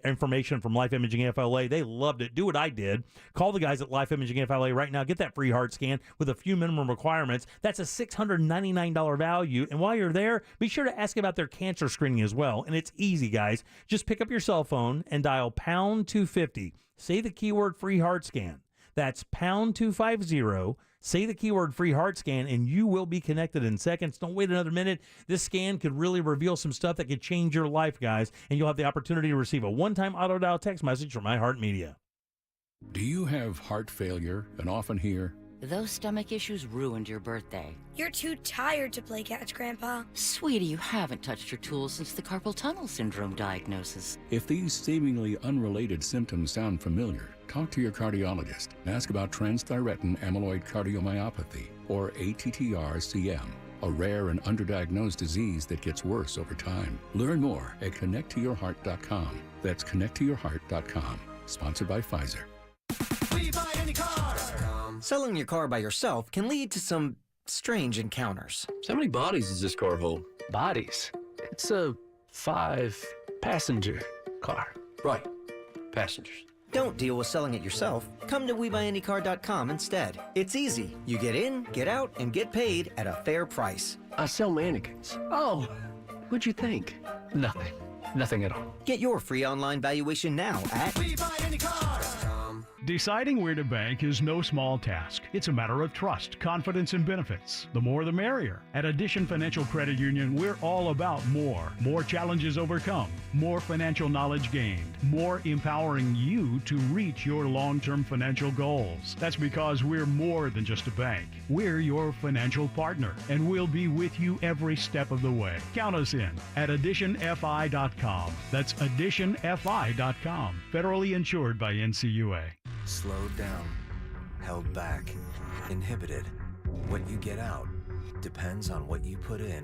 information from Life Imaging FLA. They loved it. Do what I did. Call the guys at Life Imaging FLA right now. Get that free heart scan with a few minimum requirements. That's a $699 value. And while you're there, be sure to ask about their cancer screening as well. And it's easy, guys. Just pick up your cell phone and dial pound 250. Say the keyword free heart scan. That's pound 250. Say the keyword free heart scan, and you will be connected in seconds. Don't wait another minute. This scan could really reveal some stuff that could change your life, guys, and you'll have the opportunity to receive a one-time auto-dial text message from iHeartMedia. Do you have heart failure and often hear, "Those stomach issues ruined your birthday"? "You're too tired to play catch, Grandpa." "Sweetie, you haven't touched your tools since the carpal tunnel syndrome diagnosis." If these seemingly unrelated symptoms sound familiar, talk to your cardiologist. Ask about transthyretin amyloid cardiomyopathy, or ATTR-CM, a rare and underdiagnosed disease that gets worse over time. Learn more at connecttoyourheart.com. That's connecttoyourheart.com. Sponsored by Pfizer. We buy any car. Selling your car by yourself can lead to some strange encounters. So how many bodies does this car hold? Bodies? It's a 5-passenger car. Right. Passengers. Don't deal with selling it yourself. Come to WeBuyAnyCar.com instead. It's easy. You get in, get out, and get paid at a fair price. I sell mannequins. Oh, what'd you think? Nothing. Nothing at all. Get your free online valuation now at WeBuyAnyCar.com. Deciding where to bank is no small task. It's a matter of trust, confidence, and benefits. The more the merrier. At Addition Financial Credit Union, we're all about more. More challenges overcome. More financial knowledge gained. More empowering you to reach your long-term financial goals. That's because we're more than just a bank. We're your financial partner, and we'll be with you every step of the way. Count us in at additionfi.com. That's additionfi.com. Federally insured by NCUA. Slowed down, held back, inhibited. What you get out depends on what you put in.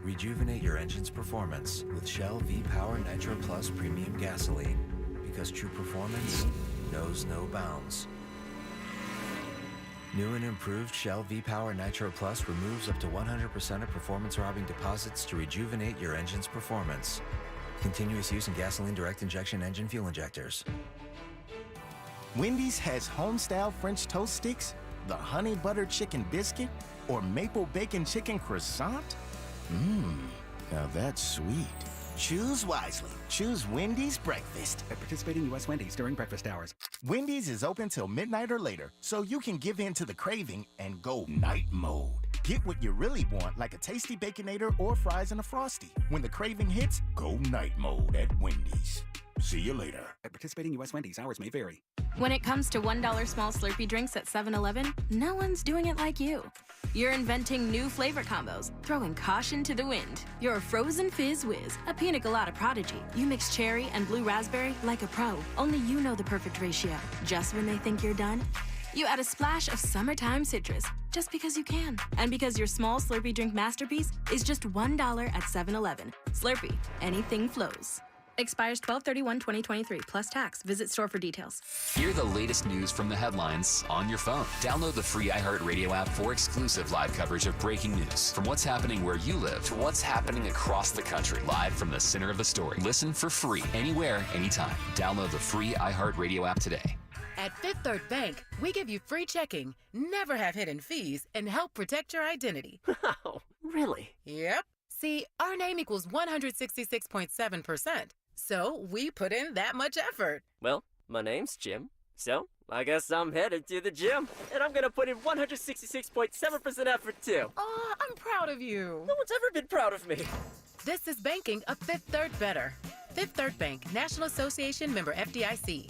Rejuvenate your engine's performance with Shell V-Power Nitro Plus Premium Gasoline, because true performance knows no bounds. New and improved Shell V-Power Nitro Plus removes up to 100% of performance-robbing deposits to rejuvenate your engine's performance. Continuous use in gasoline direct injection engine fuel injectors. Wendy's has home-style French toast sticks, the honey butter chicken biscuit, or maple bacon chicken croissant? Now that's sweet. Choose wisely. Choose Wendy's breakfast. At participating U.S. Wendy's during breakfast hours. Wendy's is open till midnight or later, so you can give in to the craving and go night mode. Get what you really want, like a tasty Baconator or fries and a Frosty. When the craving hits, go night mode at Wendy's. See you later. At participating U.S. Wendy's, hours may vary. When it comes to $1 small Slurpee drinks at 7-Eleven, no one's doing it like you. You're inventing new flavor combos, throwing caution to the wind. You're a frozen fizz whiz, a pina colada prodigy. You mix cherry and blue raspberry like a pro. Only you know the perfect ratio. Just when they think you're done, you add a splash of summertime citrus, just because you can. And because your small Slurpee drink masterpiece is just $1 at 7-Eleven. Slurpee, anything flows. Expires 12/31/2023 plus tax. Visit store for details. Hear the latest news from the headlines on your phone. Download the free iHeartRadio app for exclusive live coverage of breaking news. From what's happening where you live to what's happening across the country. Live from the center of the story. Listen for free anywhere, anytime. Download the free iHeartRadio app today. At Fifth Third Bank, we give you free checking, never have hidden fees, and help protect your identity. Oh, really? Yep. See, our name equals 166.7%. So we put in that much effort. Well, my name's Jim, so I guess I'm headed to the gym. And I'm gonna put in 166.7% effort too. Oh, I'm proud of you. No one's ever been proud of me. This is banking a Fifth Third better. Fifth Third Bank, National Association member FDIC.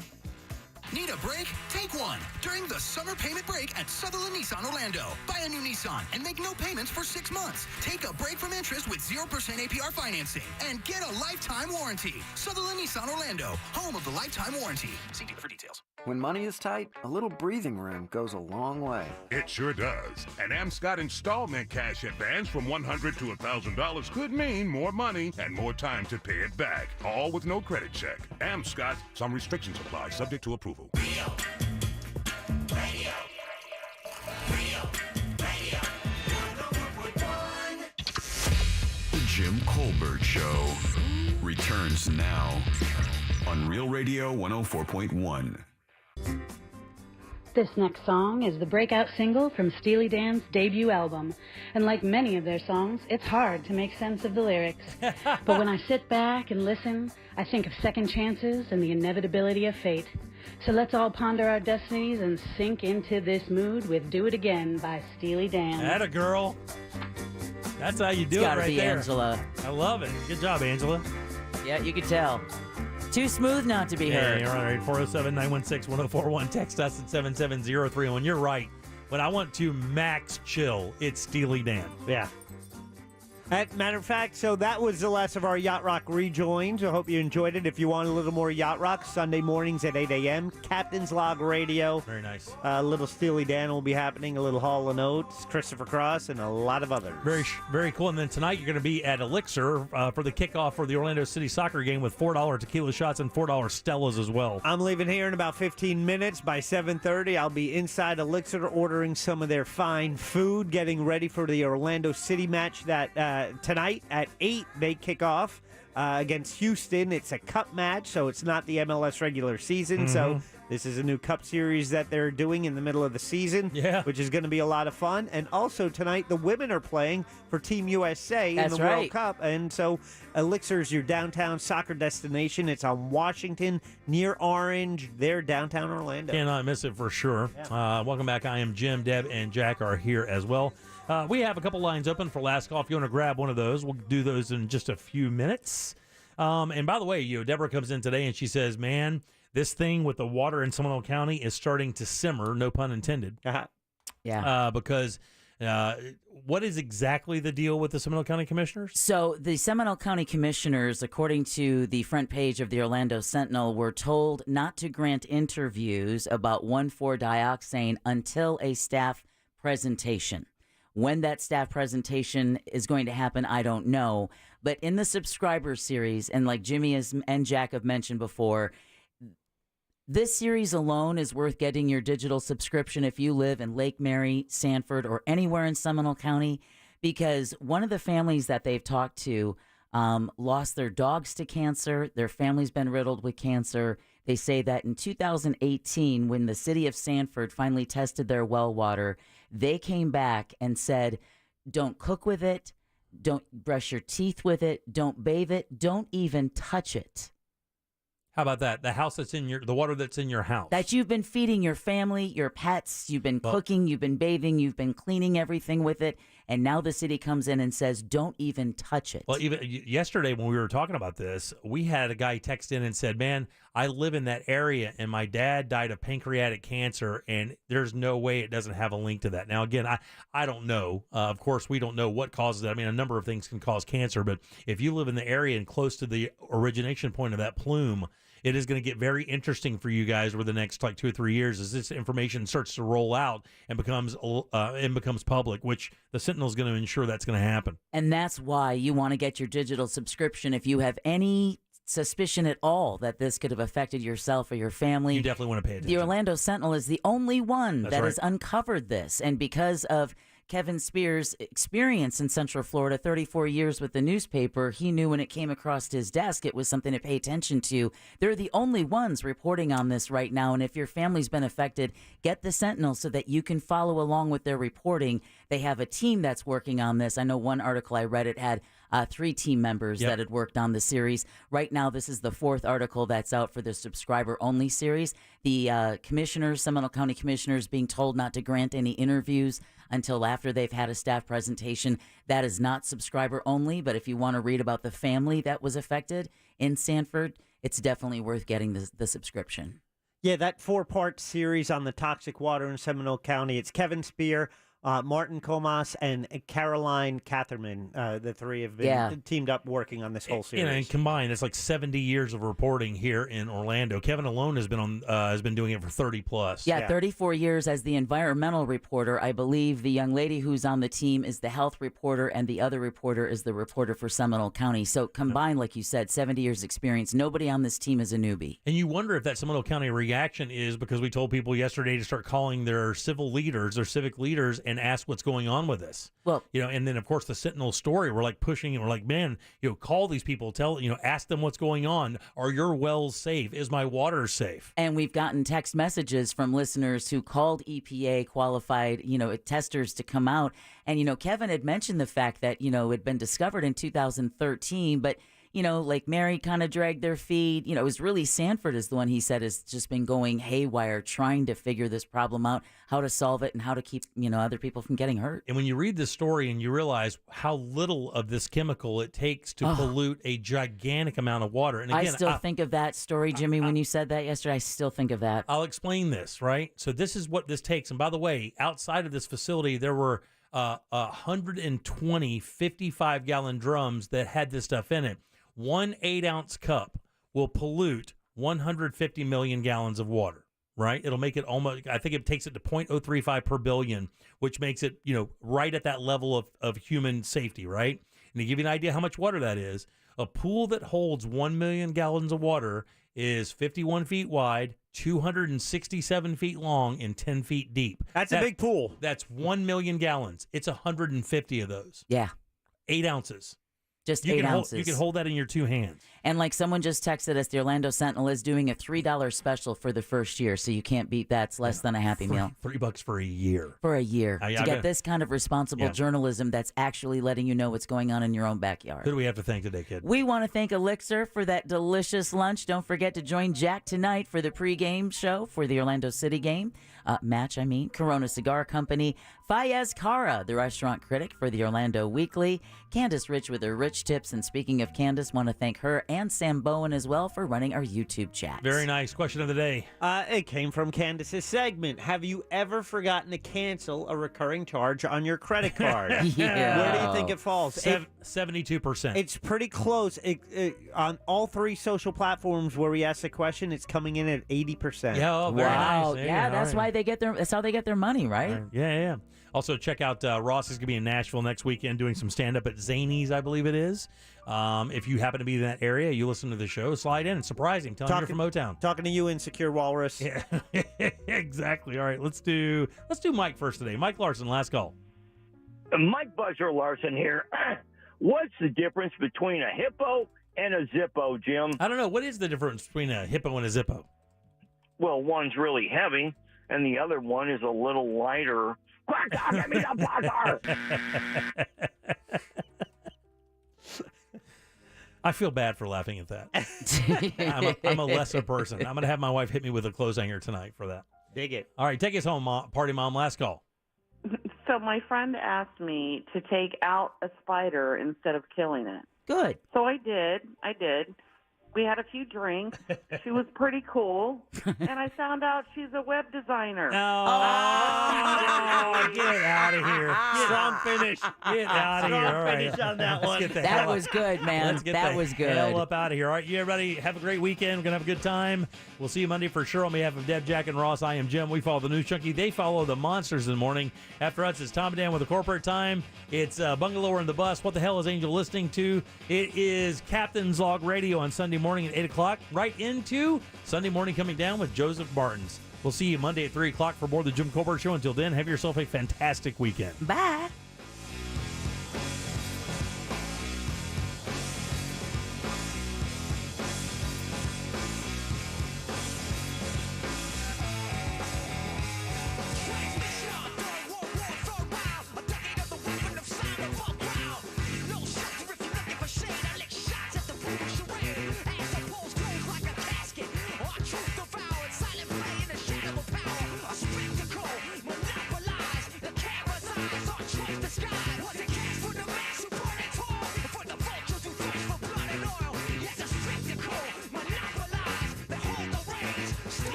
Need a break? Take one during the summer payment break at Sutherland Nissan Orlando. Buy a new Nissan and make no payments for 6 months. Take a break from interest with 0% APR financing and get a lifetime warranty. Sutherland Nissan Orlando, home of the lifetime warranty. See dealer for details. When money is tight, a little breathing room goes a long way. It sure does. An Amscott installment cash advance from $100 to $1,000 could mean more money and more time to pay it back. All with no credit check. Amscott, some restrictions apply, subject to approval. The Jim Colbert Show returns now on Real Radio 104.1. This next song is the breakout single from Steely Dan's debut album. And like many of their songs, it's hard to make sense of the lyrics. But when I sit back and listen, I think of second chances and the inevitability of fate. So let's all ponder our destinies and sink into this mood with Do It Again by Steely Dan. Atta girl. That's how you do it right there. Angela. I love it. Good job, Angela. Yeah, you could tell. Too smooth not to be heard. Yeah, you're right. 407-916-1041. Text us at 77031. You're right. When I want to max chill, it's Steely Dan. Yeah. Matter of fact, so that was the last of our Yacht Rock rejoins. I hope you enjoyed it. If you want a little more Yacht Rock, Sunday mornings at 8 a.m., Captain's Log Radio. Very nice. A little Steely Dan will be happening, a little Hall & Oates, Christopher Cross, and a lot of others. Very cool. And then tonight you're going to be at Elixir for the kickoff for the Orlando City soccer game with $4 tequila shots and $4 Stellas as well. I'm leaving here in about 15 minutes. By 7:30, I'll be inside Elixir ordering some of their fine food, getting ready for the Orlando City match that tonight at 8 they kick off against Houston. It's a cup match, so it's not the MLS regular season. So this is a new cup series that they're doing in the middle of the season, which is going to be a lot of fun. And also tonight the women are playing for Team USA in the World Cup. And so Elixir is your downtown soccer destination. It's on Washington near Orange. They're downtown Orlando. Cannot miss it for sure. Yeah. Welcome back. I am Jim. Deb and Jack are here as well. We have a couple lines open for last call. If you want to grab one of those, we'll do those in just a few minutes. And by the way, Deborah comes in today and she says, man, this thing with the water in Seminole County is starting to simmer, no pun intended. Yeah. Because what is exactly the deal with the Seminole County Commissioners? So the Seminole County Commissioners, according to the front page of the Orlando Sentinel, were told not to grant interviews about 1,4-dioxane until a staff presentation. When that staff presentation is going to happen, I don't know. But in the subscriber series, and like Jimmy and Jack have mentioned before, this series alone is worth getting your digital subscription if you live in Lake Mary, Sanford, or anywhere in Seminole County, because one of the families that they've talked to lost their dogs to cancer. Their family's been riddled with cancer. They say that in 2018, when the city of Sanford finally tested their well water, they came back and said, don't cook with it, don't brush your teeth with it, don't bathe it, don't even touch it. How about that? The house that's in the water that's in your house. That you've been feeding your family, your pets, you've been cooking, you've been bathing, you've been cleaning everything with it, And now the city comes in and says, don't even touch it. Well, even yesterday when we were talking about this, we had a guy text in and said, man, I live in that area and my dad died of pancreatic cancer and there's no way it doesn't have a link to that. Now, again, I don't know. Of course, we don't know what causes it. I mean, a number of things can cause cancer, but if you live in the area and close to the origination point of that plume, it is going to get very interesting for you guys over the next 2 or 3 years as this information starts to roll out and becomes public, which the Sentinel is going to ensure that's going to happen. And that's why you want to get your digital subscription if you have any suspicion at all that this could have affected yourself or your family. You definitely want to pay attention. The Orlando Sentinel is the only one That's that right. has uncovered this. And because of Kevin Spears' experience in Central Florida, 34 years with the newspaper, he knew when it came across his desk it was something to pay attention to. They're the only ones reporting on this right now, and if your family's been affected, get the Sentinel so that you can follow along with their reporting. They have a team that's working on this. I know one article I read, it had 3 team members that had worked on the series. Right now, this is the 4th article that's out for the subscriber-only series. The commissioners, Seminole County commissioners, being told not to grant any interviews until after they've had a staff presentation. That is not subscriber only, but if you want to read about the family that was affected in Sanford, it's definitely worth getting the subscription. Yeah, that 4-part series on the toxic water in Seminole County. It's Kevin Spear, Martin Comas, and Caroline Catherman. The 3 have been teamed up working on this whole series. And combined, it's like 70 years of reporting here in Orlando. Kevin alone has been doing it for 30 plus. Yeah, 34 years as the environmental reporter. I believe the young lady who's on the team is the health reporter, and the other reporter is the reporter for Seminole County. So combined, like you said, 70 years experience. Nobody on this team is a newbie. And you wonder if that Seminole County reaction is because we told people yesterday to start calling their civil leaders, their civic leaders, and ask what's going on with this. Well, and then of course the Sentinel story, we're like pushing and we're like, man, call these people, ask them what's going on. Are your wells safe? Is my water safe? And we've gotten text messages from listeners who called EPA qualified, testers to come out. And, Kevin had mentioned the fact that, it had been discovered in 2013, but Lake Mary kind of dragged their feet. It was really Sanford is the one he said has just been going haywire, trying to figure this problem out, how to solve it, and how to keep, other people from getting hurt. And when you read this story and you realize how little of this chemical it takes to pollute a gigantic amount of water. And again, I still think of that story, Jimmy, when you said that yesterday. I still think of that. I'll explain this, right? So this is what this takes. And by the way, outside of this facility, there were 120 55-gallon drums that had this stuff in it. 1 8-ounce cup will pollute 150 million gallons of water, right? It'll make it almost, I think it takes it to 0.035 per billion, which makes it, right at that level of human safety, right? And to give you an idea how much water that is, a pool that holds 1 million gallons of water is 51 feet wide, 267 feet long, and 10 feet deep. That's a big pool. That's 1 million gallons. It's 150 of those. Yeah. 8 ounces. Just 8 ounces. You can hold that in your 2 hands. And like someone just texted us, the Orlando Sentinel is doing a $3 special for the first year, so you can't beat that. It's less than a Happy Meal. $3 for a year. For a year. To get this kind of responsible journalism that's actually letting you know what's going on in your own backyard. Who do we have to thank today, kid? We want to thank Elixir for that delicious lunch. Don't forget to join Jack tonight for the pregame show for the Orlando City game. Match, Corona Cigar Company, Fayez Cara, the restaurant critic for the Orlando Weekly, Candace Rich with her rich tips, and speaking of Candace, want to thank her and Sam Bowen as well for running our YouTube chat. Very nice. Question of the day. It came from Candace's segment. Have you ever forgotten to cancel a recurring charge on your credit card? Yeah. Where do you think it falls? 72%. It's pretty close. On all 3 social platforms where we ask the question, it's coming in at 80%. Yeah, very nice. Yeah, that's why that's how they get their money, right? Yeah. Also, check out Ross is going to be in Nashville next weekend doing some stand-up at Zany's, I believe it is. If you happen to be in that area, you listen to the show, slide in and surprise him. Tell him you're from O-Town. Talking to you, Insecure Walrus. Yeah, exactly. All right, let's do Mike first today. Mike Larson, last call. Mike Buzzer Larson here. What's the difference between a hippo and a Zippo, Jim? I don't know. What is the difference between a hippo and a Zippo? Well, one's really heavy, and the other one is a little lighter. Quack, give me the buzzer! I feel bad for laughing at that. I'm a lesser person. I'm going to have my wife hit me with a clothes hanger tonight for that. Dig it. All right, take us home, party mom. Last call. So my friend asked me to take out a spider instead of killing it. Good. So I did. We had a few drinks. She was pretty cool. And I found out she's a web designer. Oh, get out of here. Strong finish. Get out of here. All right. Finish on that Let's one. get the That hell was good, man. Let's get That the was good. hell up out of here. All right, you everybody have a great weekend. We're going to have a good time. We'll see you Monday for sure. On behalf of Deb, Jack, and Ross, I am Jim. We follow the News Junkie. They follow the Monsters in the morning. After us, it's Tom and Dan with the Corporate Time. It's Bungalower in the Bus. What the hell is Angel listening to? It is Captain's Log Radio on Sunday morning at 8 o'clock. Right into Sunday Morning Coming Down with Joseph Bartons. We'll see you Monday at 3 o'clock for more of the Jim Colbert Show. Until then, have yourself a fantastic weekend. Bye.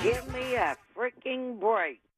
Give me a freaking break.